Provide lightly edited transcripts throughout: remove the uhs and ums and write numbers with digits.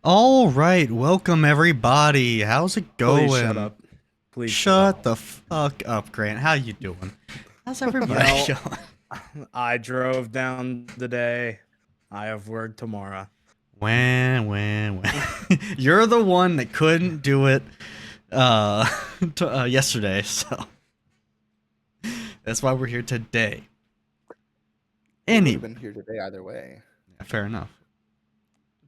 All right, welcome everybody. How's it going? Please shut up. Please shut the fuck up, Grant. How you doing? How's everybody doing? I drove down today. I have work tomorrow. When. You're the one that couldn't do it yesterday, so that's why we're here today. Anyway, been here today either way. Yeah, fair enough.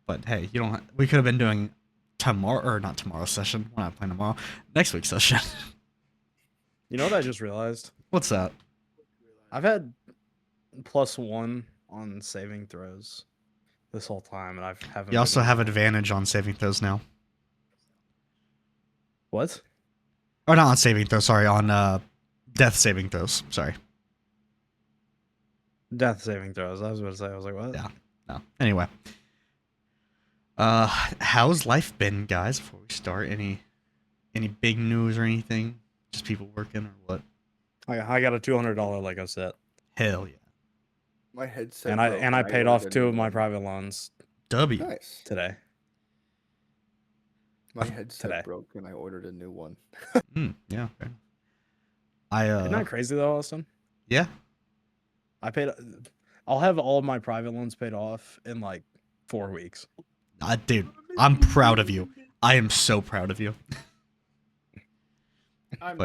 But hey, you don't. We could have been doing tomorrow, or not tomorrow's session. We're not playing tomorrow. Next week's session. You know what I just realized? What's that? I've had +1 on saving throws this whole time, and I haven't. You also have advantage on saving throws now. What? Or not on saving throws. Sorry, on death saving throws. Sorry. Death saving throws. I was about to say. I was like, what? Yeah. No. Anyway. How's life been, guys? Before we start, any big news or anything? Just people working or what? I got a $200 Lego set. Hell yeah! My headset. And I paid off 2 of my private loans. W. Nice. Today. My headset broke and I ordered a new one. Yeah. Okay. Isn't that crazy though, Austin? Yeah. I'll have all of my private loans paid off in like 4 weeks. Dude, I'm proud of you. I am so proud of you. I'm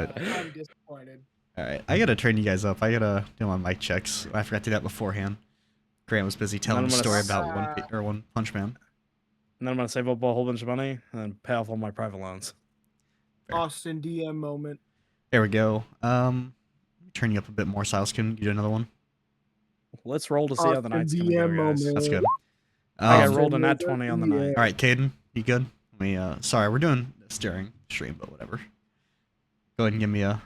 disappointed. All right, I gotta turn you guys up. I gotta do my mic checks. I forgot to do that beforehand. Grant was busy telling a story about One Punch Man. And then I'm gonna save up a whole bunch of money and then pay off all my private loans. Fair. Austin DM moment. There we go. Turn you up a bit more, Silas. Can you do another one? Let's roll to see how the night's gonna go, guys. That's good. I got rolled a nat 20 on the night. All right, Caden, you good? Sorry, we're doing this during stream, but whatever. Go ahead and give me a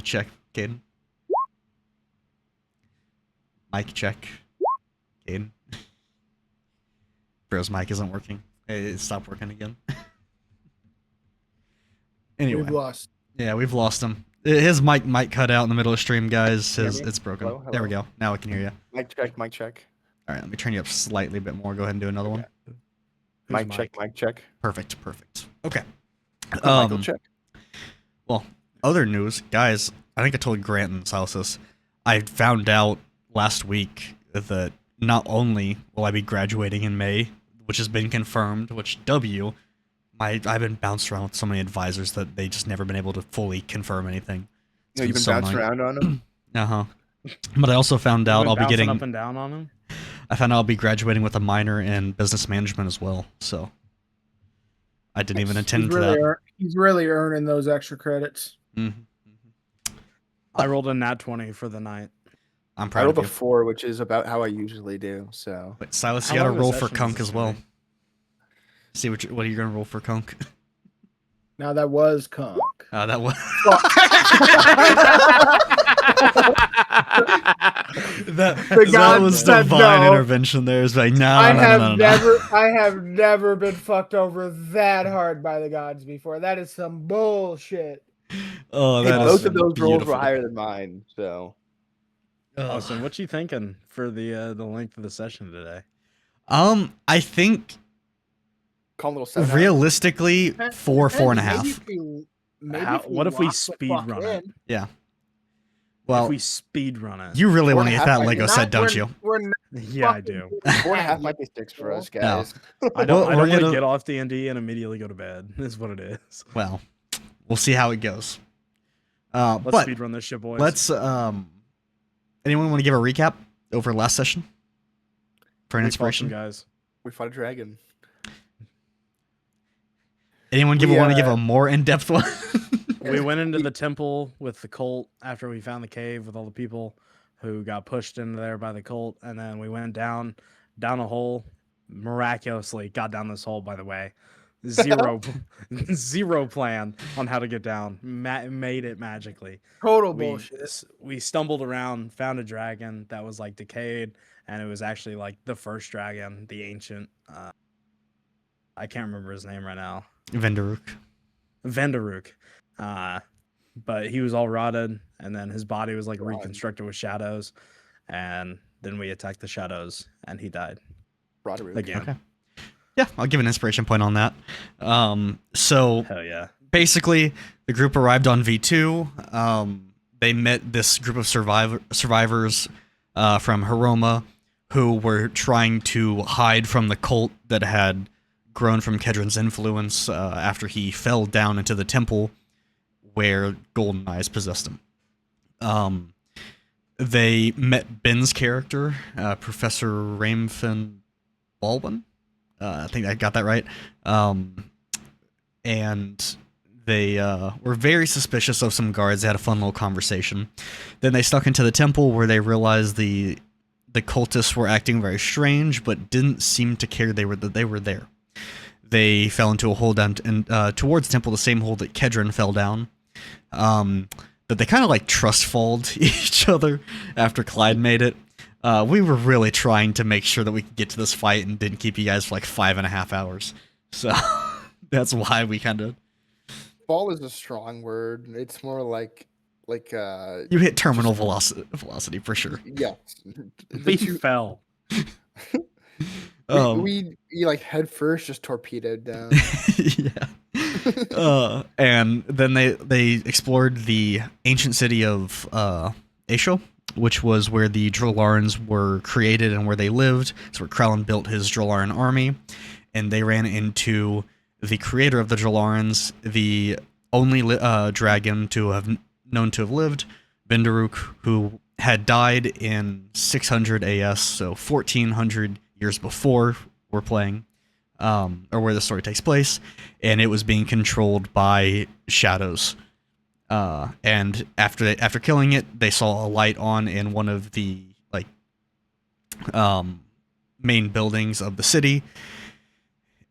check, Caden. Mic check, Caden. Bro's mic isn't working. It stopped working again. Anyway, We've lost. Yeah, we've lost him. His mic might cut out in the middle of stream, guys. It's broken. Hello? There we go. Now I can hear you. Mic check. All right, let me turn you up slightly a bit more. Go ahead and do another one. Mic check. Perfect. Okay. Michael check. Well, other news, guys. I think I told Grant and Silas this. I found out last week that not only will I be graduating in May, which has been confirmed, I've been bounced around with so many advisors that they just never been able to fully confirm anything. No, you've been bouncing around on them? Uh-huh. But I also found out I'll be getting up and down on them. I found out I'll be graduating with a minor in business management as well, so I didn't even intend for that. He's really earning those extra credits. Mm-hmm. I rolled a nat 20 for the night. I'm proud I rolled of you. a 4, which is about how I usually do. So, but Silas, you got to roll for Kunk as well. See what are you gonna roll for Kunk? Now that was Kunk. That was. that was divine intervention. There is like, no. I have never been fucked over that hard by the gods before. That is some bullshit. Oh, both of those rolls were higher than mine. So, Austin, what you thinking for the length of the session today? I think. Realistically, 4.5. What if we speed run it? Yeah. Well, if we speed run it, you really want to get that Lego set, don't you? Yeah, I do. 4.5 might be 6 for us, guys. No. I don't want to get off D&D and immediately go to bed. Is what it is. Well, we'll see how it goes. Let's speed run this shit, boys. Let's. Anyone want to give a recap over last session for an inspiration, guys? We fought a dragon. Anyone want to give a more in-depth one? We went into the temple with the cult after we found the cave with all the people. who got pushed into there by the cult, and then we went down a hole. Miraculously got down this hole, by the way. Zero plan on how to get down. Made it magically. Total bullshit. We stumbled around, found a dragon that was like decayed, and it was actually like the first dragon, the ancient. I can't remember his name right now. Vendaruk. But he was all rotted, and then his body was like reconstructed with shadows, and then we attacked the shadows, and he died. Again. Okay. Yeah, I'll give an inspiration point on that. So hell yeah. Basically, the group arrived on V2. They met this group of survivors from Hiroma who were trying to hide from the cult that had grown from Kedron's influence after he fell down into the temple where Golden Eyes possessed him. They met Ben's character, Professor Ramfin Baldwin. I think I got that right. And they were very suspicious of some guards. They had a fun little conversation. Then they stuck into the temple where they realized the cultists were acting very strange, but didn't seem to care that they were there. They fell into a hole down towards the temple, the same hole that Kedron fell down. That they kind of like trust-falled each other after Clyde made it. We were really trying to make sure that we could get to this fight and didn't keep you guys for like 5.5 hours. So that's why we kind of... Fall is a strong word. It's more like you hit terminal velocity for sure. Yes. We fell. We like head first just torpedoed down. Yeah. And then they explored the ancient city of Aisho, which was where the Drollarans were created and where they lived. It's where Krellin built his Drollaran army, and they ran into the creator of the Drollarans, the only dragon to have known to have lived, Vendaruk, who had died in 600 AS, so 1400 years before we're playing, or where the story takes place, and it was being controlled by shadows. And after killing it, they saw a light on in one of the main buildings of the city,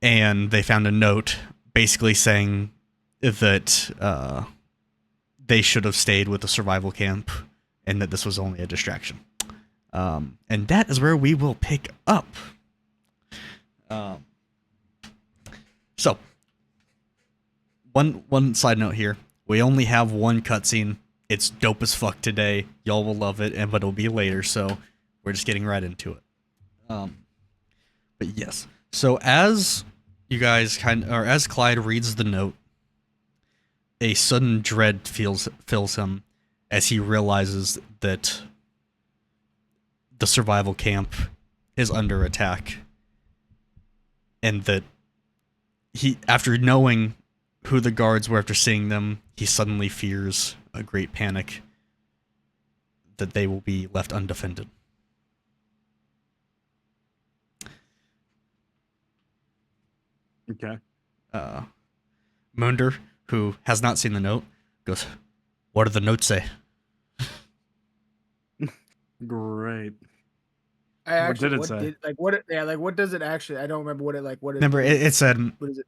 and they found a note basically saying that they should have stayed with the survival camp and that this was only a distraction. And that is where we will pick up. So, one side note here. We only have one cutscene. It's dope as fuck today. Y'all will love it, but it'll be later, so we're just getting right into it. But yes. So as you guys as Clyde reads the note, a sudden dread fills him as he realizes that the survival camp is under attack, and that after knowing who the guards were after seeing them, he suddenly fears a great panic that they will be left undefended. Okay. Munder, who has not seen the note, goes, "What do the notes say?" Great. What did it say? What does it actually? I don't remember what it what. Remember, it said. What is it?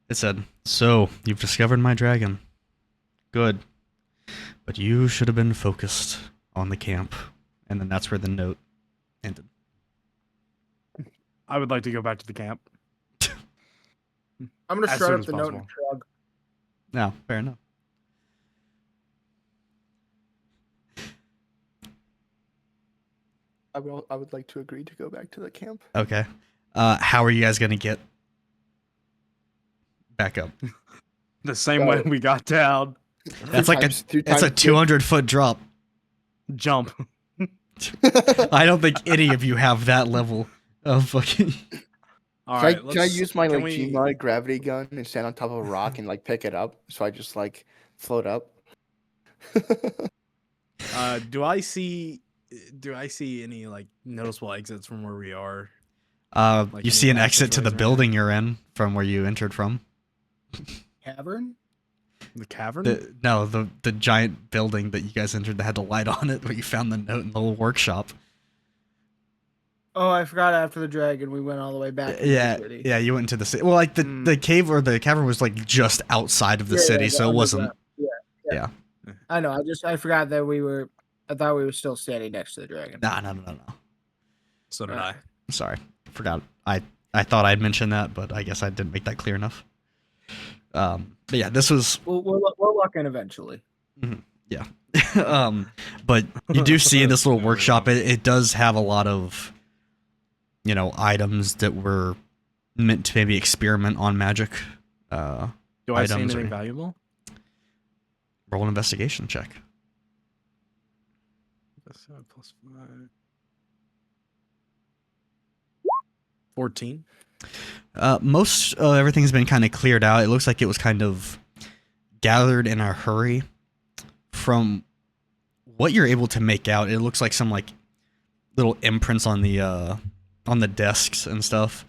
It said, "So you've discovered my dragon. Good, but you should have been focused on the camp." And then that's where the note ended. I would like to go back to the camp. I'm gonna As start soon up as the note and possible. shrug. No, fair enough. I would like to agree to go back to the camp. Okay. How are you guys gonna get back up? The same way we got down. That's like it's a 200-foot drop. Jump. I don't think any of you have that level of fucking. All Can, right. I, can I use my can like we- Gmod gravity gun and stand on top of a rock and like pick it up so I just like float up? Do I see any like noticeable exits from where we are? You any see an exit to the passageways or building you're in from where you entered from. Cavern. The cavern? The giant building that you guys entered that had the light on it, where you found the note in the little workshop. Oh, I forgot. After the dragon, we went all the way back. To Yeah, the city. yeah, you went into the city. Well, like the cave or the cavern was like just outside of the city, so it wasn't. Yeah. I know. I forgot that we were. I thought we were still standing next to the dragon. No. So did I. Sorry, forgot. I thought I'd mentioned that, but I guess I didn't make that clear enough. But yeah, this was. We'll walk in eventually. Yeah. But you do see in this little workshop, it does have a lot of, items that were meant to maybe experiment on magic. Do I see anything valuable? Roll an investigation check. That's +5. 14. Most everything's been kind of cleared out. It looks like it was kind of gathered in a hurry. From what you're able to make out, it looks like some like little imprints on the desks and stuff.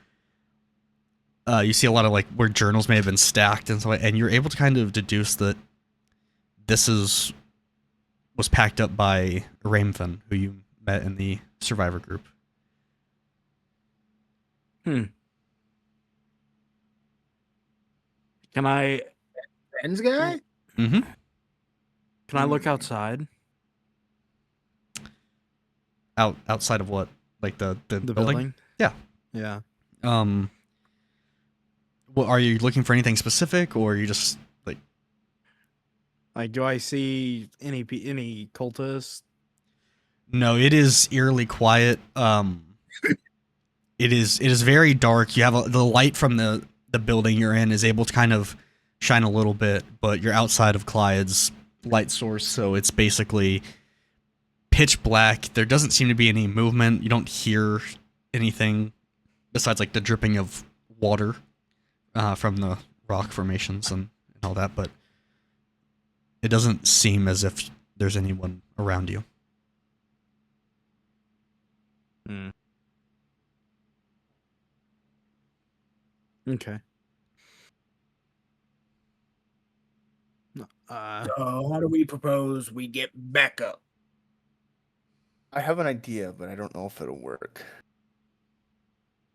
You see a lot of like where journals may have been stacked and so, and you're able to kind of deduce that this was packed up by Raimfin, who you met in the survivor group. Can I? Ben's guy? Mm-hmm. Can I look outside? Outside of what? Like the building? Yeah. Yeah. What are you looking for? Anything specific, or are you just like? Do I see any cultists? No, it is eerily quiet. It is very dark. You have the light from the building you're in is able to kind of shine a little bit, but you're outside of Clyde's light source, so it's basically pitch black. There doesn't seem to be any movement. You don't hear anything besides like the dripping of water from the rock formations and all that, but it doesn't seem as if there's anyone around you. Okay. So how do we propose we get back up? I have an idea, but I don't know if it'll work.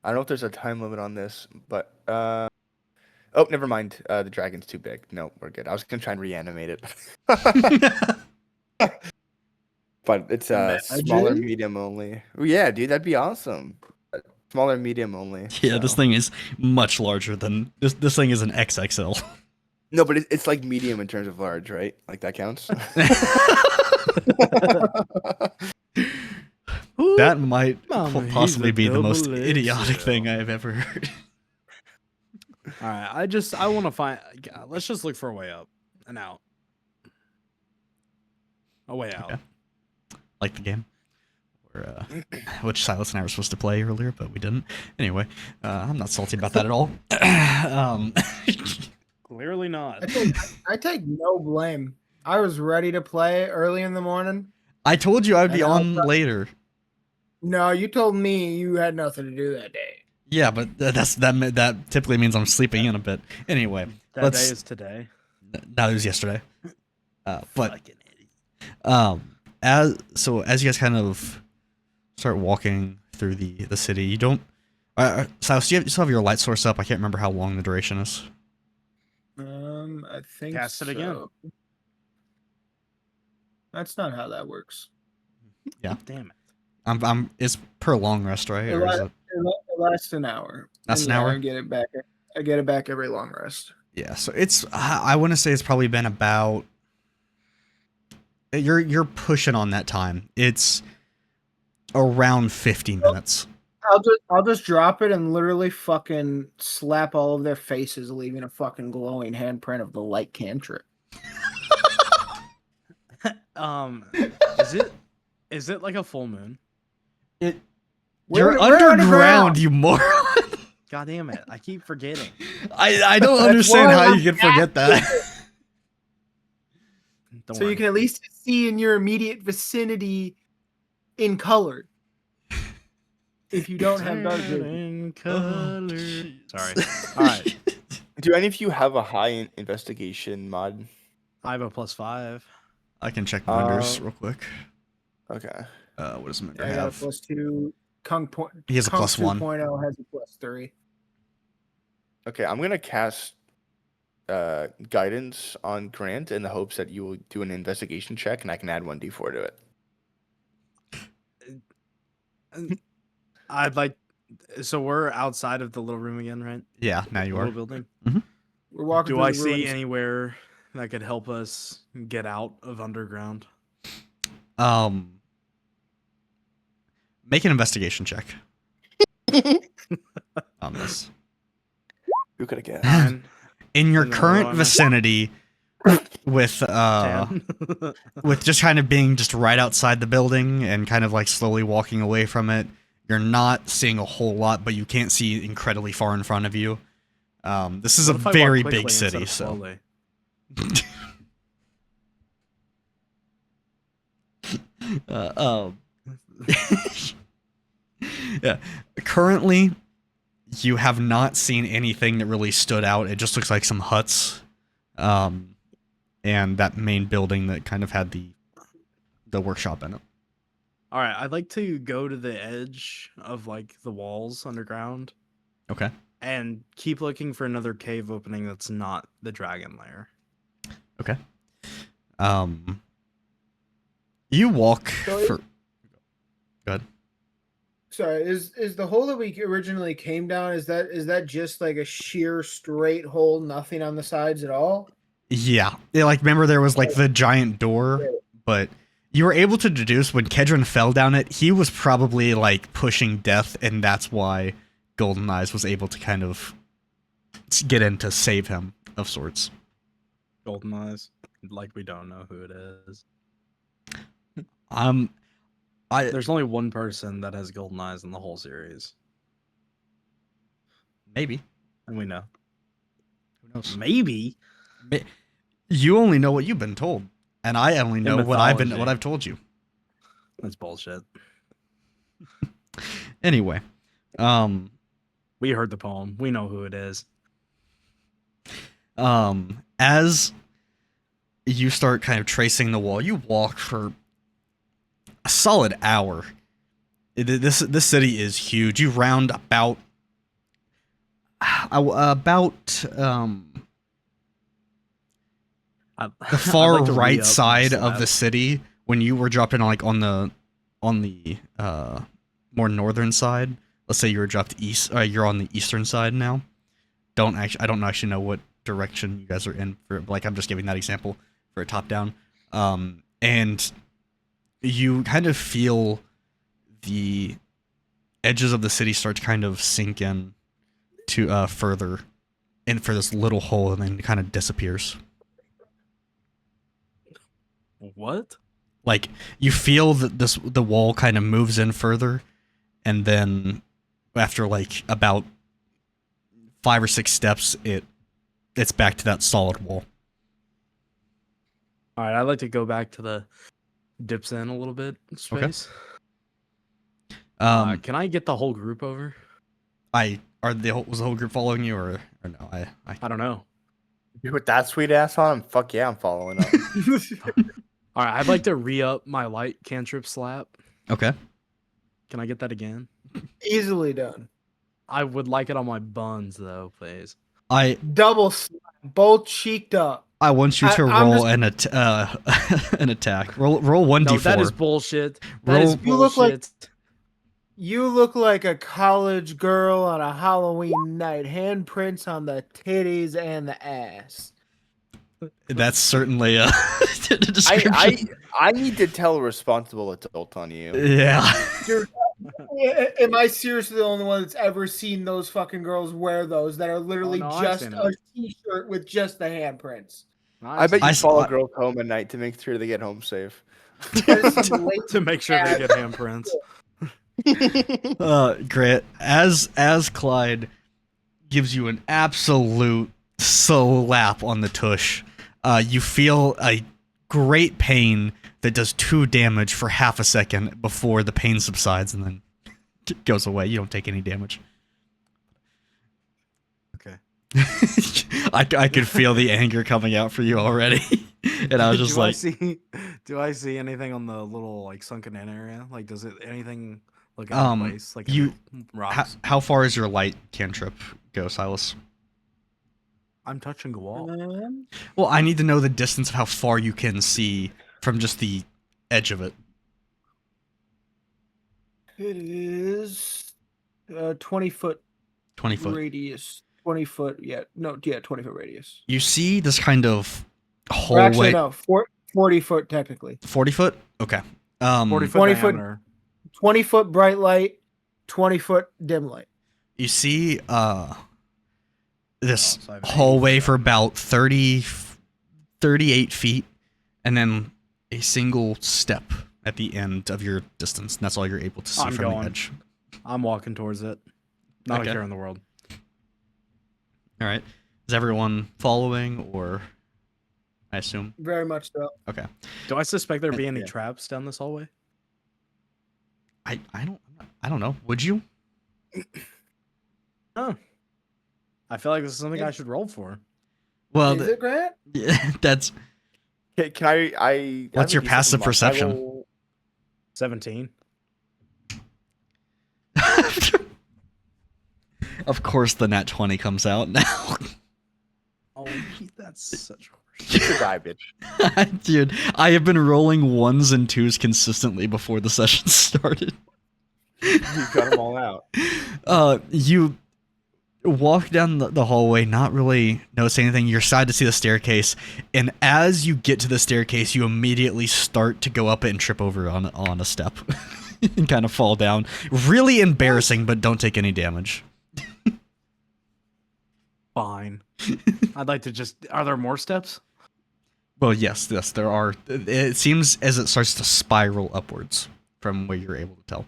I don't know if there's a time limit on this, but oh, never mind. The dragon's too big. No, we're good. I was gonna try and reanimate it. But it's smaller, medium only. Oh, yeah, dude, that'd be awesome. Smaller, medium only. Yeah, so. This thing is much larger than this thing is an XXL. No, but it's like medium in terms of large, right? Like that counts. That might possibly be the most idiotic thing I've ever heard. All right, I want to find. Let's just look for a way up and out. A way out. Okay. Like the game, which Silas and I were supposed to play earlier, but we didn't. Anyway, I'm not salty about that at all. Clearly not. I take no blame. I was ready to play early in the morning. I told you I'd be on later. No, you told me you had nothing to do that day. Yeah, but that typically means I'm sleeping in a bit. Anyway, that day is today. No, it was yesterday. But as you guys kind of start walking through the city, you don't. Silas, you still have your light source up? I can't remember how long the duration is. I think cast it again. That's not how that works. Yeah. Damn it. It's per long rest, right? It lasts an hour. That's an hour? I get it back. I get it back every long rest. Yeah, so it's I want to say it's probably been about you're pushing on that time. It's around 50 minutes. I'll just drop it and literally fucking slap all of their faces, leaving a fucking glowing handprint of the light cantrip. Is it like a full moon? You're underground, you moron. God damn it! I keep forgetting. I don't understand how you can forget that. So you can at least see in your immediate vicinity in color. If you don't have dark vision. Sorry. All right. Do any of you have a high investigation mod? I have a +5. I can check Minder's real quick. Okay. What does Minder I got a have? +2. He has a Kunk +1. 2.0 has a +3. Okay, I'm gonna cast guidance on Grant in the hopes that you will do an investigation check, and I can add 1d4 to it. I'd like. So we're outside of the little room again, right? Yeah, now The you little are. building. We're walking Do through I the see ruins. anywhere that could help us get out of underground? Make an investigation check on this. Who could have guessed? 9, In your And then current what am I- vicinity, with 10. with just kind of being just right outside the building and kind of like slowly walking away from it, you're not seeing a whole lot, but you can't see incredibly far in front of you. This is What a if I walk very quickly big instead city, of so. slowly? uh, yeah. Currently, you have not seen anything that really stood out. It just looks like some huts, and that main building that kind of had the workshop in it. All right, I'd like to go to the edge of like the walls underground Okay. and keep looking for another cave opening that's not the dragon lair. Okay. You walk So for. Go ahead. Sorry, is the hole that we originally came down, is that just like a sheer straight hole, nothing on the sides at all? Yeah. Like, remember there was like the giant door, but you were able to deduce when Kedron fell down it, he was probably like pushing death, and that's why Golden Eyes was able to kind of get in to save him of sorts. Golden eyes, like we don't know who it is. There's There's only one person that has golden eyes in the whole series, maybe. and we know. Who knows? Maybe. You only know what you've been told, and I only know what mythology. I've told you. That's bullshit. Anyway, We heard the poem. We know who it is. as you start kind of tracing the wall, you walk for a solid hour. This city is huge. You round about the far right side of the city when you were dropped in on the more northern side. Let's say you were dropped east. You're on the eastern side now. I don't actually know what direction you guys are in for. Like, I'm just giving that example for a top down. And you kind of feel the edges of the city start to kind of sink in to further in for this little hole, and then it kind of disappears. What? Like, you feel that the wall kind of moves in further, and then after like about 5 or 6 steps, it's back to that solid wall. All right, I'd like to go back to the dips in a little bit space. Can I get the whole group over? Was the whole group following you, or no? I don't know. You put that sweet ass on him? Fuck yeah, I'm following up. All right, I'd like to re-up my light cantrip slap. Okay. Can I get that again? Easily done. I would like it on my buns, though, please. Double slap, both cheeked up. I want you to I'm roll just- an attack. Roll 1d4. No, that is bullshit. That Roll- is You look like- bullshit. You look like a college girl on a Halloween night. Handprints on the titties and the ass. That's certainly a description. I need to tell a responsible adult on you. Yeah. Dude, am I seriously the only one that's ever seen those fucking girls wear those that are literally no, I've just seen a it. t-shirt with just the handprints? I bet I you s- follow I- girls home at night to make sure they get home safe. That is some late To make sure they get handprints. Grant, as Clyde gives you an absolute slap on the tush, you feel a great pain that does 2 damage for half a second before the pain subsides and then goes away. You don't take any damage. Okay. I could feel the anger coming out for you already. And I was just like, do I see anything on the little like sunken in area? Like, does it anything look out of place? Like you- rocks? how far is your light cantrip go, Silas? I'm touching a wall. Well, I need to know the distance of how far you can see from just the edge of it. It is 20-foot 20 foot. radius. 20-foot, yeah. No, yeah, 20-foot radius. You see this kind of Or actually, hallway. no, 40-foot technically. 40 foot? Okay. 40-foot 20 foot- diameter. 20-foot bright light, 20-foot dim light. You see this Oh, so I've hallway 80 for about 38 feet, and then a single step at the end of your distance. And that's all you're able to see I'm from going. the edge. I'm walking towards it. Not Okay. a care in the world. All right. Is everyone following, or I assume? Very much so. Okay. Do I suspect there be any Yeah. traps down this hallway? I don't know. Would you? Huh. I feel like this is something I should roll for. Well, Is it, Grant? that's Can I What's have a your decent passive luck. I perception? will- 17. of course the nat 20 comes out now. Oh, that's such It's a garbage. Dude, I have been rolling ones and twos consistently before the session started. You got them all out. You walk down the hallway, not really noticing anything. You're excited to see the staircase, and as you get to the staircase, you immediately start to go up it and trip over on a step and kind of fall down. Really embarrassing, but don't take any damage. fine. I'd like to just. Are there more steps? Well, yes, there are. It seems as it starts to spiral upwards from where you're able to tell.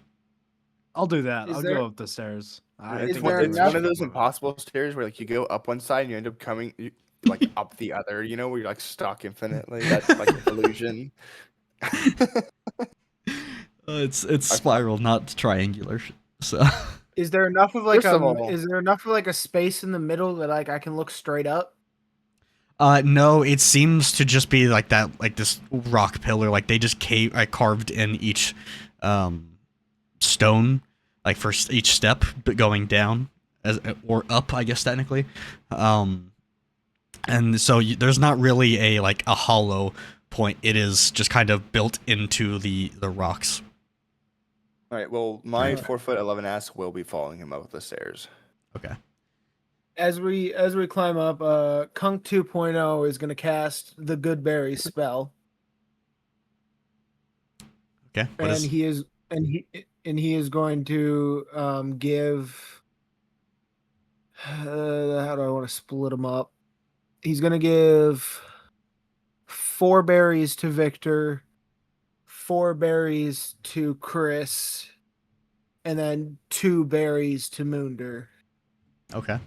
I'll do that. Is I'll there- go up the stairs. I Is think there It's enough- one of those impossible stairs where like you go up one side and you end up coming like up the other. You know, where you're like stuck infinitely. That's like an illusion. It's spiral, not triangular. So Is there enough of like First of all- is there enough of like a space in the middle that like I can look straight up? no, it seems to just be like that, like this rock pillar. Like they just carved in each stone, like for each step, but going down or up, I guess technically. And so there's not really a hollow point. It is just kind of built into the rocks. All right. Well, my Yeah. 4'11" ass will be following him up the stairs. Okay. As we climb up, Kunk 2.0 is gonna cast the Good Berry spell. Okay. What And is he is going to give how do I want to split them up? He's going to give 4 berries to Victor, 4 berries to Chris, and then 2 berries to Munder. okay?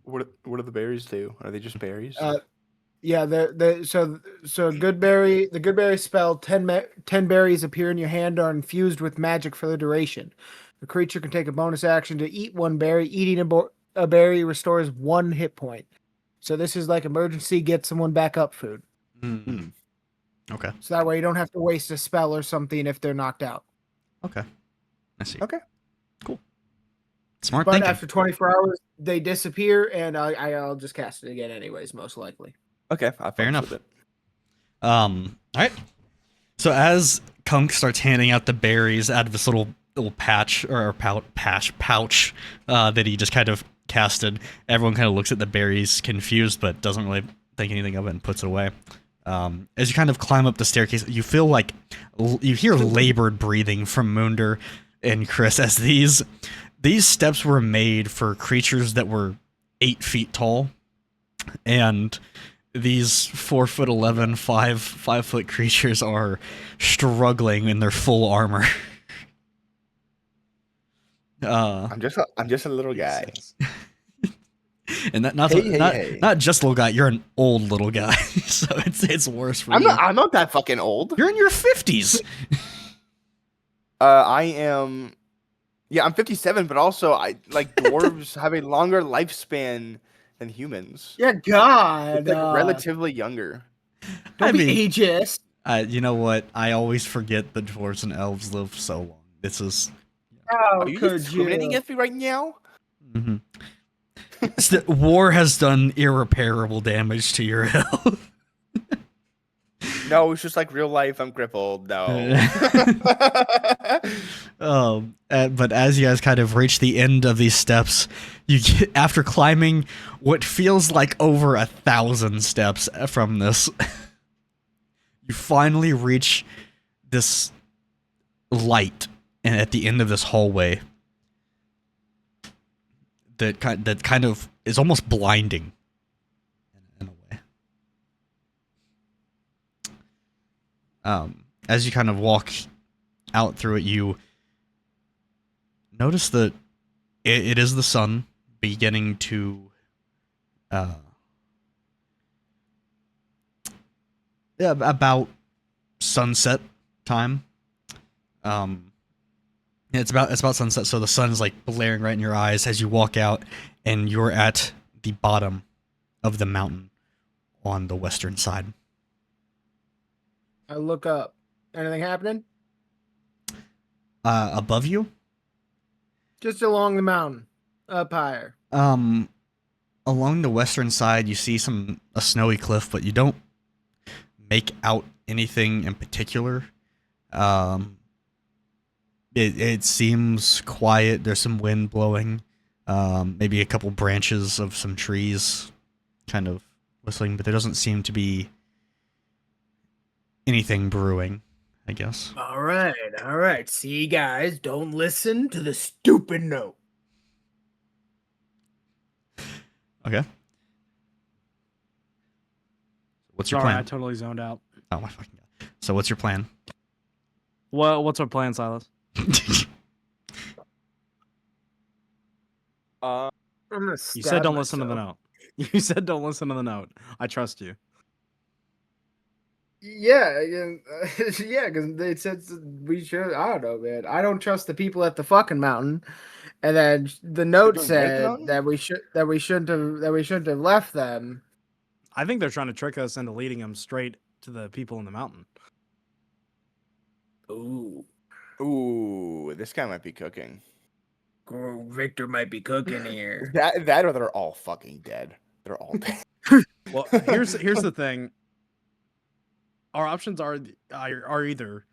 What do the berries do? Are they just berries? Yeah, so the good berry spell, 10 berries appear in your hand are infused with magic for the duration. The creature can take a bonus action to eat 1 berry. Eating a berry restores 1 hit point. So this is like emergency get someone back up food. Mm. Okay. So that way you don't have to waste a spell or something if they're knocked out. Okay. I see. Okay. Cool. Smart But thinking. after 24 hours, they disappear, and I'll just cast it again anyways, most likely. Okay. Fair enough. All right. So as Kunk starts handing out the berries out of this little patch or pouch that he just kind of casted, everyone kind of looks at the berries confused, but doesn't really think anything of it and puts it away. As you kind of climb up the staircase, you feel like you hear labored breathing from Munder and Chris as these steps were made for creatures that were 8 feet tall, and these 4'11", 5 foot creatures are struggling in their full armor. I'm just a little guy. And that not Hey. not just little guy. You're an old little guy, so it's worse for I'm you. not that fucking old. You're in your 50s. I am. Yeah, I'm 57, but also dwarves have a longer lifespan than humans. Yeah, God. It's like relatively younger. Don't I be mean, ageist. you know what? I always forget that dwarves and elves live so long. This is. How Are you could discriminating you? against me right now? Mhm. War has done irreparable damage to your health. No, it's just like real life. I'm crippled. No. But as you guys kind of reach the end of these steps, you get, after climbing what feels like over 1,000 steps from this, you finally reach this light and at the end of this hallway that kind of is almost blinding in a way. As you kind of walk out through it, you notice that it is the sun beginning to about sunset time. It's about sunset, so the sun is like blaring right in your eyes as you walk out, and you're at the bottom of the mountain on the western side. I look up. Anything happening? Above you, Just along the mountain, up higher. along the western side, you see a snowy cliff, but you don't make out anything in particular. It seems quiet. There's some wind blowing. Maybe a couple branches of some trees kind of whistling, but there doesn't seem to be anything brewing, I guess. All right. See, guys, don't listen to the stupid note. Okay. What's your Sorry, I plan? totally zoned out. Oh my fucking god. So what's your plan? What's our plan, Silas? Uh, I'm gonna You said don't listen to the note. You said don't listen to the note. I trust you. Yeah, yeah, because they said we should. I don't know, man. I don't trust the people at the fucking mountain. And then the note doing what at the said mountain? that we shouldn't have left them. I think they're trying to trick us into leading them straight to the people in the mountain. Ooh, this guy might be cooking. Victor might be cooking here. That or they're all fucking dead. They're all dead. Well, here's the thing. Our options are either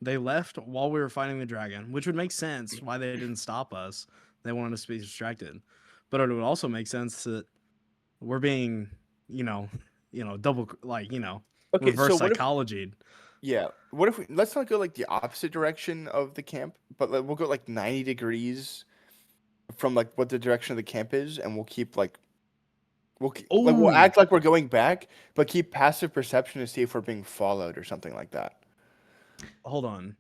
they left while we were fighting the dragon, which would make sense why they didn't stop us. They wanted us to be distracted. But it would also make sense that we're being, double Okay, reverse so what if, psychology. yeah, what if let's not go like the opposite direction of the camp, but we'll go like 90 degrees from like what the direction of the camp is, and we'll keep like we'll Ooh. act like we're going back, but keep passive perception to see if we're being followed or something like that. Hold on.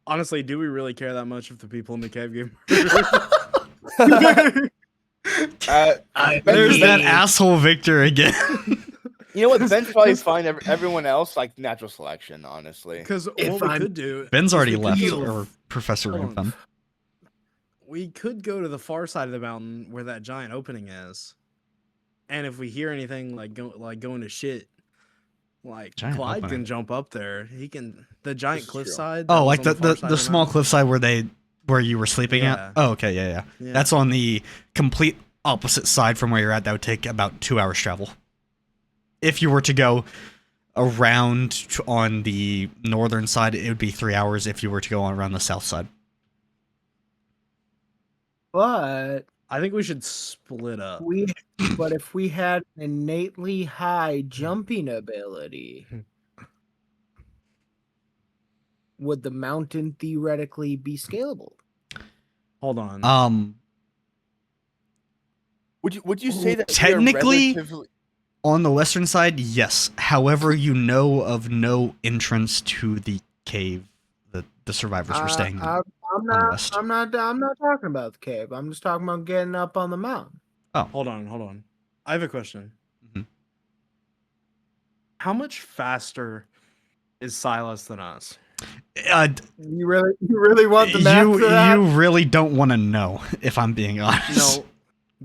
Honestly, do we really care that much if the people in the cave get murdered? There's that asshole Victor again. You know what? Ben's probably fine. Everyone else, like natural selection, honestly. Because If what we I'm- could do, Ben's already we could left, go- or Professor Hold on. Rampton. We could go to the far side of the mountain where that giant opening is, and if we hear anything going to shit, like Giant Clyde opening. can jump up there. He can the giant is cliffside. Oh, like the small cliffside where you were sleeping Yeah. at? Oh, okay, yeah. That's on the complete opposite side from where you're at. That would take about 2 hours travel. If you were to go around on the northern side, it would be 3 hours. If you were to go on around the south side. But I think we should split up. but if we had an innately high jumping ability, would the mountain theoretically be scalable? Hold on. Would you say that we are Technically- relatively- On the western side, yes. However, you know of no entrance to the cave that the survivors were staying in. I'm the west. not talking about the cave. I'm just talking about getting up on the mountain. Hold on. I have a question. Mhm. How much faster is Silas than us? You really want the math for that? You really don't want to know, if I'm being honest. No,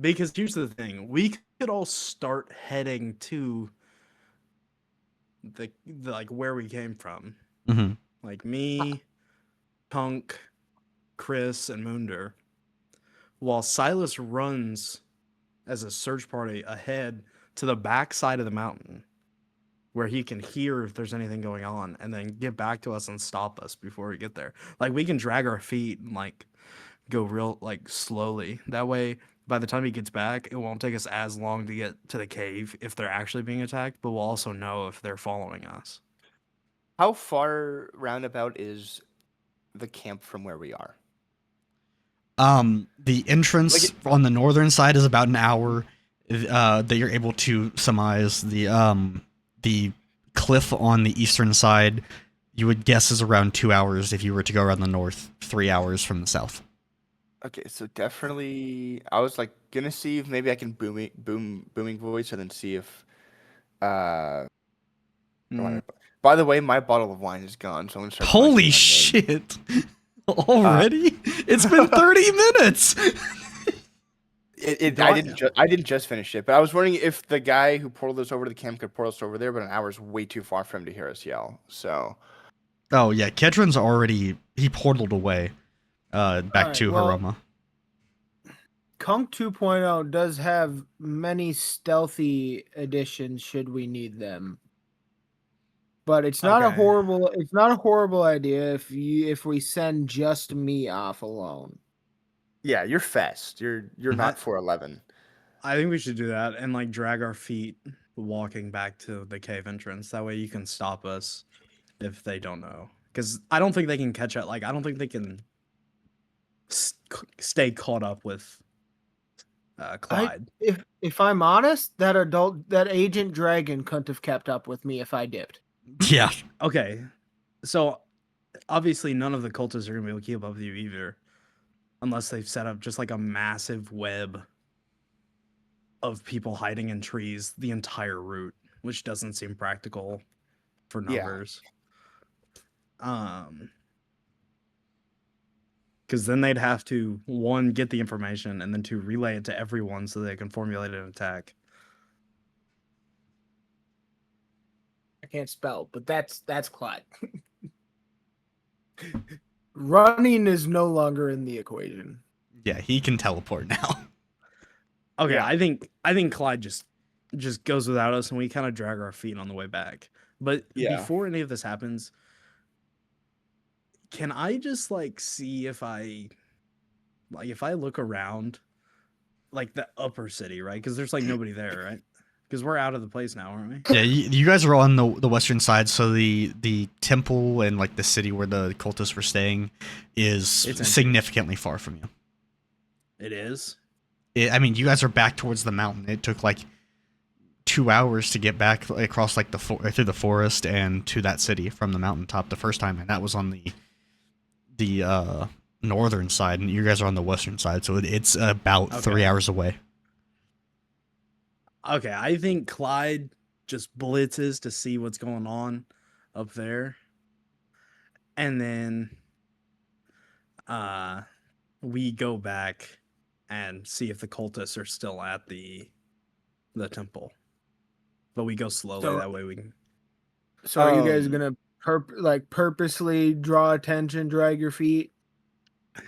Because here's the thing, we could all start heading to the like where we came from. Mm-hmm. Like me, Punk, Chris, and Munder. While Silas runs as a search party ahead to the back side of the mountain where he can hear if there's anything going on and then get back to us and stop us before we get there. Like we can drag our feet and like go real like slowly. That way by the time he gets back, it won't take us as long to get to the cave if they're actually being attacked, but we'll also know if they're following us. How far roundabout is the camp from where we are? The entrance on the northern side is about an hour. That you're able to surmise. The cliff on the eastern side, you would guess is around 2 hours if you were to go around the north. 3 hours from the south. Okay, so definitely, I was like gonna see if maybe I can booming voice and then see if. By the way, my bottle of wine is gone, so I'm gonna start. Holy shit! Already? It's been 30 minutes. I didn't just finish it, but I was wondering if the guy who portaled us over to the camp could portal us over there, but an hour is way too far for him to hear us yell. So. Oh yeah, Kedron's already portaled away, back to Haruma. Kunk 2.0 does have many stealthy additions should we need them. But it's not a horrible idea if we send just me off alone. Yeah, you're fast. You're not 4'11". I think we should do that and like drag our feet walking back to the cave entrance. That way you can stop us if they don't know. Because I don't think they can catch up. Like I don't think they can stay caught up with Clyde. If I'm honest, that Agent Dragon couldn't have kept up with me if I dipped. Yeah. Okay. So obviously none of the cultists are gonna be able to keep up with you either. Unless they've set up just like a massive web of people hiding in trees the entire route, which doesn't seem practical for numbers. Because then they'd have to, one, get the information, and then two, relay it to everyone so they can formulate an attack. I can't spell, but that's Clyde. Running is no longer in the equation. Yeah, he can teleport now. Okay, yeah. I think Clyde just goes without us, and we kind of drag our feet on the way back. But before any of this happens, can I just like see if I look around, like the upper city, right? Because there's like nobody there, right? Because we're out of the place now, aren't we? Yeah, you guys are on the western side, so the temple and like the city where the cultists were staying is significantly far from you. It is. I mean, you guys are back towards the mountain. It took like 2 hours to get back across like through the forest and to that city from the mountaintop the first time, and that was on the northern side, and you guys are on the western side, so it's about 3 hours away. Okay, I think Clyde just blitzes to see what's going on up there. And then we go back and see if the cultists are still at the temple. But we go slowly, that way we can. So are you guys gonna purposely draw attention, drag your feet?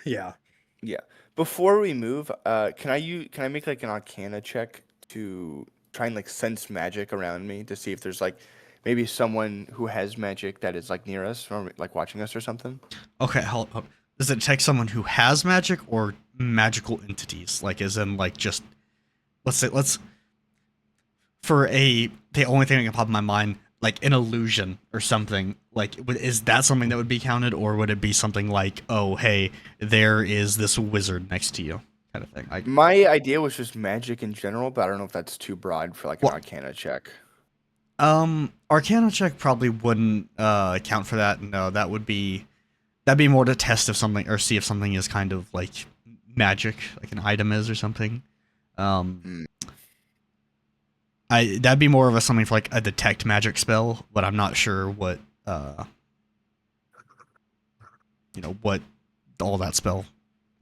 Yeah. Yeah. Before we move, can I make like an Arcana check to try and like sense magic around me to see if there's like maybe someone who has magic that is like near us or like watching us or something? Okay, hold up. Does it take someone who has magic or magical entities? Like, as in, like, just the only thing that can pop in my mind, like an illusion or something. Like, is that something that would be counted, or would it be something like, oh, hey, there is this wizard next to you, kind of thing? My idea was just magic in general, but I don't know if that's too broad for like an Arcana check. Arcana check probably wouldn't count for that. No, that'd be more to test if something, or see if something is kind of like magic, like an item is or something. That'd be more of something for like a detect magic spell, but I'm not sure what what all that spell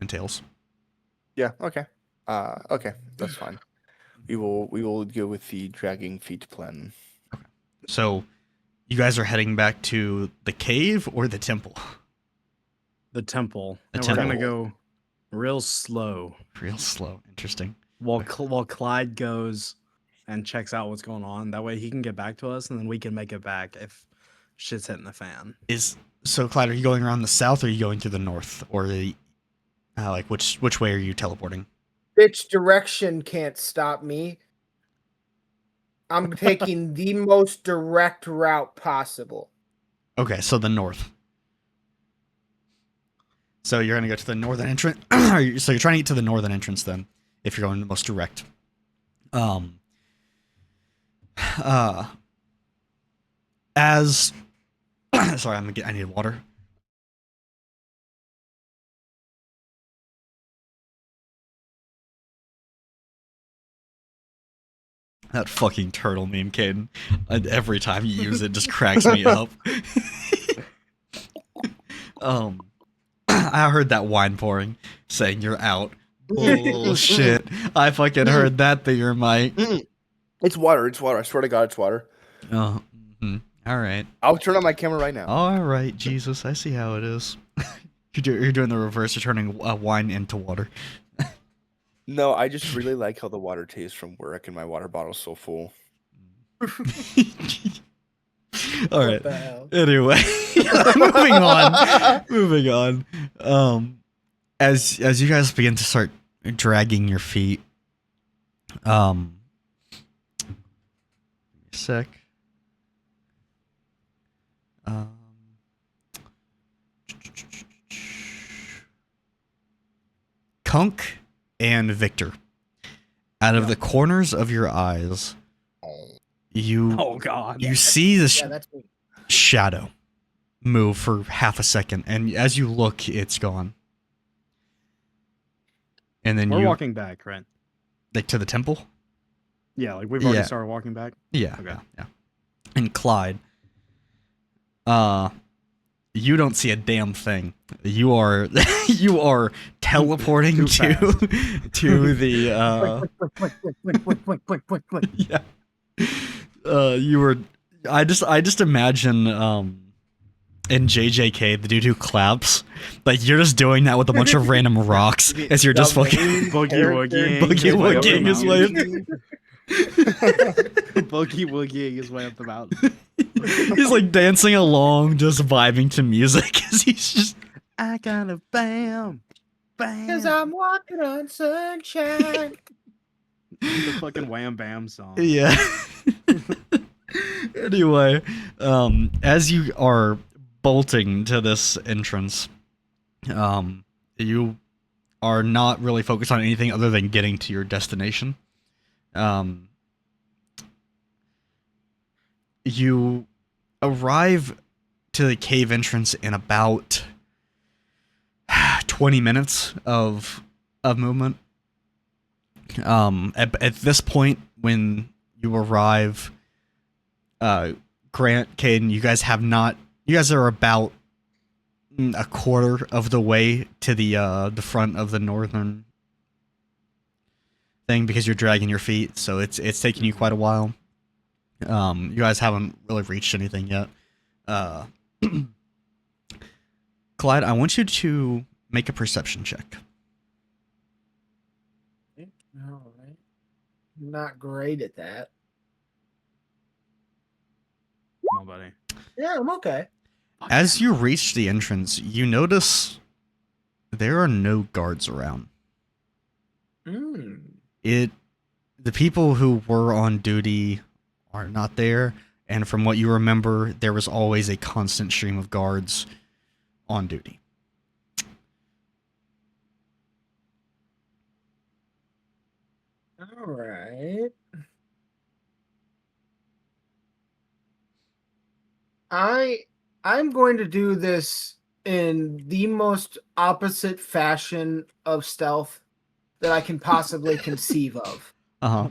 entails. Yeah. Okay. Okay, that's fine. We will go with the dragging feet plan. So, you guys are heading back to the cave or the temple? The temple. The And we're gonna temple. go real slow Real slow. Interesting. while Clyde goes and checks out what's going on. That way he can get back to us, and then we can make it back if shit's hitting the fan. So, Clyde, are you going around the south or are you going through the north? Or the like which way are you teleporting? Which direction can't stop me? I'm taking the most direct route possible. Okay, so the north. So you're gonna go to the northern entrance. So you're trying to get to the northern entrance then, if you're going the most direct. As sorry, I need water. That fucking turtle meme, Caden. And every time you use it, just cracks me up. I heard that wine pouring, saying you're out. Bullshit. I fucking heard that through your mic. It's water. It's water. I swear to God, it's water. Oh, all right. I'll turn on my camera right now. All right, Jesus. I see how it is. You're doing the reverse. You're turning wine into water. No, I just really like how the water tastes from work, and my water bottle's so full. All right. What the hell? Anyway, moving on. Moving on. As you guys begin to start dragging your feet, a sec. Kunk and Victor, out of the corners of your eyes, you Oh God. you see the Yeah, that's me. shadow move for half a second, and as you look, it's gone. And then We're walking back, right? like to the temple. Yeah, like we've already Yeah. started walking back. Yeah. Okay. Yeah. And Clyde, you don't see a damn thing. You are teleporting Too to the yeah. You were. I just imagine in JJK the dude who claps, like you're just doing that with a bunch of random rocks as you're just fucking Boogie woogieing his way up Boogie woogieing his way up the mountain. He's like dancing along, just vibing to music as he's just. I gotta bam, bam. Cause I'm walking on sunshine. The fucking wham bam song. Yeah. Anyway, as you are bolting to this entrance, you are not really focused on anything other than getting to your destination. You arrive to the cave entrance in about 20 minutes of movement. At this point, when you arrive, Grant, Caden, you guys are about a quarter of the way to the front of the northern thing because you're dragging your feet, so it's taking you quite a while. You guys haven't really reached anything yet. Clyde, I want you to make a perception check. All right. Not great at that. Come on, buddy. Yeah, I'm okay. As you reach the entrance, you notice there are no guards around. The people who were on duty are not there, and from what you remember, there was always a constant stream of guards on duty. All right. I'm going to do this in the most opposite fashion of stealth that I can possibly conceive of. Uh-huh.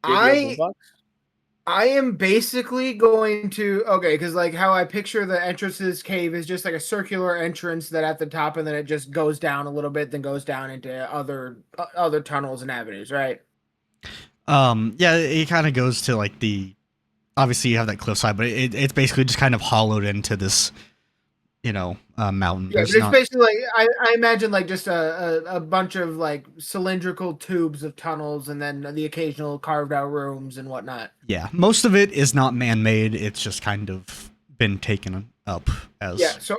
Do you have a boombox? I am basically going to because like how I picture the entrance to this cave is just like a circular entrance that at the top, and then it just goes down a little bit, then goes down into other tunnels and avenues, right? Yeah, it kind of goes to like obviously you have that cliffside, but it's basically just kind of hollowed into this, mountain. Yeah, There's but it's not, basically like I imagine like just a bunch of like cylindrical tubes of tunnels, and then the occasional carved out rooms and whatnot. yeah, most of it is not man-made. It's just kind of been taken up Yeah, as,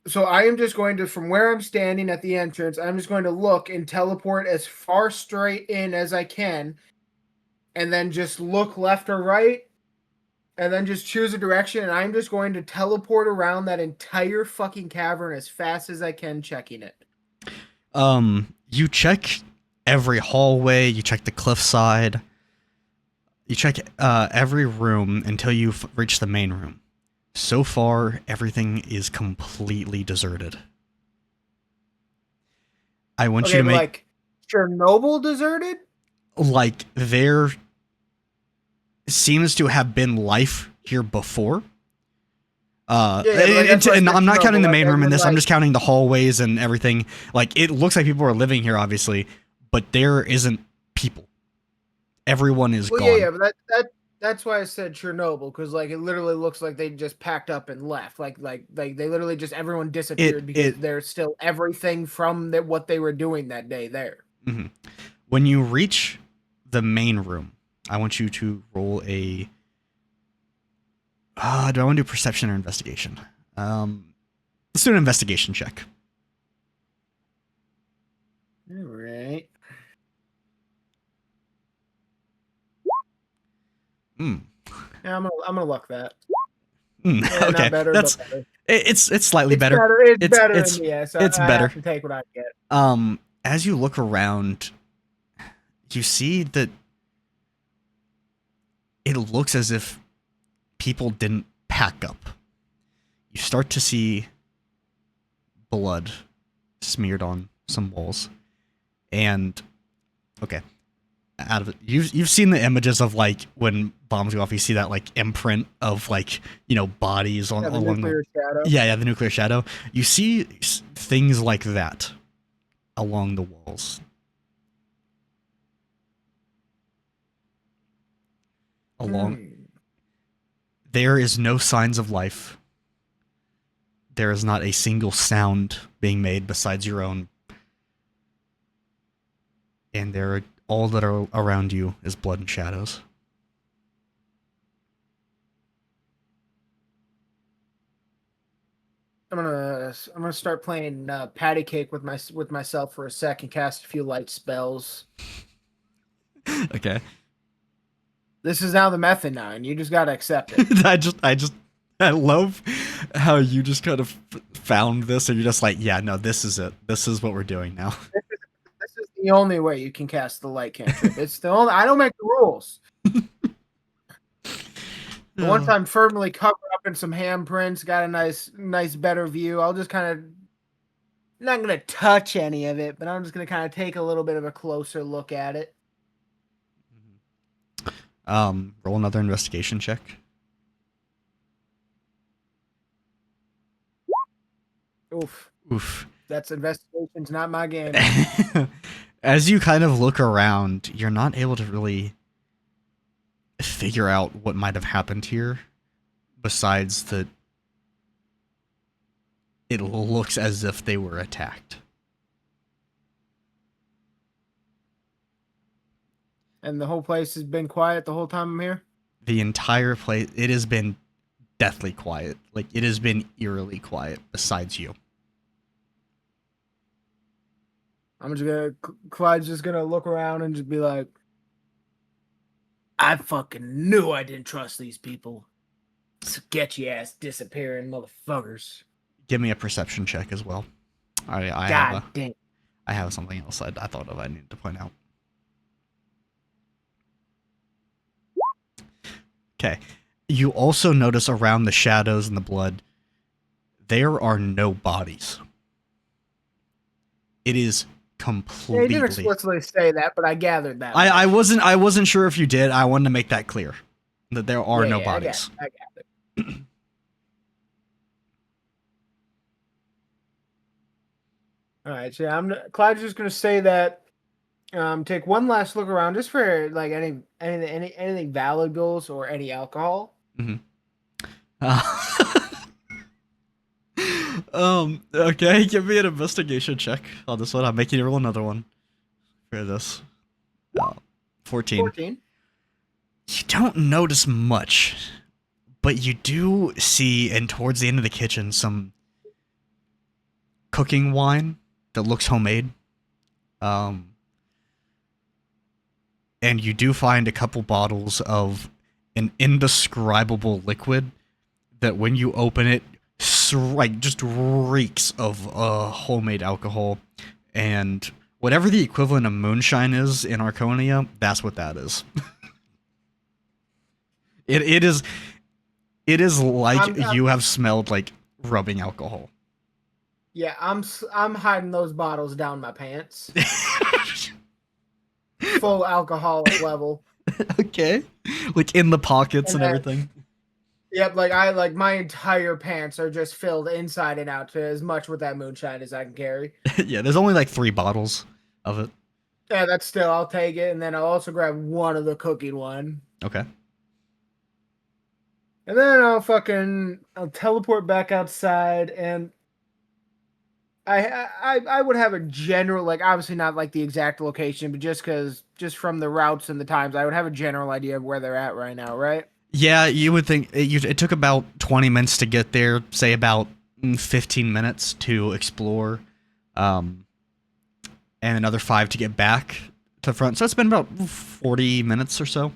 so I am just going to, from where I'm standing at the entrance, I'm just going to look and teleport as far straight in as I can, and then just look left or right, and then just choose a direction, and I'm just going to teleport around that entire fucking cavern as fast as I can, checking it. you check every hallway, you check the cliffside, you check every room until you reach the main room. So far, everything is completely deserted. I want you to make like Chernobyl deserted. like there seems to have been life here before. And I'm not counting the main room in this. I'm just counting the hallways and everything. Like, it looks like people are living here, obviously, but there isn't people. Everyone is gone. Yeah, but that's why I said Chernobyl, because like it literally looks like they just packed up and left. Like they literally just everyone disappeared because there's still everything from what they were doing that day there. Mm-hmm. When you reach the main room, I want you to roll a. Do I want to do perception or investigation? Let's do an investigation check. All right. Yeah, I'm gonna luck that. Yeah, okay, better, that's better. It's slightly better. It's better than me, yeah, so it's I better. have to take what I get. As you look around, you see that it looks as if people didn't pack up. You start to see blood smeared on some walls, and okay. Out of it, you've seen the images of like when bombs go off. You see that like imprint of like bodies on the along nuclear shadow. Yeah, the nuclear shadow. You see things like that along the walls. There is no signs of life. There is not a single sound being made besides your own, and all that are around you is blood and shadows. I'm gonna start playing patty cake with myself for a sec and cast a few light spells. Okay. This is now the method now, and you just gotta accept it. I love how you just kind of found this, and you're just like, yeah, no, this is it. This is what we're doing now. This is the only way you can cast the light cantrip. It's the only. I don't make the rules. Once I'm firmly covered up in some handprints, got a nice better view, I'll just kind of not gonna touch any of it, but I'm just gonna kind of take a little bit of a closer look at it. Roll another investigation check. Oof. That's investigation's not my game. As you kind of look around, you're not able to really figure out what might have happened here, besides that it looks as if they were attacked. And the whole place has been quiet the whole time I'm here? The entire place, it has been deathly quiet. Like, it has been eerily quiet besides you. Clyde's just gonna look around and just be like, I fucking knew I didn't trust these people. Sketchy ass disappearing motherfuckers. Give me a perception check as well. I have something else I thought of I needed to point out. Okay. You also notice around the shadows and the blood, there are no bodies. It is They completely. didn't explicitly say that, but I gathered that. I much. wasn't sure if you did. I wanted to make that clear that there are no I bodies. got it. All right, so Clyde's just gonna say that. Take one last look around, just for like anything valuables or any alcohol. Okay, give me an investigation check on this one. I'm making you roll another one for this. 14. 14. You don't notice much, but you do see, and towards the end of the kitchen, some cooking wine that looks homemade. And you do find a couple bottles of an indescribable liquid that when you open it, like, just reeks of homemade alcohol. And whatever the equivalent of moonshine is in Arconia, that's what that is. It is like you have smelled like rubbing alcohol. Yeah, I'm hiding those bottles down my pants. Full alcoholic level. Okay. Like in the pockets and then- everything. Yep, like my entire pants are just filled inside and out to as much with that moonshine as I can carry. Yeah, there's only like 3 bottles of it. Yeah, that's still, I'll take it, and then I'll also grab one of the cooking one. Okay. And then I'll teleport back outside, and I would have a general, like, obviously not like the exact location, but just from the routes and the times, I would have a general idea of where they're at right now, right? Yeah, you would think it took about 20 minutes to get there, say about 15 minutes to explore, and another 5 to get back to the front. So it's been about 40 minutes or so.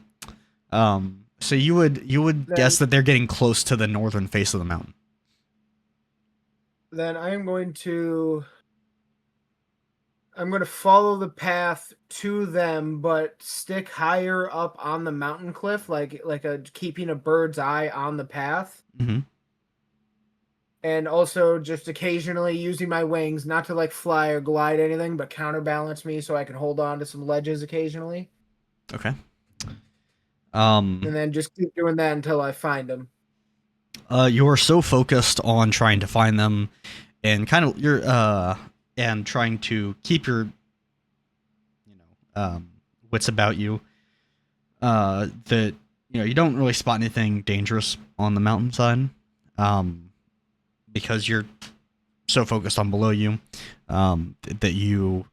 So you would guess that they're getting close to the northern face of the mountain. Then I'm going to follow the path to them, but stick higher up on the mountain cliff, like keeping a bird's eye on the path. Mm-hmm. And also just occasionally using my wings, not to like fly or glide anything, but counterbalance me so I can hold on to some ledges occasionally. Okay. And then just keep doing that until I find them. You're so focused on trying to find them, and and trying to keep your, wits about you, that you don't really spot anything dangerous on the mountainside, because you're so focused on below you, that you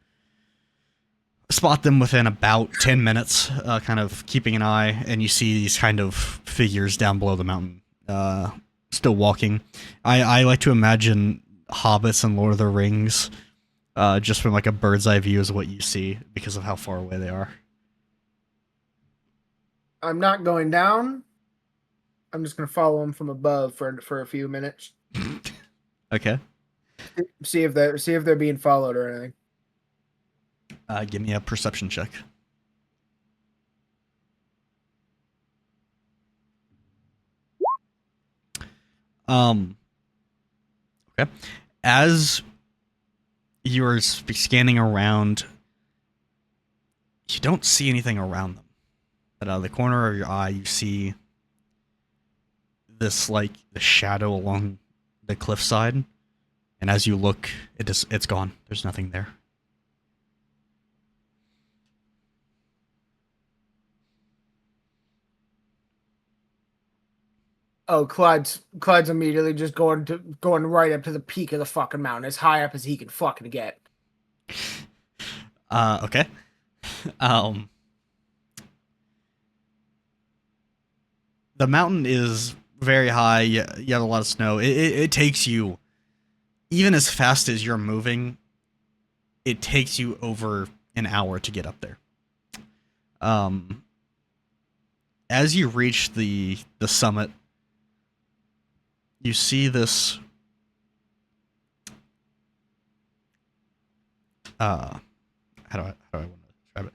spot them within about 10 minutes, kind of keeping an eye, and you see these kind of figures down below the mountain, still walking. I like to imagine hobbits and Lord of the Rings, just from like a bird's eye view is what you see because of how far away they are. I'm not going down. I'm just going to follow them from above for a few minutes. Okay. See if they're being followed or anything. Give me a perception check. Okay. As you're scanning around, you don't see anything around them. But out of the corner of your eye, you see this, like, the shadow along the cliffside. And as you look, it's gone. There's nothing there. Oh, Clyde's immediately just going right up to the peak of the fucking mountain, as high up as he can fucking get. Okay. The mountain is very high. You have a lot of snow. It takes you, even as fast as you're moving, it takes you over an hour to get up there. As you reach the summit, you see this how do I want to describe it?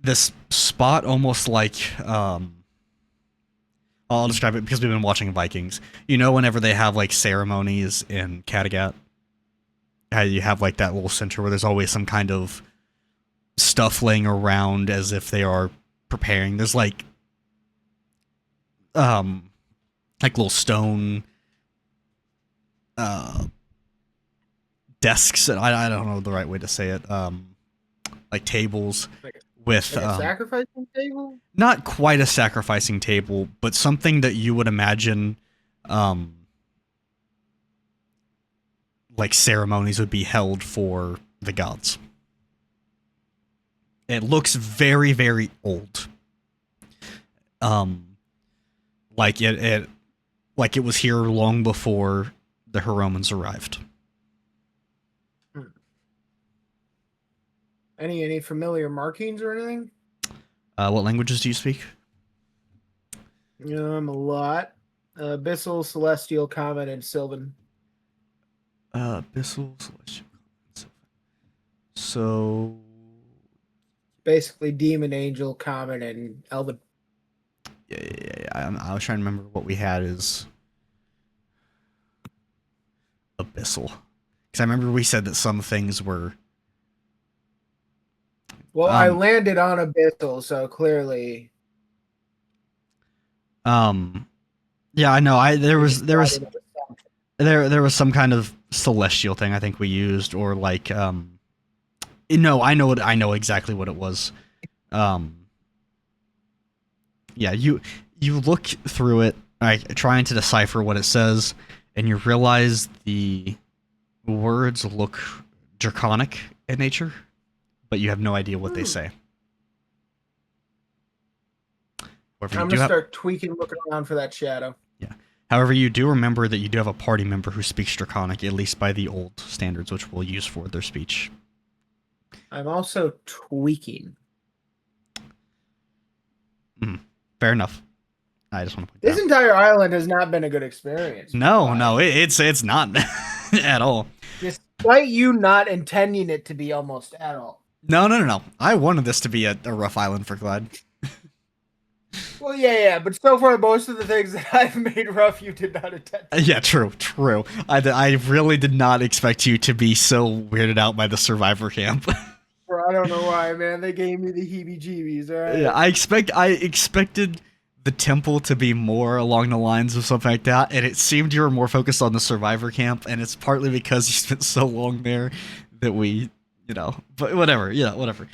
This spot, almost like I'll describe it because we've been watching Vikings. Whenever they have like ceremonies in Kattegat, how you have like that little center where there's always some kind of stuff laying around as if they are preparing. There's like little stone desks. I don't know the right way to say it. Like tables with Like a sacrificing table? not quite a sacrificing table, but something that you would imagine like ceremonies would be held for the gods. It looks very, very old. Like it was here long before the Romans arrived. Any familiar markings or anything? What languages do you speak? A lot. Abyssal, Celestial, Common, and Sylvan. Abyssal, Celestial. So Basically, Demon, Angel, Common, and Elven. Yeah. I was trying to remember what we had is Abyssal, because I remember we said that some things were. Well, I landed on Abyssal, so clearly. Yeah, I know. There was some kind of celestial thing I think we used, or like no, I know exactly what it was. Yeah, you look through it, right, trying to decipher what it says, and you realize the words look draconic in nature, but you have no idea what they say. I'm gonna start tweaking, looking around for that shadow. Yeah. However, you do remember that you do have a party member who speaks Draconic, at least by the old standards, which we'll use for their speech. I'm also tweaking. Fair enough. I just want to point this that out. Entire island has not been a good experience. No, it's not at all. Despite you not intending it to be almost at all. No. I wanted this to be a rough island for Glad. Well, yeah, but so far most of the things that I've made rough, you did not intend. Yeah, true. I really did not expect you to be so weirded out by the survivor camp. Bro, I don't know why, man. They gave me the heebie-jeebies, all right? Yeah, I expected the temple to be more along the lines of something like that, and it seemed you were more focused on the survivor camp, and it's partly because you spent so long there that we, but whatever, whatever.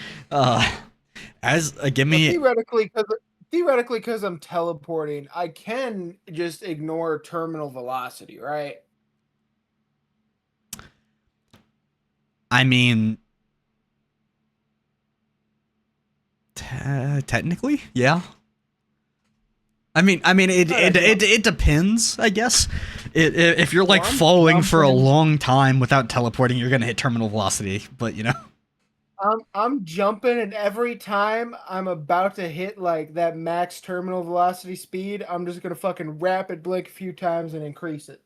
Give me... Theoretically, because I'm teleporting, I can just ignore terminal velocity, right? I mean, technically, yeah. I mean, it depends, I guess. If you're like falling for a long time without teleporting, you're gonna hit terminal velocity. But I'm jumping, and every time I'm about to hit like that max terminal velocity speed, I'm just gonna fucking rapid blink a few times and increase it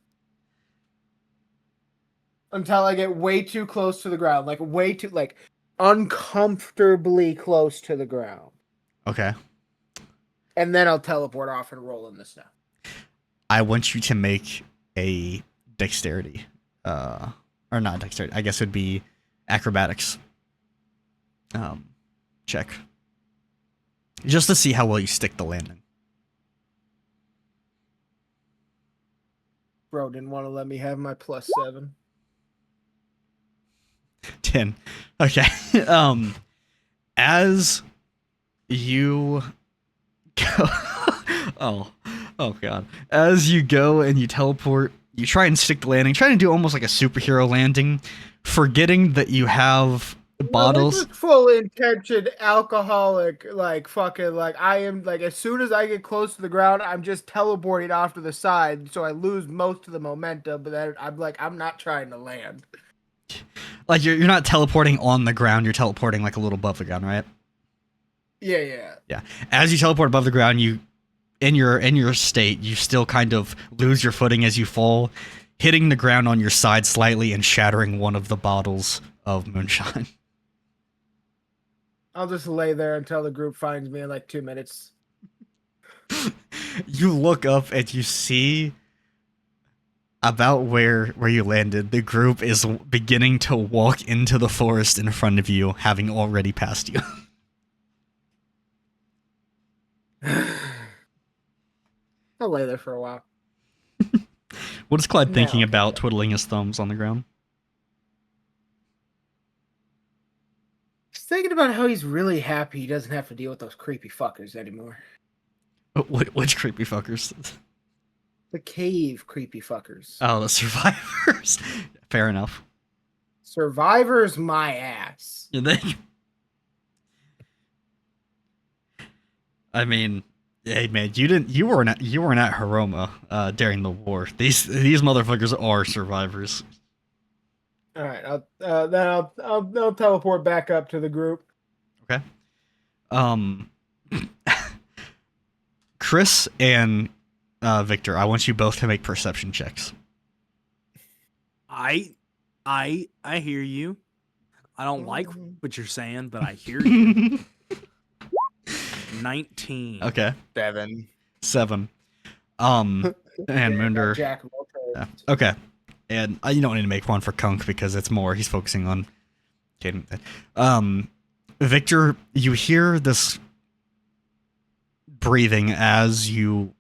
until I get way too close to the ground, like uncomfortably close to the ground. Okay. And then I'll teleport off and roll in the snow. I want you to make a dexterity, or not dexterity. I guess it'd be acrobatics. Check. Just to see how well you stick the landing. Bro didn't want to let me have my +7. 10. Okay. As you go... oh god. As you go and you teleport, you try and stick the landing, trying to do almost like a superhero landing, forgetting that you have bottles. Full intention alcoholic, I am as soon as I get close to the ground, I'm just teleporting off to the side, so I lose most of the momentum, but then I'm not trying to land. Like you're not teleporting on the ground, you're teleporting like a little above the ground, right? Yeah. As you teleport above the ground, you in your state, you still kind of lose your footing as you fall, hitting the ground on your side slightly and shattering one of the bottles of moonshine. I'll just lay there until the group finds me in like 2 minutes. You look up and you see about where you landed, the group is beginning to walk into the forest in front of you, having already passed you. I'll lay there for a while. What is Clyde thinking No. about twiddling his thumbs on the ground? Just thinking about how he's really happy he doesn't have to deal with those creepy fuckers anymore. Which creepy fuckers? The cave creepy fuckers. Oh, the survivors. Fair enough. Survivors, my ass. Yeah, they... I mean, hey man, you weren't at Haroma during the war. These motherfuckers are survivors. All right, I'll teleport back up to the group. Okay. Chris and Victor, I want you both to make perception checks. I hear you. I don't like what you're saying, but I hear you. 19. Okay. 7. And Munder. Jack of all Yeah. trades. Okay. And you don't need to make one for Kunk because it's more he's focusing on Caden. Victor, you hear this breathing as you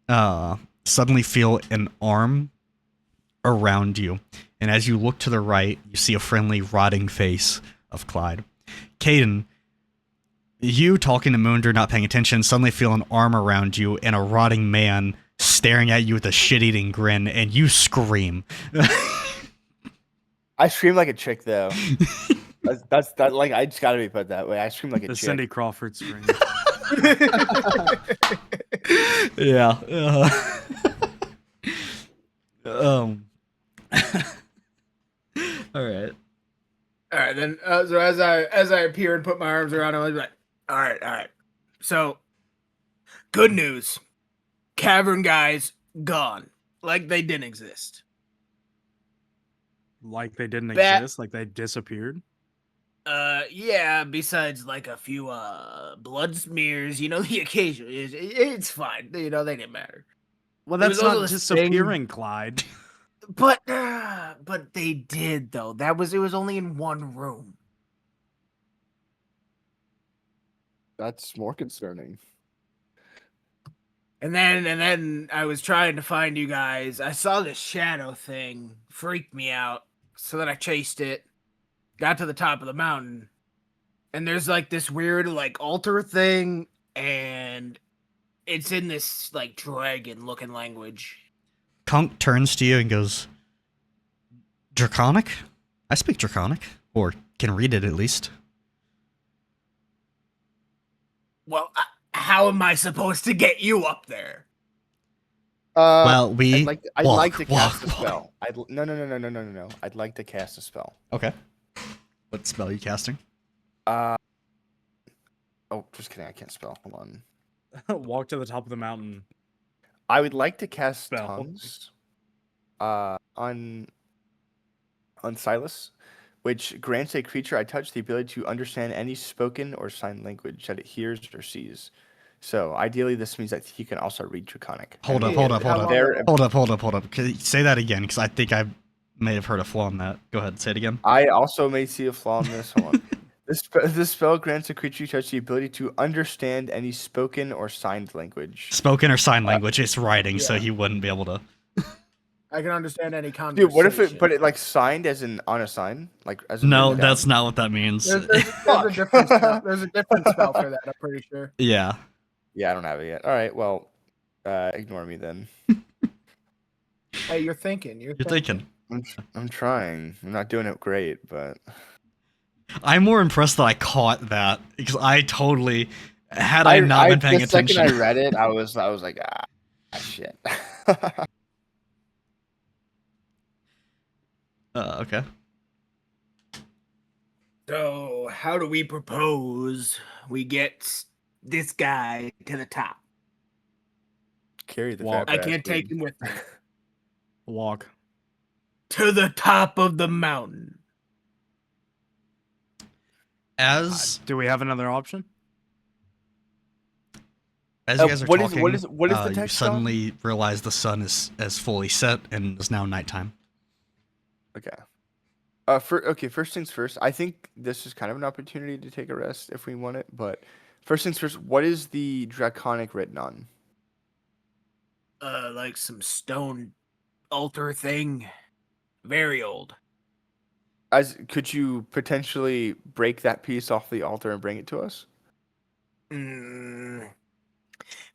suddenly feel an arm around you. And as you look to the right, you see a friendly, rotting face of Clyde. Caden, you talking to Munder, not paying attention, suddenly feel an arm around you and a rotting man staring at you with a shit-eating grin, and you scream. I scream like a chick though. That's like I just gotta be put that way. I scream like a The chick. Cindy Crawford scream. Yeah. All right. All right, then. So as I appear and put my arms around him, I was like, all right. So, good news. Cavern guys gone, like they didn't exist. Like they didn't Bat- exist? Like they disappeared? Yeah. Besides, like a few blood smears, the occasion. It's fine. They didn't matter. Well, There that's was also not this thing- disappearing, Clyde. But they did though. It was only in one room. That's more concerning. And then I was trying to find you guys. I saw this shadow thing, freaked me out. So then I chased it, got to the top of the mountain, and there's like this weird like altar thing, and it's in this like dragon looking language. Kunk turns to you and goes, Draconic? I speak Draconic, or can read it at least. Well, how am I supposed to get you up there? Well, I'd like to cast a walk. spell. No. I'd like to cast a spell. Okay. What spell are you casting? Oh, just kidding. I can't spell. Hold on. Walk to the top of the mountain. I would like to cast Spell. tongues. On Silas, which grants a creature I touch the ability to understand any spoken or sign language that it hears or sees. So ideally, this means that he can also read Draconic. Hold up. Can you say that again? Because I think I may have heard a flaw in that. Go ahead, say it again. I also may see a flaw in this one. This spell grants a creature you touch the ability to understand any spoken or signed language. Spoken or sign language, it's writing, so yeah. he wouldn't be able to. I can understand any conversation. Dude, what if it like signed as in on a sign? Like as in No, written down? that's not what that means. There's a different spell. There's a different spell for that. I'm pretty sure. Yeah. Yeah, I don't have it yet. All right, well, ignore me then. Hey, you're thinking. You're thinking. I'm trying. I'm not doing it great, but I'm more impressed that I caught that because I totally had I not been paying the attention. second I read it, I was like, shit. Okay. So, how do we propose we get this guy to the top? Carry the Well, fat I can't bastard. take him with me. Walk. To the top of the mountain. As Do we have another option? As you guys are what is- talking, what is the you text on? suddenly realize the sun is fully set and is now nighttime. Okay. First things first. I think this is kind of an opportunity to take a rest if we want it. But first things first. What is the draconic written on? Like some stone altar thing. Very old. Could you potentially break that piece off the altar and bring it to us?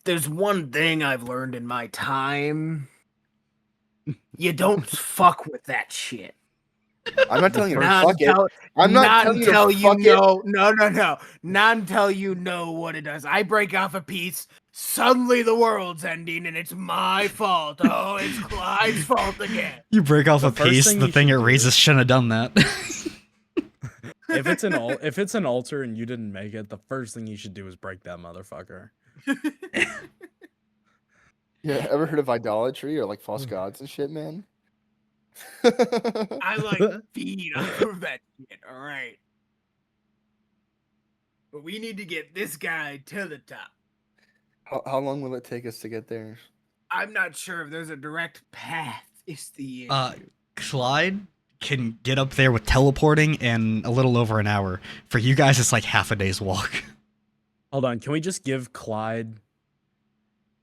There's one thing I've learned in my time. You don't fuck with that shit. I'm not telling you to Not fuck it. until, I'm not not telling you to until fuck it. know. No. Not until you know what it does. I break off a piece. Suddenly the world's ending and it's my fault. Oh, it's Clyde's fault again. You break off The a first piece, thing the you thing it should do- raises shouldn't have done that. If it's an altar and you didn't make it, the first thing you should do is break that motherfucker. Yeah, ever heard of idolatry or like false gods and shit, man? I like feed off of that shit, alright. But we need to get this guy to the top. How long will it take us to get there? I'm not sure if there's a direct path. Is the issue. Clyde can get up there with teleporting in a little over an hour. For you guys, it's like half a day's walk. Hold on, can we just give Clyde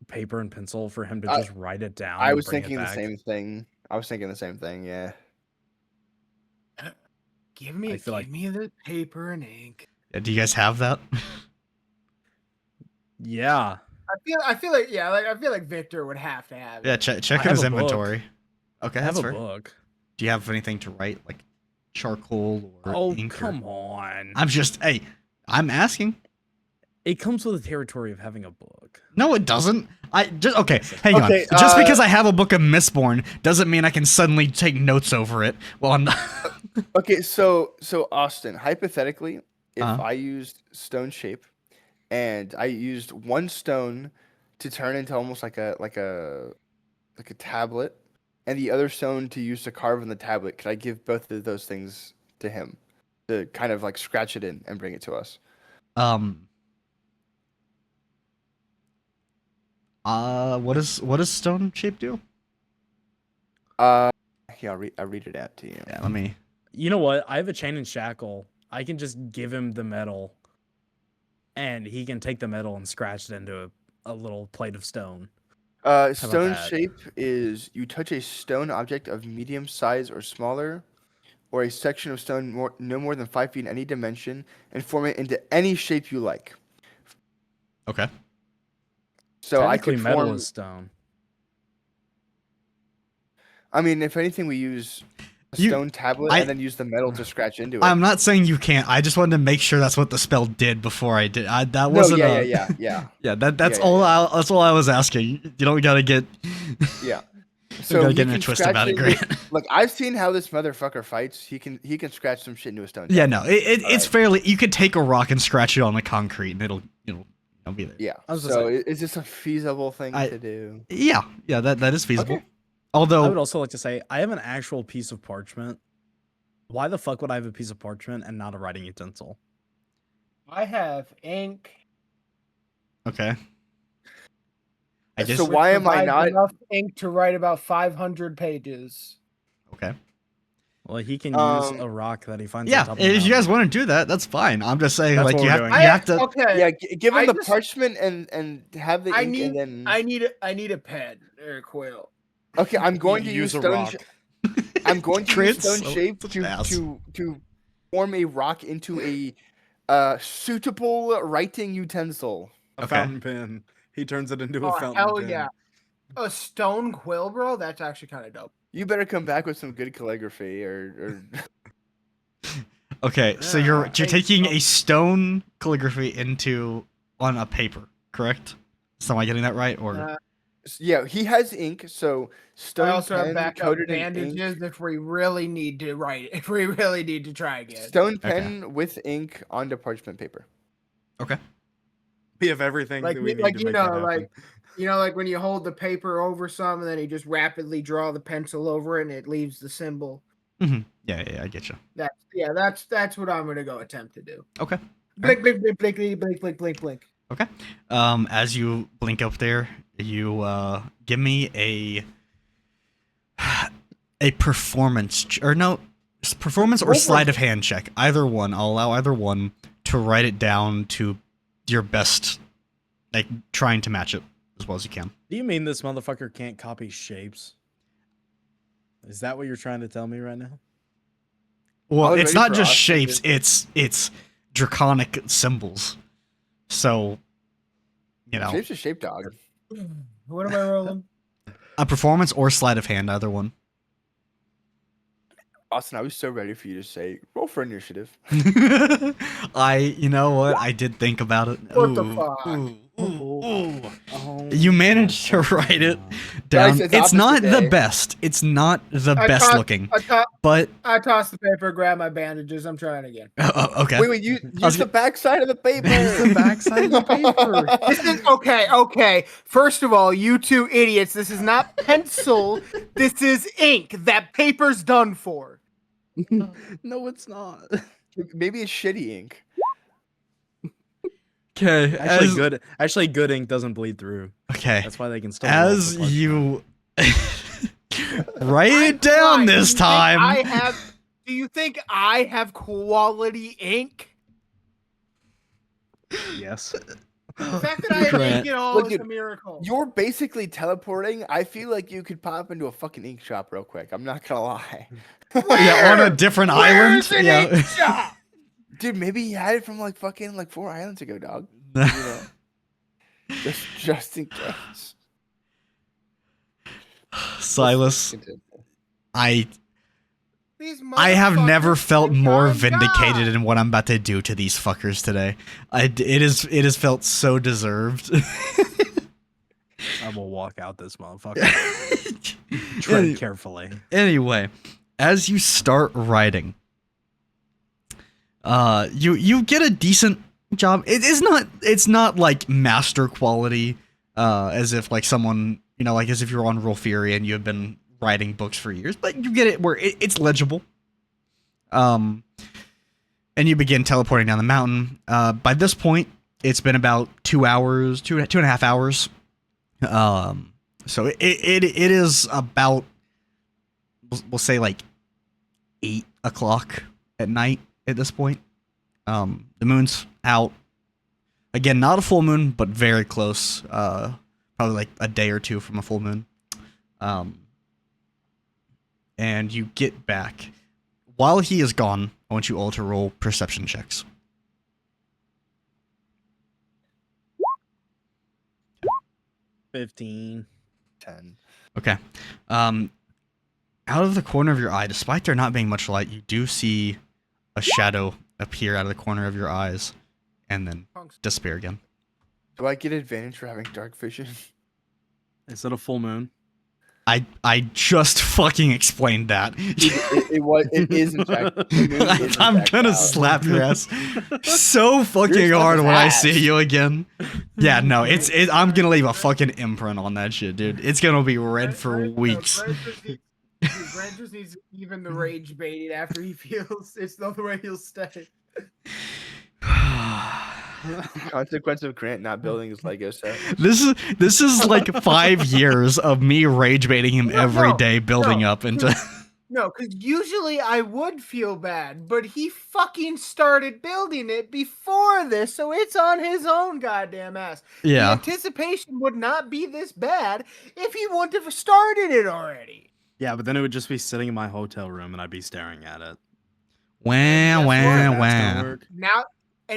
paper and pencil for him to just write it down? I and was bring it thinking the back? same thing. Yeah. Give me the paper and ink. Do you guys have that? Yeah. I feel like Victor would have to have. Yeah, it. check I in have his a book. inventory. Okay, I have that's a fair. book. Do you have anything to write, like charcoal or Oh, ink? come on. I'm asking. It comes with the territory of having a book. No, it doesn't. Hang on. Okay, Just because I have a book of Mistborn doesn't mean I can suddenly take notes over it. Well, I'm not. Okay, so Austin, hypothetically, if Uh-huh. I used stone shape and I used one stone to turn into almost like a tablet, and the other stone to use to carve on the tablet, could I give both of those things to him to kind of like scratch it in and bring it to us? What does stone shape do? Yeah, I'll read it out to you. Yeah, let me. You know what? I have a chain and shackle. I can just give him the metal, and he can take the metal and scratch it into a little plate of stone. Stone that? shape is you touch a stone object of medium size or smaller, or a section of stone no more than 5 feet in any dimension, and form it into any shape you like. Okay. So I Technically, could metal form. is stone. I mean, if anything, we use a You- stone tablet I- and then use the metal to scratch into it. I'm not saying you can't. I just wanted to make sure that's what the spell did before I did. That No, wasn't. yeah. Yeah, that's Yeah, all. yeah. That's all I was asking. You don't gotta get. Yeah. So gotta you get in a can twist scratch about it, into- Grant. Look, I've seen how this motherfucker fights. He can scratch some shit into a stone. Yeah, tablet. no, it's Alright. fairly. You could take a rock and scratch it on the concrete, and it'll be there. Yeah. I was So gonna is this a feasible thing to do? Yeah, that is feasible. Okay. Although I would also like to say I have an actual piece of parchment. Why the fuck would I have a piece of parchment and not a writing utensil? I have ink. okay. I guess So why am I provides not? enough ink to write about 500 pages? okay. Well, he can use Um, a rock that he finds. Yeah, on top of the if you guys mountain. want to do that, that's fine. I'm just saying, That's like what you we're have doing. you have to. Okay. Yeah, give him I the just- parchment and have the I ink need and then. I need a pen or a quill. Okay, I'm going to use a stone. rock. I'm going to use Grant's stone so- shape such an ass. to form a rock into a suitable writing utensil. A Okay. fountain pen. He turns it into Oh a fountain hell pen. yeah! A stone quill, bro. That's actually kind of dope. You better come back with some good calligraphy or Okay, so Yeah, you're I- taking a stone calligraphy on a paper, correct? So am I getting that right? Or yeah, he has ink, so stone I also have pen backup coated in ink. bandages if we really need to write. If we really need to try again. Stone Okay. pen with ink onto parchment paper. okay, We have everything Like that we you- need like to you make know, that happen. like like when you hold the paper over some and then you just rapidly draw the pencil over it and it leaves the symbol. yeah, I get you. That's what I'm gonna go attempt to do. Okay. Blink, blink, blink, blink, blink, blink, blink, blink, blink. Okay. As you blink up there, you give me a performance or Roll sleight for- of hand check. Either one. I'll allow either one to write it down to your best, like trying to match it as well as you can. Do you mean this motherfucker can't copy shapes? Is that what you're trying to tell me right now? Well, was it's ready not for just Austin to- shapes. It's draconic symbols. So, you know, Shape's a shape dog. What am I rolling? a performance or sleight of hand, either one. Austin, I was so ready for you to say, roll for initiative. You know what? I did think about it. What the Ooh, fuck? ooh, ooh, ooh. Oh, You managed to write it down. Guys, it's It's not opposite the day. best. It's not the I best caught- looking, I but tossed the paper, grabbed my bandages. I'm trying again. okay. Wait, use the backside of the paper. Use the backside of the paper. This is okay. First of all, you two idiots, this is not pencil. This is ink. That paper's done for. No, it's not. Maybe it's shitty ink. Okay. Actually, good ink doesn't bleed through. Okay. That's why they can still. roll As the plus you write it down Fine. this time. Do you think I have quality ink? one. Yes. The fact that I have Grant. ink at all Look, is a dude, miracle. You're basically teleporting. I feel like you could pop into a fucking ink shop real quick. I'm not gonna lie. Yeah, on a different island. Where's an Yeah. ink shop? Dude, maybe he had it from like fucking like 4 islands ago, dog. You know? just in case. Silas, Continue. These I have motherfuckers never felt more God. vindicated in what I'm about to do to these fuckers today. It has felt so deserved. I will walk out this motherfucker. Tread carefully. Anyway, as you start writing, you get a decent job. It's not like master quality, as if like someone, you know, like as if you're on Roll Fury and you have been writing books for years, but you get it where it's legible. And you begin teleporting down the mountain. By this point, it's been about 2 hours, two and a half hours. So it is about, we'll say like 8 o'clock at night at this point. The moon's out. Again, not a full moon, but very close. Probably like a day or two from a full moon. And you get back. While he is gone, I want you all to roll perception checks. $15. 10. Okay. Out of the corner of your eye, despite there not being much light, you do see a shadow appear out of the corner of your eyes and then disappear again. Do I get advantage for having dark vision? Is it a full moon? I just fucking explained that. It is in fact. the moon is in I'm fact gonna out. slap your ass so fucking Your stuff hard is when I ass. see you again. Yeah, no, I'm gonna leave a fucking imprint on that shit, dude. It's gonna be red for weeks. Grant just needs to even the rage baited after he feels it's the other way he'll stay. Consequence of Grant not building his Lego set. This is like 5 years of me rage baiting him every day, building up into. No, because usually I would feel bad, but he fucking started building it before this, so it's on his own goddamn ass. The Yeah. anticipation would not be this bad if he wouldn't have started it already. Yeah, but then it would just be sitting in my hotel room and I'd be staring at it. Wah, Guess what? wah, That's gonna wah. work.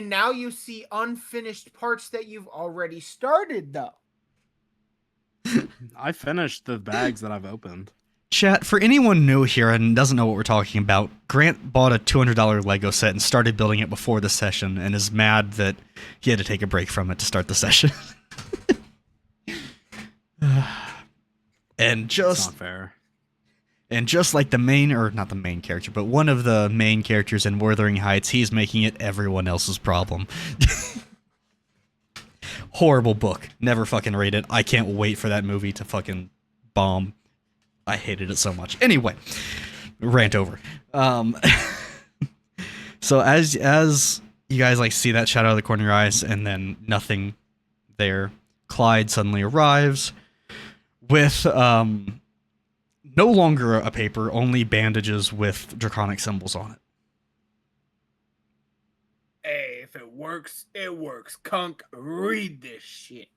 Now you see unfinished parts that you've already started, though. I finished the bags that I've opened. Chat, for anyone new here and doesn't know what we're talking about, Grant bought a $200 Lego set and started building it before the session and is mad that he had to take a break from it to start the session. And It's just not fair. And just like the main, or not the main character, but one of the main characters in Wuthering Heights, he's making it everyone else's problem. Horrible book. Never fucking read it. I can't wait for that movie to fucking bomb. I hated it so much. Anyway, rant over. So as you guys like see that shadow out of the corner of your eyes, and then nothing there, Clyde suddenly arrives with no longer a paper, only bandages with draconic symbols on it. Hey, if it works, it works. Kunk, read this shit.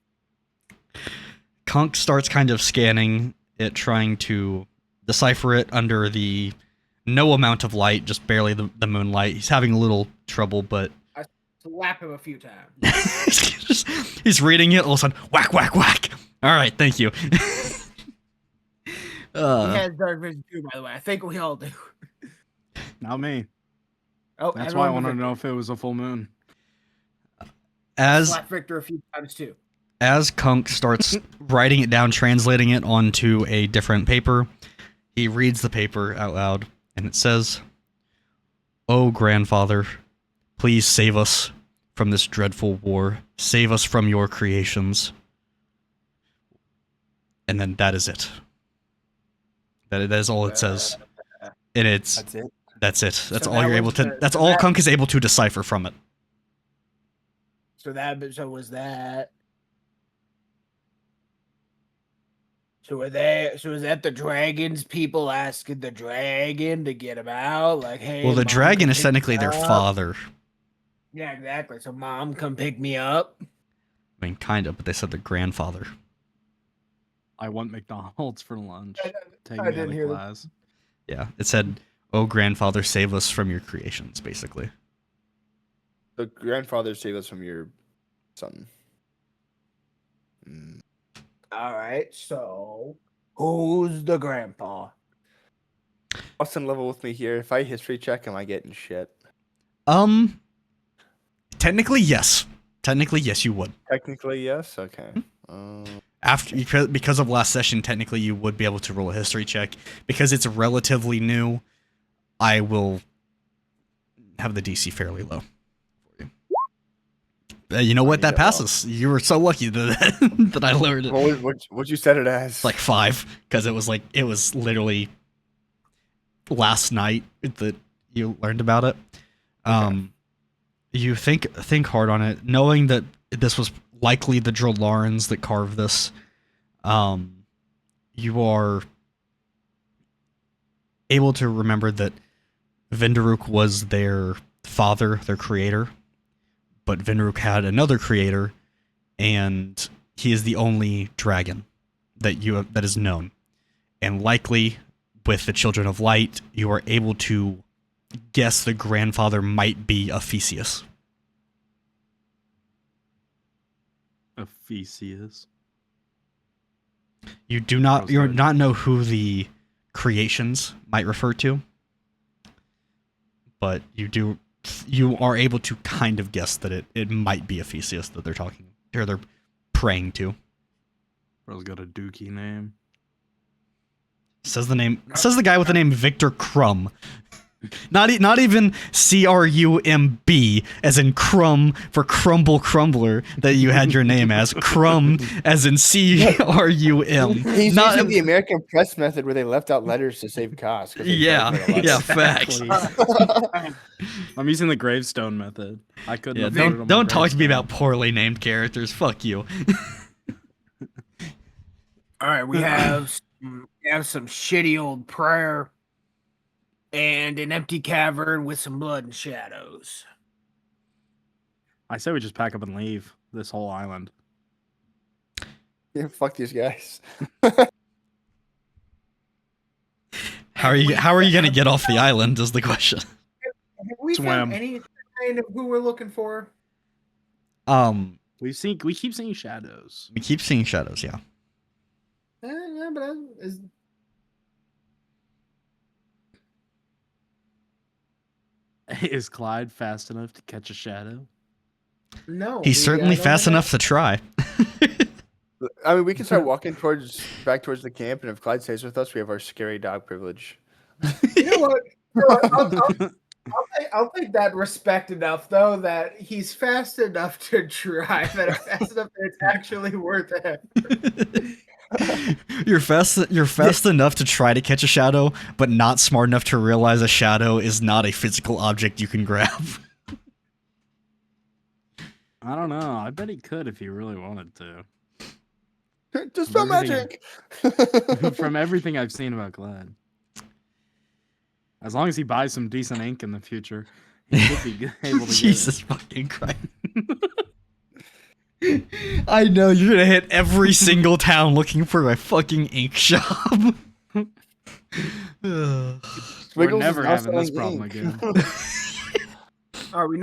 Kunk starts kind of scanning it, trying to decipher it under the no amount of light, just barely the moonlight. He's having a little trouble, but Slap him a few times. he's reading it. All of a sudden, whack, whack, whack. All right, thank you. He has dark vision too, by the way. I think we all do. Not me. Oh, That's why I everyone wanted to but know if it was a full moon. As slap Victor a few times too. as Kunk starts writing it down, translating it onto a different paper, he reads the paper out loud, and it says, "Oh, grandfather, please save us from this dreadful war. Save us from your creations." And then that is it. That is all it says. And it's That's it. that's it. That's So all that you're able was to. the- That's so all that- Kunk is able to decipher from it. So was that. So was that the dragons? People asking the dragon to get him out? Like, hey. Well, the Mom, dragon come is pick technically me their up? father. Yeah, exactly. So, Mom, come pick me up. I mean, kind of, but they said their grandfather. I want McDonald's for lunch. Take I me out didn't of hear that. class. Yeah, it said, "Oh, grandfather, save us from your creations," basically. The grandfather save us from your son. Mm. All right. So, who's the grandpa? Austin, level with me here. If I history check, am I getting shit? Technically, yes. Technically, yes, you would. Technically, yes. Okay. Because of last session, technically you would be able to roll a history check. Because it's relatively new, I will have the DC fairly low for you. You know what? you That got passes. You were so lucky that that I lowered it. What'd you set it as? Like 5, because it was literally last night that you learned about it. You think hard on it, knowing that this was likely the Drollarans that carved this. You are able to remember that Vindaruk was their father, their creator, but Vindaruk had another creator, and he is the only dragon that is known. And likely, with the Children of Light, you are able to guess the grandfather might be Ephesius. Ephesius. You do not Sounds you good. not know who the creations might refer to, but you are able to kind of guess that it might be Ephesius that they're praying to. Bro's got a dookie name. Says the guy with the name Victor Crumb. Not even CRUMB as in crumb for crumble crumbler that you had your name as. Crumb as in CRUM. He's Not using the American press method where they left out letters to save costs. 'cause they yeah, translate a lot. yeah, facts. I'm using the gravestone method. I couldn't. Yeah, have put it on my don't talk to me gravestone. about poorly named characters. Fuck you. All right, we have some shitty old prayer and an empty cavern with some blood and shadows. I say we just pack up and leave this whole island. Yeah, fuck these guys. How are you gonna get off the island? Is the question. Have we Swim. found any sign of who we're looking for? We keep seeing shadows. We keep seeing shadows. Yeah. Yeah, but Is Clyde fast enough to catch a shadow? no. He's certainly fast enough to try. I mean, we can start walking back towards the camp, and if Clyde stays with us, we have our scary dog privilege. You know what? I'll take that respect enough, though, that he's fast enough to try, that it's fast enough that it's actually worth it. You're fast enough to try to catch a shadow, but not smart enough to realize a shadow is not a physical object you can grab. I don't know. I bet he could if he really wanted to. Just From spell everything- magic. From everything I've seen about Glad. As long as he buys some decent ink in the future, he should be able to Jesus fucking Christ. I know you're gonna hit every single town looking for a fucking ink shop. Ugh. We're Squiggles is never now having this selling problem ink. again. All right, we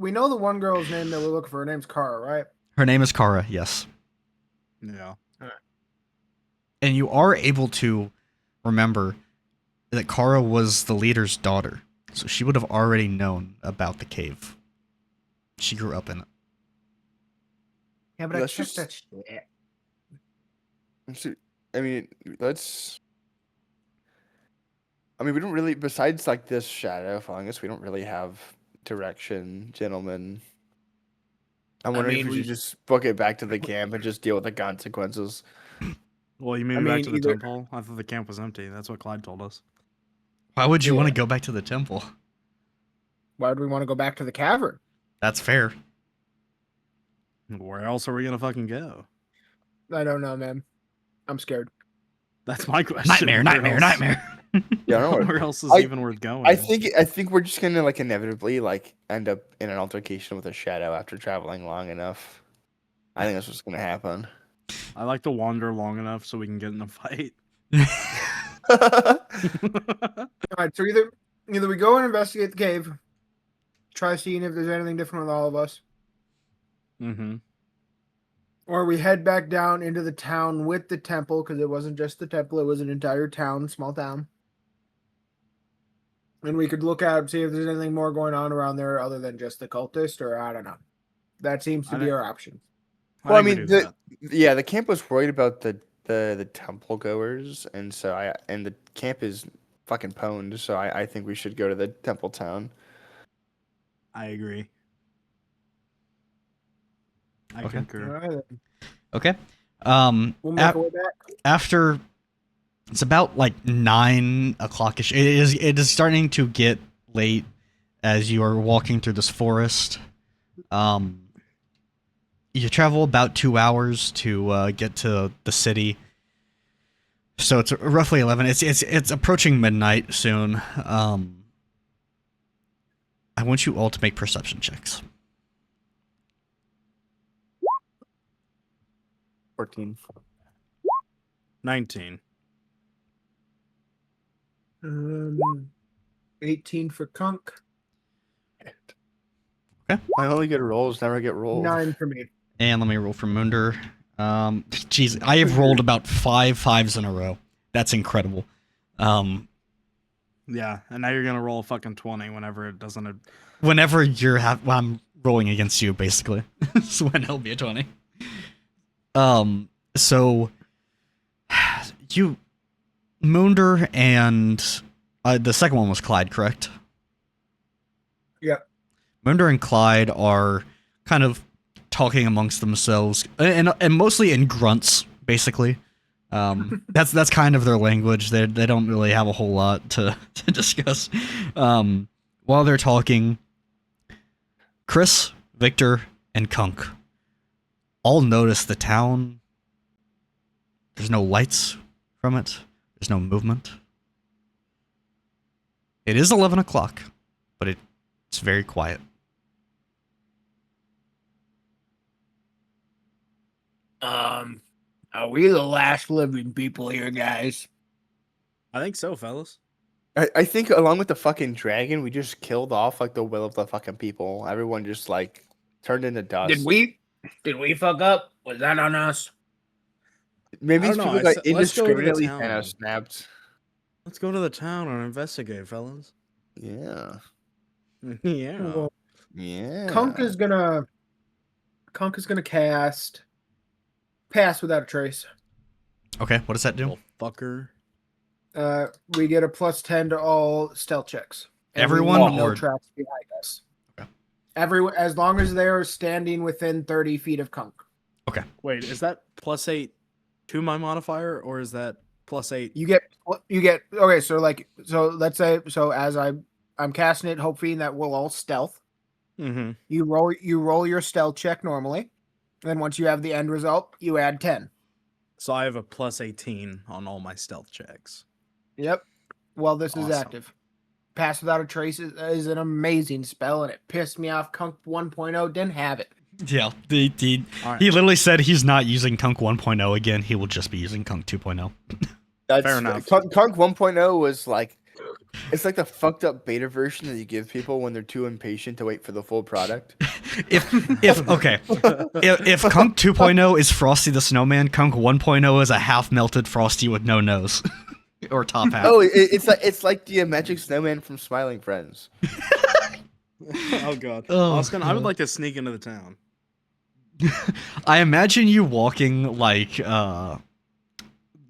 know the one girl's name that we're looking for. Her name's Kara, right? Her name is Kara, yes. Yeah. And you are able to remember that Kara was the leader's daughter. So she would have already known about the cave. She grew up in it. Yeah, but I Let's checked just- that shit. I mean, let's. I mean, we don't really. Besides, like this shadow following us, we don't really have direction, gentlemen. I'm wondering if mean, we should we- just book it back to the camp and just deal with the consequences. Well, you mean I back mean, to the either- temple? I thought the camp was empty. That's what Clyde told us. Why would you want to Yeah. go back to the temple? Why would we want to go back to the cavern? That's fair. Where else are we gonna fucking go? I don't know, man. I'm scared. That's my question. Nightmare, Where nightmare, else- nightmare. Yeah, I don't know. Where else is I- even worth going? I think we're just gonna like inevitably like end up in an altercation with a shadow after traveling long enough. I think that's what's gonna happen. I like to wander long enough so we can get in a fight. All right, so either we go and investigate the cave, try seeing if there's anything different with all of us, Mm-hmm. or we head back down into the town with the temple because it wasn't just the temple; it was an entire town, small town. And we could look out, see if there's anything more going on around there other than just the cultist, or I don't know. That seems to I be think- our option. Well, I think we mean, do the yeah, the camp was worried about the temple goers, and so and the camp is fucking pwned. So I think we should go to the temple town. I agree. I Okay. All concur. right, then. Okay. We'll make our way back. After it's about like 9 o'clock-ish. It is starting to get late as you are walking through this forest. You travel about 2 hours to get to the city. So it's roughly 11. It's approaching midnight soon. I want you all to make perception checks. 14. 19. 18 for Kunk, I only get rolls, never get rolls. 9 for me. And let me roll for Munder. Jeez, I have rolled about 5 5s in a row. That's incredible. Yeah, and now you're gonna roll a fucking 20 whenever it doesn't. Whenever I'm rolling against you, basically. So when it'll be a 20. So you, Munder and the second one was Clyde, correct? Yeah. Munder and Clyde are kind of talking amongst themselves, and mostly in grunts, basically. That's kind of their language. They don't really have a whole lot to discuss. While they're talking, Chris, Victor, and Kunk all notice the town. There's no lights from it. There's no movement. It is 11 o'clock, but it's very quiet. Are we the last living people here, guys? I think so, fellas. I think along with the fucking dragon, we just killed off like the will of the fucking people. Everyone just like turned into dust. Did we fuck up? Was that on us? Maybe I these don't know, people I got said- let's go to the indiscriminately town. kind of snapped. Let's go to the town and investigate, fellas. Yeah. Yeah. Well, Yeah. Kunk is gonna cast Pass Without a Trace. Okay, what does that do? Little fucker. We get a +10 to all stealth checks. And we Everyone leave no or- traps behind us. Okay. Everyone, as long as they are standing within 30 feet of Kunk. Wait, is that +8 to my modifier, or is that +8? You get okay. So let's say as I'm casting it, hoping that we'll all stealth. Mm-hmm. You roll your stealth check normally. And then once you have the end result, you add 10. So I have a plus 18 on all my stealth checks. Yep. Well, this is Awesome. active. Pass Without a Trace is an amazing spell, and it pissed me off. Kunk 1.0 didn't have it. Yeah, All right. he literally said he's not using Kunk 1.0 again. He will just be using Kunk 2.0. That's Fair enough. Kunk 1.0 was like, it's like the fucked up beta version that you give people when they're too impatient to wait for the full product. if Kunk 2.0 is Frosty the Snowman, Kunk 1.0 is a half melted Frosty with no nose or top hat. Oh, it's like the Magic Snowman from Smiling Friends. Oh god. Oh, Austin, I would God. like to sneak into the town. I imagine you walking like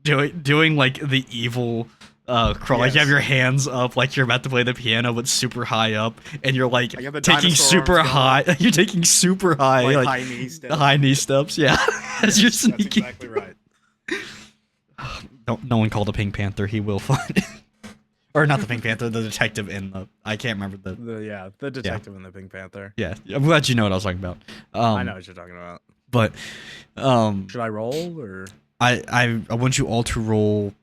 doing like the evil crawl, like you have Yes. your hands up like you're about to play the piano but super high up, and you're like I got the taking dinosaur super arms high you're taking super high, Like like high knee steps. high knee steps, yeah. As you're Yes, sneaking. That's exactly right. No one called a Pink Panther, he will find it. Or not the Pink Panther, the detective in the I can't remember the The detective in the Pink Panther. yeah. I'm glad you know what I was talking about. I know what you're talking about. But Should I roll or? I want you all to roll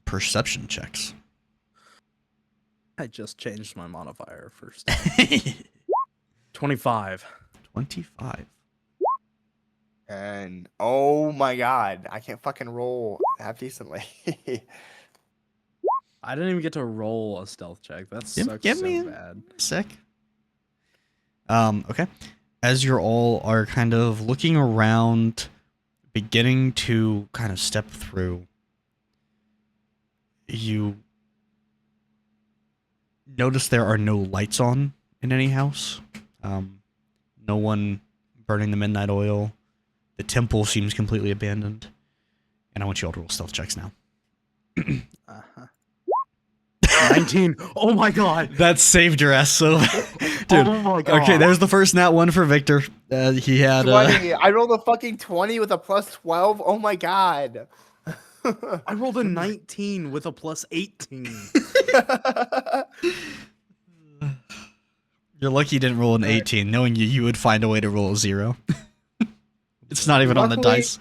perception checks. I just changed my modifier first. 25. 25. And oh my god, I can't fucking roll half decently. I didn't even get to roll a stealth check. That Give- sucks give so me a- bad. Sick. Okay. As you're all are kind of looking around, beginning to kind of step through, you notice there are no lights on in any house. No one burning the midnight oil. The temple seems completely abandoned. And I want you all to roll stealth checks now. Uh-huh. 19. Oh my god. That saved your ass, so dude. Oh my god. Okay, there's the first nat one for Victor. He had 20. I rolled a fucking 20 with a plus 12. Oh my god. I rolled a 19 with a plus 18. You're lucky you didn't roll an 18. Knowing you would find a way to roll a 0. It's not even on the Luckily- dice.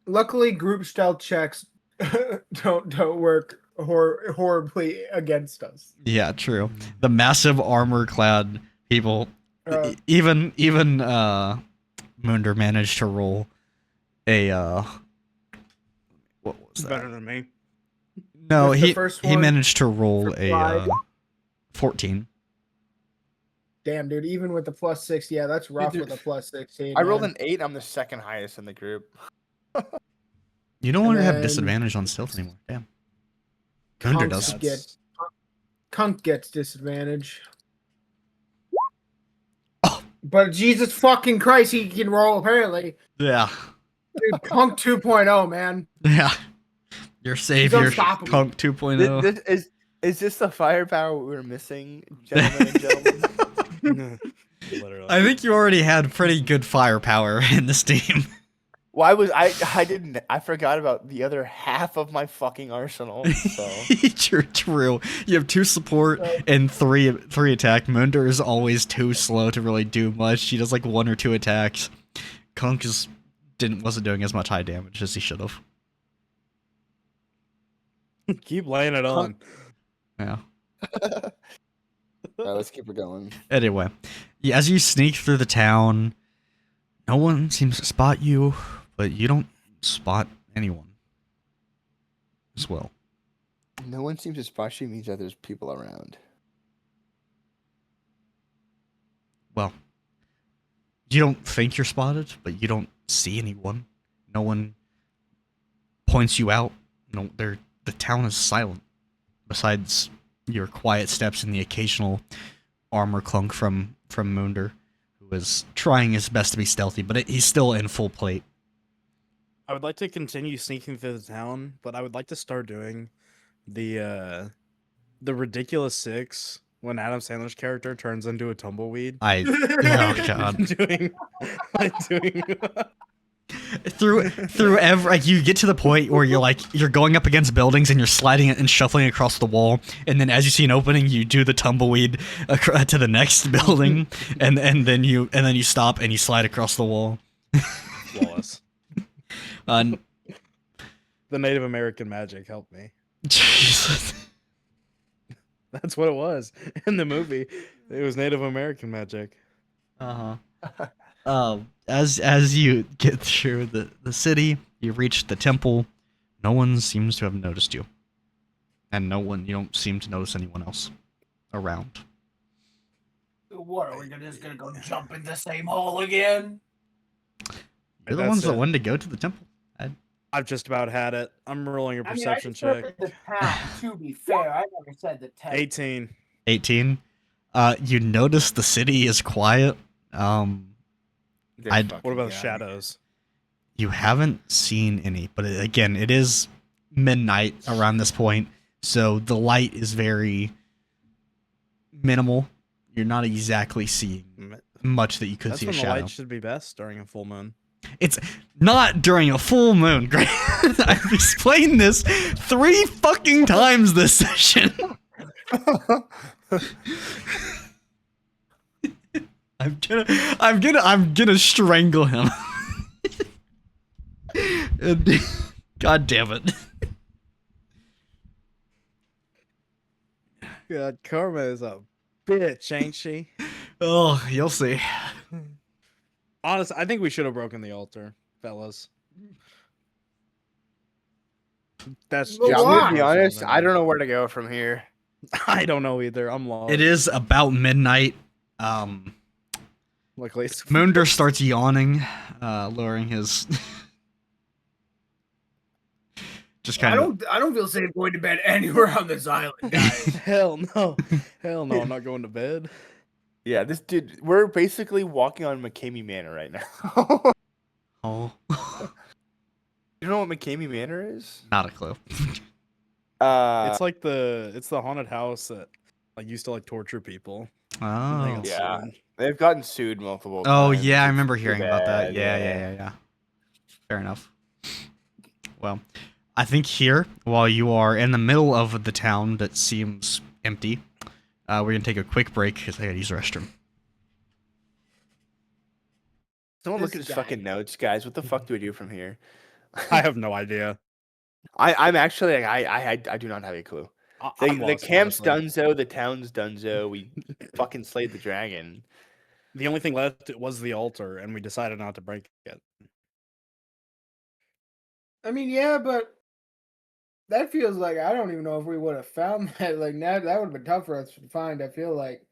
Luckily, group stealth checks don't work horribly against us. Yeah, true. The massive armor-clad people. Uh, Even Munder managed to roll a what was that? Better than me. No, Was the he first he one managed to roll for a Clyde? 14. Damn, dude. Even with the plus 6, yeah, that's rough Dude, with a plus 16. I rolled man. an 8. I'm the second highest in the group. You no longer have then- disadvantage on stealth anymore. Damn. Munder Conks does. get- Kunk gets disadvantage. Oh. But Jesus fucking Christ, he can roll apparently. Yeah. Dude, Kunk 2.0, man. Yeah. Your savior, unstoppable. Punk 2.0. Is this the firepower we were missing, gentlemen and gentlemen? Literally. I think you already had pretty good firepower in this team. Why was I forgot about the other half of my fucking arsenal. So True. You have 2 support and 3 attack. Munder is always too slow to really do much. He does like 1 or 2 attacks. Kunk wasn't doing as much high damage as he should have. Keep laying it on. Yeah. Alright, let's keep it going. Anyway, as you sneak through the town, no one seems to spot you, but you don't spot anyone as well. No one seems to spot you means that there's people around. Well, you don't think you're spotted, but you don't see anyone. No one points you out. No, the town is silent. Besides your quiet steps and the occasional armor clunk from Munder, who is trying his best to be stealthy, but he's still in full plate. I would like to continue sneaking through the town, but I would like to start doing the ridiculous 6 when Adam Sandler's character turns into a tumbleweed. Oh god. doing through every, like, you get to the point where you're going up against buildings and you're sliding it and shuffling across the wall, and then as you see an opening, you do the tumbleweed to the next building, and then you stop and you slide across the wall. Flawless. Uh, The Native American magic helped me. Jesus. That's what it was in the movie. It was Native American magic. As you get through the city, you reach the temple. No one seems to have noticed you, and you don't seem to notice anyone else around. What are we just gonna go jump in the same hole again? You're the That's ones that it. wanted to go to the temple. I've just about had it. I'm rolling a I mean, I perception just check. looked at the town. To be fair, I never said the 10. 18. 18. You notice the city is quiet. They're I- fucking What about the got me. shadows? You haven't seen any, but again, it is midnight around this point, so the light is very minimal. You're not exactly seeing much that you could That's see a when the shadow. light should be best during a full moon. It's not during a full moon, Grant. I've explained this 3 fucking times this session. I'm gonna strangle him. God damn it. God, Karma is a bitch, ain't she? Oh, you'll see. Honestly, I think we should have broken the altar, fellas. That's Well, Yeah, just I'm why? gonna be my honest. personal I don't opinion. know where to go from here. I don't know either. I'm lost. It is about midnight. Luckily, it's Moonder starts yawning, lowering his. Just kind of. I don't feel safe going to bed anywhere on this island, guys. hell no. Hell no, I'm not going to bed. Yeah, this dude. We're basically walking on McCamey Manor right now. Oh, You know what McCamey Manor is? not a clue. It's like it's the haunted house that used to torture people. And they Oh. got Yeah. sued. They've gotten sued multiple Oh times. yeah, I It's remember too hearing about that. bad, Yeah. Fair enough. Well, I think here, while you are in the middle of the town that seems empty, we're gonna take a quick break because I gotta use the restroom. Someone look at This his guy. fucking notes, guys. What the fuck do we do from here? I have no idea. I'm actually like, I do not have a clue. I'm The lost, camp's honestly. donezo, the town's donezo. We fucking slayed the dragon. The only thing left was the altar, and we decided not to break it. I mean, yeah, but that feels like I don't even know if we would have found that. Like that would have been tough for us to find. I feel like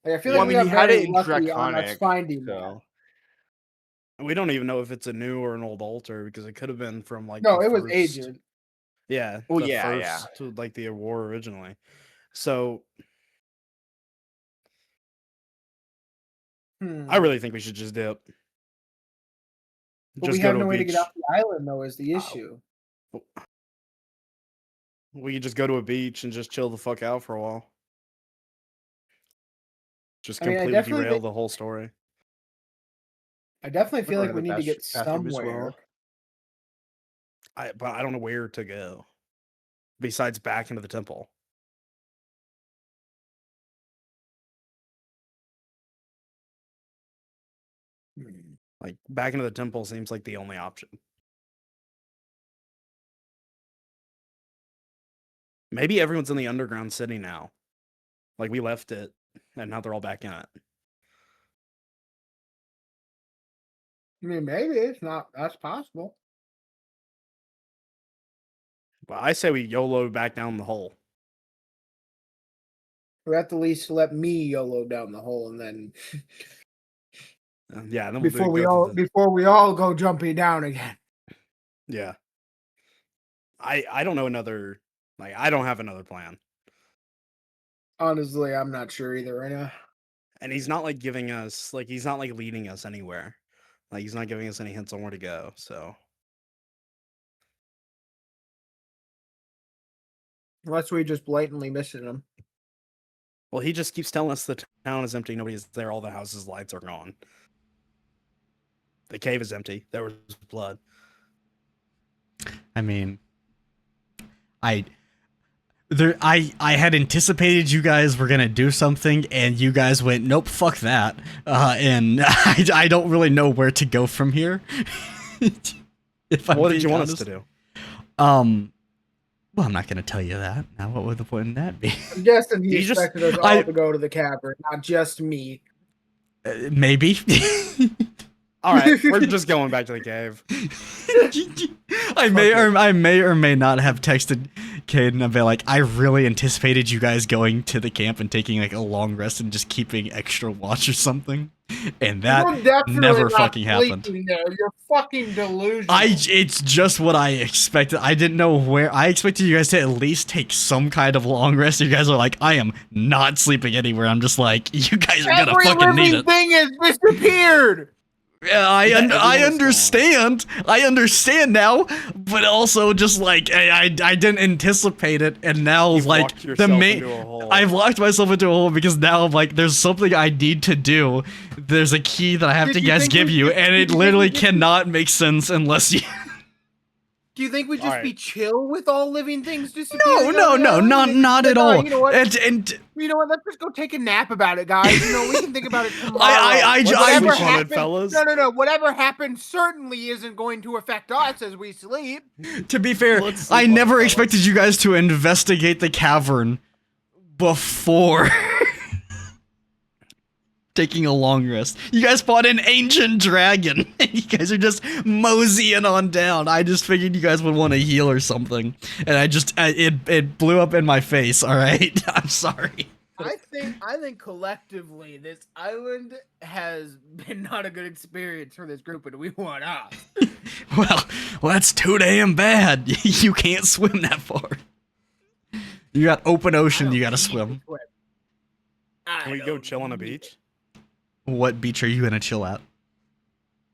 I feel Well, like I mean, we he got had very it in lucky on us Draconic. finding that. So We don't even know if it's a new or an old altar because it could have been from No, the it was first- aged. Yeah, Well, the yeah, first to the war originally. So I really think we should just dip. But we have no way to get off the island, though, is the issue. We could just go to a beach and just chill the fuck out for a while. Just I mean, I completely definitely derail think- the whole story. I definitely feel Go like to we the need to get bathroom as somewhere. well. But I don't know where to go. Besides back into the temple. Back into the temple seems like the only option. Maybe everyone's in the underground city now. We left it, and now they're all back in it. I mean, maybe it's not. That's possible. Well, I say we YOLO back down the hole. Or at the least let me YOLO down the hole, and then Yeah, then before we'll before we all go jumping down again. Yeah. I don't know another. I don't have another plan. Honestly, I'm not sure either right now. And he's not giving us he's not leading us anywhere. He's not giving us any hints on where to go. So Unless we just blatantly missing them. well, he just keeps telling us the town is empty, nobody's there, all the houses' lights are gone. The cave is empty. There was blood. I mean, I had anticipated you guys were gonna do something, and you guys went, nope, fuck that. And I don't really know where to go from here. What did you want us to do? Well, I'm not gonna tell you that. Now, what would the point in that be? I'm guessing he You just- expected us all to go to the cavern, not just me. Maybe. All right, we're just going back to the cave. I may or may not have texted Caden and be like, I really anticipated you guys going to the camp and taking like a long rest and just keeping extra watch or something, and that You're definitely never not fucking happened. sleeping there. You're fucking delusional. It's just what I expected. I didn't know where. I expected you guys to at least take some kind of long rest. You guys are like, I am not sleeping anywhere. I'm just like, you guys are gonna Every fucking need living it. thing has disappeared. Yeah, I understand. I understand now, but also just like I didn't anticipate it, and now You've like locked the yourself main. into a hole. I've locked myself into a hole because now I'm like, there's something I need to do. There's a key that I have Did to you guess think give we- you, did and you it think literally we did- cannot make sense unless you. Do you think we'd just Alright. be chill with all living things disappearing? No, not at all. You know what? And You know what? Let's just go take a nap about it, guys. You know, we can think about it tomorrow. Let's Whatever sleep on it, happened- fellas. No. Whatever happened certainly isn't going to affect us as we sleep. to be fair, Let's sleep I on never it, expected you guys to investigate the cavern before taking a long rest. You guys fought an ancient dragon, and you guys are just moseying on down. I just figured you guys would want to heal or something, and it blew up in my face. All right, I'm sorry. I think collectively this island has been not a good experience for this group, and we want off. Well, that's too damn bad. You can't swim that far. You got open ocean. You got to swim. Can we go chill on a beach? What beach are you gonna chill at?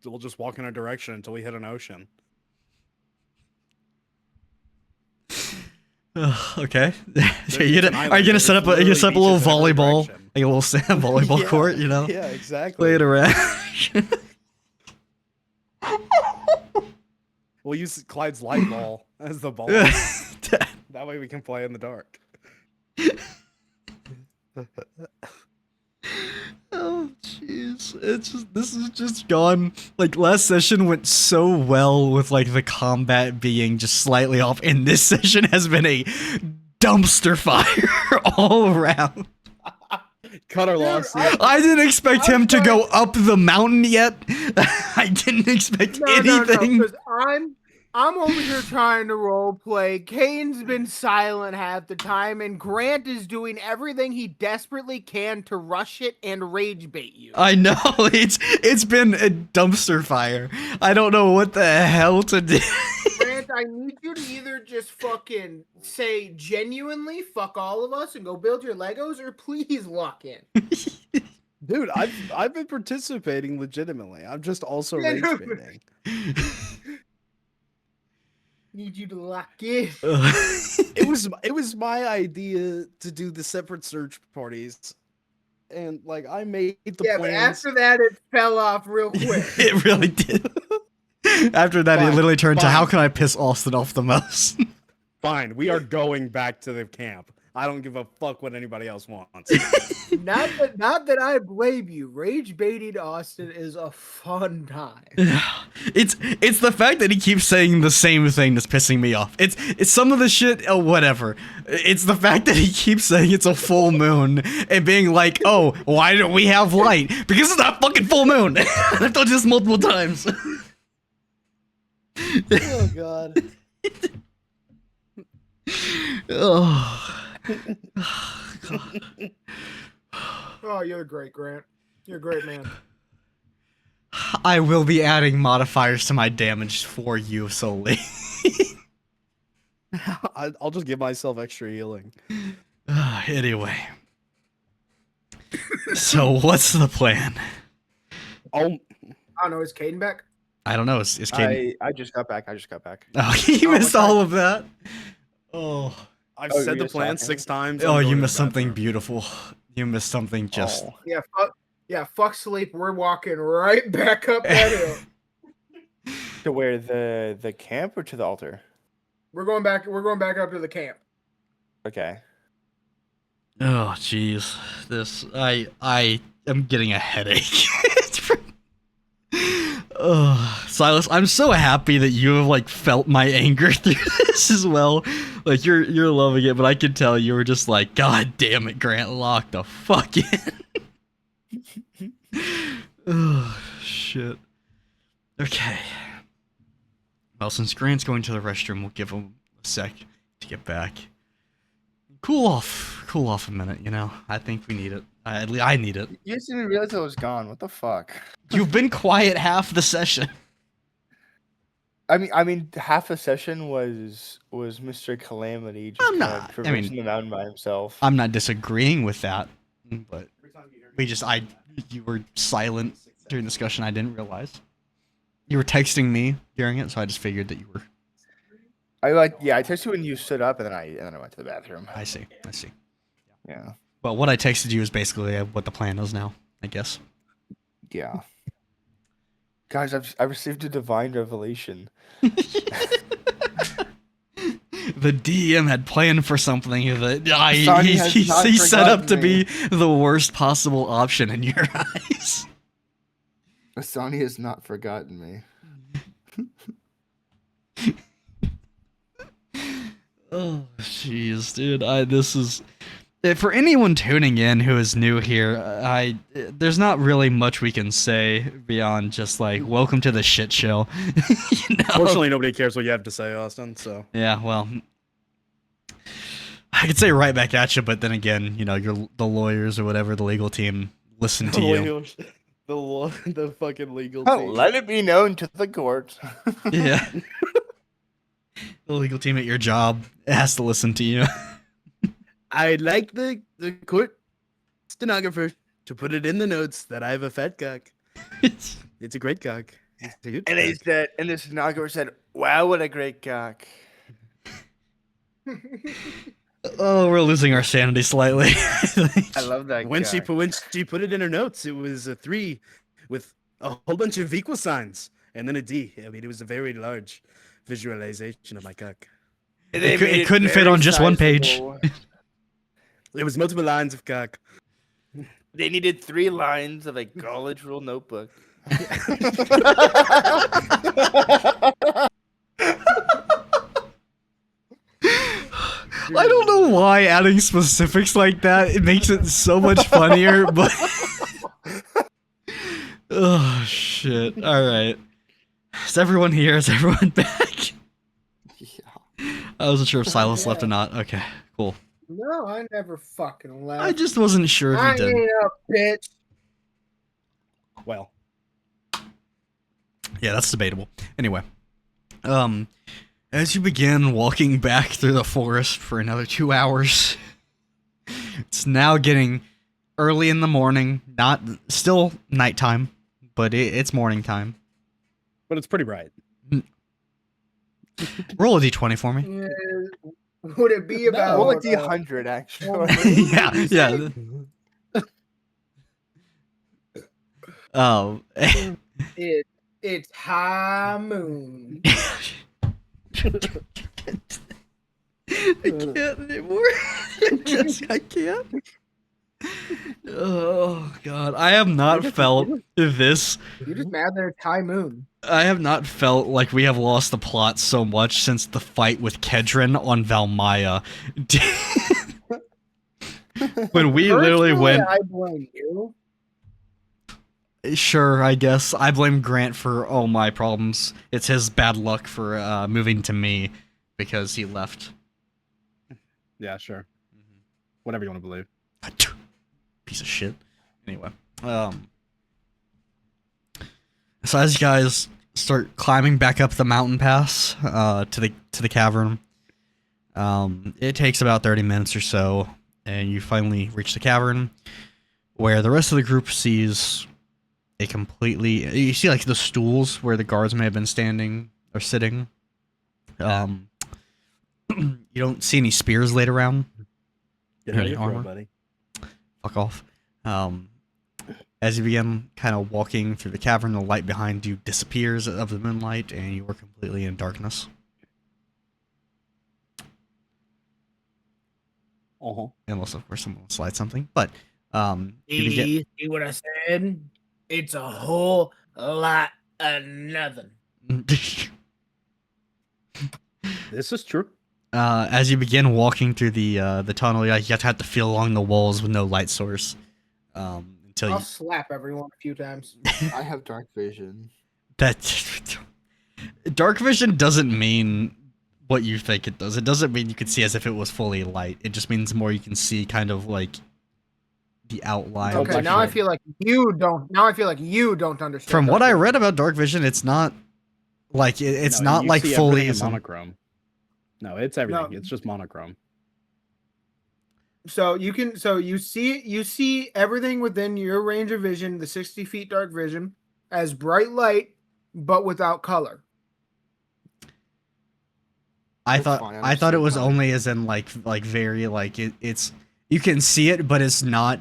We'll just walk in a direction until we hit an ocean. Okay. There's Are you an gonna island, set up? Are you gonna set up a little literally beaches in every volleyball, direction. like a little sand volleyball Yeah, court? You know, Yeah, exactly. play it around. We'll use Clyde's light ball as the ball. That way we can play in the dark. Oh jeez, this is just gone. Like last session went so well with like the combat being just slightly off, and this session has been a dumpster fire all around. Cut our Dude, losses. I didn't expect him to go up the mountain yet. I didn't expect anything. because I'm over here trying to role play. Kane's been silent half the time, and Grant is doing everything he desperately can to rush it and rage bait you. I know it's been a dumpster fire. I don't know what the hell to do. Grant, I need you to either just fucking say genuinely fuck all of us and go build your Legos, or please lock in. Dude, I've been participating legitimately. I'm just also Yeah, rage no, baiting. Need you to lock in. It was my idea to do the separate search parties. And like I made the Yeah, but plans. after that, it fell off real quick. It really did. After that, it Fine, literally turned to fine. how can I piss Austin off the most? Fine, we are going back to the camp. I don't give a fuck what anybody else wants. Not that I blame you. Rage baiting Austin is a fun time. It's the fact that he keeps saying the same thing that's pissing me off. It's some of the shit, whatever. It's the fact that he keeps saying it's a full moon and being like, oh, why don't we have light? Because it's not fucking full moon. I've told you this multiple times. Oh god. Oh. Oh, you're great, Grant. You're a great man. I will be adding modifiers to my damage for you solely. I'll just give myself extra healing. Anyway. So what's the plan? Oh, I don't know. Is Caden back? I don't know. Is Caden... I just got back. Oh, you Oh, missed okay. all of that. Oh. I've Oh, said you're the plan talking? 6 times. Oh, I'm you going to missed the something bathroom. beautiful. You missed something just. Oh. Yeah. Fuck sleep. We're walking right back up that hill. To where the camp or to the altar? We're going back up to the camp. Okay. Oh, jeez. I am getting a headache. Oh, Silas, I'm so happy that you have like felt my anger through this as well. Like you're loving it, but I can tell you were just like, God damn it, Grant, lock the fuck in. Oh shit. Okay. Well, since Grant's going to the restroom, we'll give him a sec to get back. Cool off a minute. You know, I think we need it. At least I need it. You just didn't realize I was gone. What the fuck? You've been quiet half the session. I mean, half a session was Mr. Calamity just I'm kind not- of I traversing mean- the mountain by himself. I'm not disagreeing with that, but you were silent during discussion. I didn't realize you were texting me during it, so I just figured that you were. I texted you when you stood up, and then I went to the bathroom. I see. Yeah. Well, what I texted you is basically what the plan is now, I guess. Yeah. Guys, I received a divine revelation. The DM had planned for something that Sonny has not he set up to forgotten be me. the worst possible option in your eyes. Asani has not forgotten me. Oh, jeez, dude. This is for anyone tuning in who is new here. There's not really much we can say beyond just like welcome to the shit show. You know? Fortunately, nobody cares what you have to say, Austin. So Yeah, well, I could say right back at you, but then again, you know, the lawyers or whatever, the legal team listen to you. the fucking legal Oh, let it be known to the court. Yeah. The legal team at your job has to listen to you. I'd like the court stenographer to put it in the notes that I have a fat cock. It's a great cock. It's a huge And he cock. said, and the stenographer said, "Wow, what a great cock." Oh, we're losing our sanity slightly. I love that. When cock. she put it in her notes, it was a 3 with a whole bunch of equal signs and then a D. I mean, it was a very large visualization of my cock. It couldn't fit very on just one page. sizable. It was multiple lines of cock. They needed 3 lines of a college rule notebook. I don't know why adding specifics like that, it makes it so much funnier, but oh shit. Alright. Is everyone here? Is everyone back? Yeah. I wasn't sure if Silas left or not. Okay, cool. No, I never fucking left. I just wasn't sure if I you did. ain't a bitch. Well, Yeah, that's debatable. Anyway, as you begin walking back through the forest for another 2 hours, it's now getting early in the morning. Not still nighttime, but it's morning time. but it's pretty bright. Roll a d20 for me. Yeah, would it be about Roll a D100, actually. Yeah. Oh. It's high moon. I can't anymore. I can't. Oh god, I have not felt this. You're just mad that it's high moon. I have not felt like we have lost the plot so much since the fight with Kedron on Valmaya. When we literally Personally, went. I blame you. Sure, I guess. I blame Grant for all my problems. It's his bad luck for moving to me because he left. Yeah, sure. Whatever you want to believe. Piece of shit. Anyway, so as you guys start climbing back up the mountain pass to the cavern, it takes about 30 minutes or so, and you finally reach the cavern, where the rest of the group sees a completely. You see like the stools where the guards may have been standing or sitting. You don't see any spears laid around. Get Any ready for armor? it, buddy. Fuck off. As you begin kind of walking through the cavern, the light behind you disappears of the moonlight, and you are completely in darkness. Unless, of course, someone will slide something. But you begin. See what I said? It's a whole lot of nothing. This is true. As you begin walking through the tunnel, you have to feel along the walls with no light source. Until I'll you slap everyone a few times. I have dark vision. that dark vision doesn't mean what you think it does. It doesn't mean you can see as if it was fully light. It just means more you can see kind of like the outline. Okay, now I feel like you don't. Now I feel like you don't understand. From what dark I vision. read about dark vision, it's not like it's No, not you like see fully everything in some- monochrome. No, it's everything. No. It's just monochrome. So you see everything within your range of vision, the 60 feet dark vision, as bright light, but without color. I That's thought fine, I I thought it understand was color. only as in like very like it's you can see it, but it's not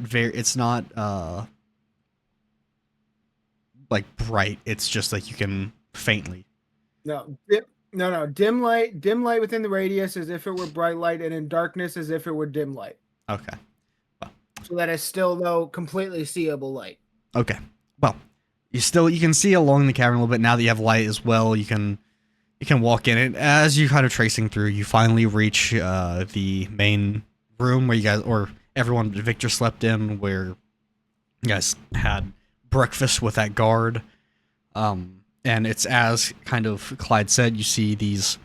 like bright. It's just like you can faintly. No, dim light within the radius as if it were bright light, and in darkness as if it were dim light. Okay. So that is still though completely seeable light. Okay. Well, you can see along the cavern a little bit now that you have light as well. You can walk in it. As you kind of tracing through, you finally reach the main room where you guys or everyone Victor slept in, where you guys had breakfast with that guard. And it's as kind of Clyde said, you see these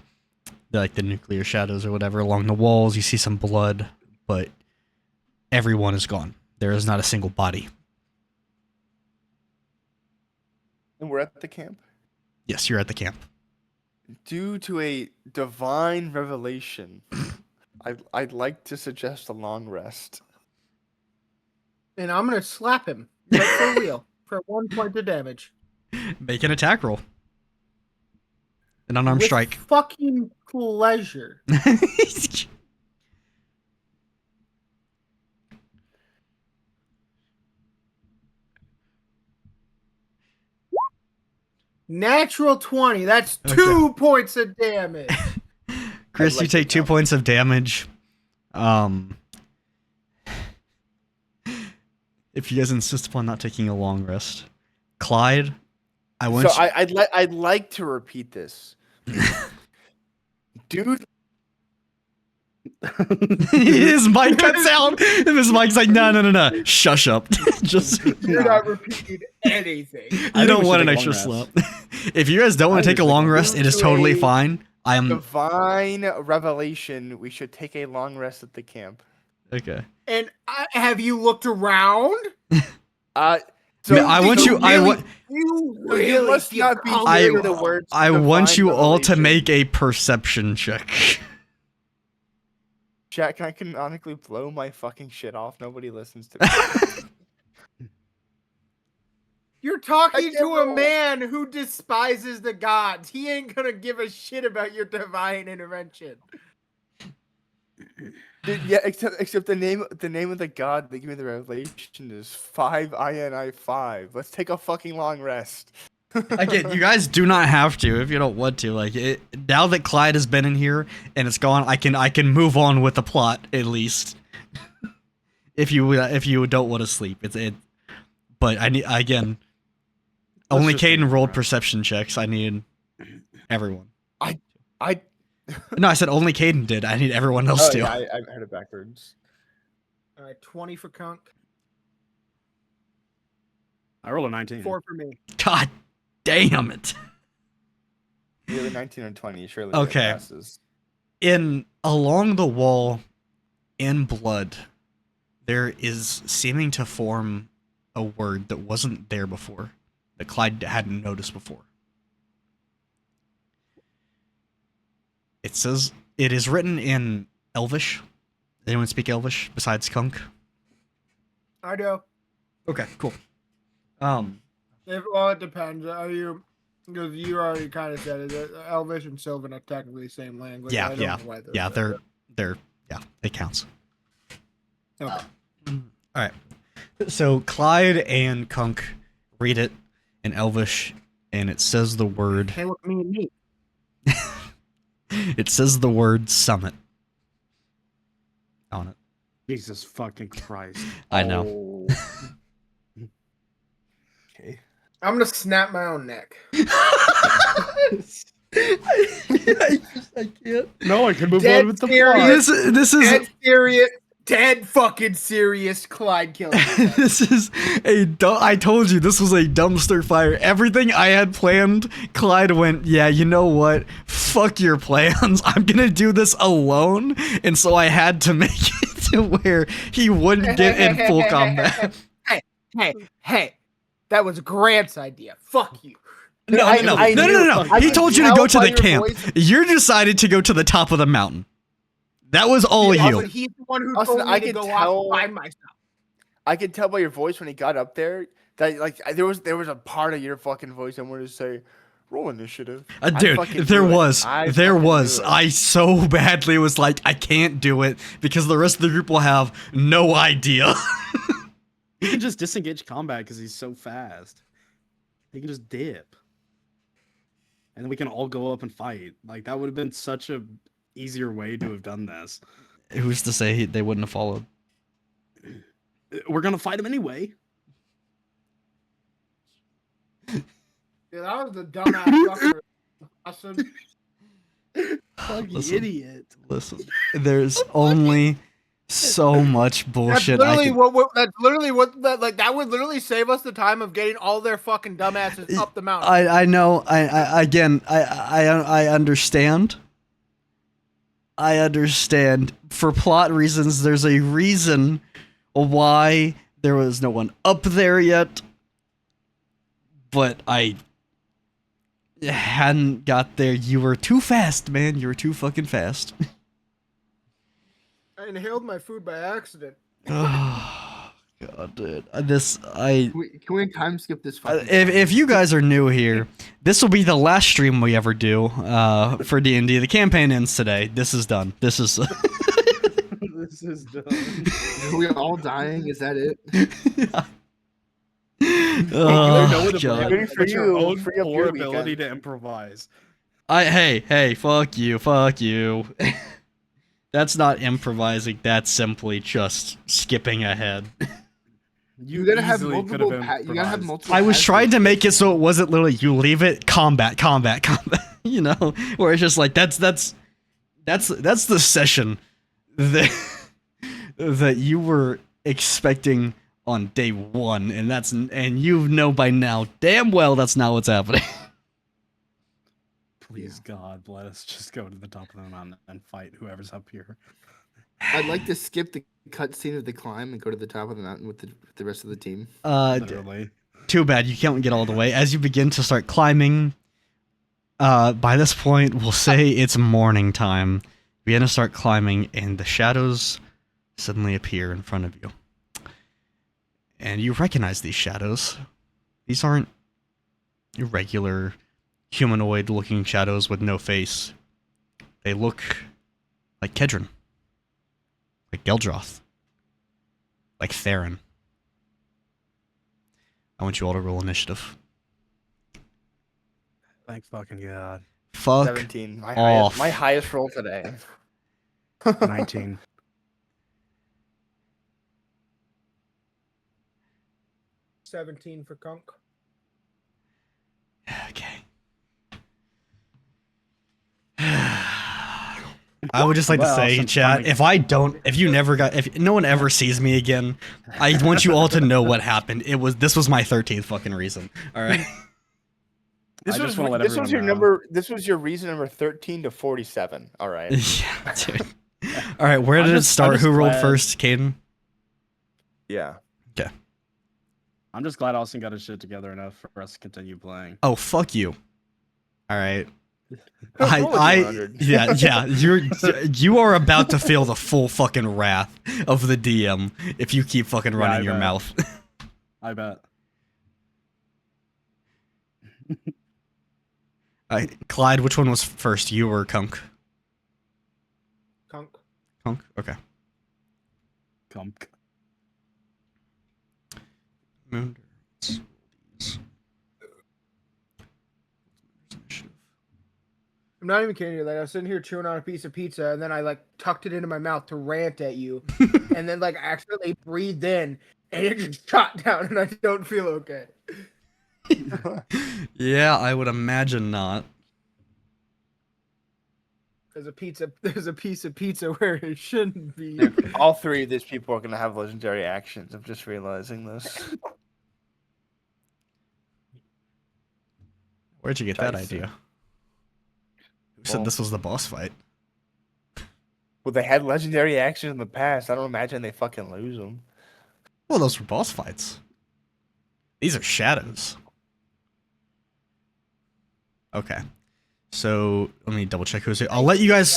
like the nuclear shadows or whatever along the walls. You see some blood, but everyone is gone. There is not a single body. And we're at the camp. Yes, you're at the camp. Due to a divine revelation, I'd like to suggest a long rest. And I'm gonna slap him, like for real, for 1 point of damage. Make an attack roll. An unarmed With strike. fucking pleasure. Natural 20. That's Okay. 2 points of damage. Chris, I'd like you take to 2 know. points of damage. If you guys insist upon not taking a long rest, Clyde, I want So I'd like to repeat this. Dude, his mic cuts out. And his mic's like, no, shush up. Just You're not repeating anything. you don't want an extra slap. If you guys don't want to take a long rest, it is totally fine. I am divine revelation. We should take a long rest at the camp. okay. And have you looked around? So I want you. You So you must feel not be comfortable. hearing the words. I want divine you all to revelation. make a perception check. Chat, can I canonically blow my fucking shit off? Nobody listens to me. You're talking I to can't a roll. man who despises the gods. He ain't gonna give a shit about your divine intervention. Dude, yeah, except the name of the god that gave me the revelation is 5 INI 5. Let's take a fucking long rest. Again, you guys do not have to if you don't want to. Like it, now that Clyde has been in here and it's gone, I can move on with the plot at least. if you don't want to sleep, but I need again. Let's Only just take Caden a rolled rest. perception checks. I need everyone. I No, I said only Caden did. I need everyone else to. yeah, I heard it backwards. All right, 20 for Kunk, I rolled a 19. 4 for me. God damn it. Either 19 or 20. Surely. Okay. Passes. In along the wall, in blood, there is seeming to form a word that wasn't there before, that Clyde hadn't noticed before. It says it is written in Elvish. Anyone speak Elvish besides Kunk? I do. Okay, cool. It depends. Are you? Because you already kind of said it. Elvish and Sylvan are technically the same language. Yeah, I don't yeah, know why yeah. separate. They're yeah. It counts. Okay. All right. So Clyde and Kunk read it in Elvish, and it says the word. Hey, look, me and me. It says the word summit on it. Jesus fucking Christ. I know. Okay. I'm gonna snap my own neck. I can't. No, I can move Dead on with the serious. plot. This is Dead serious. Dead fucking serious. Clyde killing. this is I told you this was a dumpster fire. Everything I had planned, Clyde went, yeah, you know what? Fuck your plans. I'm gonna do this alone. And so I had to make it to where he wouldn't get in full combat. Hey. That was Grant's idea. Fuck you. No. I He can told you to tell go to by the your camp. voice- You decided to go to the top of the mountain. That was all Yeah, you. but he's the one who Austin, told I me to could go tell- off by myself. I could tell by your voice when he got up there that like there was a part of your fucking voice I wanted to say, roll initiative. I Dude, fucking there knew it. was. I There fucking was. knew it. I so badly was like, I can't do it because the rest of the group will have no idea. He can just disengage combat because he's so fast. He can just dip. And then we can all go up and fight. Like, that would have been such a easier way to have done this. Who's to say they wouldn't have followed? We're gonna fight him anyway. Yeah, that was the dumbass fucker. Austin. Fucking Listen. idiot. Listen, there's only so much That's bullshit. literally that's literally what that would literally save us the time of getting all their fucking dumbasses up the mountain. I know. I understand. I understand. For plot reasons, there's a reason why there was no one up there yet. But I hadn't got there. You were too fast, man. You were too fucking fast. I inhaled my food by accident. Oh, God, dude. Can we time skip this? If you guys are new here, this will be the last stream we ever do for D&D. The campaign ends today. This is done. This is This is done. Are we all dying? Is that it? Oh, God. Good for But your you. own Free up poor your ability weekend. to improvise. Hey, fuck you. That's not improvising. That's simply just skipping ahead. You gotta have easily could multiple. have You gotta have improvised. multiple. I was paths trying to this make it so way. it wasn't literally you leave it combat. You know, where it's just like that's the session that you were expecting on day one, and you know by now damn well that's not what's happening. Please, God, let us just go to the top of the mountain and fight whoever's up here. I'd like to skip the cutscene of the climb and go to the top of the mountain with the rest of the team. Literally. Too bad you can't get all the way. As you begin to start climbing, by this point, we'll say it's morning time. You begin to start climbing, and the shadows suddenly appear in front of you. And you recognize these shadows. These aren't irregular, humanoid-looking shadows with no face. They look like Kedron. Like Geldroth. Like Theron. I want you all to roll initiative. Thank fucking God. Fuck 17. off. My highest roll today. 19. $17 for Kunk. Okay. I would just like to Well, say, since chat, finding- if no one ever sees me again, I want you all to know what happened. This was my 13th fucking reason. All right. I This just was wanna let this was everyone your know. number. This was your reason number 13 to 47. All right. Yeah, dude. All right, where I'm did it just- I'm start? just Who rolled glad- first, Caden? Yeah. I'm just glad Austin got his shit together enough for us to continue playing. Oh, fuck you. All right. Roll a D100. Yeah, you are about to feel the full fucking wrath of the DM if you keep fucking Yeah, running I your bet. mouth. I bet. Clyde, which one was first, you or Kunk? Kunk. Kunk? Okay. Kunk. Moon. Let's roll these. Initiative. I'm not even kidding you. Like I was sitting here chewing on a piece of pizza, and then I like tucked it into my mouth to rant at you, and then like accidentally breathed in, and it just shot down, and I don't feel okay. Yeah, I would imagine not. There's a piece of pizza where it shouldn't be. All three of these people are gonna have legendary actions. I'm just realizing this. Where'd you get that Scheiße. idea? Who said Well- this was the boss fight? Well, they had legendary actions in the past. I don't imagine they fucking lose them. Well, those were boss fights. These are shadows. Okay. So let me double check who's here. I'll let you guys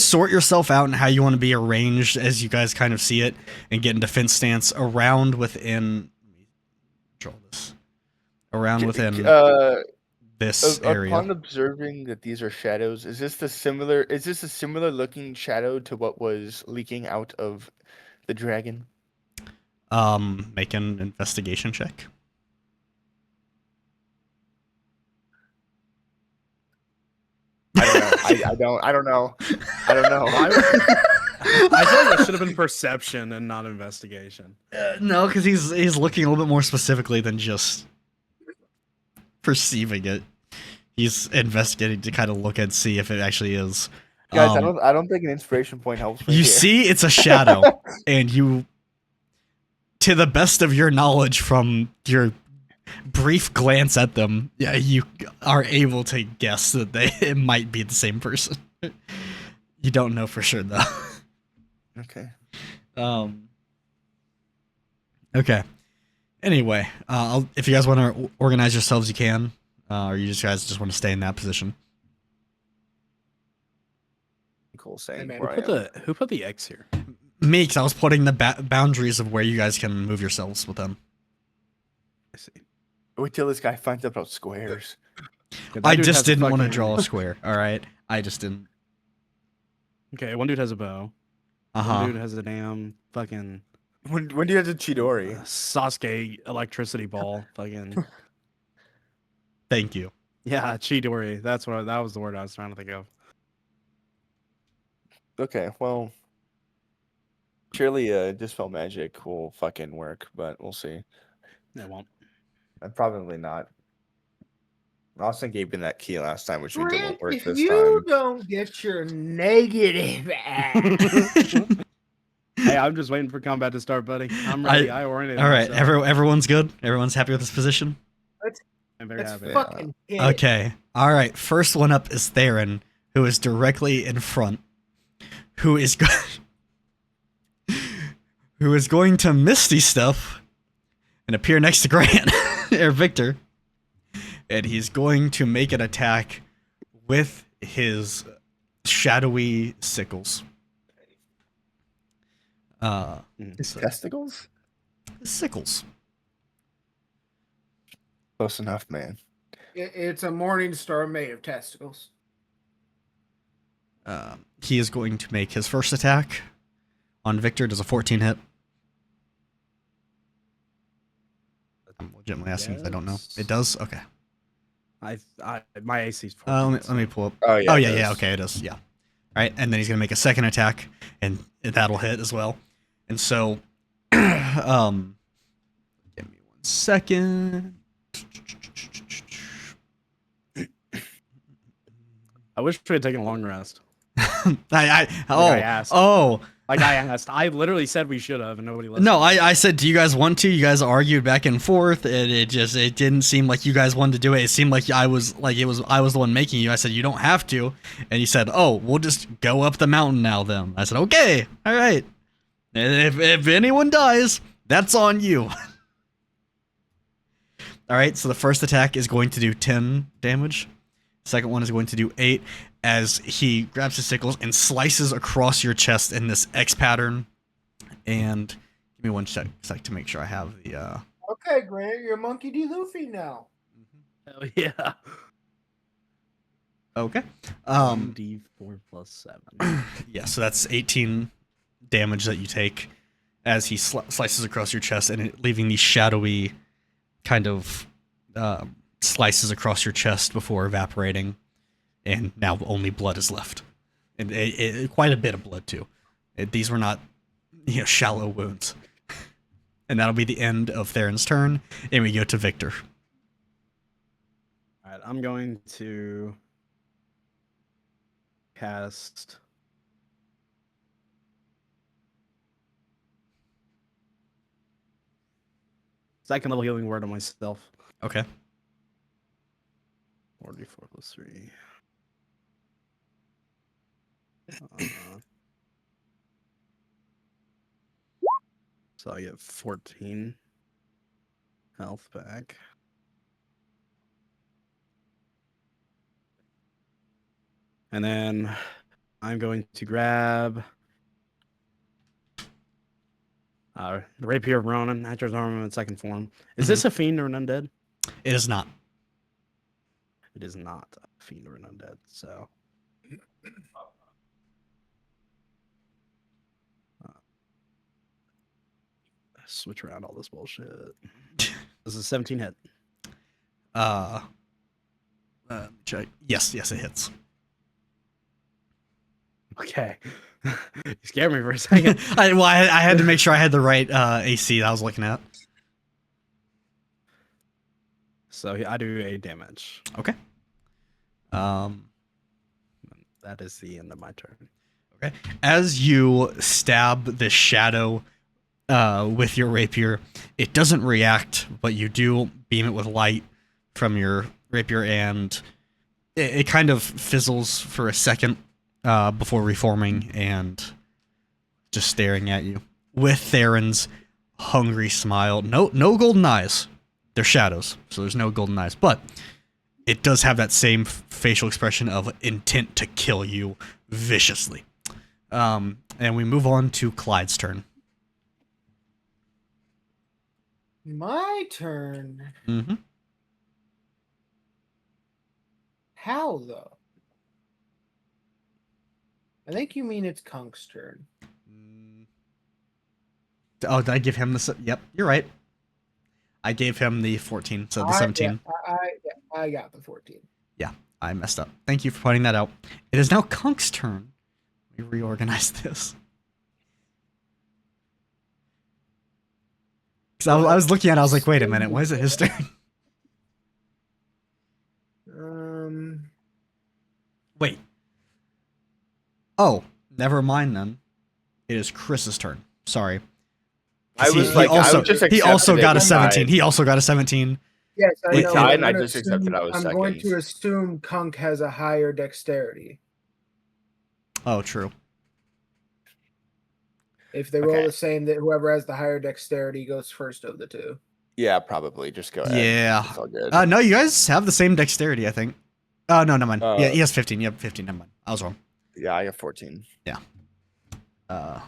sort yourself out and how you want to be arranged as you guys kind of see it and get in defense stance around within. Let me draw this. Around within this area. Upon observing that these are shadows, is this a similar looking shadow to what was leaking out of the dragon? Make an investigation check. I don't know. I don't know. I feel like it should have been perception and not investigation. No, because he's looking a little bit more specifically than just perceiving it. He's investigating to kind of look and see if it actually is. Guys, I don't think an inspiration point helps me You here. see, it's a shadow, and you, to the best of your knowledge from your brief glance at them, yeah, you are able to guess that it might be the same person. You don't know for sure though. Okay. Okay. Anyway, if you guys want to organize yourselves, you can, or you guys just want to stay in that position. Cool saying. man, where I am. Who put the X here? Me, 'cause I was putting the boundaries of where you guys can move yourselves with them. I see. Wait till this guy finds out about squares. Yeah, that I dude just has didn't want to fucking- draw a square. All right, I just didn't. Okay, one dude has a bow. One Uh dude huh. has a damn fucking When do you have the Chidori? Sasuke electricity ball. Fucking Thank you. yeah, Chidori. That was the word I was trying to think of. Okay, well, surely dispel magic will fucking work, but we'll see. It won't. Probably not. Austin gave me that key last time, which means it Grant, won't work if this you time. don't get your negative ass. Hey, I'm just waiting for combat to start, buddy. I'm ready. I oriented. All right, myself. everyone's good. Everyone's happy with this position. I'm very Let's happy. fair. fucking hit it. Okay. All right. First one up is Theron, who is directly in front. Who is who is going to Misty stuff and appear next to Grant or Victor, and he's going to make an attack with his shadowy sickles. His testicles? Sickles. Close enough, man. It's a morning star made of testicles. He is going to make his first attack on Victor. Does a 14 hit? I'm legitimately asking because I don't know. Yes. It does? Okay. My AC's 14. Let me pull up. Oh, yeah. Oh, it yeah, yeah, does. okay, it is, yeah. All right, and then he's going to make a second attack, and that'll hit as well. And so, give me 1 second. I wish we had taken a long rest. I asked. oh, Like I asked. I literally said we should have, and nobody listened. no, I said, do you guys want to? You guys argued back and forth, and it didn't seem like you guys wanted to do it. It seemed like I was the one making you. I said, you don't have to. And you said, oh, we'll just go up the mountain now then. I said, okay, all right. And if anyone dies, that's on you. All right, so the first attack is going to do 10 damage. Second one is going to do 8 as he grabs his sickles and slices across your chest in this X pattern. And give me 1 sec to make sure I have the... Okay, Grant, you're Monkey D. Luffy now. Hell yeah. Okay. 1d4 plus 7. Yeah, so that's 18 damage that you take as he slices across your chest and leaving these shadowy kind of slices across your chest before evaporating, and now only blood is left, and quite a bit of blood too. These were not, shallow wounds. And that'll be the end of Theron's turn, and we go to Victor. All right, I'm going to cast second level healing word on myself. Okay. 4d4 plus 3. So I get 14 health back. And then I'm going to grab the Rapier of Ronan, Nature's Armor in second form. Is this a fiend or an undead? It is not. It is not a fiend or an undead, so. Switch around all this bullshit. This is 17 hit. Check. Yes, it hits. Okay. You scared me for a second. I had to make sure I had the right AC that I was looking at. So I do 8 damage. Okay. That is the end of my turn. Okay. As you stab the shadow with your rapier, it doesn't react, but you do beam it with light from your rapier, and it kind of fizzles for a second before reforming and just staring at you with Theron's hungry smile. No golden eyes. They're shadows, so there's no golden eyes, but it does have that same facial expression of intent to kill you viciously. And we move on to Clyde's turn. My turn. Mm-hmm. How though? I think you mean it's Kunk's turn. Oh, did I give him the... Yep, you're right. I gave him the 14, so the 17. I got the 14. Yeah, I messed up. Thank you for pointing that out. It is now Kunk's turn. Let me reorganize this. Because I was looking at it, I was like, wait a minute, why is it his turn? Wait. Oh, never mind then. It is Chris's turn. Sorry. I was He like, also, I would just he also accepted got it a 17. tied. He also got a 17. Yes, I It know. tied, I'm and I gonna just accepted I was I'm going second. to assume Kunk has a higher dexterity. Oh, true. If they roll Okay. the same, that whoever has the higher dexterity goes first of the two. Yeah, probably. Just go ahead. Yeah. It's all good. No, you guys have the same dexterity, I think. Oh, no, never mind. Yeah, he Uh, has 15. You have 15. Never mind. I was wrong. Yeah, I have 14. So let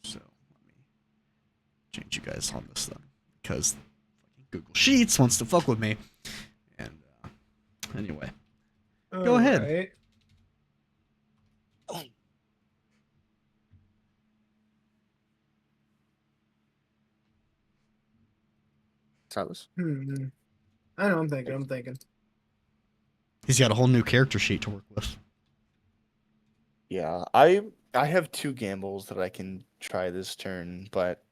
me change you guys on this then, because Google Sheets wants to fuck with me. And anyway, go ahead. Alright. Silas? I know. I'm thinking. He's got a whole new character sheet to work with. Yeah, I have 2 gambles that I can try this turn, but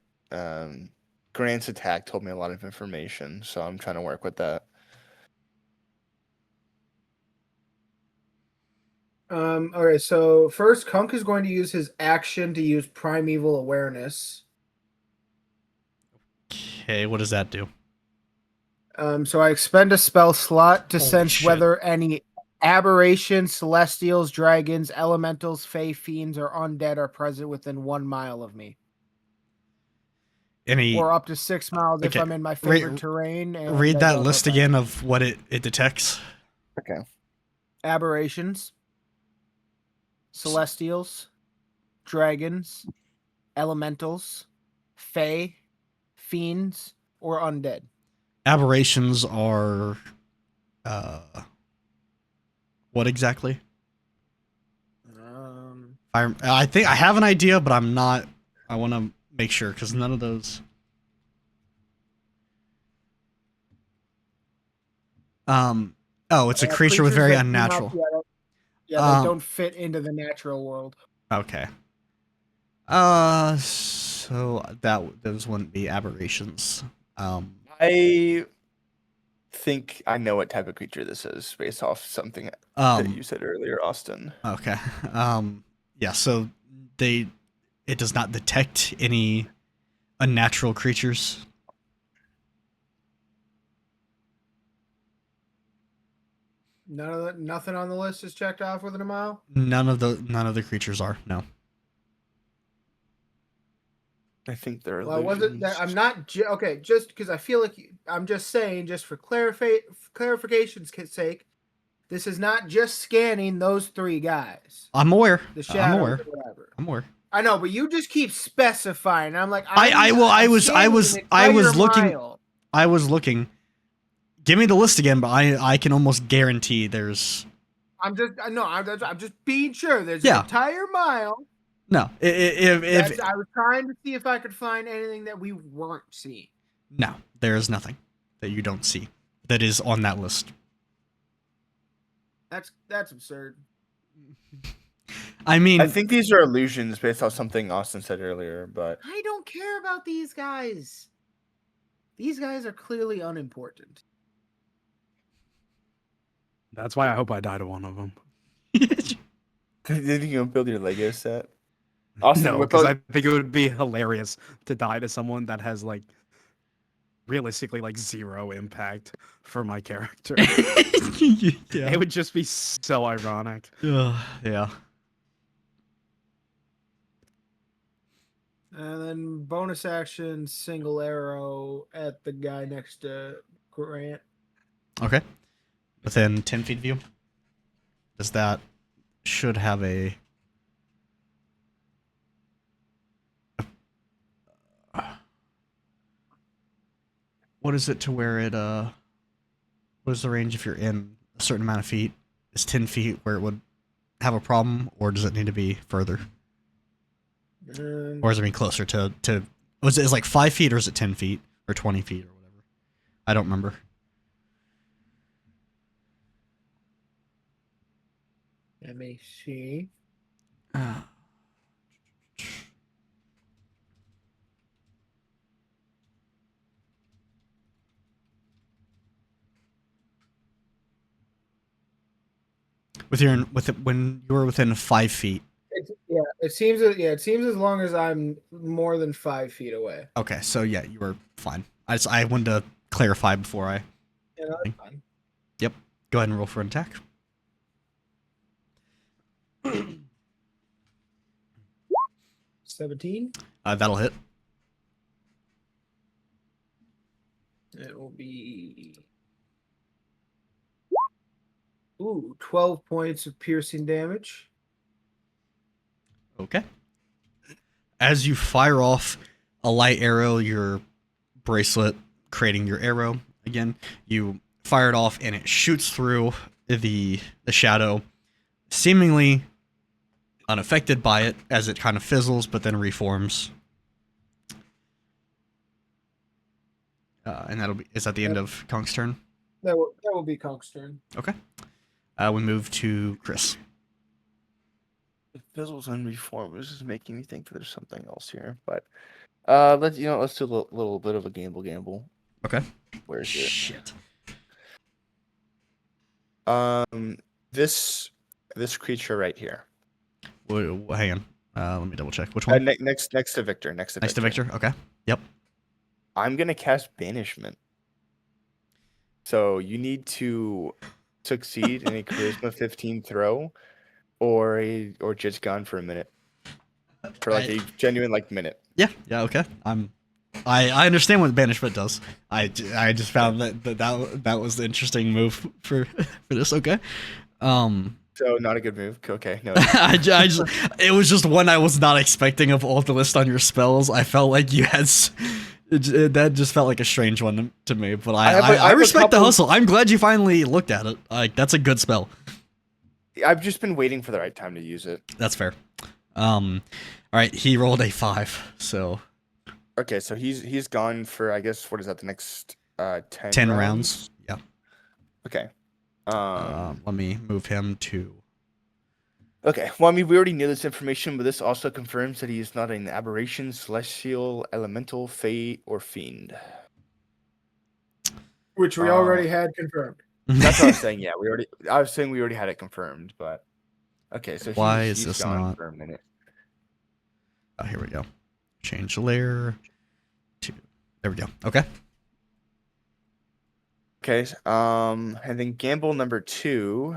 Grant's attack told me a lot of information, so I'm trying to work with that. Alright, so first Kunk is going to use his action to use primeval awareness. Okay, what does that do? So I expend a spell slot to Holy sense shit. whether any aberrations, celestials, dragons, elementals, fey, fiends, or undead are present within 1 mile of me. Any Or up to 6 miles if Okay, I'm in my favorite terrain. And read I that don't list have again of what it detects. Okay. aberrations, celestials, dragons, elementals, fey, fiends, or undead. Aberrations are what exactly? I think I have an idea, but I'm not. I want to make sure because none of those. Oh, it's a creature with creatures very that do not- unnatural. they don't fit into the natural world. Okay. So those wouldn't be aberrations. I think I know what type of creature this is based off something that you said earlier, Austin. Okay. Yeah. So it does not detect any unnatural creatures. Nothing on the list is checked off within a mile. None of the creatures are. No. I think they're Well, was it that illusions. I'm not okay? Just because I feel like I'm just saying, just for clarification's sake, this is not just scanning those 3 guys. I'm aware. The shadows, I'm aware. or whatever. I'm aware. I know, but you just keep specifying. I'm like, I was looking. Mile. I was looking. Give me the list again, but I can almost guarantee there's. I'm just being sure. There's Yeah. an entire mile. No. If I was trying to see if I could find anything that we weren't seeing. no, there is nothing that you don't see that is on that list. That's absurd. I mean, I think these are illusions based off something Austin said earlier, but I don't care about these guys. These guys are clearly unimportant. That's why I hope I die to one of them. did you build your Lego set? Austin, No, whip because out- I think it would be hilarious to die to someone that has like realistically like 0 impact for my character. yeah. It would just be so ironic. Yeah. And then bonus action, single arrow at the guy next to Grant. Okay. Within 10 feet of you. Does that should have a. What is it to where it what is the range if you're in a certain amount of feet? Is 10 feet where it would have a problem, or does it need to be further? Or is it be closer to was it is like 5 feet, or is it 10 feet or 20 feet or whatever? I don't remember. Let me see. When you were within 5 feet. It seems as long as I'm more than 5 feet away. Okay, so yeah, you were fine. I wanted to clarify before I. Yeah, that's fine. Yep. Go ahead and roll for an attack. 17. That'll hit. It will be 12 points of piercing damage. Okay. As you fire off a light arrow, your bracelet creating your arrow again, you fire it off and it shoots through the shadow, seemingly unaffected by it as it kind of fizzles but then reforms. And is that the end of Konk's turn? That will be Conk's turn. Okay. We move to Chris. It fizzles and reform. This is making me think that there's something else here. But let's do a little bit of a gamble. Okay. Where is it? Shit. This creature right here. Hang on. Let me double check. Which one? Next to Victor. Next to Victor. Okay. Yep. I'm gonna cast Banishment. So you need to succeed in a Charisma 15 throw, or just gone for a minute, for like a genuine minute. Yeah. Okay. I understand what banishment does. I just found that was the interesting move for this. Okay. So not a good move. Okay, no. It was just one I was not expecting of all the list on your spells. I felt like you had. That just felt like a strange one to me, but I respect the hustle. I'm glad you finally looked at it. Like, that's a good spell. I've just been waiting for the right time to use it. That's fair. All right, he rolled a 5, so. Okay, so he's gone for, I guess, what is that? The next 10 10 rounds. Yeah. Okay. Let me move him to. Okay. Well, I mean, we already knew this information, but this also confirms that he is not an aberration, celestial, elemental, fate, or fiend. Which we already had confirmed. That's what I was saying. Yeah, I was saying we already had it confirmed, but okay. So Why he's is this gone not? for a minute. Oh, here we go. Change layer to. There we go. Okay. Okay. And then gamble number 2.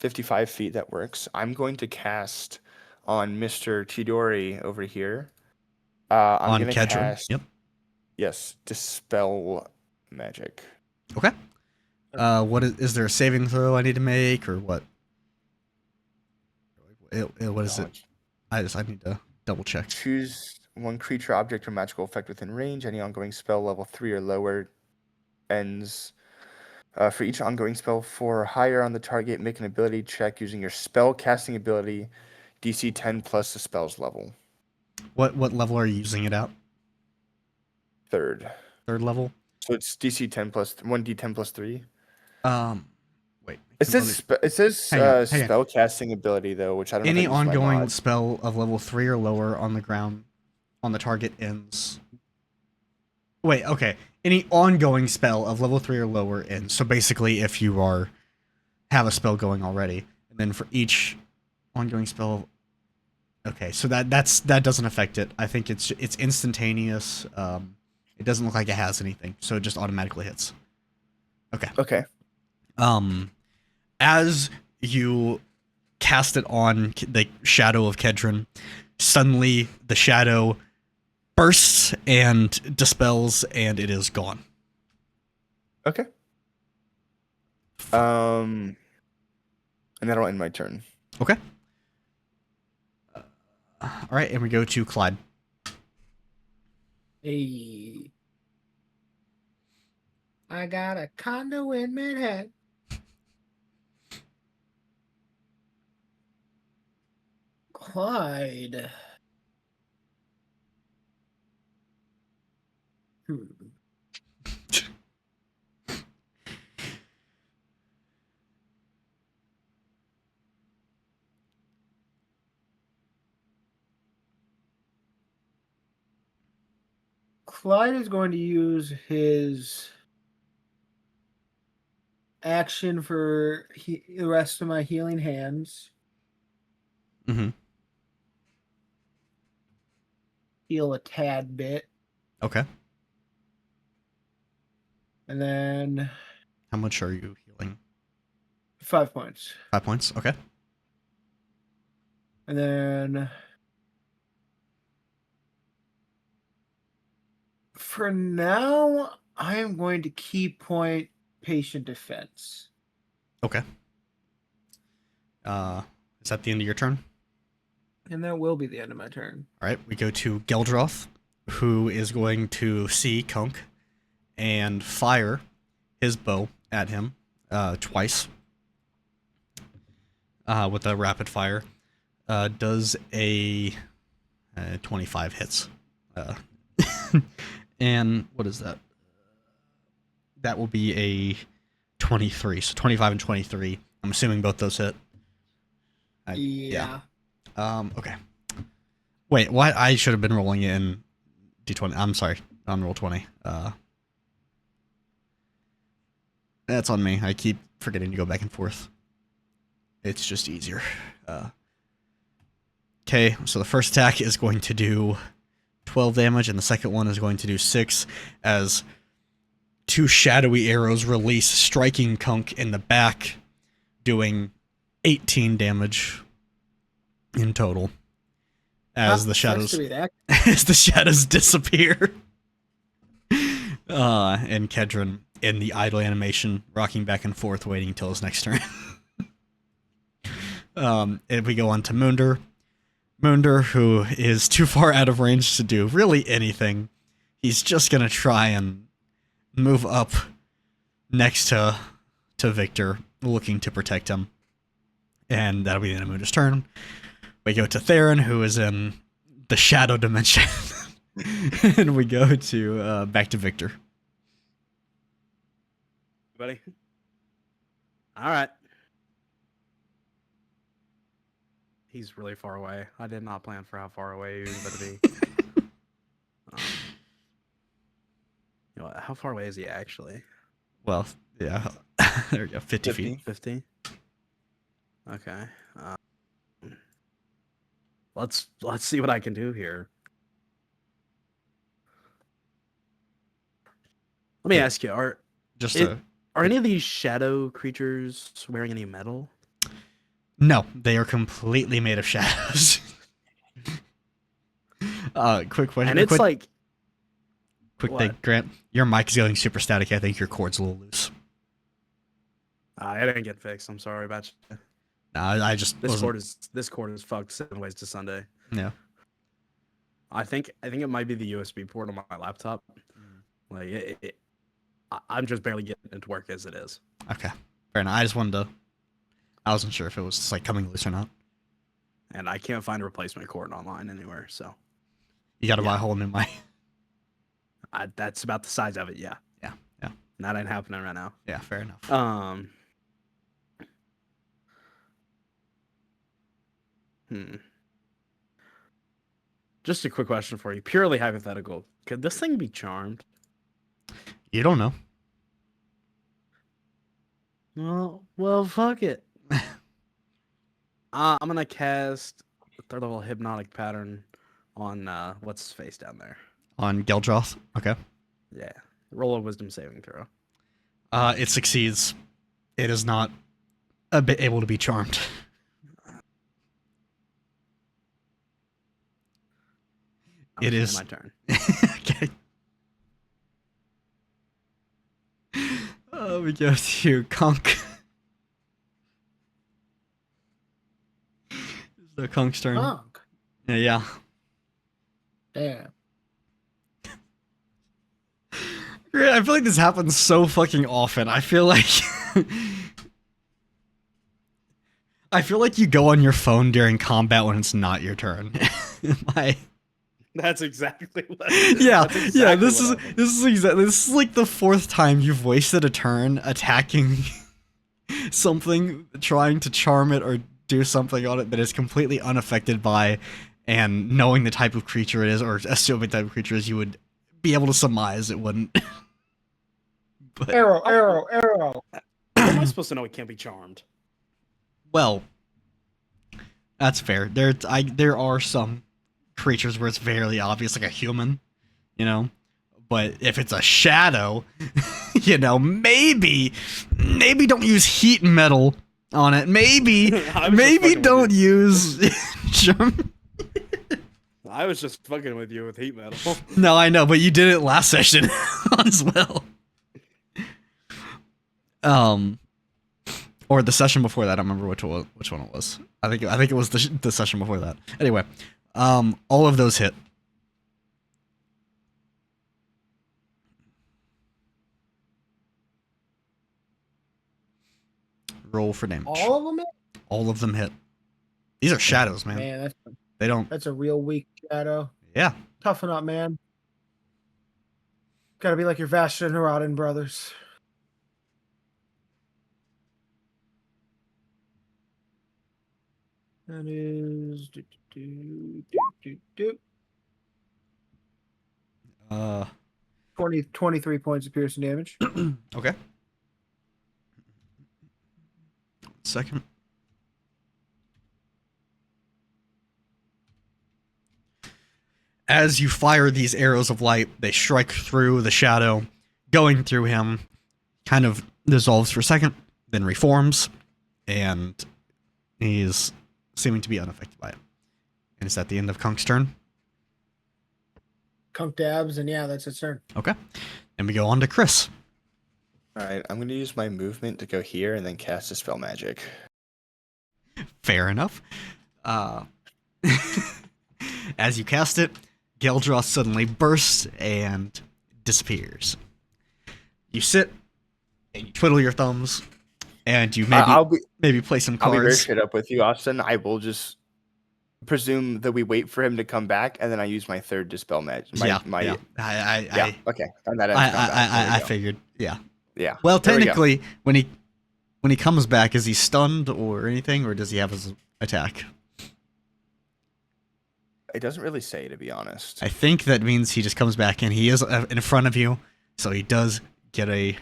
55 feet. That works. I'm going to cast on Mr. Chidori over here. I'm On gonna Kedron. cast. Yep. Yes, dispel magic. Okay. What is there a saving throw I need to make or what? What is it? I need to double check. Choose one creature, object, or magical effect within range. Any ongoing spell level 3 or lower ends. For each ongoing spell 4 or higher on the target, make an ability check using your spell casting ability, DC 10 plus the spell's level. What level are you using it at? Third level. So it's DC 10 plus 1d10 plus 3. Wait. It says Hang on. spell casting ability though, which I don't know. Any if I used my ongoing mod. spell of level 3 or lower on the ground on the target ends. Wait, okay. Any ongoing spell of level 3 or lower ends. So basically, if you have a spell going already, and then for each ongoing spell. Okay, so that doesn't affect it. I think it's instantaneous. It doesn't look like it has anything, so it just automatically hits. Okay. Okay. As you cast it on the shadow of Kedron, suddenly the shadow bursts and dispels, and it is gone. Okay. And that'll end my turn. Okay. All right, and we go to Clyde. Hey. I got a condo in Manhattan. Clyde. Clyde is going to use his action for the rest of my healing hands. Mm-hmm. Heal a tad bit. Okay. And then... How much are you healing? 5 points. 5 points, okay. And then... For now, I am going to key point patient defense. Okay. Is that the end of your turn? And that will be the end of my turn. All right, we go to Geldroth, who is going to see Kunk and fire his bow at him twice with a rapid fire. Does a 25 hits. And what is that? That will be a 23. So 25 and 23. I'm assuming both those hit. Yeah. Okay. Wait, what? I should have been rolling it in D20. I'm sorry. On roll 20. That's on me. I keep forgetting to go back and forth. It's just easier. Okay, so the first attack is going to do 12 damage, and the second one is going to do 6 as 2 shadowy arrows release, striking Kunk in the back, doing 18 damage in total. As the shadows as the shadows disappear. And Kedron in the idle animation, rocking back and forth, waiting until his next turn. And we go on to Munder. Munder, who is too far out of range to do really anything. He's just gonna try and move up next to Victor, looking to protect him. And that'll be the end of Munder's turn. We go to Theron, who is in the shadow dimension. And we go to back to Victor. buddy. All right. He's really far away. I did not plan for how far away he was going to be. You know what, how far away is he actually? Well, yeah. There we go. 50 feet. 50. Okay. Let's see what I can do here. Let me ask you: Are any of these shadow creatures wearing any metal? No, they are completely made of shadows. Quick question. And it's like quick what? thing, Grant. Your mic is getting super static. I think your cord's a little loose. I didn't get fixed. I'm sorry about you. Nah, I just This wasn't- cord is fucked 7 ways to Sunday. Yeah. I think it might be the USB port on my laptop. Like I'm just barely getting it to work as it is. Okay. Fair enough. I just wanted to. I wasn't sure if it was like coming loose or not. And I can't find a replacement cord online anywhere. So You got to Yeah. buy a whole new mic. that's about the size of it. Yeah. Yeah. Yeah. That ain't happening right now. Yeah. Fair enough. Just a quick question for you, purely hypothetical. Could this thing be charmed? You don't know. Well, fuck it. I'm gonna cast a 3rd level hypnotic pattern on what's his face down there. On Geldroth. Okay. Yeah, roll a wisdom saving throw. It succeeds. It is not a bit able to be charmed. It is my turn. Okay. We go to Conk. The Conk's turn. Punk. Yeah. Damn. I feel like this happens so fucking often. I feel like you go on your phone during combat when it's not your turn. That's exactly what. Yeah, that's exactly this what is this is like the 4th time you've wasted a turn attacking something, trying to charm it or do something on it that is completely unaffected by, and knowing the type of creature it is, or assuming the type of creature it is, you would be able to surmise it wouldn't. But, Arrow. How am I supposed to know it can't be charmed? well, that's fair. There are some creatures where it's very obvious, like a human, you know. But if it's a shadow, you know, maybe don't use heat metal on it. Maybe don't use charm. I was just fucking with you with heat metal. No, I know, but you did it last session as well. Or the session before that. I don't remember which one it was. I think it was the session before that. Anyway, all of those hit. Roll for damage. All of them? All of them hit. These are shadows, man. Man, They don't. that's a real weak shadow. Yeah. Toughen up, man. Gotta be like your Vashta and Narodin brothers. That is 23 points of piercing damage. Okay. Second. As you fire these arrows of light, they strike through the shadow, going through him, kind of dissolves for a second, then reforms, and he's seeming to be unaffected by it. And is that the end of Kunk's turn? Kunk dabs, and yeah, that's its turn. Okay. Then we go on to Chris. Alright, I'm going to use my movement to go here and then cast a spell magic. Fair enough. As you cast it, Geldroth suddenly bursts and disappears. You sit and you twiddle your thumbs, and you maybe play some I'll be very cards. straight up with you, Austin. I will just presume that we wait for him to come back, and then I use my 3rd dispel magic. Yeah. Okay. And that I figured. Yeah. Yeah. Well, there we go. technically, when he comes back, is he stunned or anything, or does he have his attack? It doesn't really say, to be honest. I think that means he just comes back and he is in front of you, so he does get a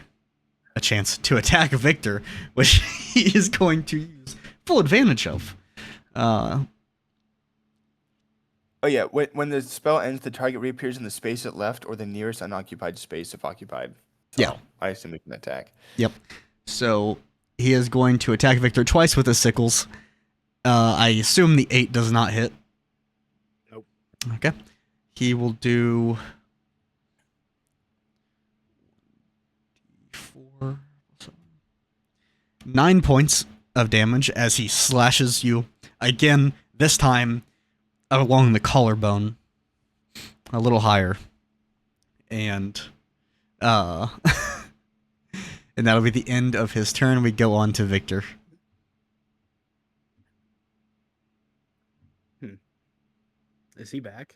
chance to attack Victor, which he is going to use full advantage of. Oh yeah, when the spell ends, the target reappears in the space it left or the nearest unoccupied space if occupied. So Yeah. I assume we can attack. Yep. So he is going to attack Victor twice with his sickles. I assume the 8 does not hit. Nope. Okay. He will do 4, 9 points of damage as he slashes you again, this time along the collarbone, a little higher. And and that'll be the end of his turn. We go on to Victor. Is he back?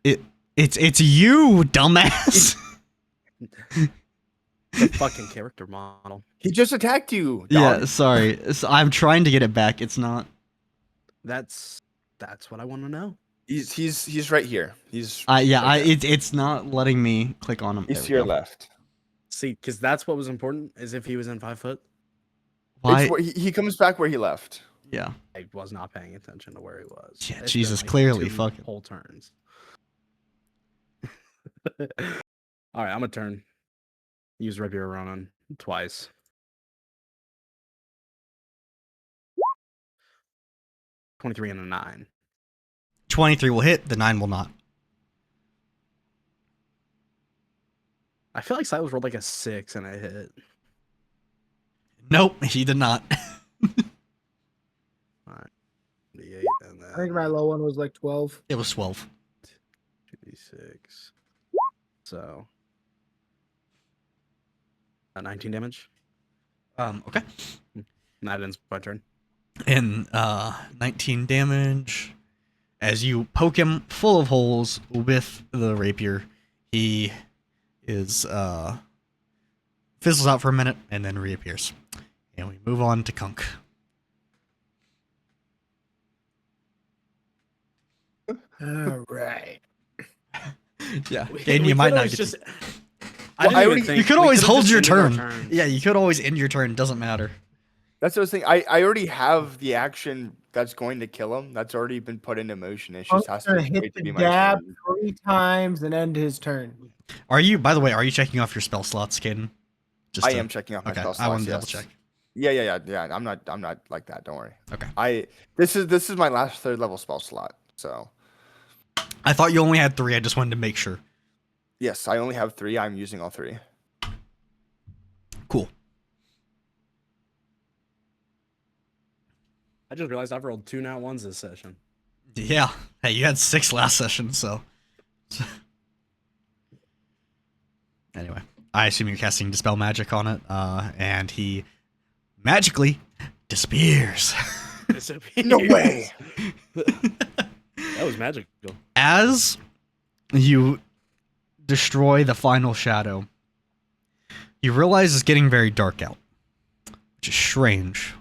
It's you, dumbass. The fucking character model. He just attacked you. Yeah, dog. sorry. I'm trying to get it back. It's not. That's what I want to know. He's right here. He's Yeah. right there. It's not letting me click on him. He's There to we your go. left. See, because that's what was important, is if he was in 5 foot. Why? It's where he comes back where he left. Yeah. I was not paying attention to where he was. Yeah, It's been Jesus, like clearly, 2 fucking. whole turns. All right, I'm a turn. Use Rapier Ronin twice. $23 and a 9. 23 will hit. The 9 will not. I feel like Silas rolled like a 6 and I hit. Nope, he did not. All right. The 8 and then I think my low one was like 12. It was 12. 2d6. So 19 damage. Okay. And that ends my turn. And 19 damage. As you poke him full of holes with the rapier, he is fizzles out for a minute and then reappears. And we move on to Kunk. All right. Yeah, We- Gaten, we you might could not always get just. to- I didn't I even already- think- You could we always could've hold just your ended our turn. turns. Yeah, you could always end your turn. Doesn't matter. That's what I was thinking. I already have the action that's going to kill him. That's already been put into motion. It I'm just has to gonna wait hit to the be my dab turn. 3 times and end his turn. Are you, by the way, are you checking off your spell slots, Caden? I am checking off my Okay, spell I slots. wanted to double Yes. check. Yeah. I'm not like that. Don't worry. Okay. This is my last 3rd level spell slot. So I thought you only had 3. I just wanted to make sure. yes, I only have 3. I'm using all 3. Cool. I just realized I've rolled 2 nat ones this session. Yeah. Hey, you had 6 last session, so. Anyway, I assume you're casting Dispel Magic on it, and he magically disappears. No way. That was magical. As you destroy the final shadow, you realize it's getting very dark out, which is strange,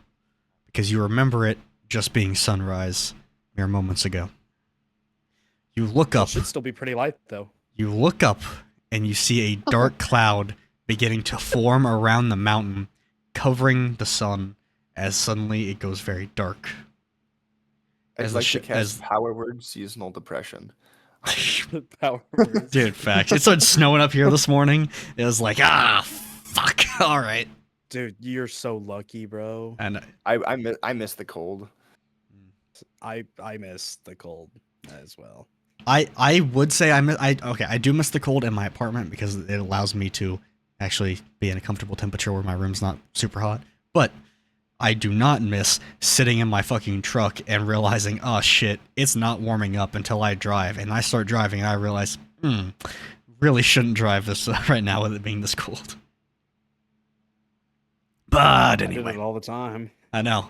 because you remember it just being sunrise mere moments ago. You look up. Should still be pretty light though. You look up and you see a dark cloud beginning to form around the mountain, covering the sun as suddenly it goes very dark. I'd As the like sh- to cast as- power word seasonal depression. Power words. Dude, facts. It started snowing up here this morning. It was like, fuck. All right. Dude, you're so lucky, bro. And I miss the cold. I miss the cold as well. I would say I do miss the cold in my apartment because it allows me to actually be in a comfortable temperature where my room's not super hot. But I do not miss sitting in my fucking truck and realizing, oh shit, it's not warming up until I drive. And I start driving and I realize, really shouldn't drive this right now with it being this cold. But I do anyway, it all the time. I know.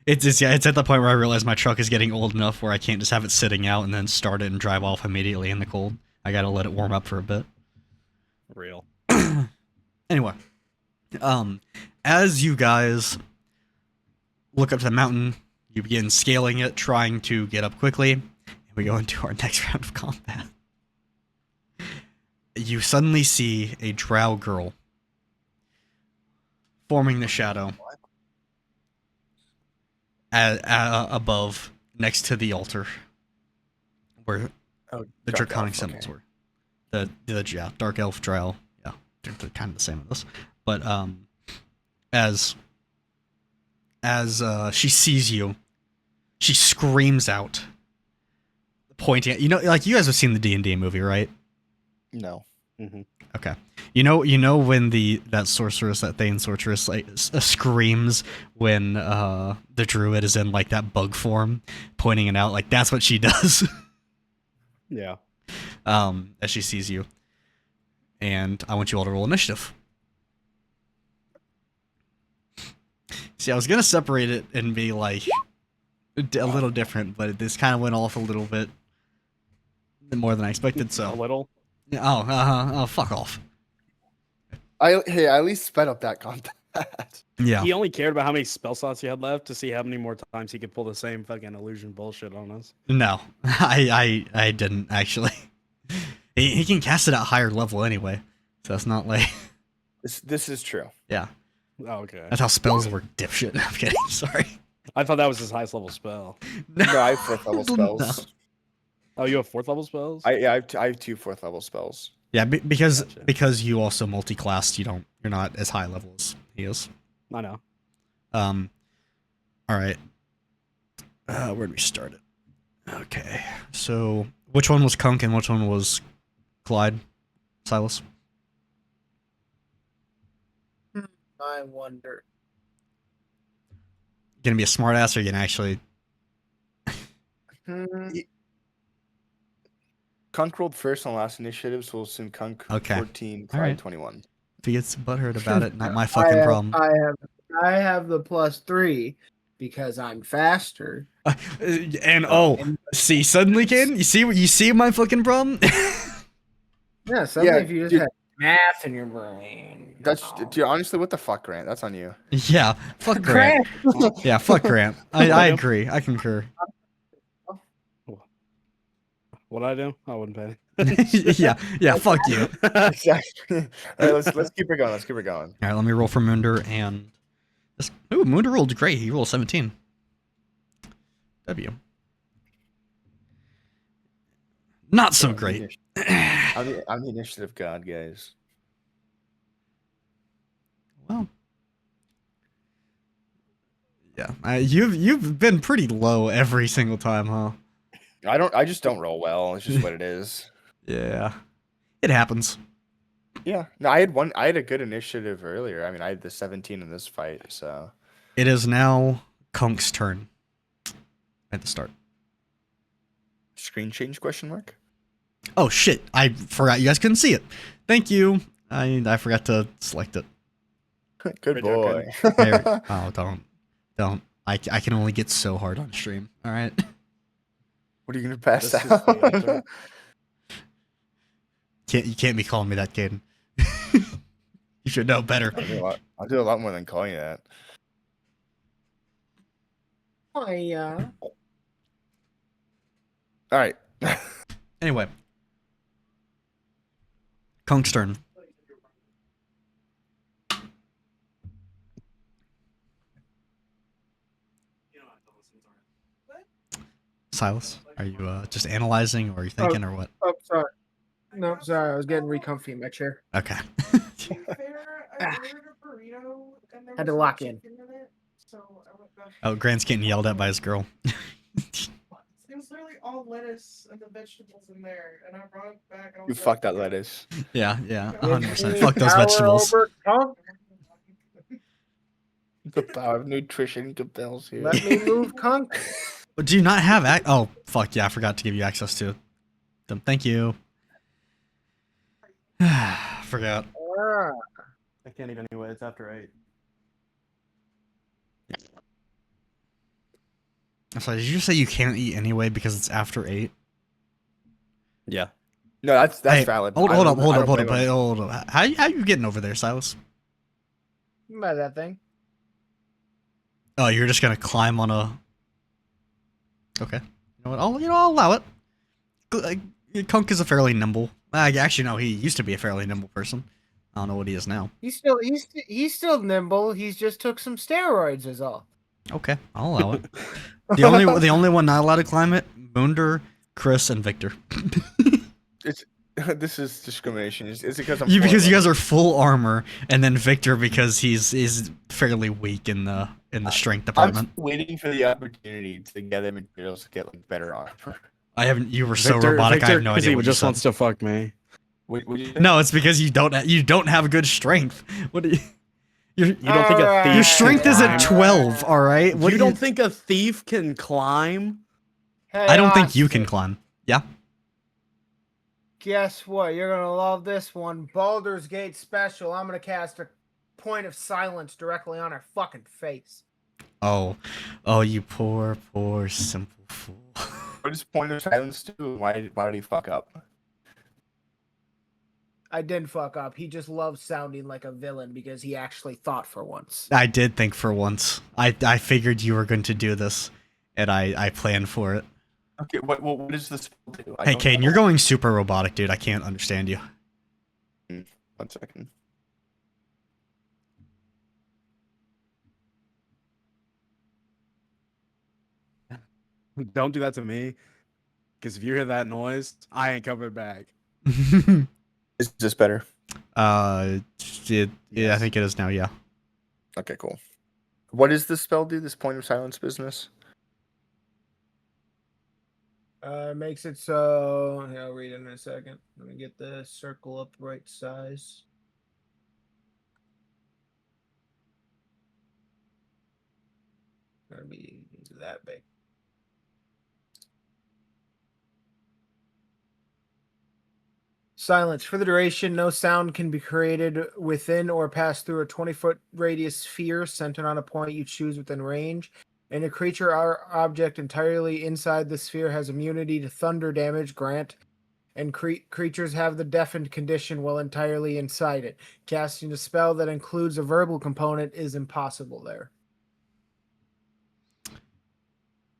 It's at the point where I realize my truck is getting old enough where I can't just have it sitting out and then start it and drive off immediately in the cold. I gotta let it warm up for a bit. Real. Anyway, as you guys look up to the mountain, you begin scaling it, trying to get up quickly, and we go into our next round of combat. You suddenly see a drow girl forming the shadow above, next to the altar, where Oh, the Dark draconic Elf, symbols okay. were. The dark elf, drow, yeah, they're kind of the same in this. But as she sees you, she screams out, pointing at like you guys have seen the D&D movie, right? No. Okay. You know when that Thane sorceress like screams when the druid is in like that bug form, pointing it out, like that's what she does. Yeah. As she sees you. And I want you all to roll initiative. See, I was gonna separate it and be like a little different, but this kind of went off a little bit more than I expected. A So, little. oh, fuck off. I at least sped up that combat. Yeah, He only cared about how many spell slots he had left to see how many more times he could pull the same fucking illusion bullshit on us. no, I didn't actually. He can cast it at higher level anyway, so it's not like This is true. yeah. Oh, okay. That's how spells work, dipshit. I'm kidding. Sorry. I thought that was his highest level spell. No, I have 4th level spells. No. Oh, you have 4th level spells? I have 2 4th level spells. Yeah, because Gotcha. you also multi-classed, you're not as high level as he is. I know. All right. Where did we start it? Okay. So, which one was Kunk and which one was Clyde? Silas? I wonder. Gonna be a smartass or you gonna actually? Kunk rolled first on last initiative, so we'll assume Kunk Okay. 14, Clyde Alright. 21. If he gets butthurt about it, not my fucking problem. I have the +3 because I'm faster. And see, suddenly, Caden, you see my fucking problem? Yeah, suddenly Yeah, if you just dude. had math in your brain. Dude, honestly, what the fuck, Grant? That's on you. Yeah, fuck Grant. Yeah, fuck Grant. I agree. I concur. What'd I do? I wouldn't pay. yeah, fuck you. Exactly. All right, let's keep it going. Let's keep it going. All right, let me roll for Munder and. Ooh, Munder rolled great. He rolled 17. W. Not so great. I'm the initiative god, guys. Well, yeah, you've been pretty low every single time, huh? I just don't roll well. It's just what it is. Yeah, it happens. Yeah. No, I had a good initiative earlier. I mean, I had the 17 in this fight, so. It is now Kunk's turn. At the start. Screen change question mark? Oh shit! I forgot you guys couldn't see it. Thank you. I forgot to select it. Good boy. There, oh, don't. I can only get so hard on stream. All right. What are you gonna pass This is the answer. out? You can't be calling me that, Caden. You should know better. I'll do a lot more than calling you that. Oh, yeah. All right. Anyway, Kunk's turn. Silas, are you just analyzing, or are you thinking, or what? Oh, sorry. No, sorry. I was getting recomfy in my chair. Okay. Had to lock in. Oh, Grant's getting yelled at by his girl. It was literally all lettuce and the vegetables in there, and I brought it back. And I You was fucked that lettuce. Yeah, 100%. Any Fuck those power vegetables. over Kunk? The power of nutrition compels you. Let me move Kunk. Do you not have oh, fuck yeah, I forgot to give you access to them. Thank you. Forgot. Ah, I can't eat anyway. It's after 8. I'm sorry, did you say you can't eat anyway because it's after 8? Yeah. No, that's Hey, valid. Hold I up, don't- hold I up, don't hold blame him. up, hold up. How you getting over there, Silas? By that thing. Oh, you're just gonna climb on a. Okay. You know what? I'll allow it. Kunk is a fairly nimble. Actually, no, he used to be a fairly nimble person. I don't know what he is now. He's still nimble. He's just took some steroids, is all. Okay, I'll allow it. The only one not allowed to climb it, Moonder, Chris, and Victor. This is discrimination. Is it because I'm Because you guys 4'11"? are full armor, and then Victor because he's fairly weak in the strength I'm department. waiting for the opportunity to gather materials to get like better armor. I haven't. You were so robotic. I have no idea he what you just said. wants to fuck me. What you say? No, it's because you don't have good strength. What do you? You don't think a thief? Your strength is at can 12. All right. climb? What You do don't think a thief can climb? Hey, I don't think you can Austin, climb. Yeah. Guess what? You're gonna love this one. Baldur's Gate special. I'm gonna cast a point of silence directly on her fucking face. Oh, you poor simple fool. What does point of silence do? Why did he fuck up? I didn't fuck up. He just loves sounding like a villain because he actually thought for once. I did think for once. I figured you were going to do this, and I planned for it. Okay, what does this do? Hey, Caden, you're going super robotic, dude. I can't understand you. 1 second. Don't do that to me. Because if you hear that noise, I ain't coming back. Is this better? Yeah, I Yes. think it is now. Yeah. Okay, cool. What does this spell do? This point of silence business? Makes it so. Yeah, I'll read it in a second. Let me get the circle up right size. Gonna be that big. Silence. For the duration, no sound can be created within or pass through a 20-foot radius sphere centered on a point you choose within range. And a creature or object entirely inside the sphere has immunity to thunder damage grant. And creatures have the deafened condition while entirely inside it. Casting a spell that includes a verbal component is impossible there.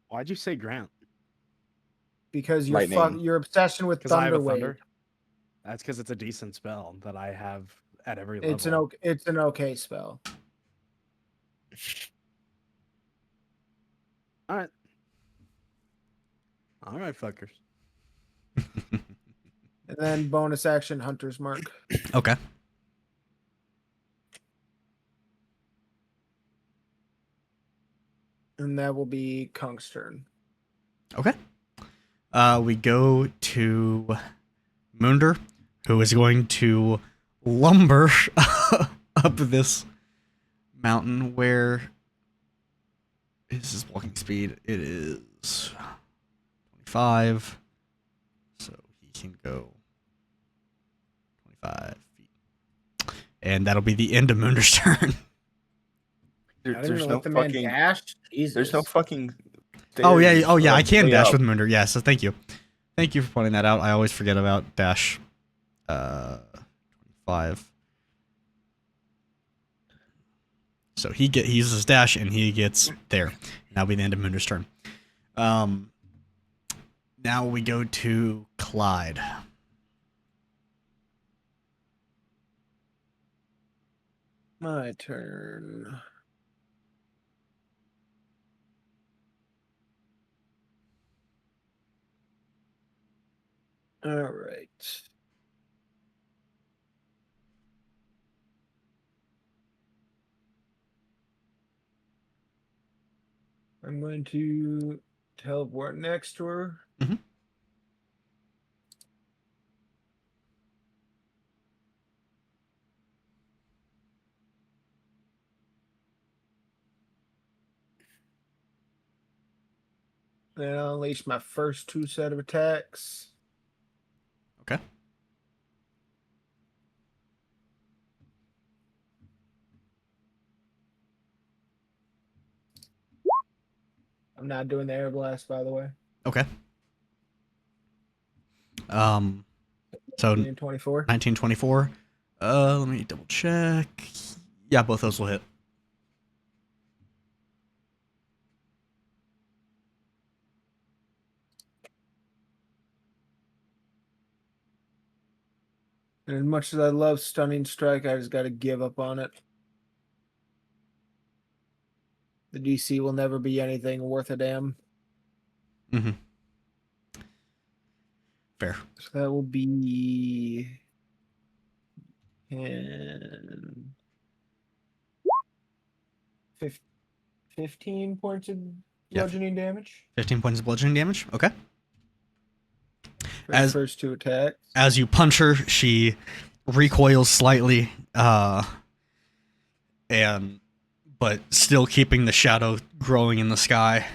Why'd you say Grant? Because Lightning. your obsession with Because I have a Thunder Wave. thunder? That's because it's a decent spell that I have at every level. It's an okay spell. Alright. Alright, fuckers. And then bonus action Hunter's Mark. Okay. And that will be Kunk's turn. Okay. We go to Munder, who is going to lumber up this mountain. Where is his walking speed? It is 25. So he can go 25 feet. And that'll be the end of Munder's turn. There's no fucking. dash. Jesus. There's no fucking. Oh yeah, stairs I or can way dash up. with Munder. Yeah, so thank you for pointing that out. I always forget about dash. 5. So he uses dash and he gets there. That'll be the end of Munder's turn. Now we go to Clyde. My turn. All right. I'm going to teleport next to her. Mhm. Then I'll unleash my first 2 set of attacks. Okay. I'm not doing the air blast, by the way. Okay. So 24. 1924. Let me double check. Yeah, both those will hit. And as much as I love Stunning Strike, I just got to give up on it. The DC will never be anything worth a damn. Mm-hmm. Fair. So that will be 10, 15 points of bludgeoning damage. 15 points of bludgeoning damage. Okay. For the first 2 attacks. As you punch her, she recoils slightly, but still keeping the shadow growing in the sky.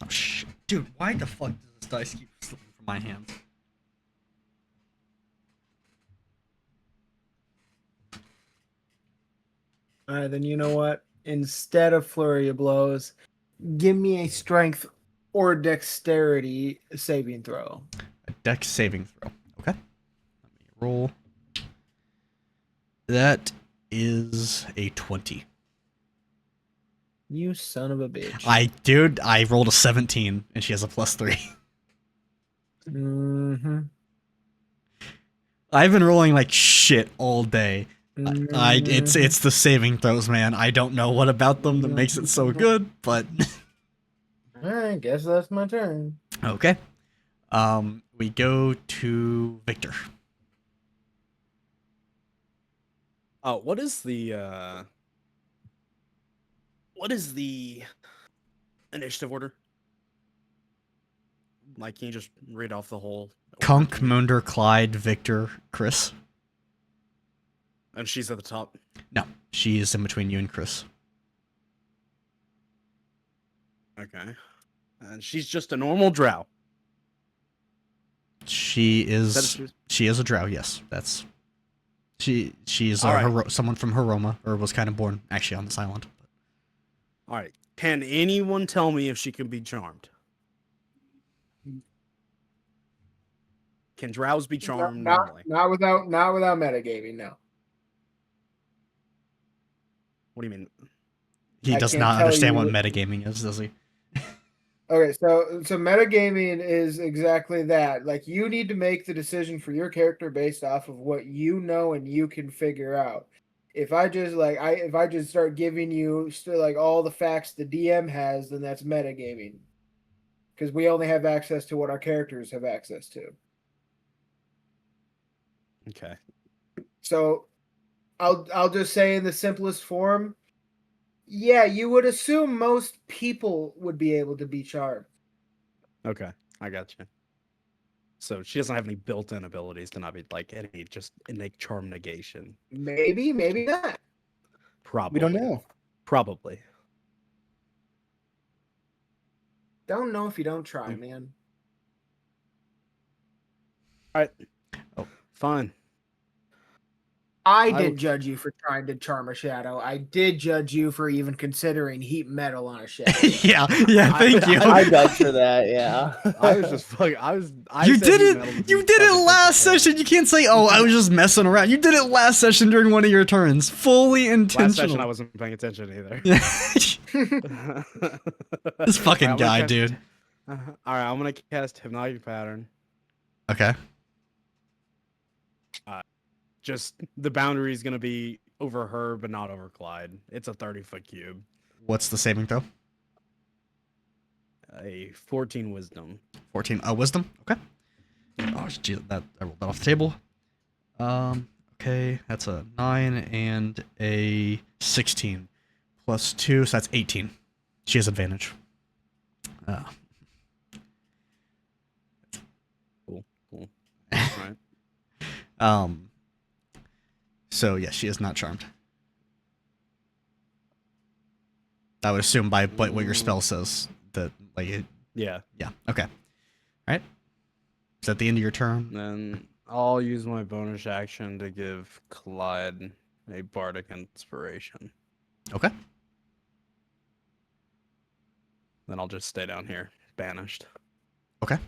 Oh shit, dude! Why the fuck does this dice keep slipping from my hands? All right, then you know what? Instead of Flurry of Blows, give me a Strength or Dexterity saving throw. A Dex saving throw. Okay. Let me roll. That is a 20. You son of a bitch. I rolled a 17 and she has a +3. Mm-hmm. I've been rolling like shit all day. It's the saving throws, man. I don't know what about them that makes it so good, but Alright, guess that's my turn. okay. We go to Victor. What is the initiative order? Like, can you just read off the whole order Kunk, to me? Munder, Clyde, Victor, Chris. And she's at the top. No, she is in between you and Chris. Okay. And she's just a normal drow. She Is that is what she is a drow. Yes, that's she is All right. someone from Haroma, or was kind of born actually on this island. All right. Can anyone tell me if she can be charmed? Can drows be charmed normally? Not without metagaming, no. What do you mean? He I does can't not tell understand you- what metagaming is, does he? Okay, so metagaming is exactly that. Like, you need to make the decision for your character based off of what you know and you can figure out. If I just start giving you like all the facts the DM has, then that's metagaming. Because we only have access to what our characters have access to. Okay. So I'll just say in the simplest form, yeah, you would assume most people would be able to be charmed. Okay. I got you. So she doesn't have any built-in abilities to not be like any just innate charm negation. Maybe, maybe not. Probably. We don't know. Probably. Don't know if you don't try, man. All right. Oh. Fine. I I did would- judge you for trying to charm a shadow. I did judge you for even considering heat metal on a shadow. yeah, thank you. I judged for that, yeah. I was just fucking. I You said did heat it. metal would You be did it fucking last fucking session. You can't say, "Oh, I was just messing around." You did it last session during one of your turns. Fully intentional. Last session I wasn't paying attention either. this fucking Alright, I'm gonna guy, cast- dude. All right, I'm gonna cast Hypnotic Pattern. Okay. Just the boundary is gonna be over her, but not over Clyde. It's a 30-foot cube. What's the saving throw? A 14 Wisdom. 14. Wisdom. Okay. Oh, geez, that I rolled that off the table. Okay, that's a 9 and a 16 plus 2, so that's 18. She has advantage. Cool. All right. So yeah, she is not charmed. I would assume by what your spell says that like it, Yeah. yeah. Okay. All right. Is that the end of your turn? Then I'll use my bonus action to give Clyde a bardic inspiration. Okay. Then I'll just stay down here, banished. Okay.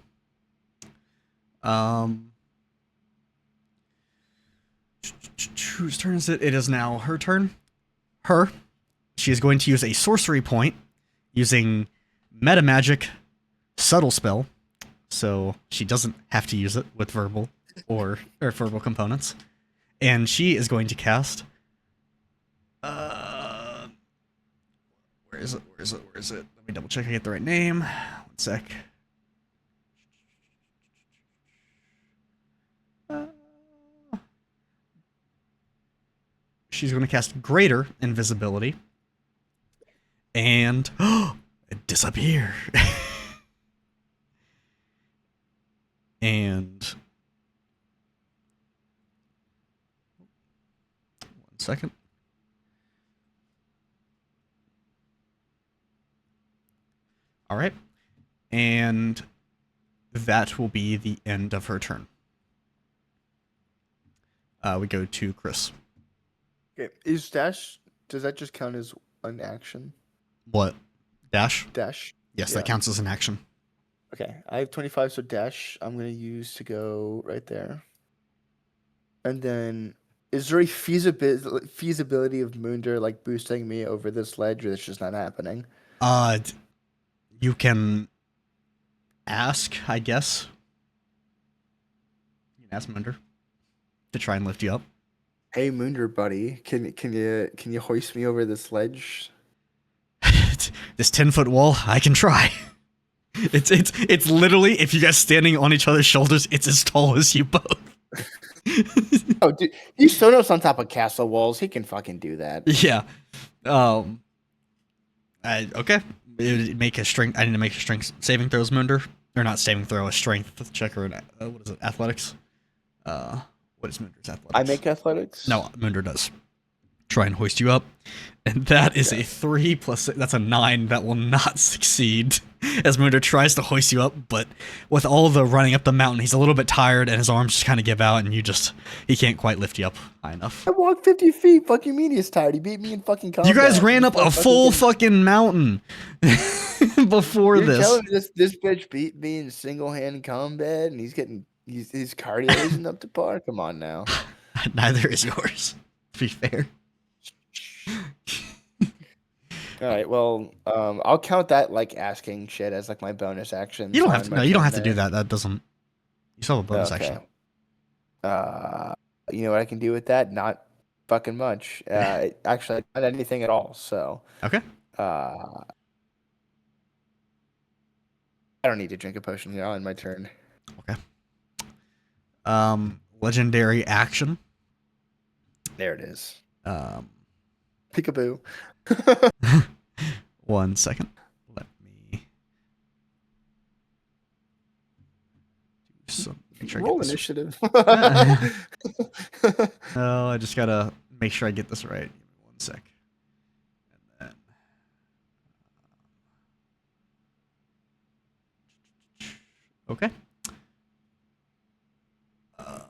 Whose turn is it? It is now her turn. She is going to use a sorcery point using meta magic subtle spell, so she doesn't have to use it with verbal or verbal components. And she is going to cast. Where is it? Let me double check I get the right name. 1 sec. She's going to cast Greater Invisibility. And disappear. And 1 second. All right. And that will be the end of her turn. We go to Chris. Okay, is dash? Does that just count as an action? What? Dash? Dash. Yes, Yeah. that counts as an action. Okay, I have 25, so dash I'm gonna use to go right there. And then, is there a feasibility of Moonder like boosting me over this ledge, or that's just not happening? You can ask, I guess. You can ask Munder to try and lift you up. Hey Moonder, buddy, can you hoist me over this ledge? This 10-foot wall, I can try. It's literally, if you guys standing on each other's shoulders, it's as tall as you both. Oh, dude, he's Sonos on top of castle walls. He can fucking do that. Yeah. Okay. Make a strength. I need to make a strength saving throws, Munder. Or not saving throw, a strength check or an what is it? Athletics. What is Munder's athletics? I make athletics. No, Munder does. Try and hoist you up, and that is a 3 plus. That's a 9. That will not succeed. As Munder tries to hoist you up, but with all the running up the mountain, he's a little bit tired, and his arms just kind of give out, and he can't quite lift you up high enough. I walked 50 feet. Fucking mean he's tired. He beat me in fucking combat. You guys ran up a full fucking mountain before You're this. telling me this bitch beat me in single hand combat, and his cardio isn't up to par. Come on now. Neither is yours, to be fair. All right, well, I'll count that like asking shit as like my bonus action. You don't have to. No, you don't have to do that. That doesn't. You still have a bonus Okay. action. You know what I can do with that? Not fucking much. Actually, not anything at all. So. Okay. I don't need to drink a potion here on my turn. Okay. Legendary action. There it is. Peekaboo. Peekaboo. 1 second. Let me do some. Make sure I Roll get this. initiative. No, I just gotta make sure I get this right. Give me 1 sec. And then. Okay. Let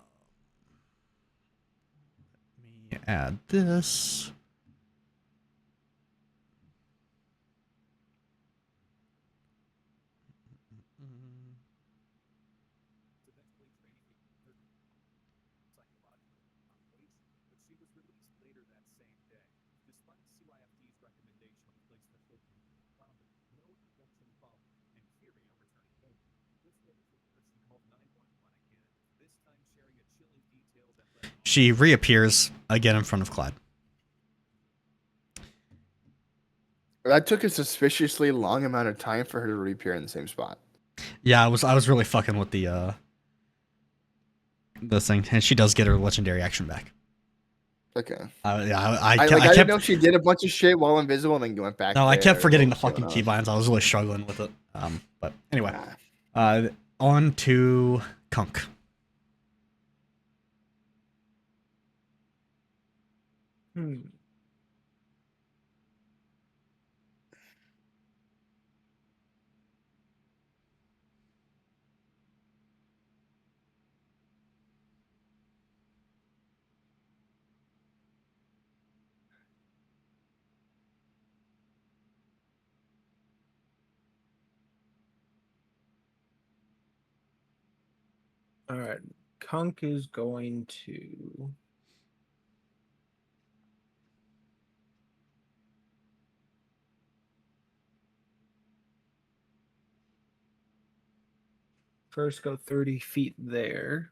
me add this. She reappears again in front of Clyde. That took a suspiciously long amount of time for her to reappear in the same spot. Yeah, I was really fucking with the thing, and she does get her legendary action back. Okay. I didn't kept. know she did a bunch of shit while invisible and then went back. No, I kept there. forgetting the What was fucking going on? keybinds. I was really struggling with it. But anyway, Ah. on to Kunk. All right. Kunk is going to. First, go 30 feet there.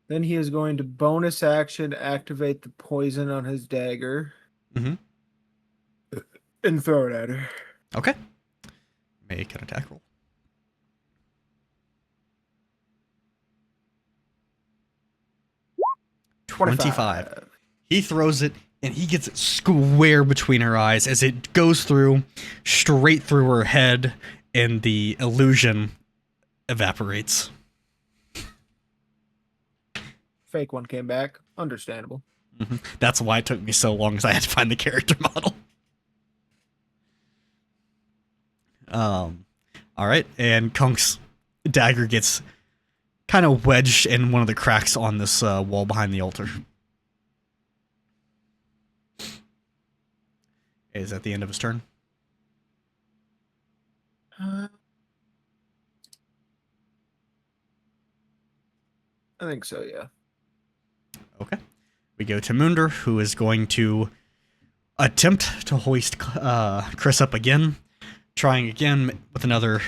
Then he is going to bonus action activate the poison on his dagger Mhm. and throw it at her. Okay. Make an attack roll. 25. He throws it, and he gets it square between her eyes as it goes through, straight through her head, and the illusion evaporates. Fake one came back. Understandable. That's why it took me so long, because I had to find the character model. All right, and Kunk's dagger gets kind of wedged in one of the cracks on this wall behind the altar. Is that the end of his turn? I think so, yeah. Okay. We go to Munder, who is going to attempt to hoist Chris up again, trying again with another.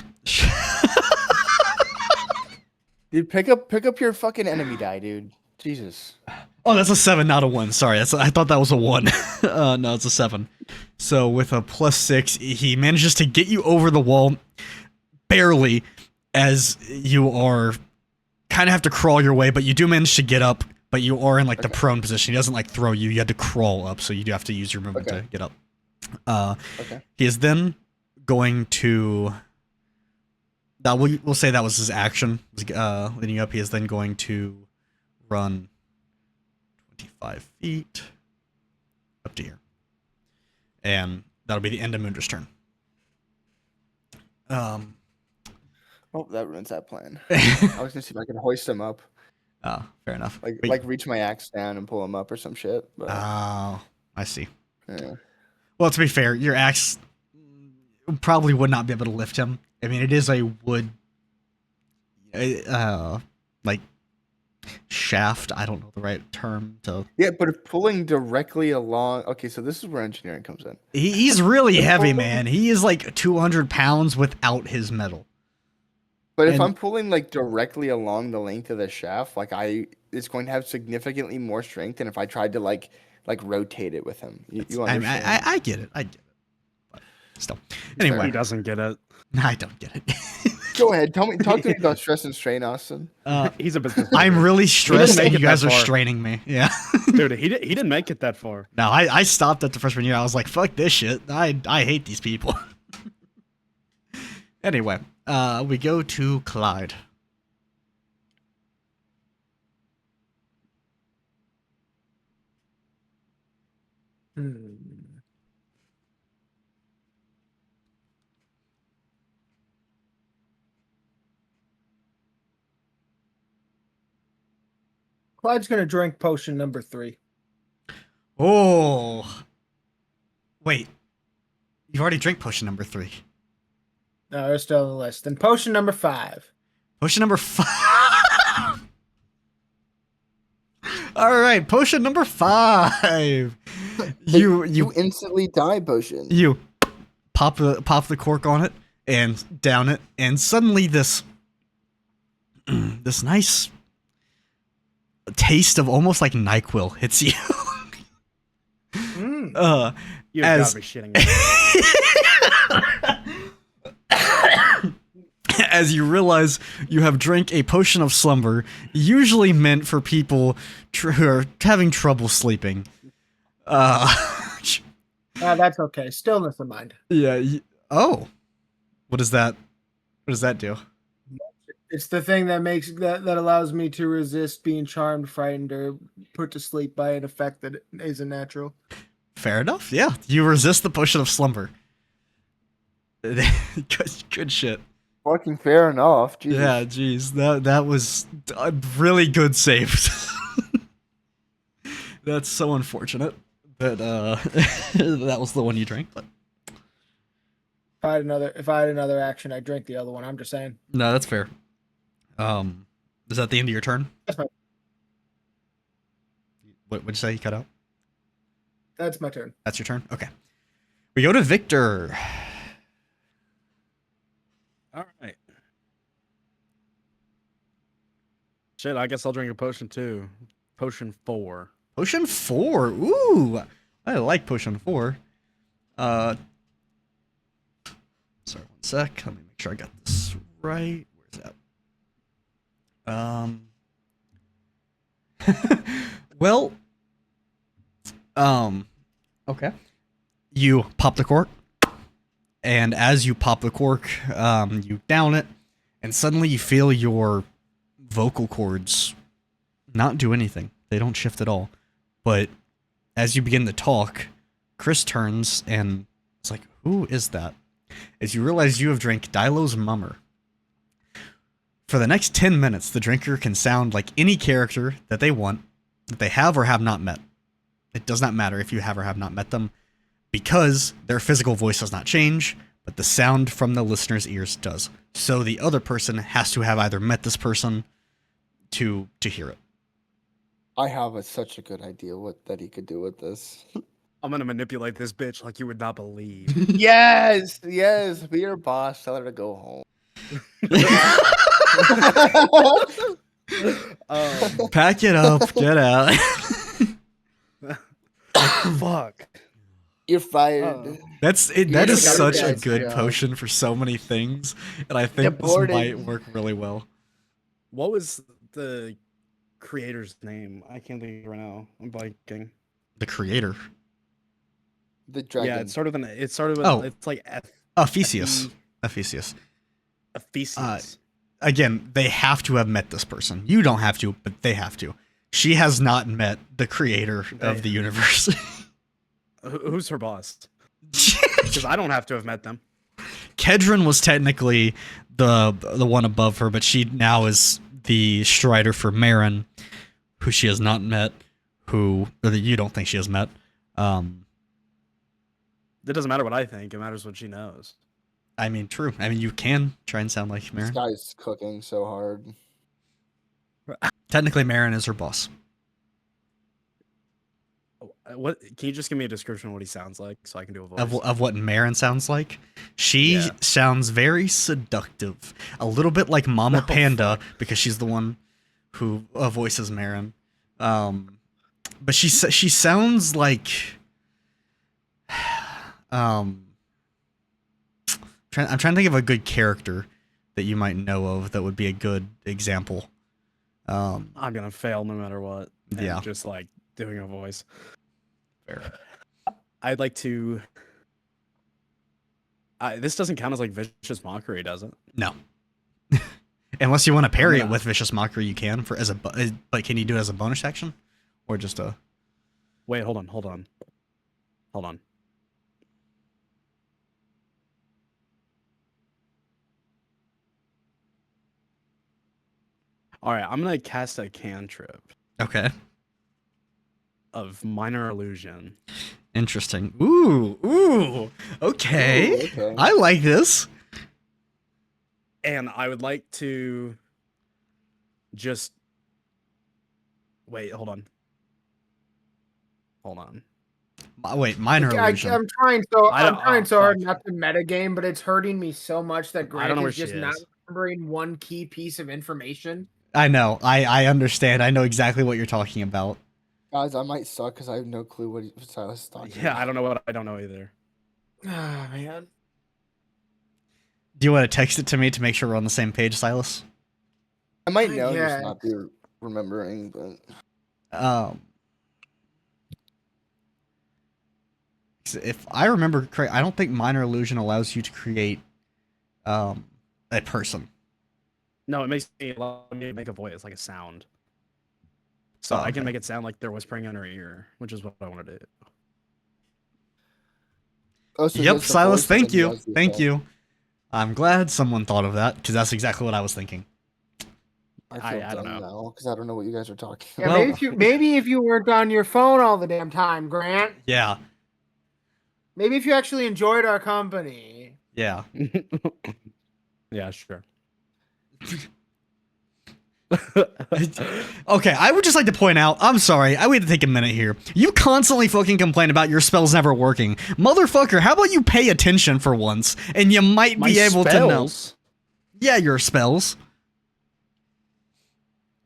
Dude, pick up your fucking enemy die, dude. Jesus. Oh, that's a 7, not a 1. Sorry, I thought that was a 1. No, it's a 7. So with a +6, he manages to get you over the wall, barely, as you are kind of have to crawl your way, but you do manage to get up, but you are in like the prone position. He doesn't like throw you. You had to crawl up, so you do have to use your movement to get up. Okay. He is then going to... we'll say that was his action, leading up. He is then going to run 25 feet up to here. And that'll be the end of Mundra's turn. Oh, that ruins that plan. I was gonna see if I could hoist him up, Fair enough. like reach my axe down and pull him up or some shit. But Oh, I see. yeah. Well, to be fair, your axe probably would not be able to lift him. I mean, it is a wood, like, shaft. I don't know the right term to... Yeah, but if pulling directly along, okay, so this is where engineering comes in. He's really heavy, man. He is like 200 pounds without his metal. But if And- I'm pulling like directly along the length of the shaft, like it's going to have significantly more strength than if I tried to like rotate it with him. You understand? I get it. But still. Anyway, He doesn't get it. I don't get it. Go ahead, talk to me about stress and strain, Austin. He's a business. I'm really stressed make and it you guys that are far. straining me. Yeah. Dude, he didn't make it that far. No, I stopped at the freshman year. I was like, fuck this shit. I hate these people. Anyway, we go to Clyde. Clyde's going to drink potion number 3. Oh. Wait. You already drank potion number 3. No, they're still on the list. Then potion number 5. Potion number 5. All right, potion number 5. You instantly die potion. You pop the cork on it and down it, and suddenly this nice taste of almost like NyQuil hits you. You As- gotta be shitting me. As you realize you have drank a potion of slumber, usually meant for people who are having trouble sleeping. That's okay. Stillness of mind. Yeah. Oh, what is that? What does that do? It's the thing that makes that allows me to resist being charmed, frightened, or put to sleep by an effect that isn't natural. Fair enough. Yeah, you resist the potion of slumber. Good shit. Fucking fair enough. Jesus. Yeah, geez, that was a really good save. That's so unfortunate that that was the one you drank, but If I had another action, I'd drink the other one. I'm just saying. No, that's fair. Is that the end of your turn? That's my, What would you say? You cut out? that's my turn. That's your turn? Okay. We go to Victor. All right. Shit, I guess I'll drink a potion too. Potion 4. Potion 4. Ooh. I like potion 4. Sorry, one sec. Let me make sure I got this right. Where's that? Well, okay. You pop the cork, and as you pop the cork, you down it, and suddenly you feel your vocal cords not do anything. They don't shift at all. But as you begin to talk, Chris turns and it's like, who is that? As you realize you have drank Dilo's Mummer. For the next 10 minutes, the drinker can sound like any character that they want, that they have or have not met. It does not matter if you have or have not met them, because their physical voice does not change, but the sound from the listener's ears does. So the other person has to have either met this person to hear it. I have such a good idea that he could do with this. I'm gonna manipulate this bitch like you would not believe. Yes, be your boss. Tell her to go home. Pack it up, get out. Fuck. You're fired. That You is gotta such get a that good job. potion for so many things, and I think Deported. this might work really well. What was the creator's name? I can't think of it right now. I'm blanking. The creator. The dragon. Yeah, it started with Oh. it's like Ephesius. Ephesius. Ephesians. Again, they have to have met this person. You don't have to, but they have to. She has not met the creator of the universe. Who's her boss? Because I don't have to have met them. Kedron was technically the one above her, but she now is the Strider for Marin, who she has not met, or that you don't think she has met. It doesn't matter what I think. It matters what she knows. I mean, true. I mean, you can try and sound like This Marin. guy's cooking so hard. Technically, Marin is her boss. What? Can you just give me a description of what he sounds like so I can do a voice? Of what Marin sounds like. She sounds very seductive. A little bit like Mama Panda, because she's the one who voices Marin. But she sounds like... I'm trying to think of a good character that you might know of that would be a good example. I'm gonna fail no matter what. And Yeah. just like doing a voice. Fair. I'd like to. This doesn't count as like vicious mockery, does it? No. Unless you want to parry Yeah. it with Vicious Mockery, you can. But can you do it as a bonus action? Or just a... Wait, hold on. All right, I'm gonna cast a cantrip Okay. of minor illusion. Interesting. Ooh. Okay. Ooh, okay. I like this. And I would like to just wait, hold on. Wait, minor illusion. I'm trying so I don't- I'm trying oh, so hard fuck. not to metagame, but it's hurting me so much that I don't Grant know where is she just not is. remembering one key piece of information. I know. I understand. I know exactly what you're talking about. Guys, I might suck because I have no clue what Silas is talking Yeah, about. I don't know what I don't know either. Ah, man. Do you want to text it to me to make sure we're on the same page, Silas? I might know, Yeah. just not be remembering, but... If I remember correct, I don't think minor illusion allows you to create a person. No, it makes me allow me to make a voice, like a sound. So Oh, I can okay. make it sound like they're whispering in her ear, which is what I want to do. Oh, so he Yep, has the Silas, voice, thank but he you. has the Thank effect. you. I'm glad someone thought of that, because that's exactly what I was thinking. I I feel don't dumb know. now because I don't know what you guys are talking Yeah, about. Well- maybe if you weren't on your phone all the damn time, Grant. Yeah. Maybe if you actually enjoyed our company. Yeah. Yeah, sure. Okay, I would just like to point out, I'm sorry, I would take a minute here. You constantly fucking complain about your spells never working. Motherfucker, how about you pay attention for once, and you might My be able to know. spells? Yeah, your spells.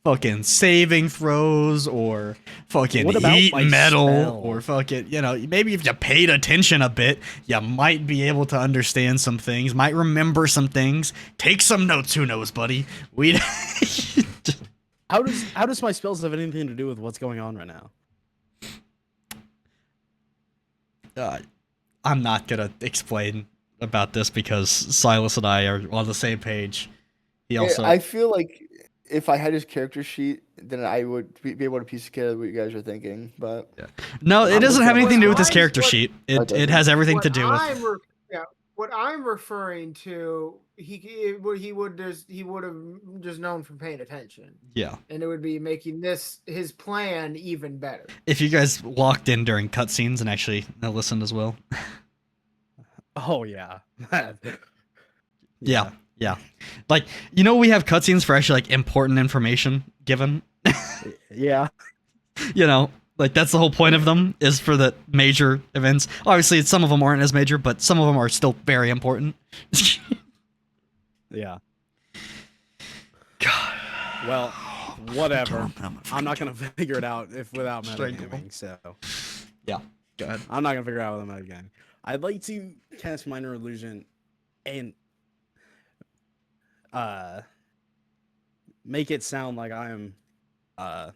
Fucking saving throws, or fucking What about eat my metal, spell? or fucking, maybe if you paid attention a bit, you might be able to understand some things, might remember some things. Take some notes, who knows, buddy? We'd... How does my spells have anything to do with what's going on right now? I'm not gonna explain about this because Silas and I are on the same page. He also... I feel like if I had his character sheet, then I would be able to piece together what you guys are thinking. But No, it doesn't have anything to do with his What- character what- sheet. It has everything to do with... What I'm referring to, he would have just known from paying attention, Yeah. and it would be making his plan even better. If you guys walked in during cutscenes and actually listened as well. Oh yeah. Yeah. Like, we have cutscenes for actually, like, important information given. Yeah. Like, that's the whole point of them, is for the major events. Obviously, some of them aren't as major, but some of them are still very important. Yeah. God. Well, whatever. I'm I'm not gonna figure it out without Strangle. metagaming, so Yeah. Go ahead. I'm not gonna figure it out without metagaming. I'd like to cast Minor Illusion and make it sound like I'm her.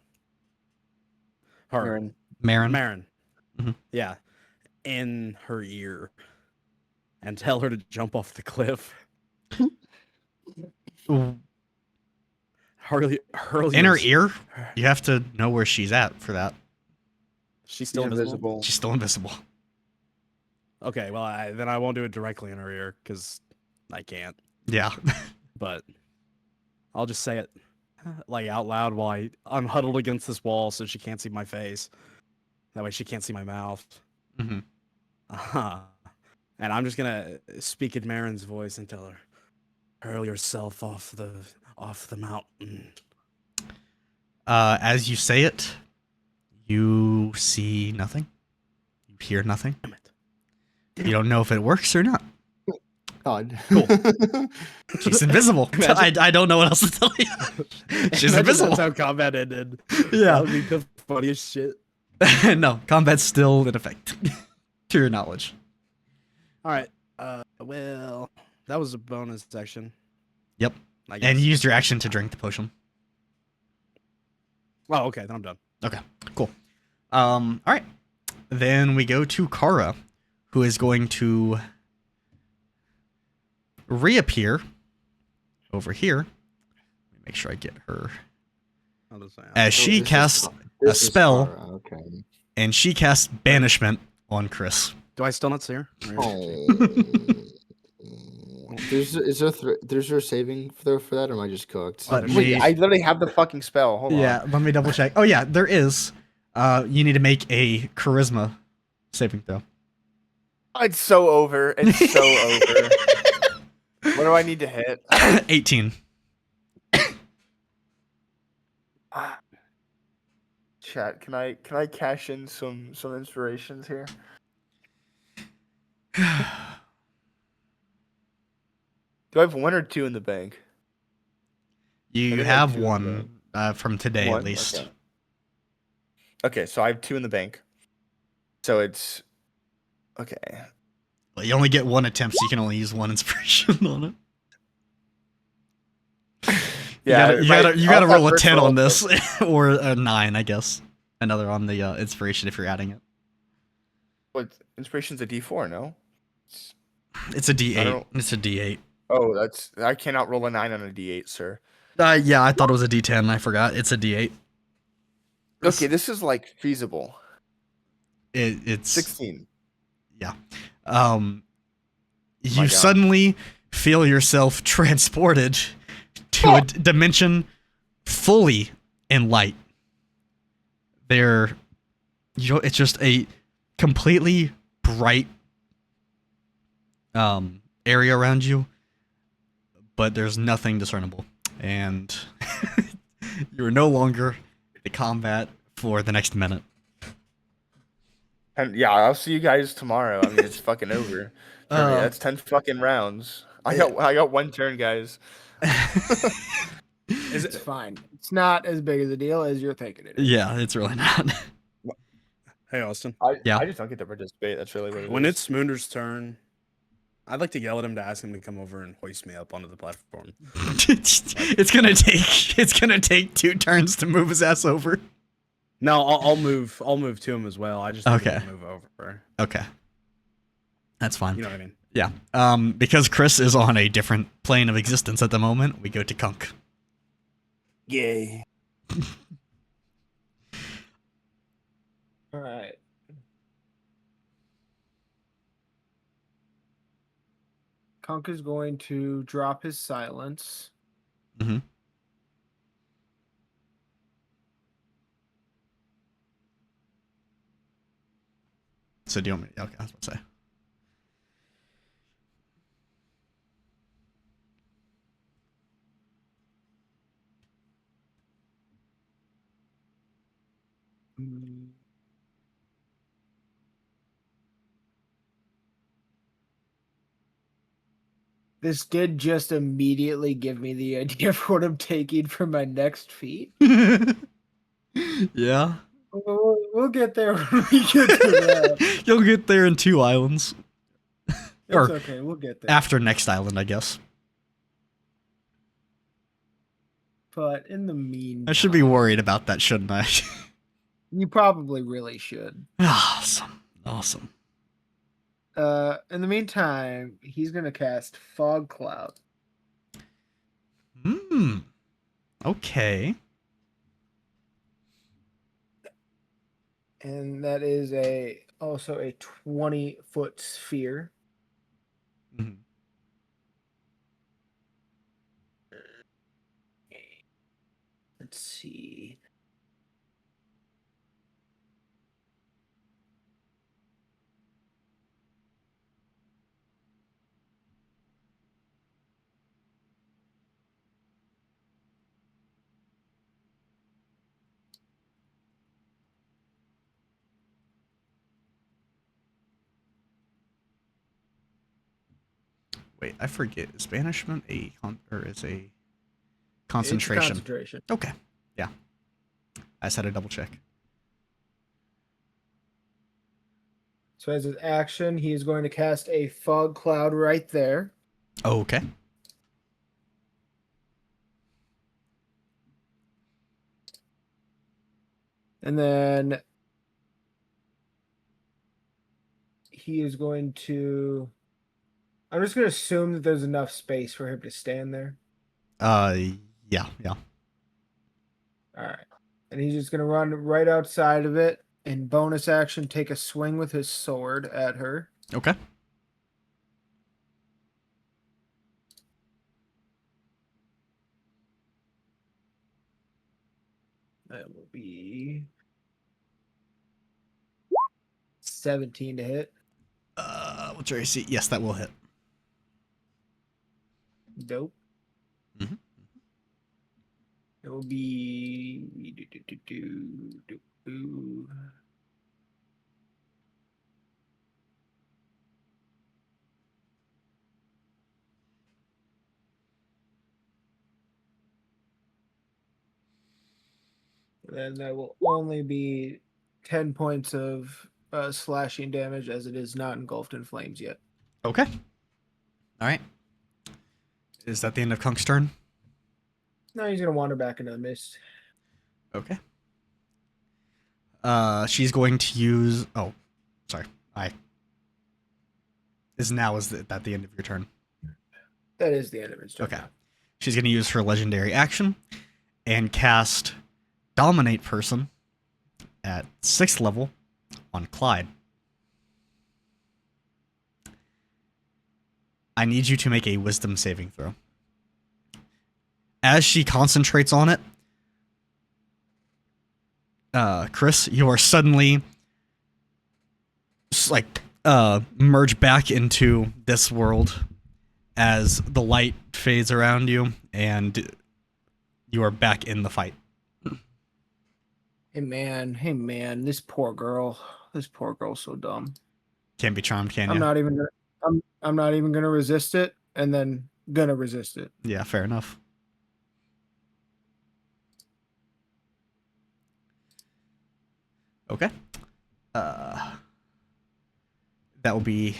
Marin. Marin. Mhm. Yeah. In her ear. And tell her to jump off the cliff. Hurley In her ear? You have to know where she's at for that. She's still invisible. She's still invisible. Okay, well, then I won't do it directly in her ear because I can't. Yeah. But I'll just say it like out loud while I'm huddled against this wall so she can't see my face. That way she can't see my mouth. Mhm. And I'm just gonna speak in Marin's voice and tell her, hurl yourself off the mountain. As you say it, you see nothing. You hear nothing. Damn it. You don't know if it works or not. God. Cool. She's invisible. I don't know what else to tell you. She's Imagine invisible. That's how combat ended. Yeah. That would be the funniest shit. No, combat's still in effect. To your knowledge. All right. Well, that was a bonus section. Yep. I guess. And you used your action to drink the potion. Oh, okay. Then I'm done. Okay, cool. All right. Then we go to Kara, who is going to reappear over here. Let me make sure I get her. As she casts a spell, Okay. and she casts banishment on Chris. Do I still not see her? Oh. Is there a saving throw for that, or am I just cooked? Let Wait, me- I literally have the fucking spell. Hold on. Yeah, let me double check. Oh yeah, there is. You need to make a charisma saving throw. It's so over. It's so over. What do I need to hit? 18. Chat, can I cash in some inspirations here? Do I have one or two in the bank? You think I have do, one from today One? at least. Okay. Okay, so I have two in the bank. So it's okay. Well, you only get one attempt, so you can only use one inspiration on it. Yeah, you gotta I'll roll a first 10 roll on a this, or a 9, I guess. Another on the inspiration if you're adding it. What inspiration's a D4? No. It's a I D8. don't- It's a D8. Oh, I cannot roll a 9 on a D8, sir. Yeah, I thought it was a D10. I forgot. It's a D8. Okay, this is like feasible. It's 16. you God. suddenly feel yourself transported to a dimension fully in light. It's just a completely bright area around you, but there's nothing discernible, and you are no longer in combat for the next minute. And yeah, I'll see you guys tomorrow. I mean, it's fucking over. Trust me, that's 10 fucking rounds. I got one turn, guys. Is It's it? fine. It's not as big of a deal as you're thinking it is. Yeah, it's really not. Hey, Austin. I Yeah. just don't get to participate. That's really what it When is. it's Moonder's turn, I'd like to yell at him to ask him to come over and hoist me up onto the platform. It's gonna take 2 turns to move his ass over. No, I'll move. I'll move to him as well. I just need Okay. to move over. Okay, that's fine. You know what I mean? Yeah. Because Chris is on a different plane of existence at the moment, we go to Kunk. Yay. All right. Kunk is going to drop his silence. Mhm. So do you want me? Okay, I was about to say. This did just immediately give me the idea of what I'm taking for my next feat. Yeah. We'll get there when we get to that. You'll get there in 2 islands. It's Or okay. We'll get there. after next island, I guess. But in the meantime, I should be worried about that, shouldn't I? You probably really should. Awesome. Awesome. In the meantime, he's gonna cast Fog Cloud. Okay. And that is also a 20-foot sphere. Mhm. Let's see. Wait, I forget. Is banishment or is a It's a concentration? concentration. Okay. Yeah. I just had to double check. So as his action, he is going to cast a Fog Cloud right there. Okay. And then he is going to... I'm just going to assume that there's enough space for him to stand there. Yeah. All right. And he's just going to run right outside of it and bonus action take a swing with his sword at her. Okay. That will be 17 to hit. What's your AC? Yes, that will hit. Dope. Mhm. It will be then that will only be 10 points of slashing damage as it is not engulfed in flames yet. Okay. All right. Is that the end of Kunk's turn? Now he's going to wander back into the mist. Okay. She's going to use. Oh, sorry. Is that the end of your turn? That is the end of his turn. Okay. She's going to use her legendary action and cast Dominate Person at 6th level on Clyde. I need you to make a Wisdom saving throw. As she concentrates on it, Chris, you are suddenly merge back into this world as the light fades around you and you are back in the fight. Hey man, this poor girl's so dumb. Can't be charmed, can you? I'm not even gonna resist it, and then gonna resist it. Yeah, fair enough. Okay. That will be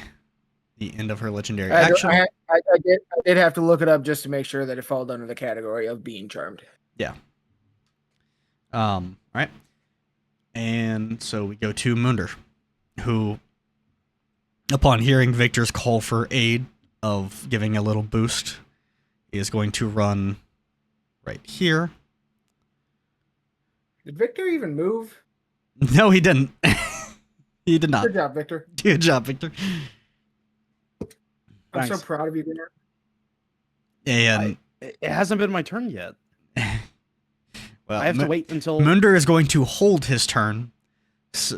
the end of her legendary action. I did have to look it up just to make sure that it falls under the category of being charmed. Yeah. All right. And so we go to Munder, who, upon hearing Victor's call for aid of giving a little boost, is going to run right here. Did Victor even move? No, he didn't. He did not. Good job, Victor. Good job, Victor. I'm so Thanks. proud of you, Victor. And It hasn't been my turn yet. well, I have to wait until. Munder is going to hold his turn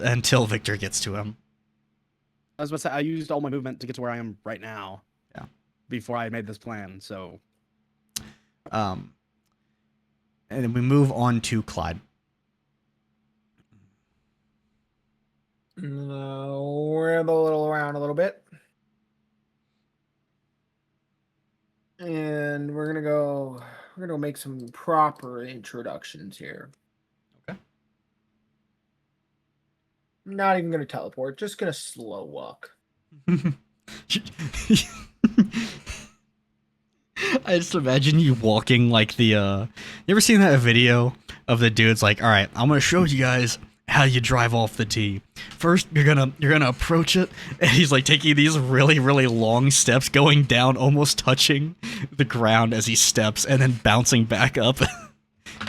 until Victor gets to him. I was about to say I used all my movement to get to where I am right now. Yeah. Before I made this plan, so. And then we move on to Clyde. Ramble around a little bit. And we're gonna go make some proper introductions here. Okay. I'm not even gonna teleport, just gonna slow walk. I just imagine you walking like the you ever seen that video of the dudes like, all right, I'm gonna show you guys how you drive off the tee. First, you're gonna approach it, and he's like taking these really, really long steps, going down, almost touching the ground as he steps, and then bouncing back up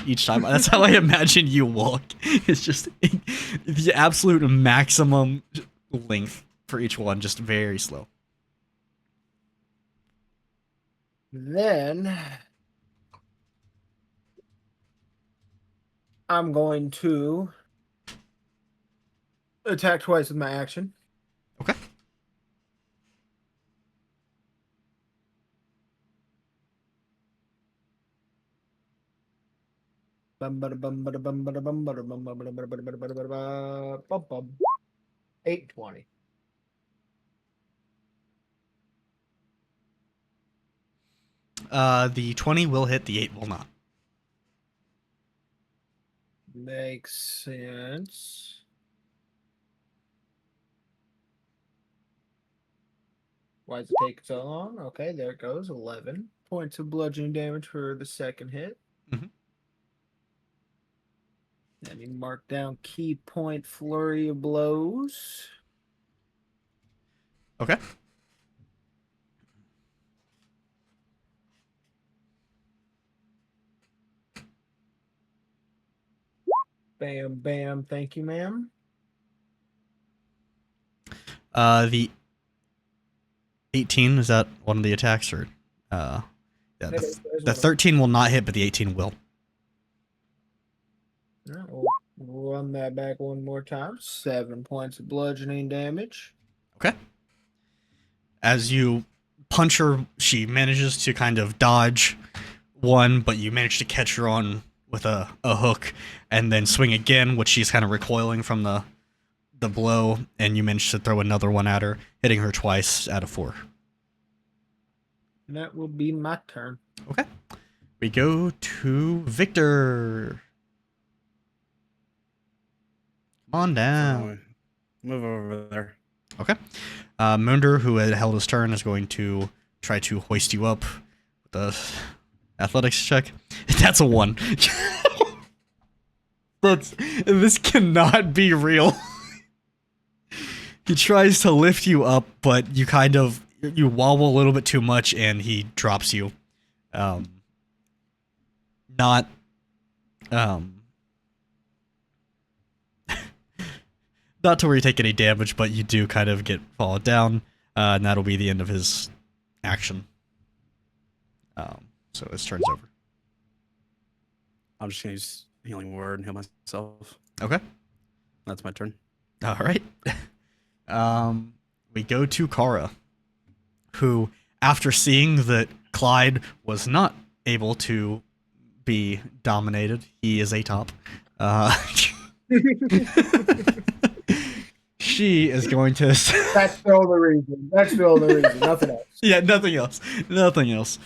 each time. That's how I imagine you walk. It's just the absolute maximum length for each one, just very slow. Then I'm going to attack twice with my action. Okay. Bum, bada, bum, bada, bum, bada, bum, bada, bum, bada, bada, bada, bada, bada, bada, bum, bum. 820. The 20 will hit, the 8 will not. Makes sense. Why does it take so long? Okay, there it goes. 11 points of bludgeoning damage for the second hit. Mhm. Let me mark down key point flurry of blows. Okay. Bam, bam. Thank you, ma'am. The 18, is that one of the attacks, or yeah, the 13 will not hit, but the 18 will. We'll run that back one more time. 7 points of bludgeoning damage. Okay. As you punch her, she manages to kind of dodge one, but you manage to catch her on with a hook and then swing again, which she's kind of recoiling from the blow, and you manage to throw another one at her, hitting her twice out of 4. And that will be my turn. Okay. We go to Victor. Come on down. Move over there. Okay. Munder, who had held his turn, is going to try to hoist you up with the athletics check. That's a 1. This cannot be real. He tries to lift you up, but you you wobble a little bit too much, and he drops you. Not to where you take any damage, but you do kind of get followed down, and that'll be the end of his action. So his turn's over. I'm just gonna use healing word and heal myself. Okay. That's my turn. All right. We go to Kara, who, after seeing that Clyde was not able to be dominated, he is a top. She is going to. That's the only reason. That's the only reason. Nothing else. Yeah, nothing else. Nothing else.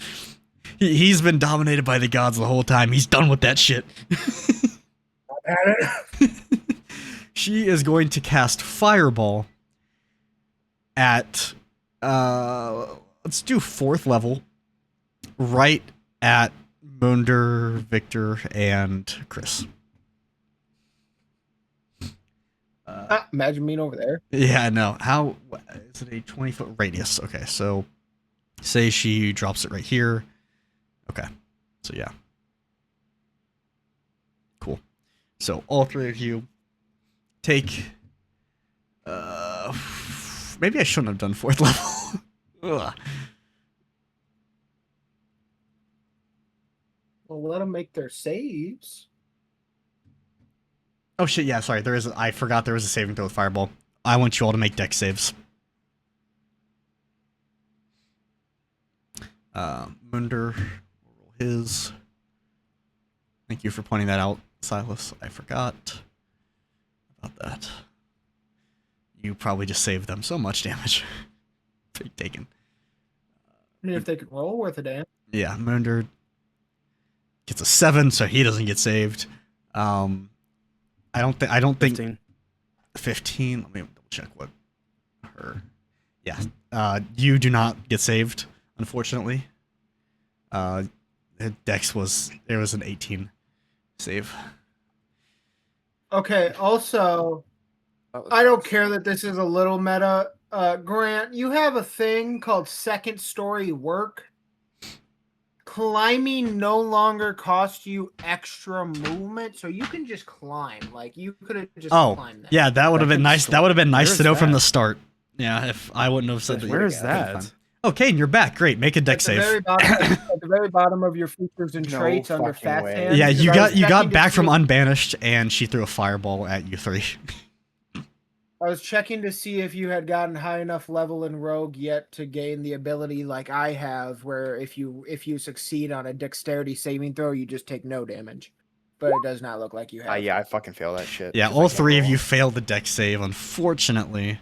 He's been dominated by the gods the whole time. He's done with that shit. She is going to cast Fireball at let's do 4th level, right at Munder, Victor, and Chris. Imagine being over there. Yeah, no. How is it a 20-foot radius? Okay, so say she drops it right here. Okay, so yeah. Cool. So all 3 of you take. Maybe I shouldn't have done 4th level. Ugh. Well, let them make their saves. Oh shit! Yeah, sorry. I forgot there was a saving throw with Fireball. I want you all to make dex saves. Munder will roll his. Thank you for pointing that out, Silas. I forgot about that. You probably just saved them so much damage. Taken. I mean, if they could roll worth a damn. Yeah, Munder gets a 7, so he doesn't get saved. I don't think 15. Let me double check what her. Yeah. You do not get saved, unfortunately. Dex was an 18 save. Okay, also, I don't care that this is a little meta. Grant, you have a thing called second story work. Climbing no longer costs you extra movement, so you can just climb. Like, you could have just climbed that. Yeah, that would have been nice. That would have been nice Where's to know from that? the start. Yeah, if I wouldn't have said that. Where is that? Oh, Caden, you're back. Great. Make a dex save. At the very bottom of your features and No traits under fucking fast way. hands. Yeah, you got checking back to from see- unbanished, and she threw a fireball at you 3. I was checking to see if you had gotten high enough level in Rogue yet to gain the ability like I have, where if you succeed on a dexterity saving throw, you just take no damage. But it does not look like you have. Yeah, I fucking fail that shit. Yeah, 'cause all I can't 3 of roll. you failed the dex save, unfortunately,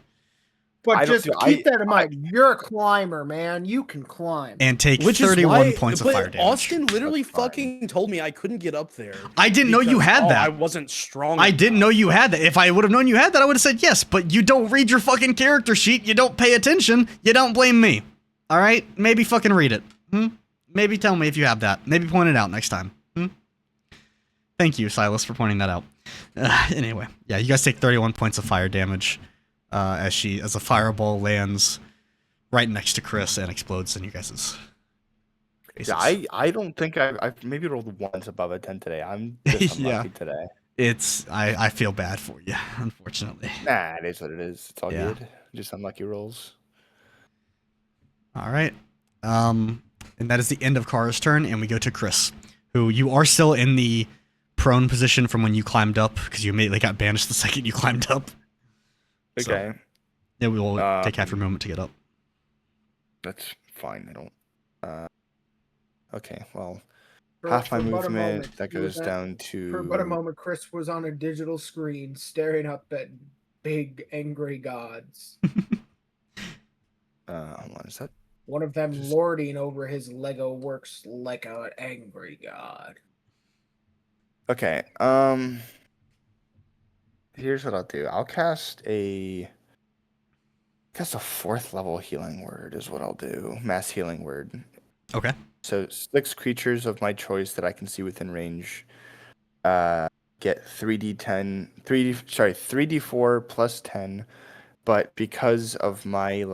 But I don't just do- keep I- that in mind. You're a climber, man. You can climb. and take Which 31 is why, points of but fire damage. Austin literally That's fine. fucking told me I couldn't get up there. I didn't know you had that. I wasn't strong. I didn't know you had that. If I would have known you had that, I would have said yes. But you don't read your fucking character sheet. You don't pay attention. You don't blame me. All right? Maybe fucking read it. Maybe tell me if you have that. Maybe point it out next time. Thank you, Silas, for pointing that out. Anyway, yeah, you guys take 31 points of fire damage as a fireball lands right next to Chris and explodes in you guys' faces. Yeah, I don't think I've maybe rolled once above a 10 today. I'm just unlucky today. I feel bad for you, unfortunately. Nah, it is what it is. It's all Yeah. good. Just unlucky rolls. All right. And that is the end of Kara's turn, and we go to Chris, who you are still in the prone position from when you climbed up, because you immediately got banished the second you climbed up. So, Okay, yeah, we will take half your movement to get up. that's fine. I don't. Okay, well, For- half my for about a movement moment, that he was goes at- down to. For about a moment, Chris was on a digital screen staring up at big angry gods. Hold on, is that? One of them Just- lording over his Lego works like an angry god. Okay. Here's what I'll do. I'll cast a 4th level healing word is what I'll do. Mass healing word. Okay. So 6 creatures of my choice that I can see within range get 3d4 plus 10, but because of my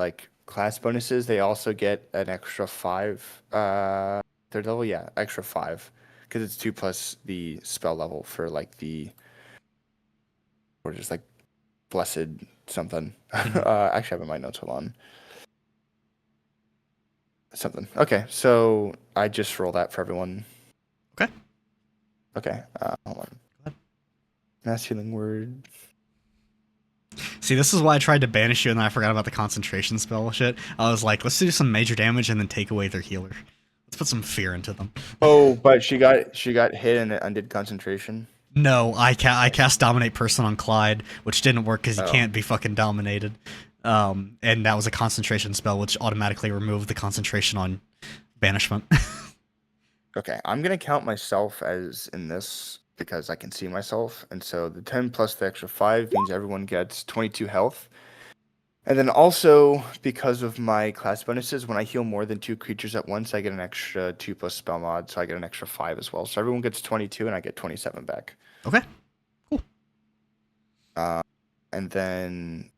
class bonuses, they also get an extra 5 3rd level, extra 5 because it's 2 plus the spell level for or just blessed something. Actually I have in my notes, hold on. Something. Okay, so I just roll that for everyone. Okay. Okay, hold on. Mass healing word. See, this is why I tried to banish you, and then I forgot about the concentration spell shit. I was like, let's do some major damage and then take away their healer. Let's put some fear into them. Oh, but she got hit and it undid concentration. No, I cast Dominate Person on Clyde, which didn't work because he can't be fucking dominated. And that was a concentration spell, which automatically removed the concentration on banishment. Okay, I'm gonna count myself as in this because I can see myself, and so the 10 plus the extra 5 means everyone gets 22 health. And then also, because of my class bonuses, when I heal more than 2 creatures at once, I get an extra 2 plus spell mod, so I get an extra 5 as well. So everyone gets 22, and I get 27 back. Okay, cool. And then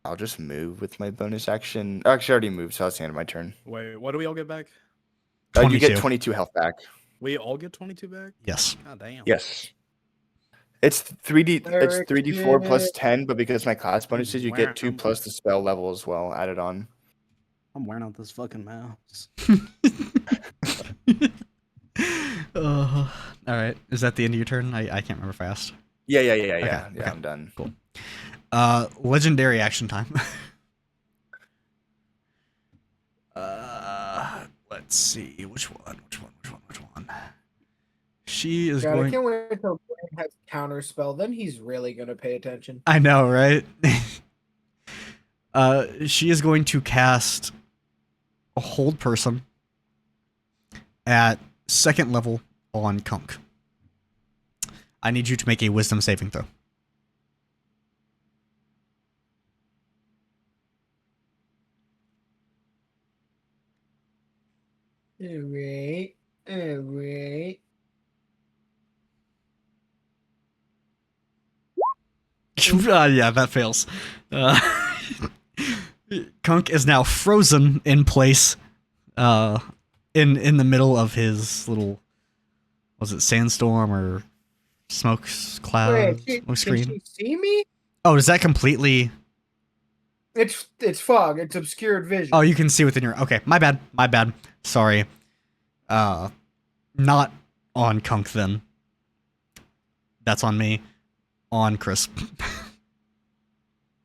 I'll just move with my bonus action. Actually, I already moved, so that's the end of my turn. Wait, what do we all get back? You get 22. 22 health back. We all get 22 back? Yes. God damn. Yes. It's 3D. It's Eric 3d4 plus did. 10, but because my class bonuses, you get 2 Wow. plus the spell level as well added on. I'm wearing out this fucking mouse. All right. Is that the end of your turn? I can't remember fast. Yeah. okay. I'm done. Cool. Legendary action time. Let's see. Which one? She is God, I going. can't wait until Grant has counterspell. Then he's really gonna pay attention. I know, right? She is going to cast a hold person at 2nd level on Kunk. I need you to make a wisdom saving throw. Alright. Yeah, that fails. Kunk is now frozen in place, in the middle of his little, was it sandstorm or smoke cloud? Wait, Smoke can screen? she see me? Oh, is that completely? It's fog. It's obscured vision. Oh, you can see within your. Okay, my bad. Sorry. Not on Kunk then. That's on me. On Chris.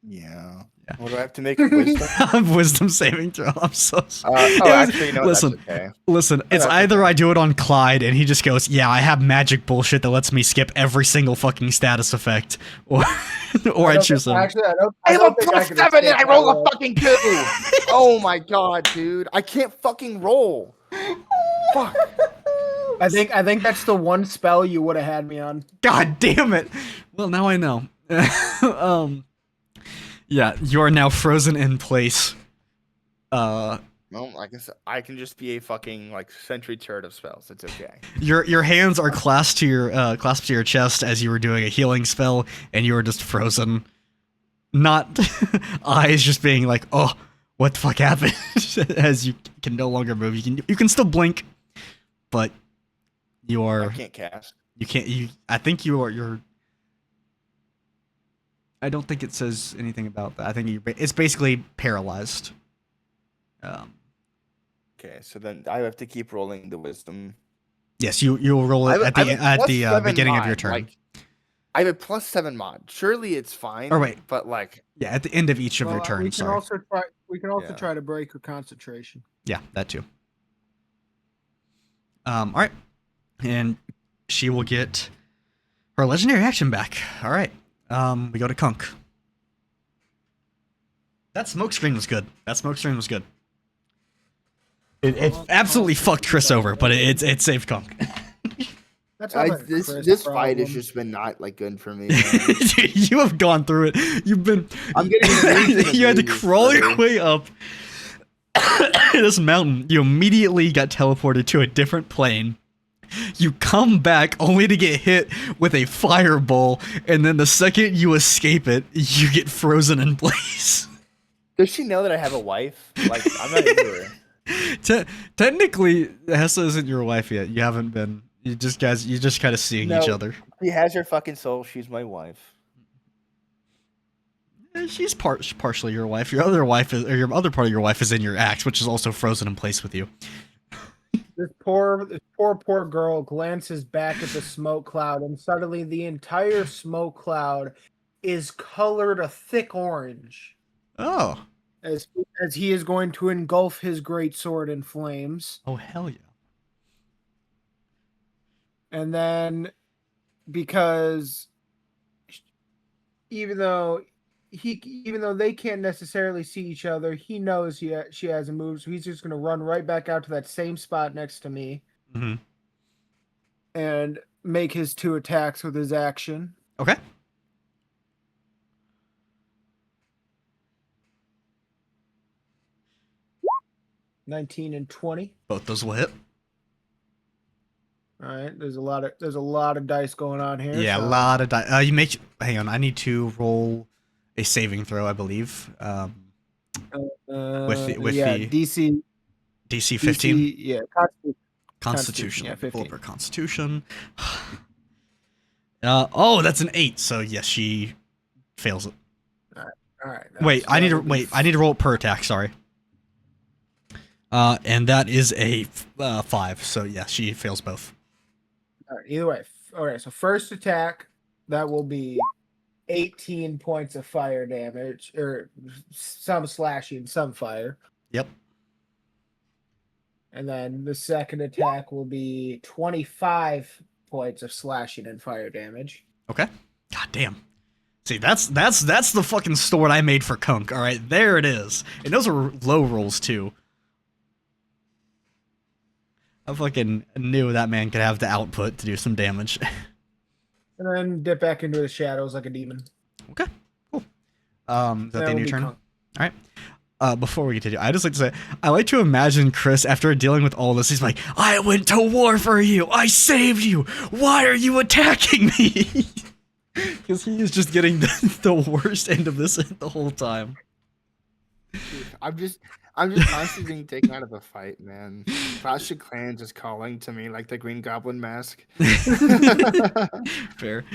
Yeah. Yeah. What do I have to make? Wisdom? Wisdom saving throw. I'm so sorry. Actually, no. Listen, That's okay. Listen, it's that's either okay. I do it on Clyde and he just goes, yeah, I have magic bullshit that lets me skip every single fucking status effect, or I choose him. Actually, I have a don't think plus can 7 and I escape roll that a way. fucking 2. Oh my god, dude! I can't fucking roll. Fuck. I think that's the one spell you would have had me on. God damn it! Well, now I know. Yeah, you are now frozen in place. No, I can just be a fucking like sentry turret of spells. It's okay. Your hands are clasped to your chest as you were doing a healing spell, and you were just frozen. Not eyes just being like, oh, what the fuck happened? As you can no longer move. You can still blink, but you are. I can't cast. You can't. I think you're. I don't think it says anything about that. I think it's basically paralyzed. Okay, so then I have to keep rolling the wisdom. Yes, you'll roll it at the beginning of your turn. I have a plus 7 mod. Surely it's fine. Or wait. But like, Yeah, at the end of each of your We turns. can Sorry. also Yeah. try to break her concentration. Yeah, that too. All right, and she will get her legendary action back. All right, we go to Kunk. That smoke screen was good. It absolutely fucked Chris over, but it saved Kunk. That's not a this Chris fight has problem. just been not like good for me. Dude, you have gone through it. You've been. I'm getting You had to crawl your way up this mountain. You immediately got teleported to a different plane. You come back only to get hit with a fireball, and then the second you escape it, you get frozen in place. Does she know that I have a wife? Like, I'm not into her. Technically, Hessa isn't your wife yet. You haven't been. You just kind of seeing each No. other. She has her fucking soul. She's my wife. She's partially your wife. Your other wife is, or your other part of your wife is in your axe, which is also frozen in place with you. This poor girl glances back at the smoke cloud, and suddenly the entire smoke cloud is colored a thick orange Oh. as he is going to engulf his great sword in flames. Oh, hell yeah. And then, because even though they can't necessarily see each other, he knows she hasn't moved, so he's just going to run right back out to that same spot next to me Mm-hmm. and make his 2 attacks with his action. Okay. $19 and $20. Both those will hit. All right, there's a lot of dice going on here. Yeah, a so- lot of die. You make. Hang on, I need to roll a saving throw, I believe. With the DC DC 15 DC, yeah, Constitution. yeah, Let me pull 15. up her Constitution. Oh, that's an 8. So yes, she fails it. All right. Wait, so I need to that'll be I need to roll it per attack. Sorry. And that is a 5. So yeah, she fails both. All right, either way. All right, so first attack, that will be 18 points of fire damage, or some slashing, some fire. Yep. And then the second attack will be 25 points of slashing and fire damage. Okay. God damn. See, that's the fucking sword I made for Kunk. All right, there it is. And those are low rolls too. I fucking knew that man could have the output to do some damage. And then dip back into the shadows like a demon. Okay, cool. Is that the end of your turn? Kunk. All right. Before we continue, I just like to say, I like to imagine Chris, after dealing with all this, he's like, I went to war for you. I saved you. Why are you attacking me? Because he is just getting the worst end of this the whole time. I'm just constantly being taken out of a fight, man. Clash of Clans is calling to me like the Green Goblin mask. Fair.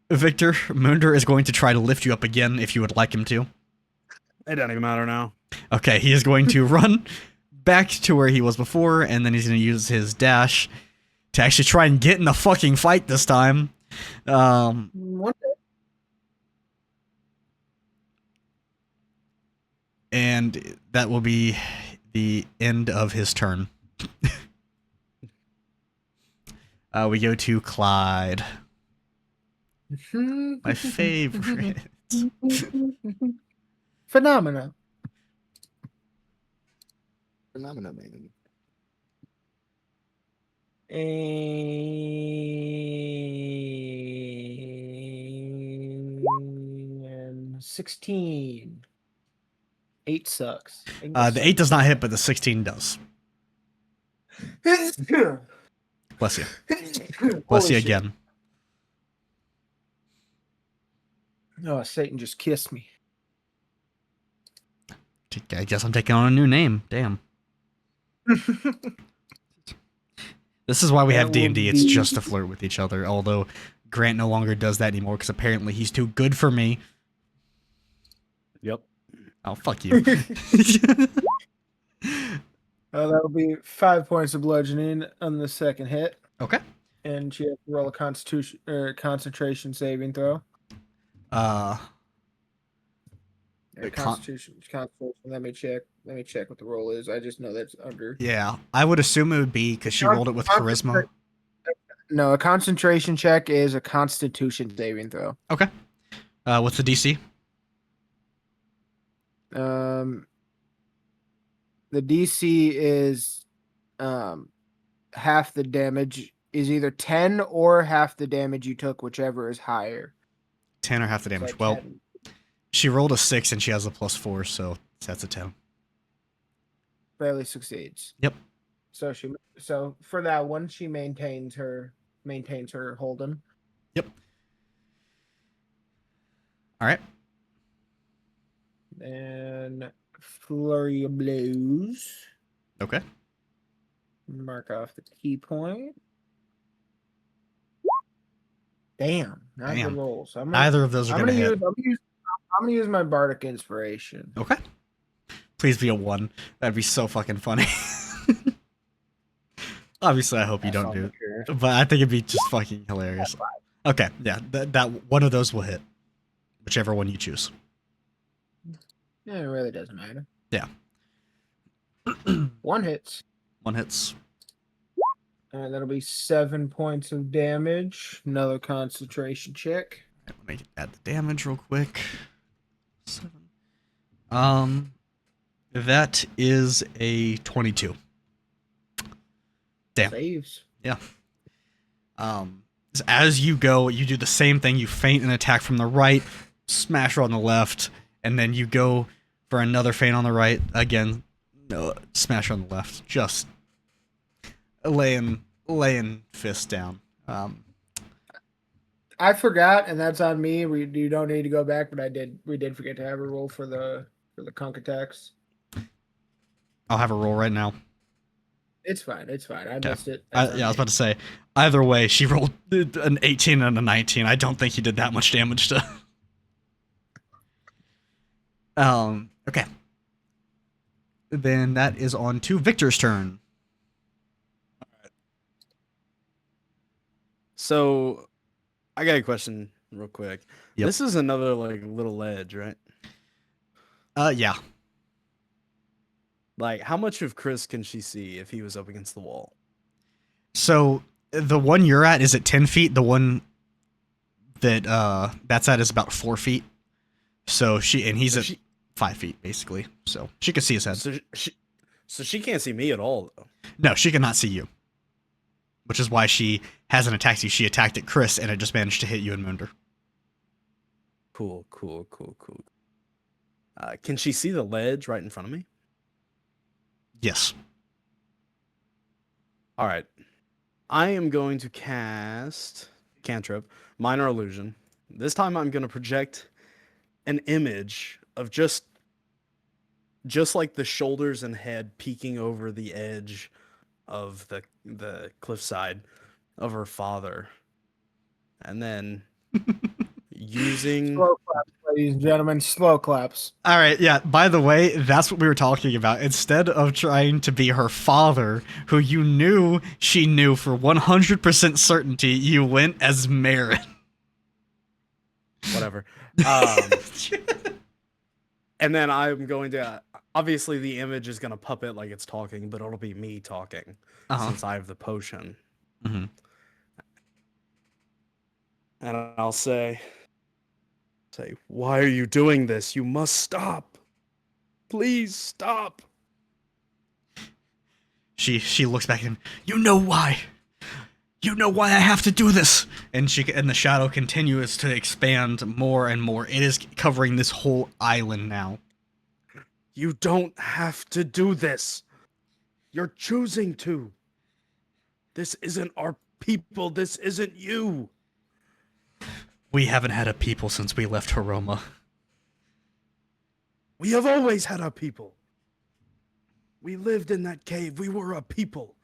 Victor, Munder is going to try to lift you up again if you would like him to. It doesn't even matter now. Okay, he is going to run back to where he was before, and then he's going to use his dash to actually try and get in the fucking fight this time. What the- And that will be the end of his turn. We go to Clyde. My favorite. Phenomena. Phenomena, man. And 16. 8 sucks. The 8 does not hit, but the 16 does. Bless you. Bless Holy you shit. again. Oh, Satan just kissed me. I guess I'm taking on a new name. Damn. This is why we have That will D&D. It's be- just to flirt with each other. Although Grant no longer does that anymore because apparently he's too good for me. Yep. Oh, fuck you. That'll be 5 points of bludgeoning on the second hit, Okay. and she has to roll a constitution or concentration saving throw. Uh, Yeah, Con- concentration. Let me check what the roll is. I just know that's under. yeah. I would assume it would be because she rolled it with charisma. No, a concentration check is a constitution saving throw. Okay. What's the DC? The DC is half the damage is either 10 or half the damage you took, whichever is higher. 10 or half the So damage. Well, 10. she rolled a 6 and she has a +4, so that's a 10. Barely succeeds. Yep. So for that one, she maintains her hold'em. Yep. All right. And flurry of blows. Okay. Mark off the key point. Damn, not Damn. good rolls. So Neither of those are I'm going to hit. gonna use my bardic inspiration. Okay. Please be a 1. That'd be so fucking funny. Obviously, I hope you don't do it. But I think it'd be just fucking hilarious. Okay, yeah, that one of those will hit, whichever one you choose. Yeah, it really doesn't matter. Yeah. One hits. One hits. That'll be 7 points of damage. Another concentration check. Let me add the damage real quick. 7. That is a 22. Damn. Saves. Yeah. As you go, you do the same thing. You feint an attack from the right, smash her on the left, and then you go for another feint on the right. Again, smash her on the left. Just laying fist down. I forgot, and that's on me. You don't need to go back, but we did forget to have a roll for the conk attacks. I'll have a roll right now. It's fine. I Okay. missed it. I was about to say, either way, she rolled an 18 and a 19. I don't think you did that much damage to. Okay. Then that is on to Victor's turn. So, I got a question real quick. Yep. This is another like little ledge, right? Yeah. Like, how much of Chris can she see if he was up against the wall? So the one you're at is at 10 feet. The one that that's at is about 4 feet. So he's at 5 feet basically. So she can see his head. So she can't see me at all, though. No, she cannot see you. Which is why she hasn't attacked you. She attacked at Chris and it just managed to hit you and wound her. Cool. Can she see the ledge right in front of me? Yes. All right. I am going to cast cantrip, minor illusion. This time I'm going to project an image of just like the shoulders and head peeking over the edge of the cliffside of her father. And then using Slow claps, ladies and gentlemen. Slow claps. All right, yeah. By the way, that's what we were talking about. Instead of trying to be her father, who you knew she knew for 100% certainty, you went as Marin. whatever. And then I'm going to obviously the image is going to puppet like it's talking, but it'll be me talking since I have the potion. Mm-hmm. And I'll say, why are you doing this? You must stop. Please stop. She looks back at him. You know why? You know why I have to do this. And the shadow continues to expand more and more. It is covering this whole island now. You don't have to do this. You're choosing to. This isn't our people. This isn't you. We haven't had a people since we left Haroma. We have always had a people. We lived in that cave. We were a people.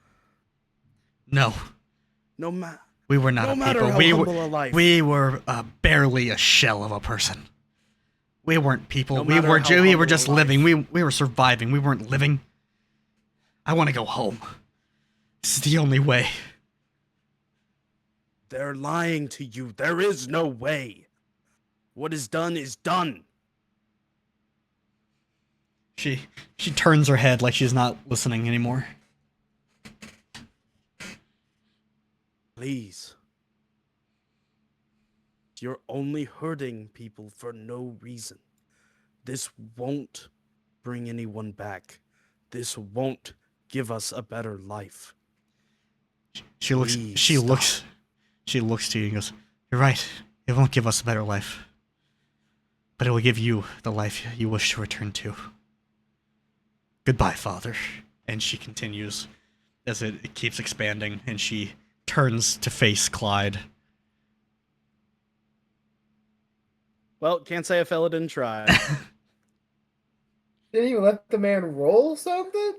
No. We were not no a matter people. how humble a life. We were barely a shell of a person. We weren't people. No we matter were how we were humble just a living. life. We were surviving. We weren't living. I want to go home. This is the only way. They're lying to you. There is no way. What is done is done. She turns her head like she's not listening anymore. Please. You're only hurting people for no reason. This won't bring anyone back. This won't give us a better life. She looks to you and goes, "You're right. It won't give us a better life. But it will give you the life you wish to return to. Goodbye, Father." And she continues as it keeps expanding, and she turns to face Clyde. Well, can't say a fella didn't try. Didn't you let the man roll something?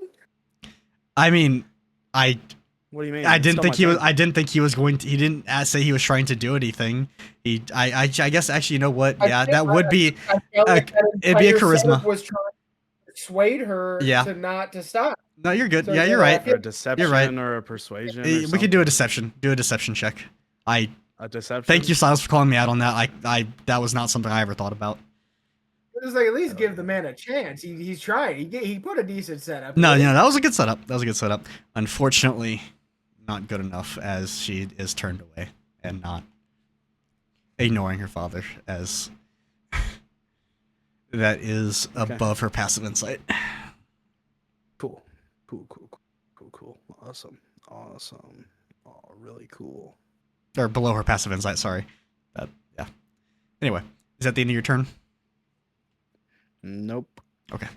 I mean, What do you mean? I didn't Stole think my he was. turn. I didn't think he was going to. He didn't say he was trying to do anything. I guess actually, you know what? Yeah, that would be. I felt like that it'd be a entire setup charisma. was trying to persuade her Yeah. to stop. No, you're good. So Yeah, then you're I right. feel- Or a deception right. or a persuasion. We could do a deception. Do a deception check. Okay. A deception. Thank you, Silas, for calling me out on that. I that was not something I ever thought about. It was like at least give the man a chance. He's trying. He put a decent setup. No, in. that was a good setup. That was a good setup. Unfortunately, not good enough as she is turned away and not ignoring her father as that is above her passive insight. Cool. Awesome. Oh, really cool. Or below her passive insight, sorry. Yeah. Anyway, is that the end of your turn? Nope. Okay.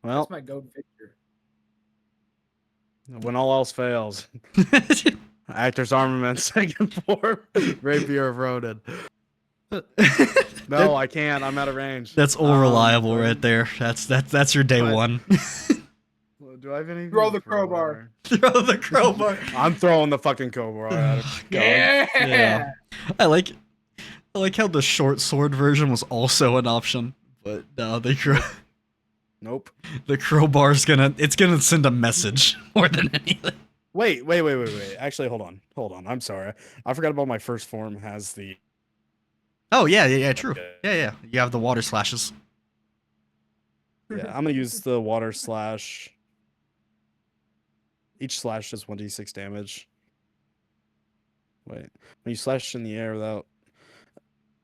Well, That's my goat Victor. when all else fails, Actor's Armament, second form, Rapier of Rodin. No, I can't. I'm out of range. That's all reliable right there. That's your day What? one. Do I have any? Throw the crowbar. Throw the crowbar. I'm throwing the fucking crowbar at him. Yeah. I like how the short sword version was also an option, but no, Nope. the crowbar's gonna send a message more than anything. Wait. Actually, hold on. I'm sorry. I forgot about my first form has the. Oh yeah, true. Yeah. You have the water slashes. Yeah, I'm gonna use the water slash. Each slash does 1d6 damage. Wait, when you slash in the air without.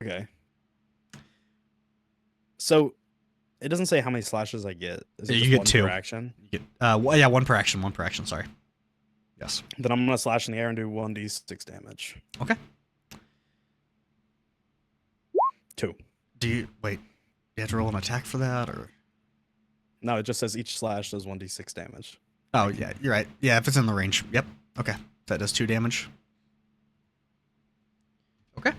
Okay. So, it doesn't say how many slashes I get. Is it You just get one 2 per action? You get, one per action. Sorry. Yes. Then I'm gonna slash in the air and do 1d6 damage. Okay. 2. Do you wait? You have to roll an attack for that, or? No, it just says each slash does 1d6 damage. Oh yeah, you're right. Yeah, if it's in the range. Yep. Okay. That does 2 damage. Okay.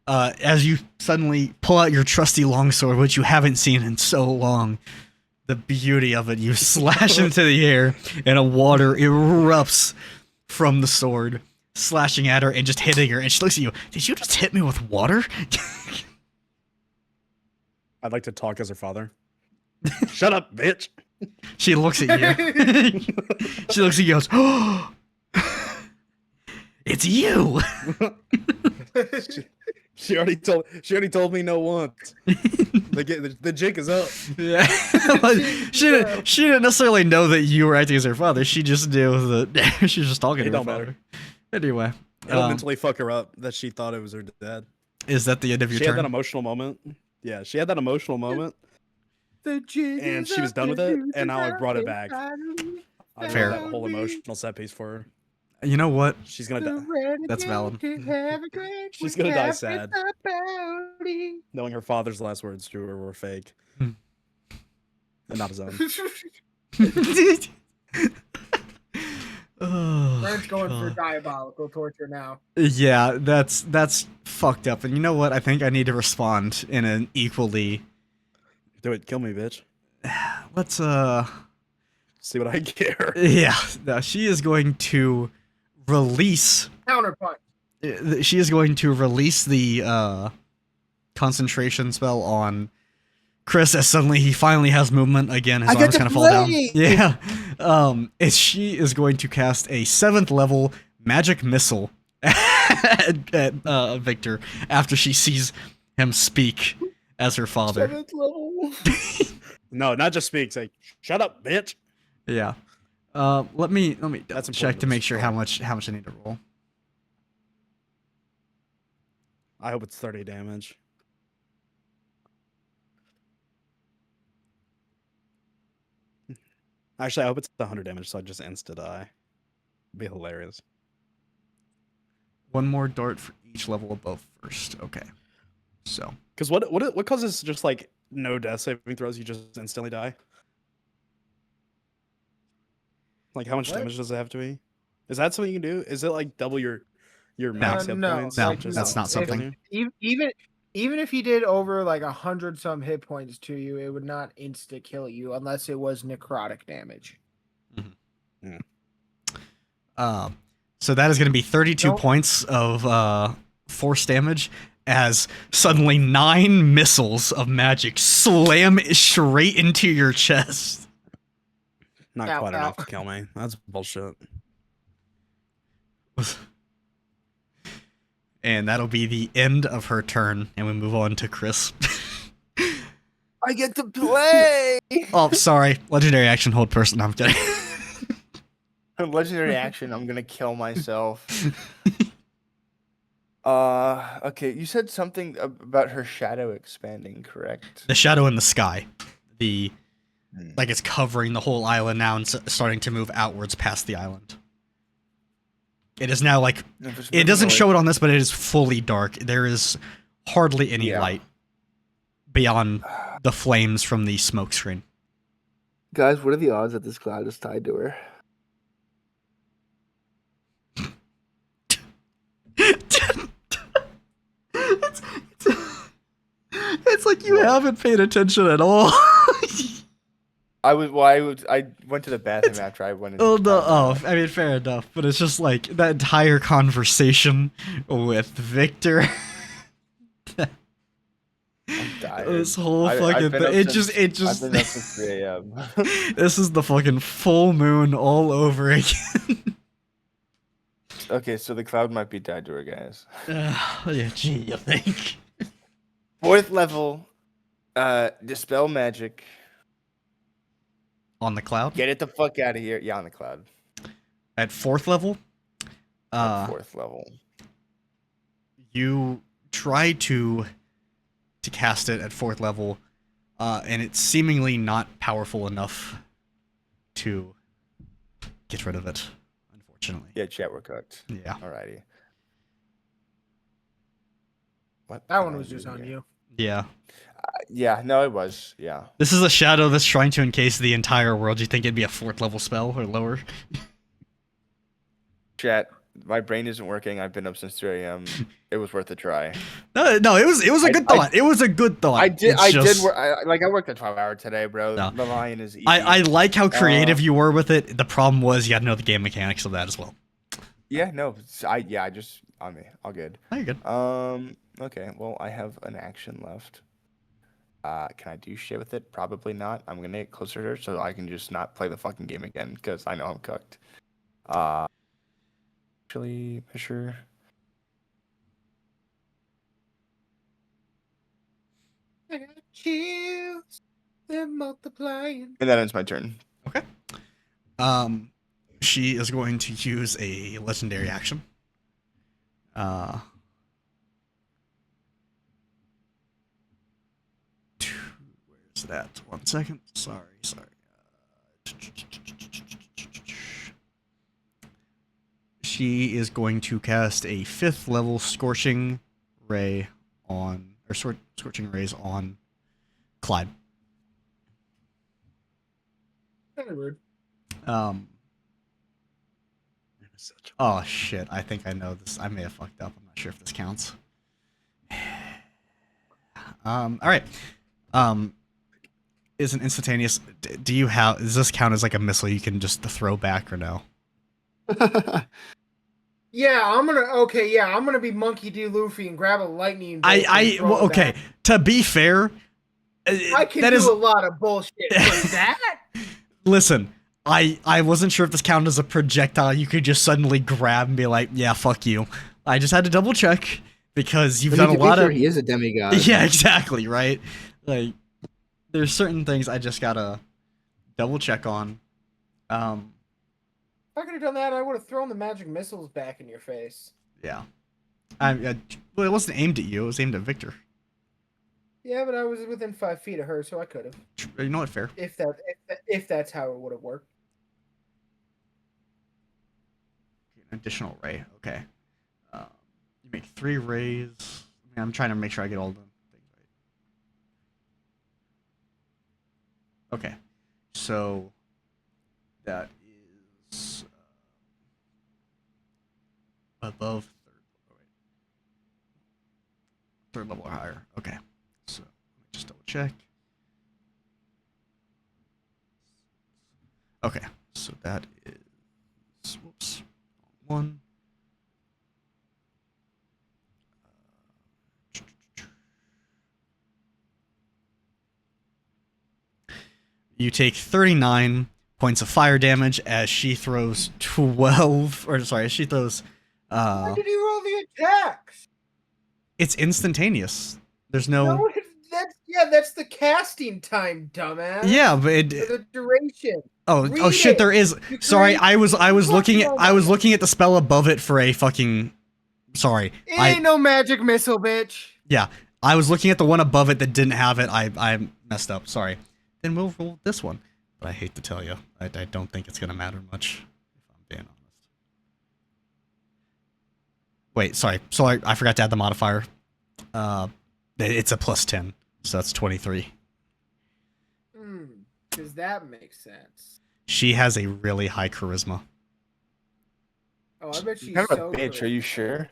As you suddenly pull out your trusty longsword, which you haven't seen in so long, the beauty of it, you slash into the air, and a water erupts from the sword, slashing at her and just hitting her. And she looks at you. Did you just hit me with water? I'd like to talk as her father. Shut up, bitch. She looks at you. She looks at you and goes, "Oh, it's you." She already told me no once. The jig is up. Yeah. She didn't necessarily know that you were acting as her father. She just knew that she was just talking It to her don't father. matter. Anyway, It'll mentally fuck her up that she thought it was her dad. is that the end of your She turn? had that emotional moment. Yeah, she had that emotional moment, The jig and is she was up, done with the it, juice and is now I out, brought it it's back. finally I Fair. wrote that whole emotional set piece for her. You know what? She's gonna the die, renegade That's valid. to have a drink She's with gonna die Captain sad. Bounty. knowing her father's last words to her were fake, Hmm. and not his own. Oh, Brent's going for God. diabolical torture now. Yeah, that's fucked up. And you know what? I think I need to respond in an equally. Do it, kill me, bitch. Let's See what I care. Yeah. No, she is going to release. Counterpunch. She is going to release the concentration spell on Chris as suddenly he finally has movement again. His I get arms to kind of fall down. play! Yeah. She is going to cast a 7th level magic missile at Victor after she sees him speak as her father. 7th level. No, not just speak. Say, shut up, bitch. Yeah. Let me That's check important to to make sure how roll. much I need to roll. I hope it's 30 damage. Actually, I hope it's 100 damage, so I just insta die. It'd be hilarious. One more dart for each level above first. Okay. So Because what causes just like no death saving throws? You just instantly die. Like how much What? damage does it have to be? Is that something you can do? Is it like double your max hit no, points? No, and just that's not kills something. you? Even if he did over like 100 some hit points to you, it would not insta kill you unless it was necrotic damage. So that is going to be 32 Nope. points of force damage as suddenly 9 missiles of magic slam straight into your chest. Not Ow, quite ow. enough to kill me. That's bullshit. And that'll be the end of her turn, and we move on to Chris. I get to play. Oh, sorry. Legendary action, hold person. I'm kidding. Legendary action. I'm gonna kill myself. Okay. You said something about her shadow expanding, correct? The shadow in the sky. Like it's covering the whole island now and starting to move outwards past the island. It is now like, it doesn't show it on this, but it is fully dark. There is hardly any light beyond the flames from the smoke screen. Guys, what are the odds that this cloud is tied to her? It's like you haven't paid attention at all. I went to the bathroom after I went. I mean, fair enough, but it's just like that entire conversation with Victor. I'm tired. This whole fucking thing. It just. I've been up since 3 a.m. This is the fucking full moon all over again. Okay, so the cloud might be tied to her, guys. Yeah, gee, you think? 4th level, dispel magic. On the cloud? Get it the fuck out of here. Yeah, on the cloud. At 4th level? At 4th level. You try to cast it at 4th level, and it's seemingly not powerful enough to get rid of it, unfortunately. Yeah, chat, we're cooked. Yeah. Alrighty. What? That one was just on you. Yeah. Yeah, no, it was. Yeah. This is a shadow that's trying to encase the entire world. Do you think it'd be a 4th level spell or lower? Chat, my brain isn't working. I've been up since 3 a.m. It was worth a try. No, it was a good thought. It was a good thought. I did work. I worked a 12-hour today, bro. No. The lion is easy. I like how creative you were with it. The problem was you had to know the game mechanics of that as well. Yeah, no. I just on me. All good. Oh, you're good. Okay. Well, I have an action left. Can I do shit with it? Probably not. I'm gonna get closer to her so I can just not play the fucking game again because I know I'm cooked. Actually, measure. I got chills. They're multiplying. And that ends my turn. Okay. She is going to use a legendary action. Where's that? 1 second. Sorry. She is going to cast a 5th level Scorching Ray Scorching Rays on Clyde. Very weird. Oh shit, I think I know this. I may have fucked up. I'm not sure if this counts. Alright. Is an instantaneous. Does this count as like a missile you can just throw back or no? Yeah, I'm gonna be Monkey D. Luffy and grab a lightning bolt and throw it okay. back. To be fair, I can that do is a lot of bullshit, but that. Listen, I wasn't sure if this counted as a projectile you could just suddenly grab and be like, yeah, fuck you. I just had to double check because you've done a lot of. He is a demigod. Yeah, exactly, right? Like, there's certain things I just gotta double check on. If I could have done that, I would have thrown the magic missiles back in your face. Yeah. Well, it wasn't aimed at you. It was aimed at Victor. Yeah, but I was within 5 feet of her, so I could have. You know what? Fair. If that's how it would have worked. An additional ray. Okay. You make 3 rays. I mean, I'm trying to make sure I get all the things right. Okay. So that is above 3rd level or higher. Okay. So let me just double check. Okay. So that is whoops. One. You take 39 points of fire damage as she throws 12, or sorry, as she throws. Why did he roll the attacks? It's instantaneous. There's no. No, that's the casting time, dumbass. Yeah, but For the duration. oh Read shit, it. there is. You Sorry, create- I was looking at Look, no. looking at the spell above it for a fucking. Sorry, It ain't no magic missile, bitch. yeah, I was looking at the one above it that didn't have it. I messed up. Sorry. Then we'll roll this one. But I hate to tell you, I don't think it's gonna matter much. If I'm being honest. Wait, sorry. So I forgot to add the modifier. It's a +10, so that's 23. Does that make sense? She has a really high charisma. Oh, I bet she's Kind of so a bitch. good. Are you sure?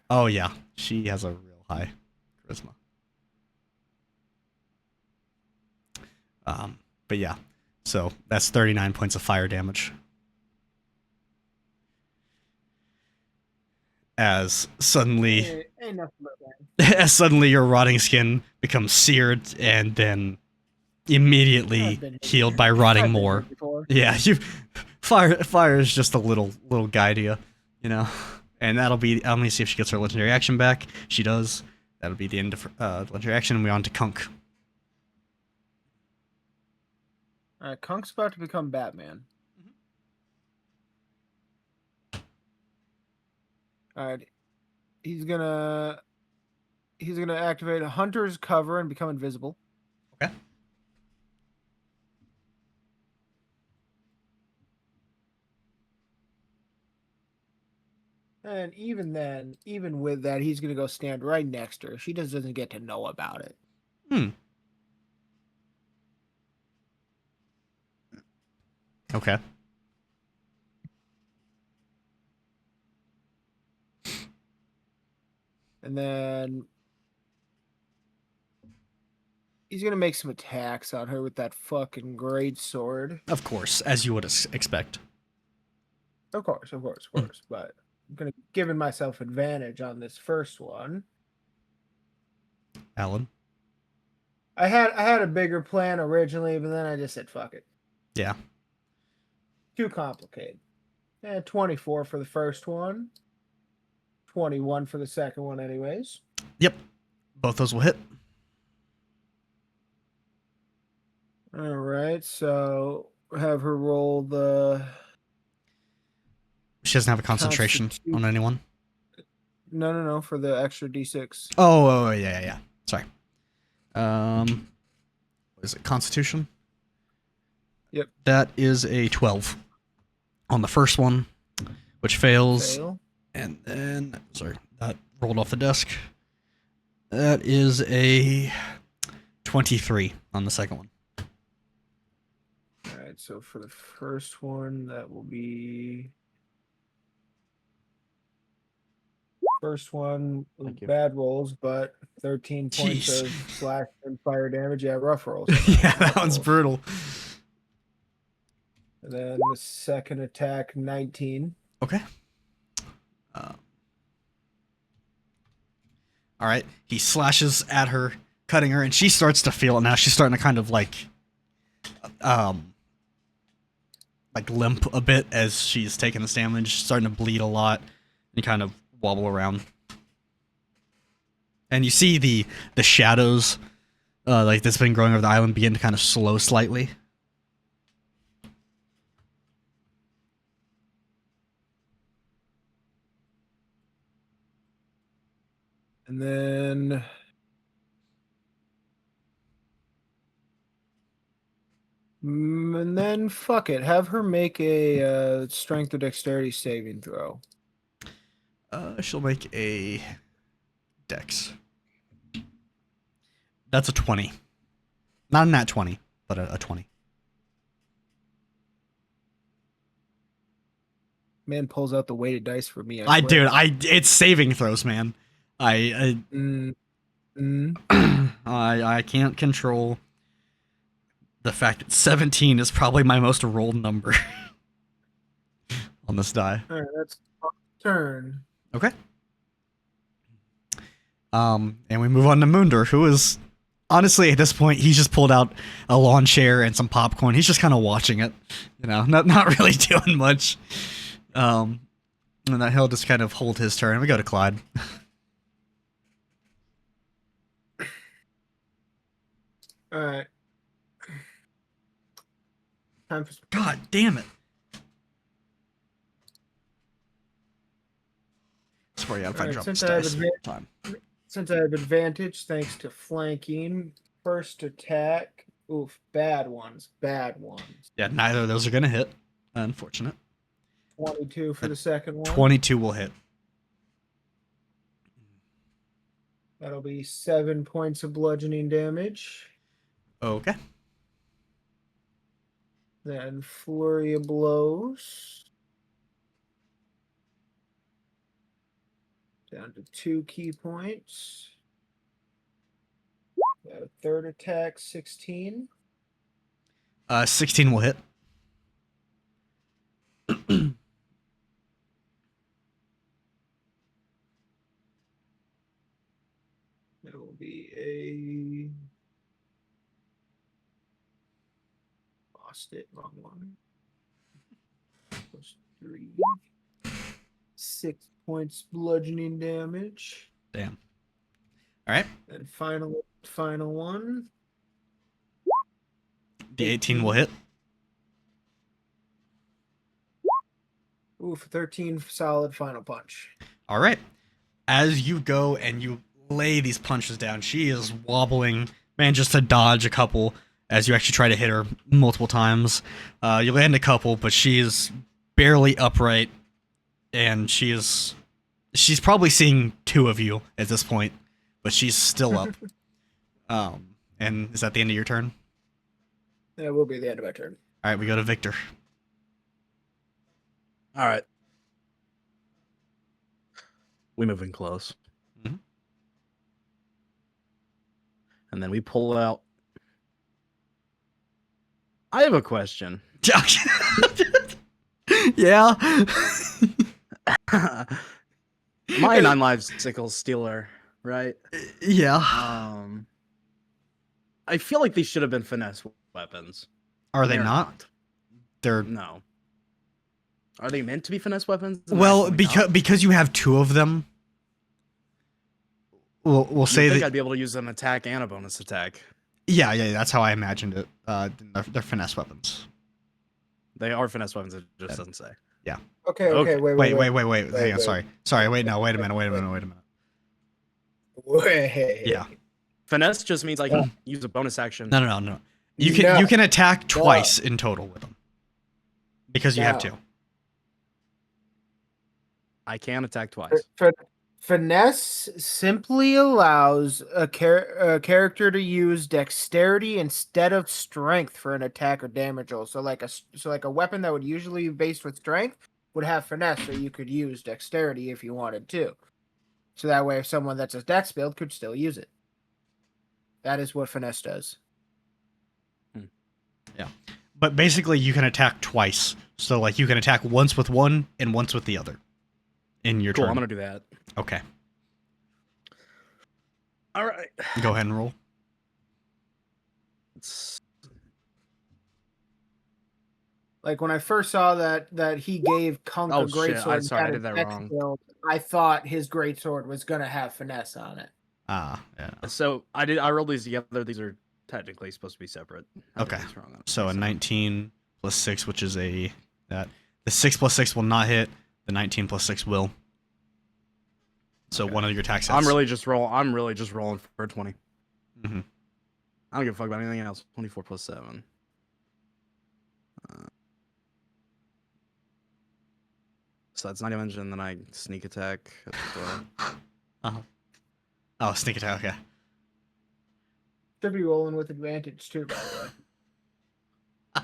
Oh yeah, she has a real high charisma. But yeah, so that's 39 points of fire damage. As suddenly, Ain't nothing but that. as suddenly your rotting skin becomes seared and then immediately I've been here healed by I've rotting been more. here before. Yeah, fire is just a little guy to you, you know. And that'll be. Let me see if she gets her legendary action back. She does. That'll be the end of legendary action. And we're on to Kunk. All right, Kunk's about to become Batman. All right, he's gonna activate a hunter's cover and become invisible. Okay. And even then, even with that, he's gonna go stand right next to her. She just doesn't get to know about it. Okay. And then he's gonna make some attacks on her with that fucking great sword. Of course, as you would expect. Of course. But I'm gonna giving myself advantage on this first one. Alan. I had a bigger plan originally, but then I just said fuck it. Yeah. Too complicated. 24 for the first one. 21 for the second one, anyways. Yep. Both those will hit. All right, so have her roll the. She doesn't have a concentration on anyone. No, for the extra d6. Oh, yeah. Sorry. What is it? Constitution? Yep. That is a 12 on the first one, which fails. Fail. And then, sorry, that rolled off the desk. That is a 23 on the second one. All right, so for the first one, that will be. First one, Thank you. bad rolls, but 13 points Jeez. of slash and fire damage. Yeah, rough rolls. Yeah, that one's brutal. And then the second attack, 19. Okay. All right. He slashes at her, cutting her, and she starts to feel it now. She's starting to kind of like limp a bit as she's taking this damage, starting to bleed a lot, and kind of wobble around. And you see the shadows, that's been growing over the island, begin to kind of slow slightly. And then. And then fuck it. Have her make a strength or dexterity saving throw. She'll make a dex. That's a 20. Not a nat 20, but a 20. Man pulls out the weighted dice for me. It's saving throws, man. I can't control the fact that 17 is probably my most rolled number on this die. All right, that's turn. Okay. And we move on to Munder, who is honestly at this point he's just pulled out a lawn chair and some popcorn. He's just kind of watching it, not really doing much. And that he'll just kind of hold his turn. We go to Clyde. All right. Time for God damn it. Sorry, if I Alright, drop this since I have dice. advan- Time. since I have advantage thanks to flanking. First attack. Oof, bad ones. Bad ones. Yeah, neither of those are gonna hit. Unfortunate. 22 for the second one. 22 will hit. That'll be 7 points of bludgeoning damage. Okay. Then flurry of blows. Down to 2 key points. Got a third attack, 16. 16 will hit. It will be a. Lost it. Wrong one. Plus 3. 6 points bludgeoning damage. Damn. All right. And final one. The 18 will hit. Oof, 13 solid final punch. All right. As you go and you lay these punches down, she is wobbling, manages to dodge a couple as you actually try to hit her multiple times. You land a couple, but she is barely upright, and she's probably seeing 2 of you at this point, but she's still up. And is that the end of your turn? That will be the end of my turn. All right, we go to Victor. All right. We move in close. Mhm. And then we pull out. I have a question. Yeah. My 9 lives sickle stealer, right? Yeah. I feel like these should have been finesse weapons. Are they They're not? They're No. Are they meant to be finesse weapons? And well actually not? because you have 2 of them. We'll You'd say think that. I'd be able to use an attack and a bonus attack. Yeah, that's how I imagined it. They're finesse weapons. They are finesse weapons. It just doesn't say. Okay, Okay. wait. Hang on, sorry. Wait, no, wait a minute. Wait. Yeah. Finesse just means I can use a bonus action. No. You can attack twice in total with them. Because you have No. 2. I can attack twice. Finesse simply allows a character to use dexterity instead of strength for an attack or damage roll. So like a weapon that would usually be based with strength would have finesse, so you could use dexterity if you wanted to. So that way, if someone that's a dex build could still use it. That is what finesse does. Yeah. But basically you can attack twice. So like you can attack once with one and once with the other. In your Cool, turn. I'm gonna do that. Okay. All right. Go ahead and roll. Like when I first saw that he gave Kunk Oh, a shit. greatsword, Sorry, I and did that dex wrong. build, I thought his greatsword was gonna have finesse on it. Yeah. So I rolled these together. These are technically supposed to be separate. I did Okay. these wrong. So a 19 plus 6, which is the 6 plus 6 will not hit. The 19 plus 6 will. So one of your attack sets. I'm really just rolling for 20. Mhm. I don't give a fuck about anything else. 24 plus 7. So that's not damage, and then I sneak attack as well. Oh, sneak attack. Okay. Should be rolling with advantage too, by the way.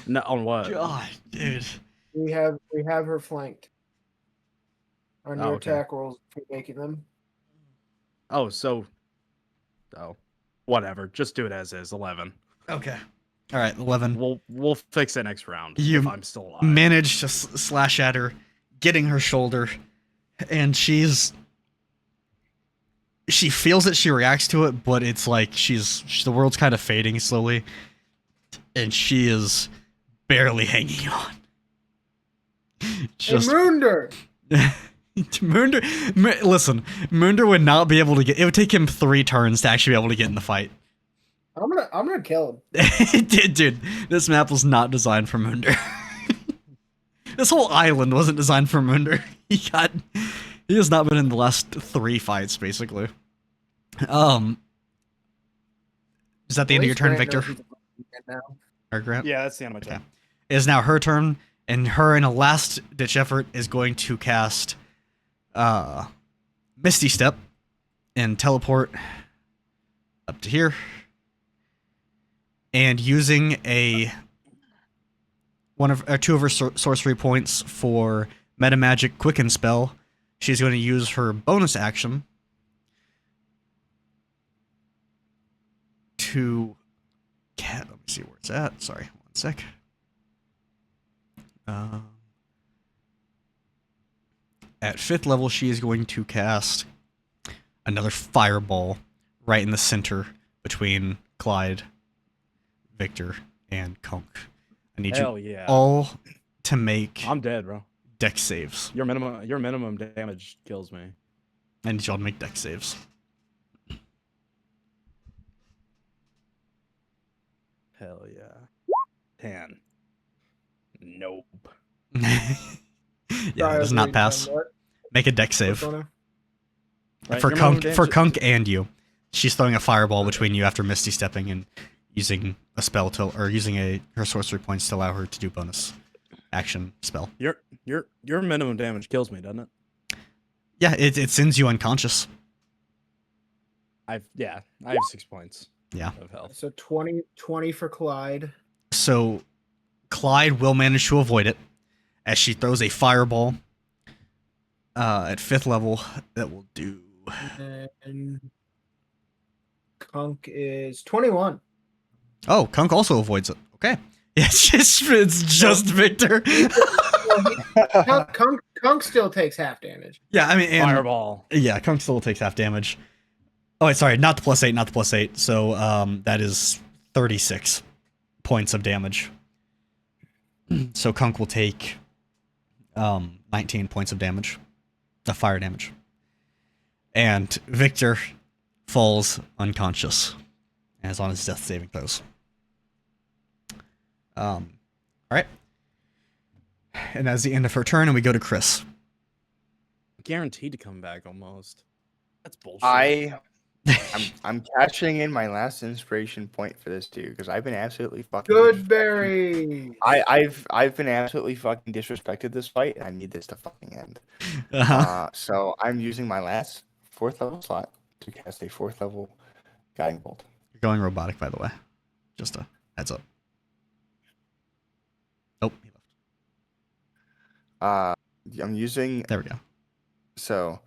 No, on what? God, dude. We have her flanked. On your okay. attack rolls for making them. Oh, whatever. Just do it as is. 11. Okay. All right, 11. We'll fix it next round You if I'm still alive. Managed to slash at her, getting her shoulder, and she feels it. She reacts to it, but it's like the world's kind of fading slowly, and she is barely hanging on. Just Munder! Listen, Munder would not be able to get. It would take him 3 turns to actually be able to get in the fight. I'm gonna kill him. Dude, this map was not designed for Munder. This whole island wasn't designed for Munder. He has not been in the last 3 fights, basically. Is that the end of your turn, Victor? Or Grant? Yeah, that's the end of my turn. Okay. It is now her turn, and her, in a last-ditch effort, is going to cast Misty Step and teleport up to here. And using two of her sorcery points for Meta Magic Quicken spell, she's going to use her bonus action to... Let me see where it's at. Sorry, one sec. At 5th level, she is going to cast another fireball right in the center between Clyde, Victor, and Kunk. I need Hell you yeah. all to make I'm dead, bro. dex saves. Your minimum damage kills me. I need y'all to make dex saves. Hell yeah. 10. Nope. Yeah, that does not pass. Make a dex save. Right, For your minimum Kunk damage- and you. She's throwing a fireball between you after Misty stepping and using a spell to, or using her sorcery points to allow her to do bonus action spell. Your minimum damage kills me, doesn't it? Yeah, it sends you unconscious. I have 6 points. Yeah. Of health. So 20 for Clyde. So Clyde will manage to avoid it as she throws a fireball at 5th level that will do. And Kunk is 21. Oh, Kunk also avoids it. Okay. It's just Victor. Kunk still takes half damage. Yeah, I mean, Fireball. Yeah, Kunk still takes half damage. Oh, wait, sorry, not the +8. So that is 36 points of damage. So Kunk will take 19 points of damage, of fire damage. And Victor falls unconscious and is on his death saving throws. All right. And that's the end of her turn, and we go to Chris. Guaranteed to come back almost. That's bullshit. I'm cashing in my last inspiration point for this too because I've been absolutely fucking Goodberry. I've been absolutely fucking disrespected this fight and I need this to fucking end. So I'm using my last 4th level slot to cast a 4th level guiding bolt. You're going robotic, by the way. Just a heads up. Oh, he left. I'm using. There we go. So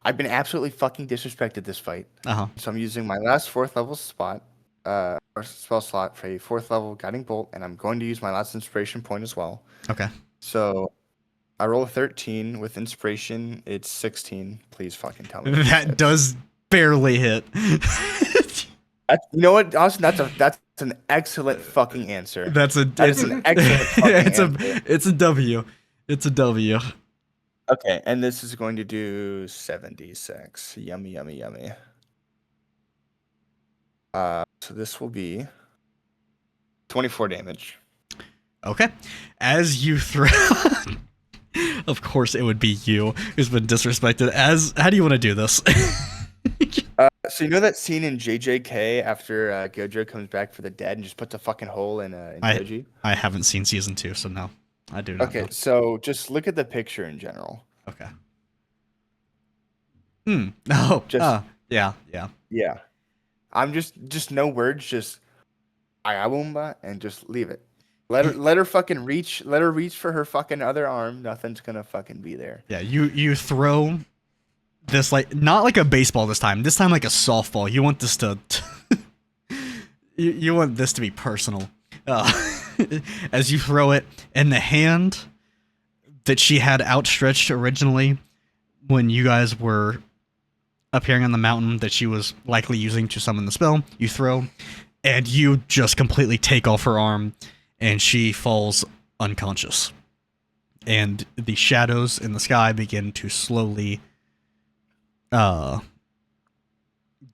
I've been absolutely fucking disrespected this fight. Uh-huh. So I'm using my last 4th level spot, or spell slot for a 4th level guiding bolt, and I'm going to use my last inspiration point as well. Okay. So I roll a 13 with inspiration. It's 16. Please fucking tell me. That does barely hit. You know what, Austin? That's an excellent fucking answer. That's an excellent fucking answer. It's a W. It's a W. Okay, and this is going to do 76. Yummy, yummy, yummy. So this will be 24 damage. Okay. As you throw... Of course it would be you who's been disrespected. How do you want to do this? So you know that scene in JJK after Gojo comes back for the dead and just puts a fucking hole in Goji? I haven't seen season 2, so no. I do not know. So just look at the picture in general. Okay. Oh, yeah. Yeah. I'm just no words, just Ayabumba and just leave it. Let her fucking reach. Let her reach for her fucking other arm. Nothing's gonna fucking be there. Yeah, you throw this not like a baseball this time. This time like a softball. You want this to you want this to be personal. As you throw it, and the hand that she had outstretched originally when you guys were appearing on the mountain that she was likely using to summon the spell, you throw, and you just completely take off her arm, and she falls unconscious. And the shadows in the sky begin to slowly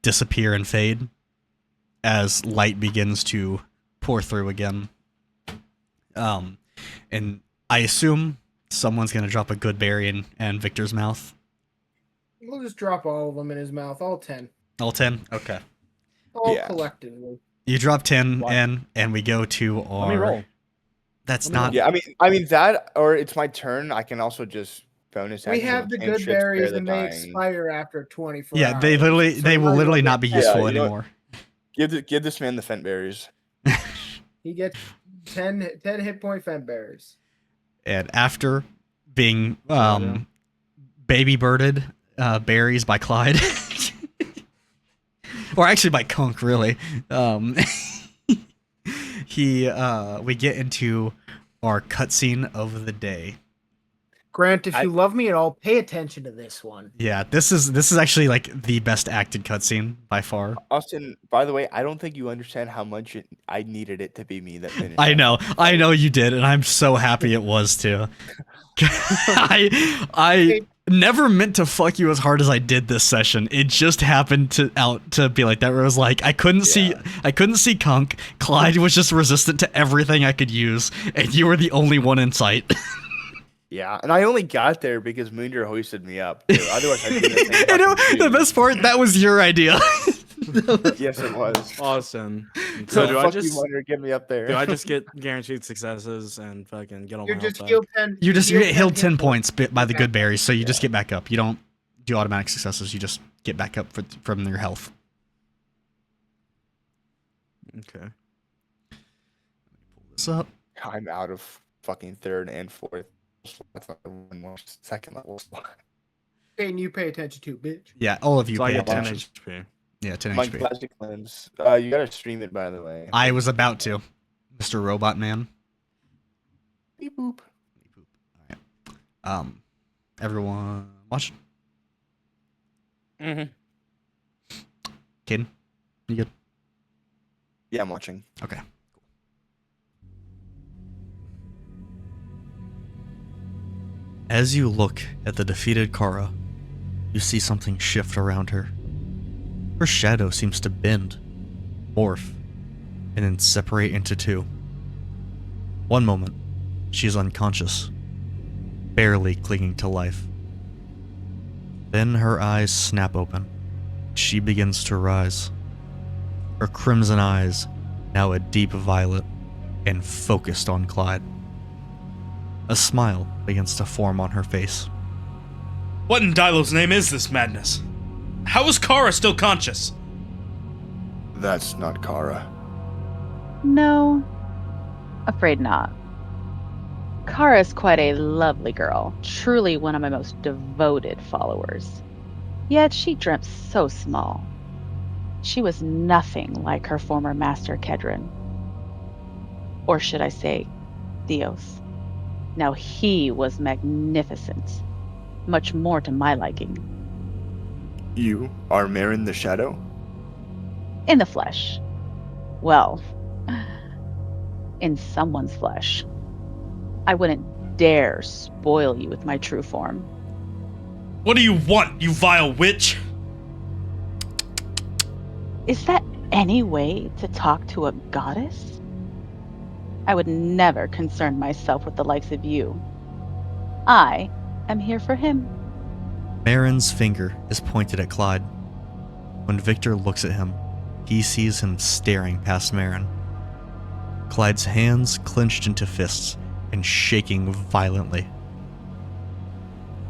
disappear and fade as light begins to pour through again. And I assume someone's gonna drop a good berry in Victor's mouth. We'll just drop all of them in his mouth, all 10, All 10? Okay. all Yeah. collectively. You drop 10 What? in, and we go to our... Let me roll. That's Let me not... Yeah, I mean that, or it's my turn. I can also just bonus We action have the change good shit, spare berries the and they dying. expire after 24 Yeah, hours. they so will you might as well literally get not be 10. useful you know what? anymore. Give this man the Fent berries. He gets 10 hit point Fent berries. And after being Yeah. baby birded berries by Clyde, or actually by Kunk, really, we get into our cutscene of the day. Grant, if you love me at all, pay attention to this one. Yeah, this is actually like the best acted cutscene by far. Austin, by the way, I don't think you understand how much I needed it to be me that finished. I that. know you did, and I'm so happy it was too. I never meant to fuck you as hard as I did this session. It just happened to be like that. Where it was like I couldn't see Kunk. Clyde was just resistant to everything I could use, and you were the only one in sight. Yeah, and I only got there because Moondir hoisted me up. Too. Otherwise, I'd be in the same You know, fucking the shoes. best part, that was your idea. Yes, it was. Austin. So So do I fuck just you, Moondir, get me up there. do I just get guaranteed successes and fucking get on You're my just health healed back? 10. You get healed 10 hit points by the good berries, so you just Yeah. get back up. You don't do automatic successes. You just get back up from your health. Okay. Pull this up. I'm out of fucking third and fourth. That's not the one more second level slot. And you pay attention to, bitch. Yeah, all of you So I pay get 10 attention. HP. Yeah, 10 My HP. classic lens. You gotta stream it, by the way. I was about to, Mr. Robot Man. Beep boop. Everyone watch. Mm-hmm. Caden, you good? Yeah, I'm watching. Okay. As you look at the defeated Kara, you see something shift around her. Her shadow seems to bend, morph, and then separate into two. One moment, she is unconscious, barely clinging to life. Then her eyes snap open. She begins to rise. Her crimson eyes, now a deep violet, and focused on Clyde. A smile begins to form on her face. What in Dilo's name is this madness? How is Kara still conscious? That's not Kara. No, afraid not. Kara's quite a lovely girl, truly one of my most devoted followers. Yet she dreamt so small. She was nothing like her former master Kedron. Or should I say, Theos. Now he was magnificent, much more to my liking. You are Marin the Shadow? In the flesh. Well, in someone's flesh. I wouldn't dare spoil you with my true form. What do you want, you vile witch? Is that any way to talk to a goddess? I would never concern myself with the likes of you. I am here for him. Marin's finger is pointed at Clyde. When Victor looks at him, he sees him staring past Marin. Clyde's hands clenched into fists and shaking violently.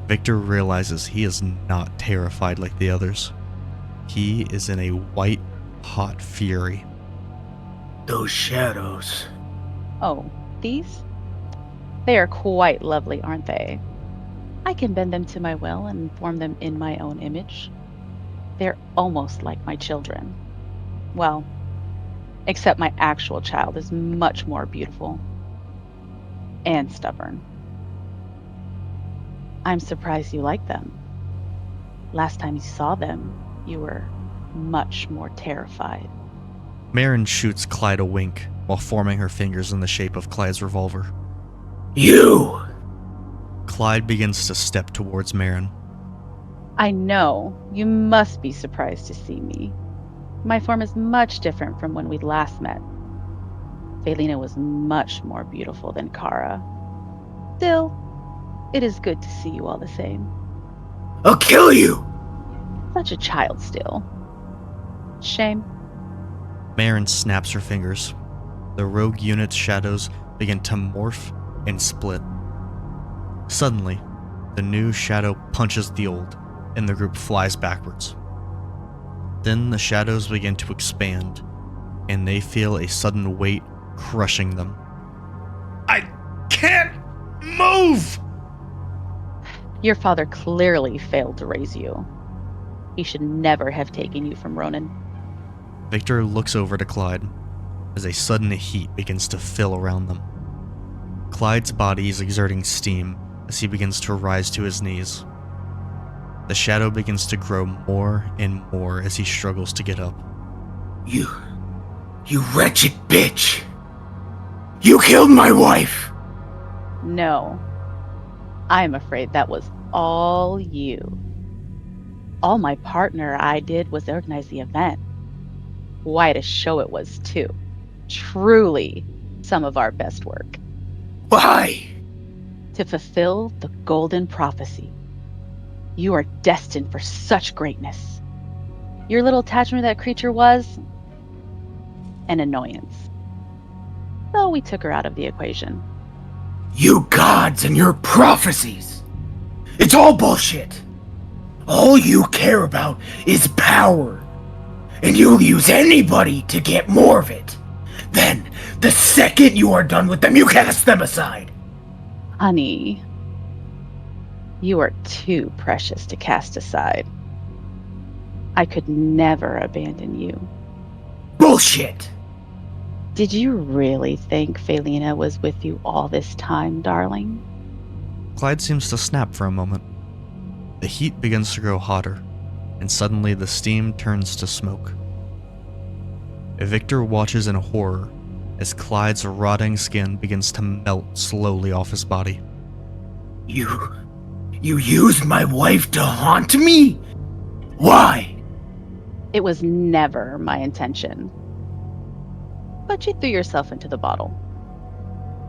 Victor realizes he is not terrified like the others. He is in a white, hot fury. Those shadows. Oh, these? They are quite lovely, aren't they? I can bend them to my will and form them in my own image. They're almost like my children. Well, except my actual child is much more beautiful. And stubborn. I'm surprised you like them. Last time you saw them, you were much more terrified. Marin shoots Clyde a wink while forming her fingers in the shape of Clyde's revolver. You! Clyde begins to step towards Marin. I know, you must be surprised to see me. My form is much different from when we last met. Felina was much more beautiful than Kara. Still, it is good to see you all the same. I'll kill you! Such a child still. Shame. Marin snaps her fingers. The rogue unit's shadows begin to morph and split. Suddenly, the new shadow punches the old, and the group flies backwards. Then the shadows begin to expand, and they feel a sudden weight crushing them. I can't move! Your father clearly failed to raise you. He should never have taken you from Ronan. Victor looks over to Clyde as a sudden heat begins to fill around them. Clyde's body is exerting steam as he begins to rise to his knees. The shadow begins to grow more and more as he struggles to get up. You wretched bitch! You killed my wife! No. I'm afraid that was all you. All my partner I did was organize the event. Quite a show it was, too. Truly some of our best work. Why? To fulfill the golden prophecy. You are destined for such greatness. Your little attachment to that creature was an annoyance. So we took her out of the equation. You gods and your prophecies! It's all bullshit! All you care about is power. And you'll use anybody to get more of it. Then, the second you are done with them, you cast them aside. Honey, you are too precious to cast aside. I could never abandon you. Bullshit! Did you really think Felina was with you all this time, darling? Clyde seems to snap for a moment. The heat begins to grow hotter, and suddenly the steam turns to smoke. Victor watches in horror as Clyde's rotting skin begins to melt slowly off his body. You used my wife to haunt me? Why? It was never my intention. But you threw yourself into the bottle.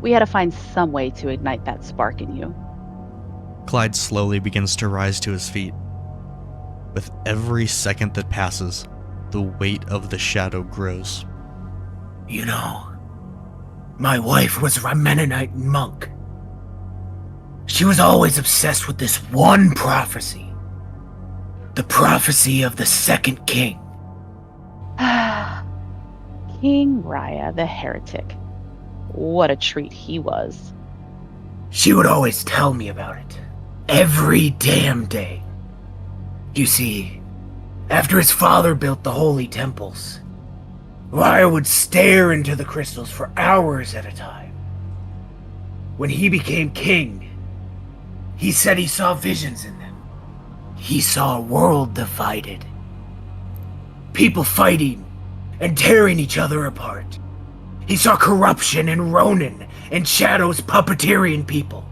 We had to find some way to ignite that spark in you. Clyde slowly begins to rise to his feet. With every second that passes, the weight of the shadow grows. You know, my wife was a Mennonite monk. She was always obsessed with this one prophecy. The prophecy of the second king. King Raya the heretic. What a treat he was. She would always tell me about it. Every damn day. You see, after his father built the holy temples, Raya would stare into the crystals for hours at a time. When he became king, he said he saw visions in them. He saw a world divided. People fighting and tearing each other apart. He saw corruption in Ronan and shadows puppeteering people.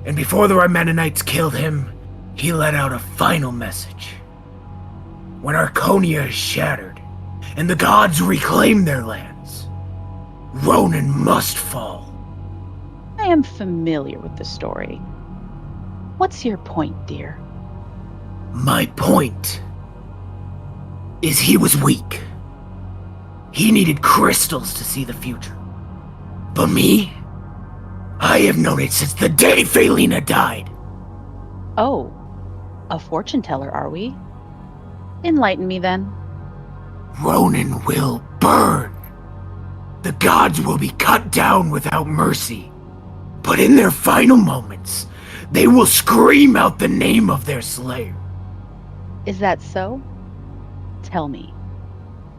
And before the Mennonites killed him, he let out a final message. When Arconia is shattered and the gods reclaim their lands, Ronan must fall. I am familiar with the story. What's your point, dear? My point is he was weak. He needed crystals to see the future. But me? I have known it since the day Felina died. Oh, a fortune teller, are we? Enlighten me then. Ronan will burn. The gods will be cut down without mercy. But in their final moments, they will scream out the name of their slayer. Is that so? Tell me,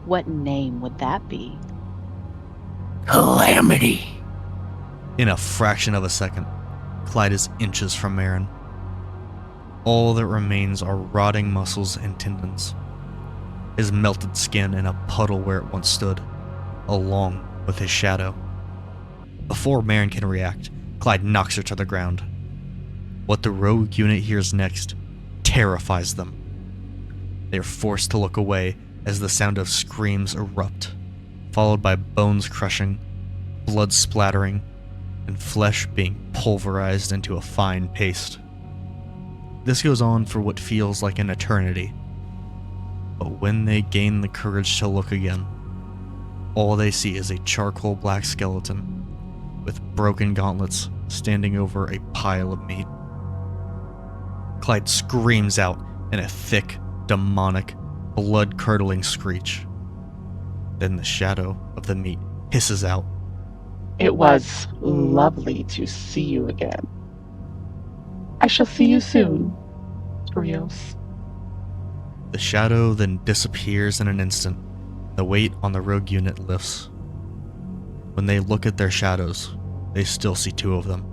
what name would that be? Calamity. In a fraction of a second, Clyde is inches from Marin. All that remains are rotting muscles and tendons. His melted skin in a puddle where it once stood, along with his shadow. Before Marin can react, Clyde knocks her to the ground. What the rogue unit hears next terrifies them. They are forced to look away as the sound of screams erupt, followed by bones crushing, blood splattering, and flesh being pulverized into a fine paste. This goes on for what feels like an eternity. But when they gain the courage to look again, all they see is a charcoal black skeleton with broken gauntlets standing over a pile of meat. Clyde screams out in a thick, demonic, blood-curdling screech. Then the shadow of the meat hisses out. It was lovely to see you again. I shall see you soon, Rios. The shadow then disappears in an instant. The weight on the rogue unit lifts. When they look at their shadows, they still see two of them,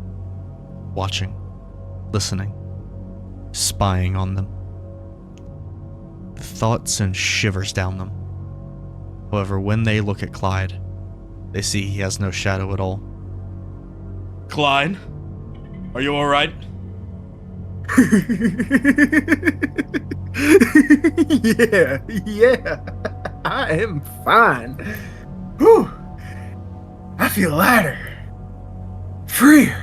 watching, listening, spying on them. The thought sends shivers down them. However, when they look at Clyde, they see he has no shadow at all. Clyde, are you alright? Yeah, I am fine. Whew. I feel lighter, freer.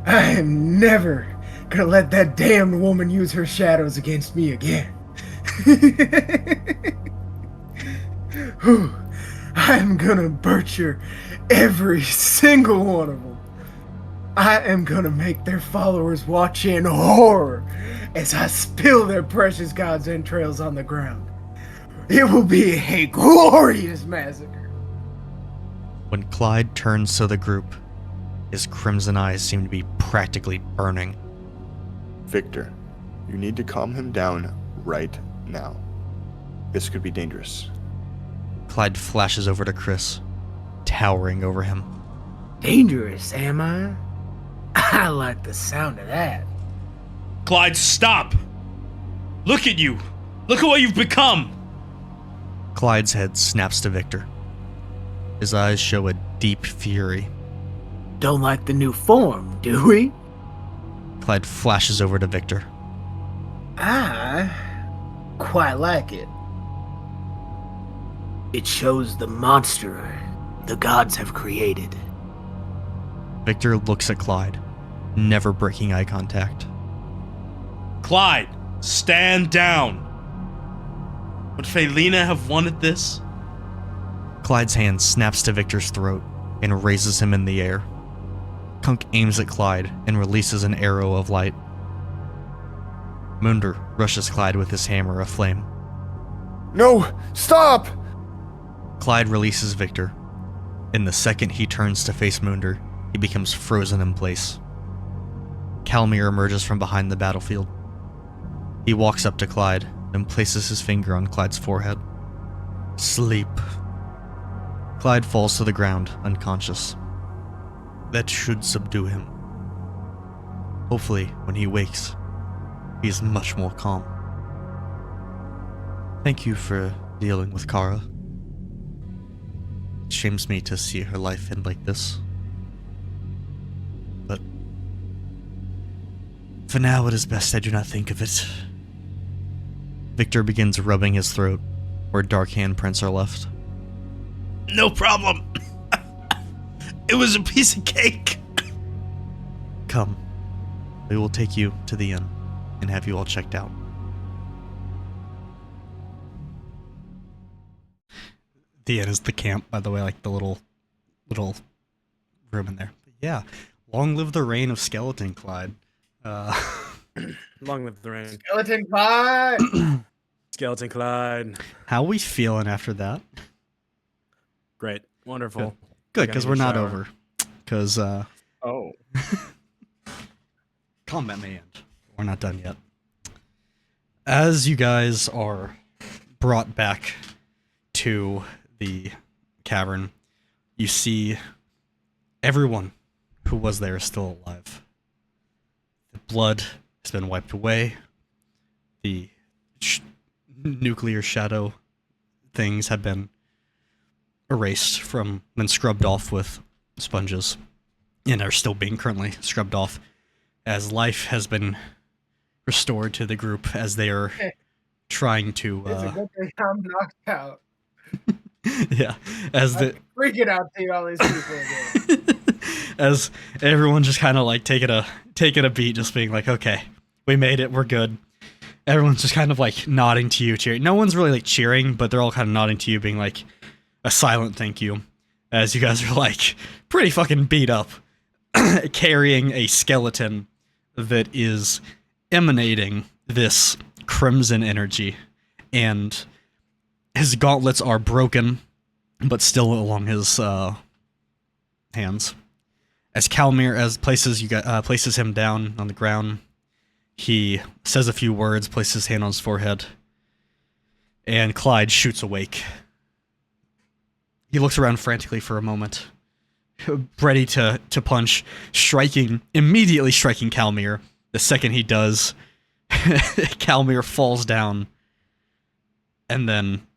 I am never gonna let that damned woman use her shadows against me again. Whew. I am gonna butcher every single one of them. I am gonna make their followers watch in horror as I spill their precious god's entrails on the ground. It will be a glorious massacre. When Clyde turns to the group, his crimson eyes seem to be practically burning. Victor, you need to calm him down right now. This could be dangerous. Clyde flashes over to Chris, towering over him. Dangerous, am I? I like the sound of that. Clyde, stop! Look at you! Look at what you've become! Clyde's head snaps to Victor. His eyes show a deep fury. Don't like the new form, do we? Clyde flashes over to Victor. I quite like it. It shows the monster the gods have created. Victor looks at Clyde, never breaking eye contact. Clyde, stand down! Would Felina have wanted this? Clyde's hand snaps to Victor's throat and raises him in the air. Kunk aims at Clyde and releases an arrow of light. Munder rushes Clyde with his hammer aflame. No! Stop! Clyde releases Victor. In the second he turns to face Munder, he becomes frozen in place. Calmir emerges from behind the battlefield. He walks up to Clyde and places his finger on Clyde's forehead. Sleep. Clyde falls to the ground, unconscious. That should subdue him. Hopefully, when he wakes, he is much more calm. Thank you for dealing with Kara. It shames me to see her life end like this. But for now, it is best I do not think of it. Victor begins rubbing his throat, where dark handprints are left. No problem. It was a piece of cake. Come, we will take you to the inn and have you all checked out. The inn is the camp, by the way, like the little room in there. But yeah, long live the reign of Skeleton Clyde. Long live the reign. Skeleton Clyde. Skeleton Clyde. How we feeling after that? Great. Wonderful. Good, Gotta because get we're a not shower. over. Because Oh. combat may end. We're not done yet. As you guys are brought back to the cavern, you see everyone who was there is still alive. The blood has been wiped away. The nuclear shadow things have been erased from and scrubbed off with sponges and are still being currently scrubbed off as life has been restored to the group as they are trying to It's a good thing I'm knocked out. yeah, as I'm the freaking out seeing all these people again. as everyone just kind of like taking a beat, just being like, okay, we made it, we're good. Everyone's just kind of like nodding to you, cheering. No one's really like cheering, but they're all kind of nodding to you, being like a silent thank you, as you guys are like pretty fucking beat up, carrying a skeleton that is emanating this crimson energy, and his gauntlets are broken, but still along his hands. As Calmir places him down on the ground, he says a few words, places his hand on his forehead, and Clyde shoots awake. He looks around frantically for a moment, ready to punch, immediately striking Calmir. The second he does, Calmir falls down, and then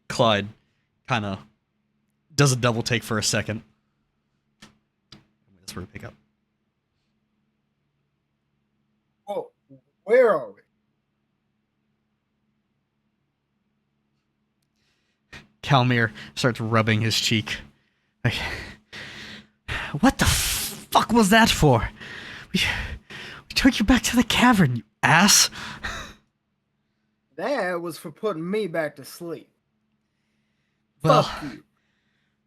Clyde kind of does a double take for a second. That's where we pick up. Whoa, where are we? Calmir starts rubbing his cheek. Like, what the fuck was that for? We took you back to the cavern, you ass. That was for putting me back to sleep. Well, Fuck you.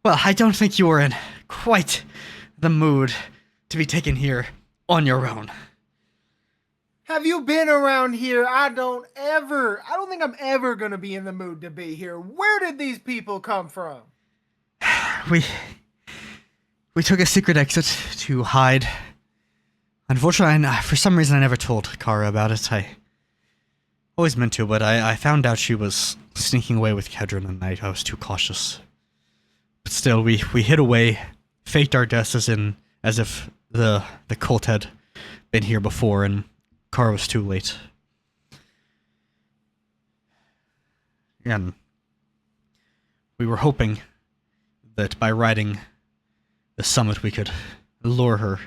well, I don't think you were in quite the mood to be taken here on your own. Have you been around here? I don't think I'm ever gonna be in the mood to be here. Where did these people come from? We took a secret exit to hide. Unfortunately, for some reason, I never told Kara about it. I always meant to, but I found out she was sneaking away with Kedron, and I was too cautious. But still, we hid away, faked our deaths as if the cult had been here before, and Kara was too late. And we were hoping that by riding the summit we could lure her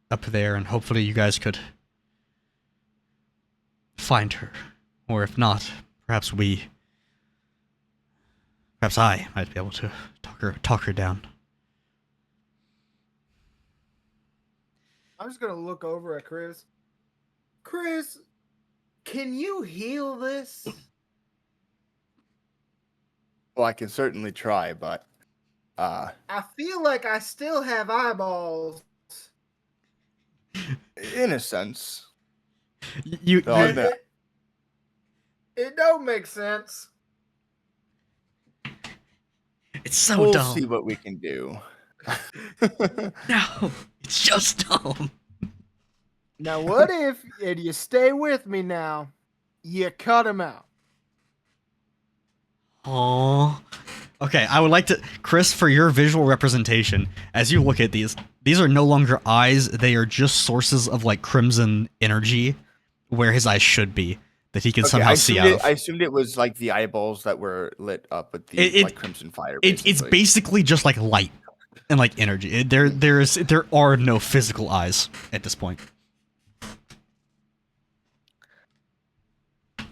up there, and hopefully you guys could find her. Or if not, perhaps I might be able to talk her down. I'm just gonna look over at Chris. Chris, can you heal this? Well, I can certainly try, but I feel like I still have eyeballs. in a sense, You Oh, no. It don't make sense. it's so we'll dumb. see what we can do. No, it's just dumb. Now, what if, and you stay with me now, you cut him out? Oh. Okay, I would like to, Chris, for your visual representation, as you look at these are no longer eyes, they are just sources of like crimson energy where his eyes should be, that he can somehow see out of. I assumed it was like the eyeballs that were lit up with the like crimson fire. It's basically just like light and like energy. There are no physical eyes at this point. I'm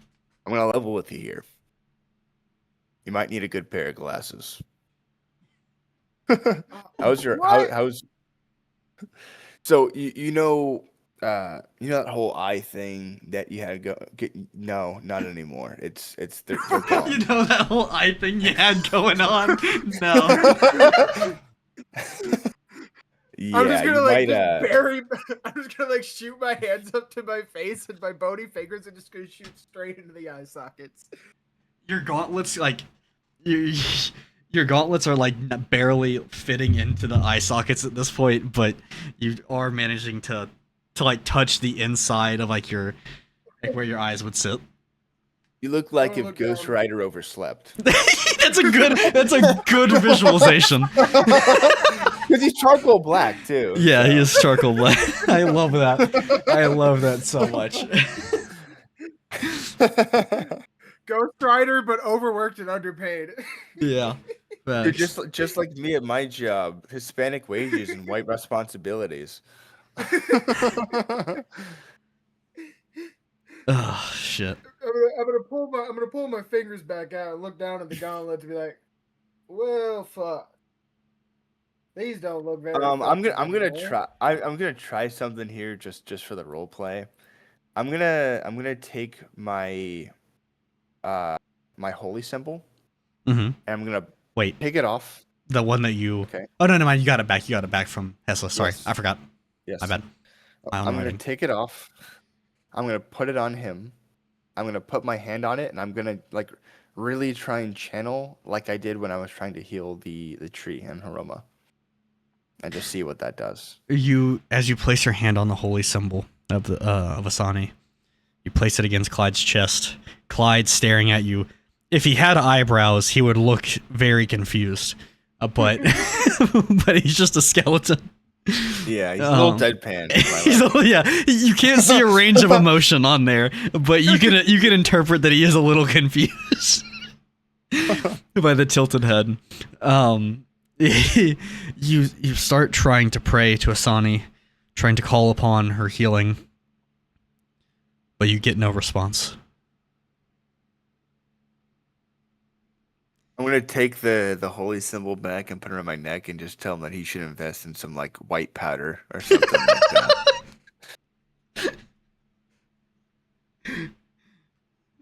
gonna level with you here. You might need a good pair of glasses. How's so you know that whole eye thing that you had no, not anymore. They're gone. You know that whole eye thing you had going on? No. Yeah, I'm just gonna you just bury. I'm just gonna like shoot my hands up to my face and my bony fingers and just gonna shoot straight into the eye sockets. Your gauntlets, like, your gauntlets are like barely fitting into the eye sockets at this point, but you are managing to like touch the inside of like where your eyes would sit. You look like if Ghost Rider overslept. That's a good visualization. Because he's charcoal black too. Yeah, he is charcoal black. I love that. I love that so much. Ghost Rider, but overworked and underpaid. Yeah. You're just like me at my job. Hispanic wages and white responsibilities. Oh shit. I'm gonna pull my fingers back out and look down at the gauntlet to be like, well, fuck. These don't look very. I'm gonna effective I'm gonna anymore. try I'm gonna try something here just for the role play. I'm gonna take my my holy symbol Mm-hmm. and I'm gonna Wait, take it off. the one that you. Okay. Oh no, no, man, you got it back. You got it back from Hesla. Sorry, Yes. I forgot. Yes. My bad. My own I'm gonna writing. take it off. I'm gonna put it on him. I'm gonna put my hand on it, and I'm gonna like really try and channel like I did when I was trying to heal the tree and Haroma, and just see what that does. As you place your hand on the holy symbol of the of Asani, you place it against Clyde's chest. Clyde staring at you. If he had eyebrows, he would look very confused. But but he's just a skeleton. Yeah, he's a little deadpan. Yeah, you can't see a range of emotion on there, but you can interpret that he is a little confused by the tilted head. You start trying to pray to Asani, trying to call upon her healing, but you get no response. I'm gonna take the holy symbol back and put it on my neck and just tell him that he should invest in some like white powder or something like that.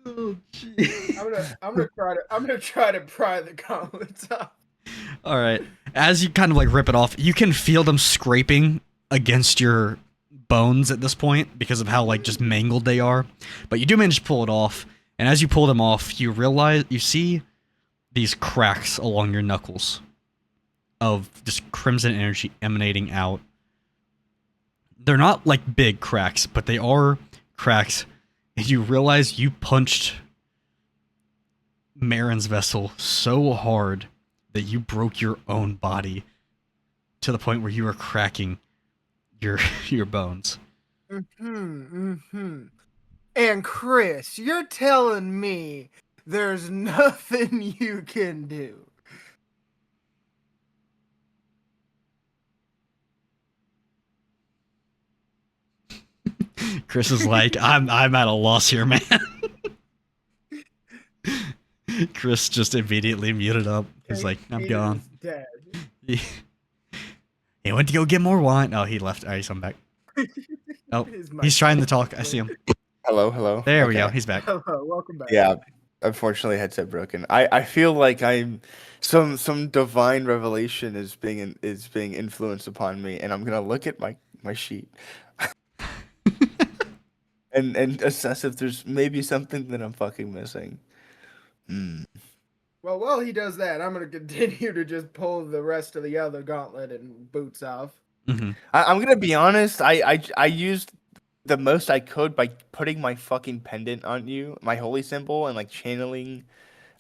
Oh, gee. I'm gonna try to pry the gauntlets off. All right. As you kind of like rip it off, you can feel them scraping against your bones at this point because of how like just mangled they are. But you do manage to pull it off, and as you pull them off, you see these cracks along your knuckles of just crimson energy emanating out. They're not like big cracks, but they are cracks. And you realize you punched Marin's vessel so hard that you broke your own body to the point where you were cracking your bones. And Chris, you're telling me there's nothing you can do. Chris is like, I'm at a loss here, man. Chris just immediately muted up. He's like, I'm gone. Dead. He went to go get more wine. Oh, he left. All right, he's coming back. Oh, he's trying to talk. I see him. Hello. There we go. He's back. Hello, welcome back. Yeah, unfortunately, headset broken. I feel like I'm some divine revelation is being influenced upon me, and I'm gonna look at my sheet and assess if there's maybe something that I'm fucking missing. Well, while he does that, I'm gonna continue to just pull the rest of the other gauntlet and boots off. Mm-hmm. I'm gonna be honest. I used the most I could by putting my fucking pendant on you, my holy symbol, and like channeling.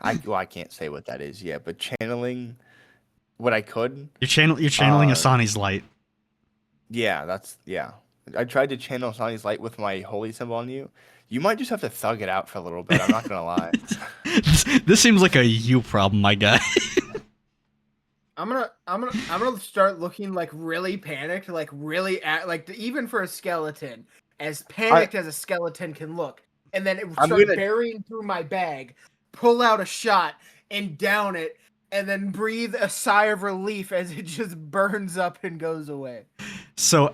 I can't say what that is yet, but channeling what I could. You're channeling Asani's light. Yeah, I tried to channel Asani's light with my holy symbol on you. You might just have to thug it out for a little bit. I'm not gonna lie. This seems like a you problem, my guy. I'm gonna start looking like really panicked, like really even for a skeleton, as panicked as a skeleton can look, and then it start burying through my bag, pull out a shot and down it, and then breathe a sigh of relief as it just burns up and goes away. So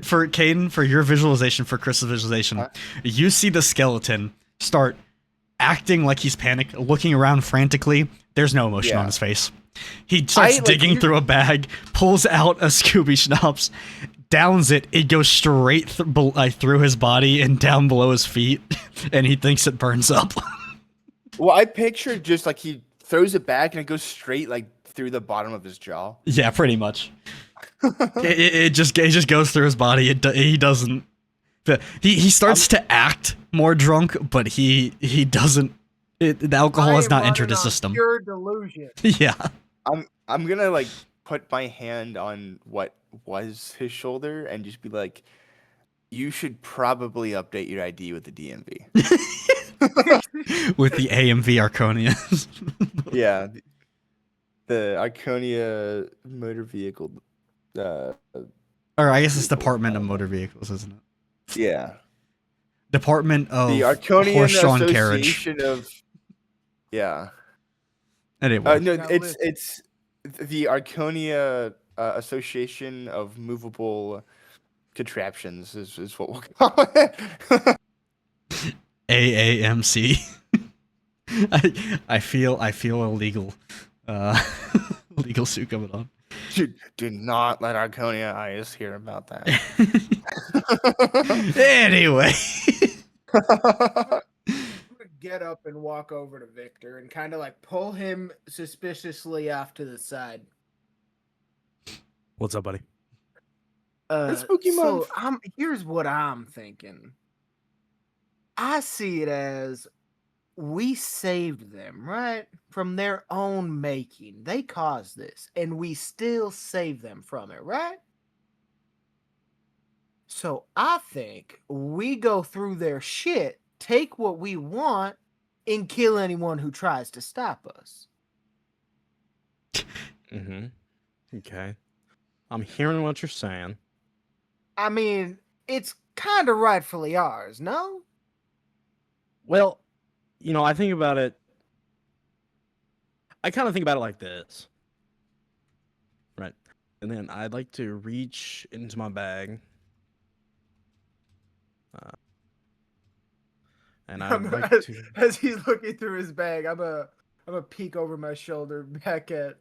for Caden, for your visualization, for Chris's visualization, you see the skeleton start acting like he's panicked, looking around frantically. There's no emotion on his face. He starts digging through a bag, pulls out a Scooby Schnapps, downs it. It goes straight through his body and down below his feet, and he thinks it burns up. Well, I pictured just like he throws it back and it goes straight like through the bottom of his jaw. Yeah, pretty much. it just goes through his body. He doesn't. He starts to act more drunk, but he doesn't. The alcohol has not entered his system. Pure delusion. Yeah. I'm gonna like put my hand on what was his shoulder and just be like, you should probably update your ID with the DMV. With the AMV Arconia. Yeah. The Arconia motor vehicle. Or I guess it's Department of Motor Vehicles, isn't it? Yeah. Department of The Arconian Horse-drawn carriage. Association of. Yeah. Anyway, No, Now it's the Arconia Association of Movable Contraptions is what we'll call it. AAMC. I feel illegal. Legal suit coming on. Do not let Arconia eyes hear about that. Anyway. I'm gonna get up and walk over to Victor and kind of like pull him suspiciously off to the side. What's up, buddy? It's spooky month. Here's what I'm thinking. I see it as we saved them, right? From their own making. They caused this, and we still save them from it, right? So I think we go through their shit, take what we want, and kill anyone who tries to stop us. Mm-hmm. Okay. I'm hearing what you're saying. I mean, it's kind of rightfully ours, no? Well, I think about it. I kind of think about it like this. Right. And then I'd like to reach into my bag. And I'd like to. As he's looking through his bag, I'm a peek over my shoulder back at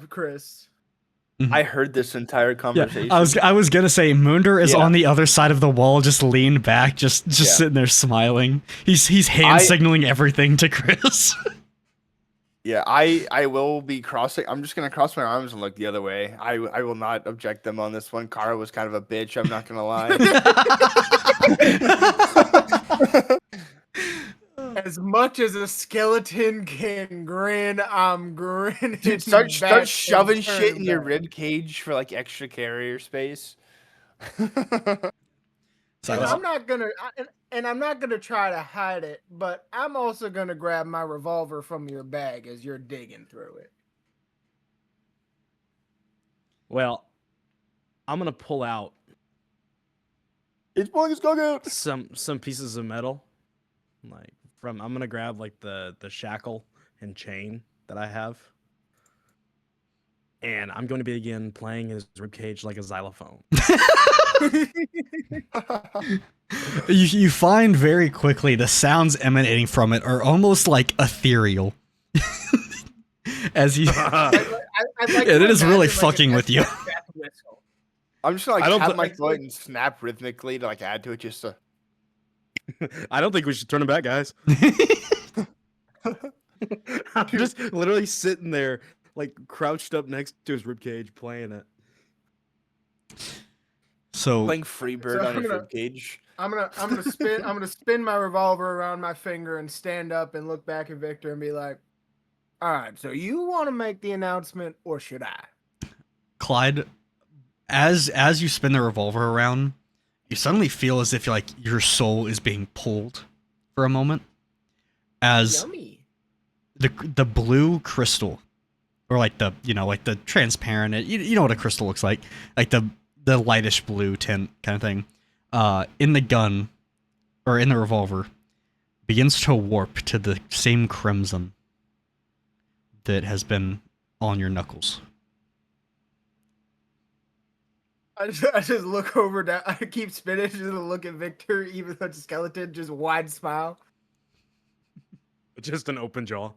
Chris. I heard this entire conversation. Yeah, I was gonna say Munder is Yeah. on the other side of the wall, just leaned back, just sitting there smiling. He's hand signaling everything to Chris. Yeah, I will be crossing. I'm just gonna cross my arms and look the other way. I will not object them on this one. Kara was kind of a bitch. I'm not gonna lie. As much as a skeleton can grin, I'm grinning. Dude, start back shoving and shit in your turn rib cage for like extra carrier space. So And I'm not gonna try to hide it, but I'm also gonna grab my revolver from your bag as you're digging through it. Well, I'm gonna pull out It's pulling his cock out. some pieces of metal. I'm gonna grab like the shackle and chain that I have. And I'm going to begin playing his ribcage like a xylophone. you find very quickly the sounds emanating from it are almost like ethereal. As you, I'd like it to is really imagine, like, fucking a with you. death whistle. I'm just gonna I don't tap put- my foot and snap rhythmically to like add to it just to. I don't think we should turn him back, guys. I'm just literally sitting there, like crouched up next to his ribcage, playing it. So Playing Freebird So on I'm his gonna- ribcage. I'm gonna spin my revolver around my finger and stand up and look back at Victor and be like, "All right, so you want to make the announcement, or should I?" Clyde, as you spin the revolver around, you suddenly feel as if your soul is being pulled for a moment, as Yummy. the blue crystal, or like the transparent, you know what a crystal looks like the lightish blue tint kind of thing, in the gun or in the revolver, begins to warp to the same crimson that has been on your knuckles. I just look over down. I keep spinning, just look at Victor, even though it's a skeleton, just wide smile, Just an open jaw.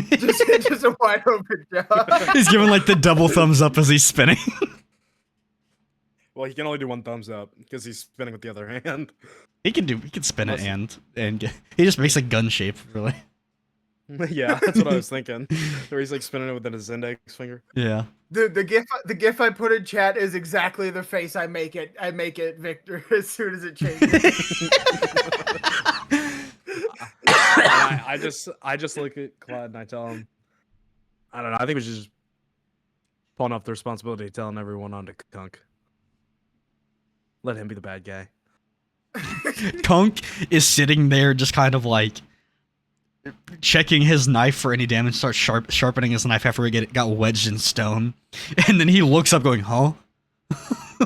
just a wide open jaw. He's giving like the double thumbs up as he's spinning. Well, he can only do one thumbs up because he's spinning with the other hand. He can spin it and he just makes a gun shape, really. Yeah, that's what I was thinking. Where he's like spinning it within his index finger. Yeah. The gif I put in chat is exactly the face I make it Victor as soon as it changes. I just look at Clyde and I tell him, I don't know. I think we should just pawn off the responsibility of telling everyone on to Kunk. Let him be the bad guy. Kunk is sitting there just kind of like checking his knife for any damage, starts sharpening his knife after it got wedged in stone. And then he looks up going, huh?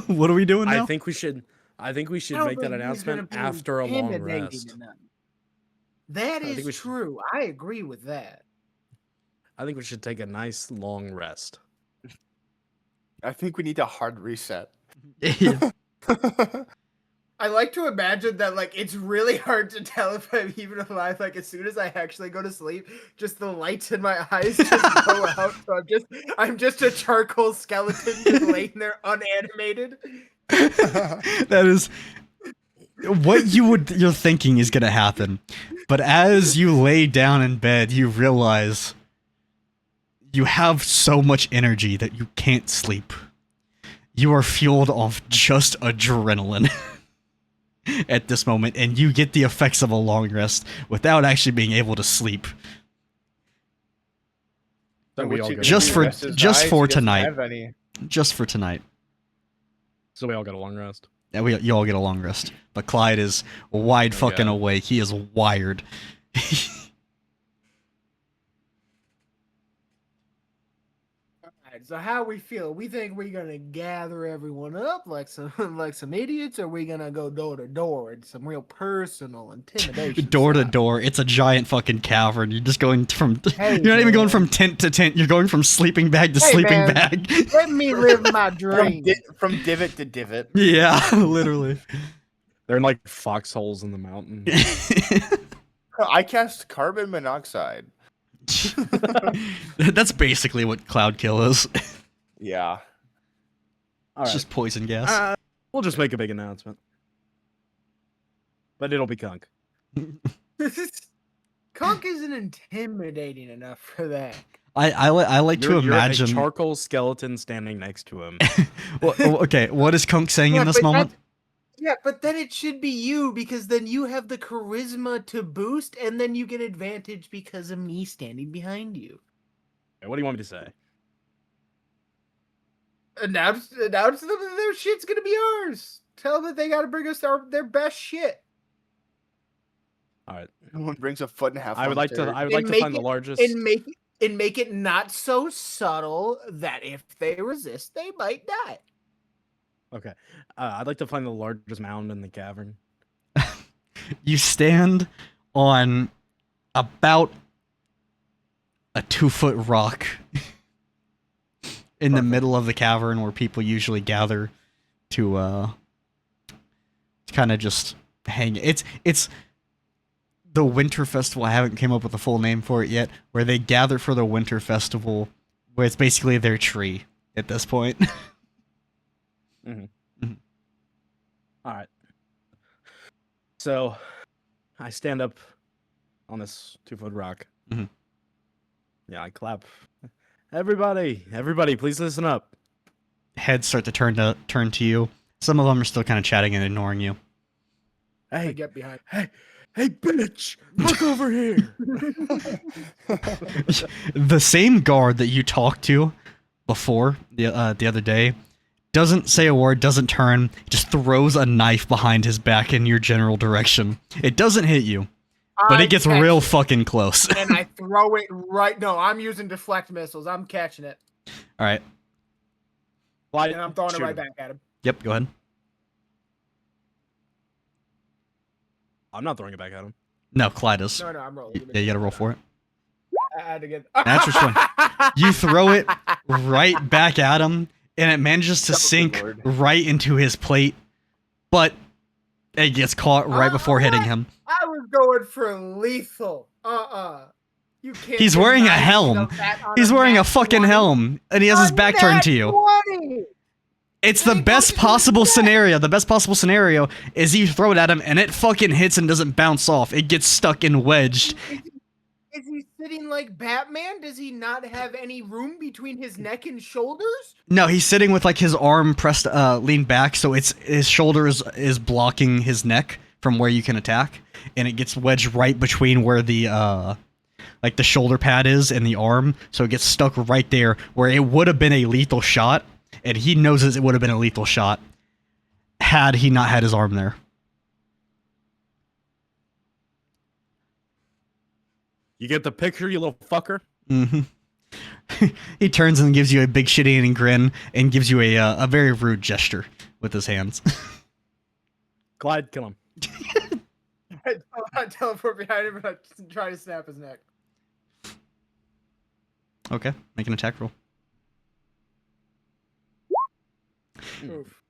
What are we doing now? I think we should I think we I should don't make that think he's gonna announcement be after a long intimidating rest. enough. That I think is we should- true. I agree with that. I think we should take a nice long rest. I think we need a hard reset. Yeah. I like to imagine that like it's really hard to tell if I'm even alive. Like as soon as I actually go to sleep, just the lights in my eyes just go out. So I'm just a charcoal skeleton just laying there unanimated. That is what you're thinking is gonna happen. But as you lay down in bed, you realize you have so much energy that you can't sleep. You are fueled off just adrenaline at this moment, and you get the effects of a long rest without actually being able to sleep. So we all go Just to for- rest. just for tonight. Have any. Just for tonight. So we all got a long rest. Yeah, you all get a long rest. But Clyde is wide Oh, fucking God. awake. He is wired. Alright, so how we feel? We think we're gonna gather everyone up like some like some idiots, or we gonna go door to door and some real personal intimidation? Door to style? door. It's a giant fucking cavern. You're just going from. Hey, you're not even going man. from tent to tent. You're going from sleeping bag to Hey, sleeping man. bag. Let me live my dream. From divot to divot. Yeah, literally. They're in like foxholes in the mountain. I cast carbon monoxide. That's basically what Cloud Kill is. Yeah. All It's right. just poison gas. We'll just make a big announcement. But it'll be Kunk. Conk isn't intimidating enough for that. I like to You're imagine. a charcoal skeleton standing next to him. Okay, what is Kunk saying in this but moment? Yeah, but then it should be you because then you have the charisma to boost, and then you get advantage because of me standing behind you. What do you want me to say? Announce them that their shit's gonna be ours. Tell them that they gotta bring us their best shit. All right. Someone brings a foot and a half. I would on like to. third. I would like to make find the it- largest. And make it not so subtle that if they resist, they might die. Okay. I'd like to find the largest mound in the cavern. You stand on about a 2-foot rock in the middle of the cavern where people usually gather to kind of just hang. It's the Winter Festival. I haven't came up with a full name for it yet, where they gather for the Winter Festival, where it's basically their tree at this point. All right. So, I stand up on this 2-foot rock. Mhm. Yeah, I clap. Everybody, please listen up. Heads start to turn to you. Some of them are still kind of chatting and ignoring you. I Hey, get behind. hey, bitch! Look over here. The same guard that you talked to before the other day doesn't say a word, doesn't turn, just throws a knife behind his back in your general direction. It doesn't hit you, but it gets catch real it, fucking close. and I throw it right. No, I'm using deflect missiles. I'm catching it, All right. Why? and I'm throwing it shoot right him. back at him. Yep. Go ahead. I'm not throwing it back at him. No, Clyde is. No, I'm rolling. Yeah, you gotta roll for it. I had to get. Natural 20. You throw it right back at him, and it manages to sink Lord. right into his plate, but it gets caught right before hitting him. I was going for lethal. You can't. He's wearing a deny me helm. of that on He's wearing a nat fucking 20. helm, and he has his On back turned nat to you. 20. It's the Hey, best fucking possible do that. scenario. The best possible scenario is you throw it at him, and it fucking hits and doesn't bounce off. It gets stuck and wedged. Is he sitting like Batman? Does he not have any room between his neck and shoulders? No, he's sitting with like his arm pressed, leaned back, so it's his shoulder is blocking his neck from where you can attack, and it gets wedged right between where the like the shoulder pad is and the arm, so it gets stuck right there where it would have been a lethal shot, and he knows it would have been a lethal shot had he not had his arm there. You get the picture, you little fucker? Mm-hmm. He turns and gives you a big shit-eating grin and gives you a very rude gesture with his hands. Clyde, kill him. I teleport behind him and I try to snap his neck. Okay, make an attack roll. Oof.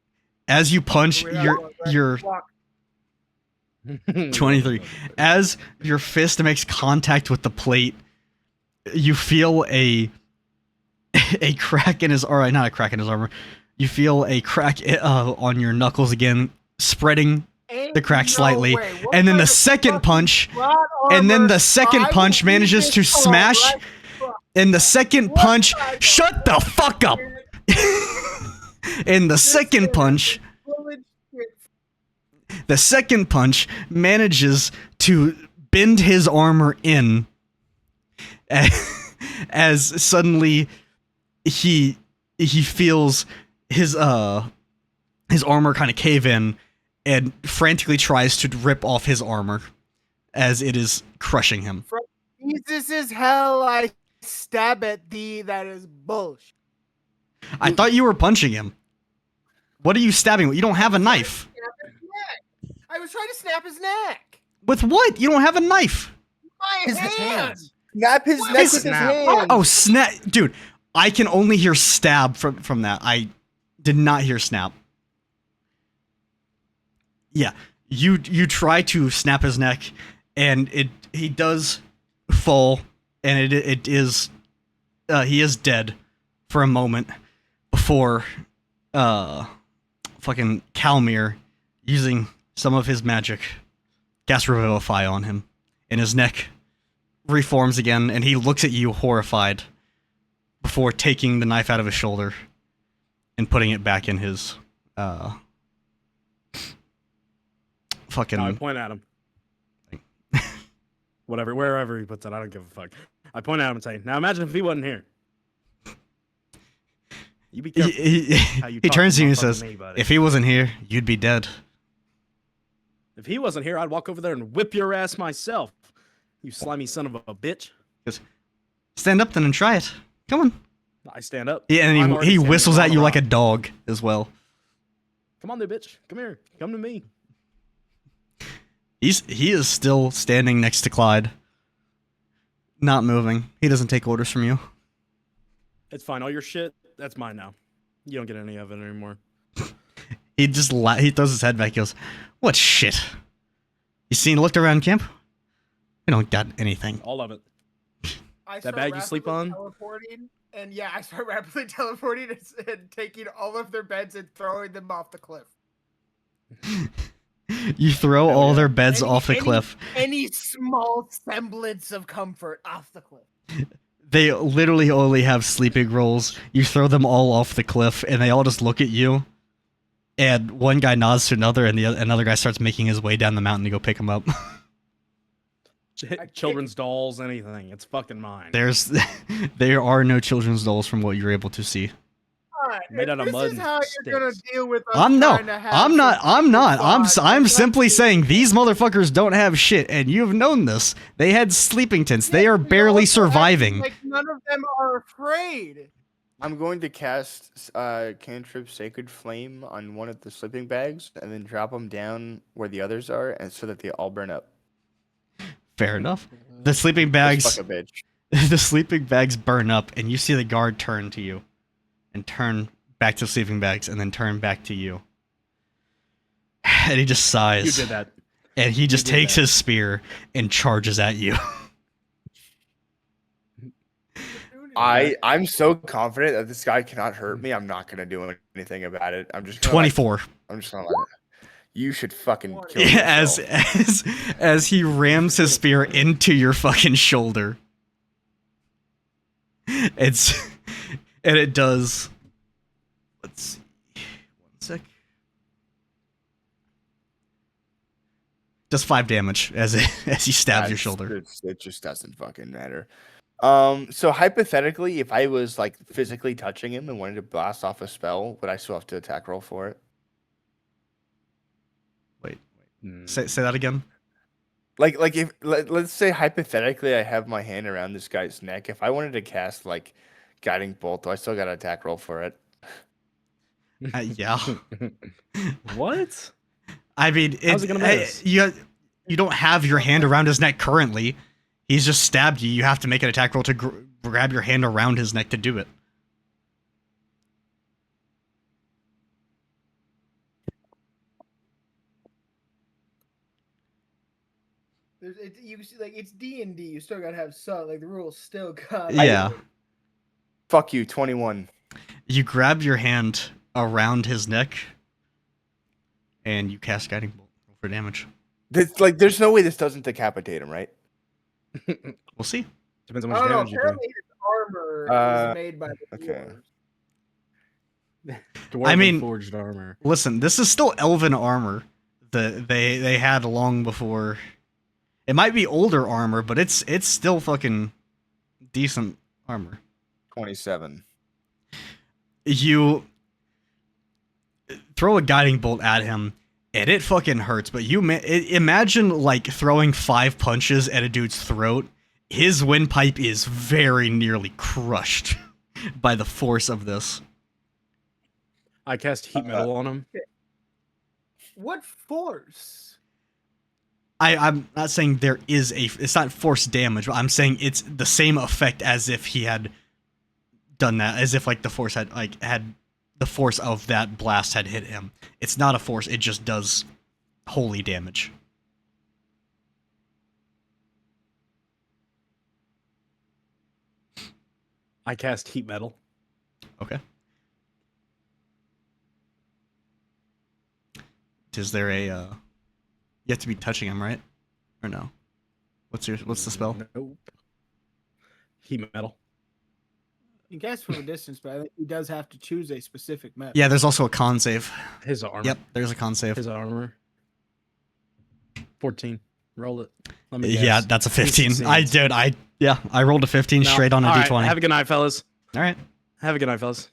As you punch, We have your one, right? your Block. 23. As your fist makes contact with the plate, you feel a crack in his, or not a crack in his armor. You feel a crack on your knuckles again, spreading the crack slightly, and then the second punch, and then the second punch manages to smash, and the second punch, shut the fuck up. And the second punch, manages to bend his armor in, as suddenly he feels his armor kind of cave in, and frantically tries to rip off his armor as it is crushing him. Jesus is hell, I stab at thee, that is bullshit. I thought you were punching him. What are you stabbing with? You don't have a knife. I was trying to snap his neck. With what? You don't have a knife. My hand. Snap his neck with his hand. Oh, snap. Dude, I can only hear stab from that. I did not hear snap. Yeah, you try to snap his neck, and he does fall, and it is he is dead for a moment before fucking Calmir, using some of his magic, casts Revivify on him, and his neck reforms again, and he looks at you horrified before taking the knife out of his shoulder and putting it back in his fucking... I point at him. Whatever, wherever he puts it, I don't give a fuck. I point at him and say, now imagine if he wasn't here. You be careful how you he talk turns to you and motherfucker says, me, buddy. if he wasn't here, you'd be dead. If he wasn't here, I'd walk over there and whip your ass myself. You slimy son of a bitch. Stand up then and try it. Come on. I stand up. Yeah, I'm and already he standing whistles on at the you like a rock. dog as well. Come on, there, bitch. Come here. Come to me. He is still standing next to Clyde. Not moving. He doesn't take orders from you. It's fine. All your shit, that's mine now. You don't get any of it anymore. He just he throws his head back. He goes, "What shit? You looked around camp? We don't got anything." All of it. I That start bag you sleep rapidly on? teleporting, and yeah, I start rapidly teleporting and taking all of their beds and throwing them off the cliff. You throw Hell all yeah. their beds off the cliff. Any small semblance of comfort off the cliff. They literally only have sleeping rolls. You throw them all off the cliff, and they all just look at you. And one guy nods to another, and another guy starts making his way down the mountain to go pick him up. Children's dolls, anything. It's fucking mine. There are no children's dolls from what you're able to see. Alright, Made out of this mud is and how you're gonna sticks. deal with us I'm trying to have some not. fun. I'm Let's simply see. saying these motherfuckers don't have shit, and you've known this. They had sleeping tents. They are You're barely also acting surviving. Like none of them are afraid. I'm going to cast Cantrip Sacred Flame on one of the sleeping bags and then drop them down where the others are, and so that they all burn up. Fair enough. The sleeping Just bags, fuck a bitch. the sleeping bags burn up, and you see the guard turn to you, and turn back to the sleeping bags, and then turn back to you. And he just sighs. You did that. And he just did takes that. his spear and charges at you. I'm so confident that this guy cannot hurt me. I'm not gonna do anything about it. I'm just gonna 24. I'm just gonna let it. You should fucking kill Yeah, yourself. as he rams his spear into your fucking shoulder. And it does. Let's see. 1 sec. Does 5 damage as he stabs your shoulder. It just doesn't fucking matter. So hypothetically, if I was like physically touching him and wanted to blast off a spell, would I still have to attack roll for it? Wait. Say that again. Like if let's say hypothetically I have my hand around this guy's neck. If I wanted to cast like guiding bolt, do I still got to attack roll for it? Yeah. What? I mean, How's it gonna miss? you don't have your hand around his neck currently. He's just stabbed you. You have to make an attack roll to grab your hand around his neck to do it. You see, like it's D&D. You still gotta have some like the rules still got. Yeah. Fuck you, 21. You grab your hand around his neck, and you cast Guiding Bolt for damage. There's no way this doesn't decapitate him, right? We'll see. Depends on I how don't much know. damage you do. Apparently, his armor is made by the okay. dwarves. Dwarven mean- forged armor. Listen, this is still elven armor that they had long before. It might be older armor, but it's still fucking decent armor. 27. You throw a guiding bolt at him, and it fucking hurts. But imagine like throwing 5 punches at a dude's throat. His windpipe is very nearly crushed by the force of this. I cast heat metal on him. What force? I'm not saying there is it's not force damage, but I'm saying it's the same effect as if he had done that, as if like the force had the force of that blast had hit him. It's not a force, it just does holy damage. I cast heat metal. Okay. Is there a you have to be touching him, right? Or no? What's the spell? Nope. Heat metal. You can cast from a distance, but I think he does have to choose a specific method. Yeah, there's also a con save. His armor. Yep, there's a con save. His armor. 14. Roll it. Let me Yeah, guess. that's a He 15. succeeds. I rolled a 15 No. straight on a All right, d20. have a good night, fellas. All right. Have a good night, fellas.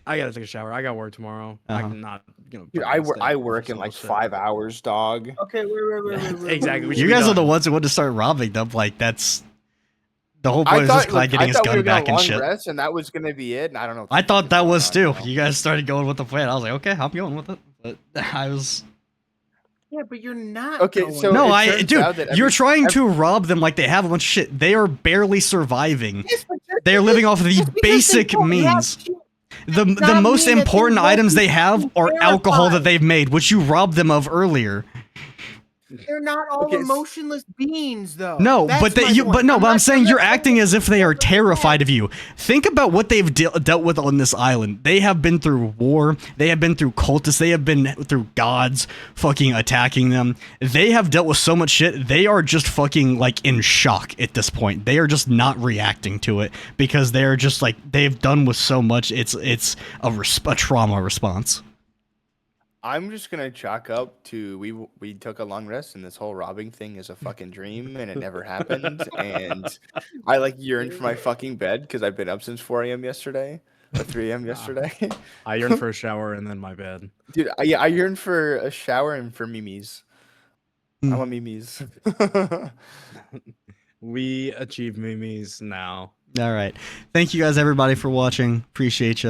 I gotta take a shower. I got work tomorrow. Uh-huh. I'm not gonna. Dude, I work in like 5 hours, dog. Okay, wait. Exactly. We You should be guys are the done. ones who want to start robbing them. Like, that's the whole point is just Clyde getting his gun back and shit. Rest, and that was gonna be it. And I don't know. I thought that was too. You know? You guys started going with the plan. I was like, okay, I'm going with it. But I was. Yeah, but you're not. Okay, going so- No, it I turns dude, out that you're every- trying to rob them like they have a bunch of shit. They are barely surviving. Yes, but They're living off of the just because basic they don't have means. shit The not most mean that important they're items they looking have to are alcohol that verify. they've made, which you robbed them of earlier. They're not all Okay, emotionless beings, though. No, That's but my point. but I'm I'm not saying you're saying acting that- as if they are terrified of you. Think about what they've dealt with on this island. They have been through war. They have been through cultists. They have been through gods fucking attacking them. They have dealt with so much shit. They are just fucking like in shock at this point. They are just not reacting to it because they're just like they've done with so much. It's a trauma response. I'm just gonna chalk up to we took a long rest and this whole robbing thing is a fucking dream and it never happened and I like yearn for my fucking bed because I've been up since 4 a.m. yesterday or 3 a.m. yesterday. I yearn for a shower and then my bed. Dude, I yearn for a shower and for Mimi's. I want Mimi's. We achieve Mimi's now. All right. Thank you guys, everybody, for watching. Appreciate you.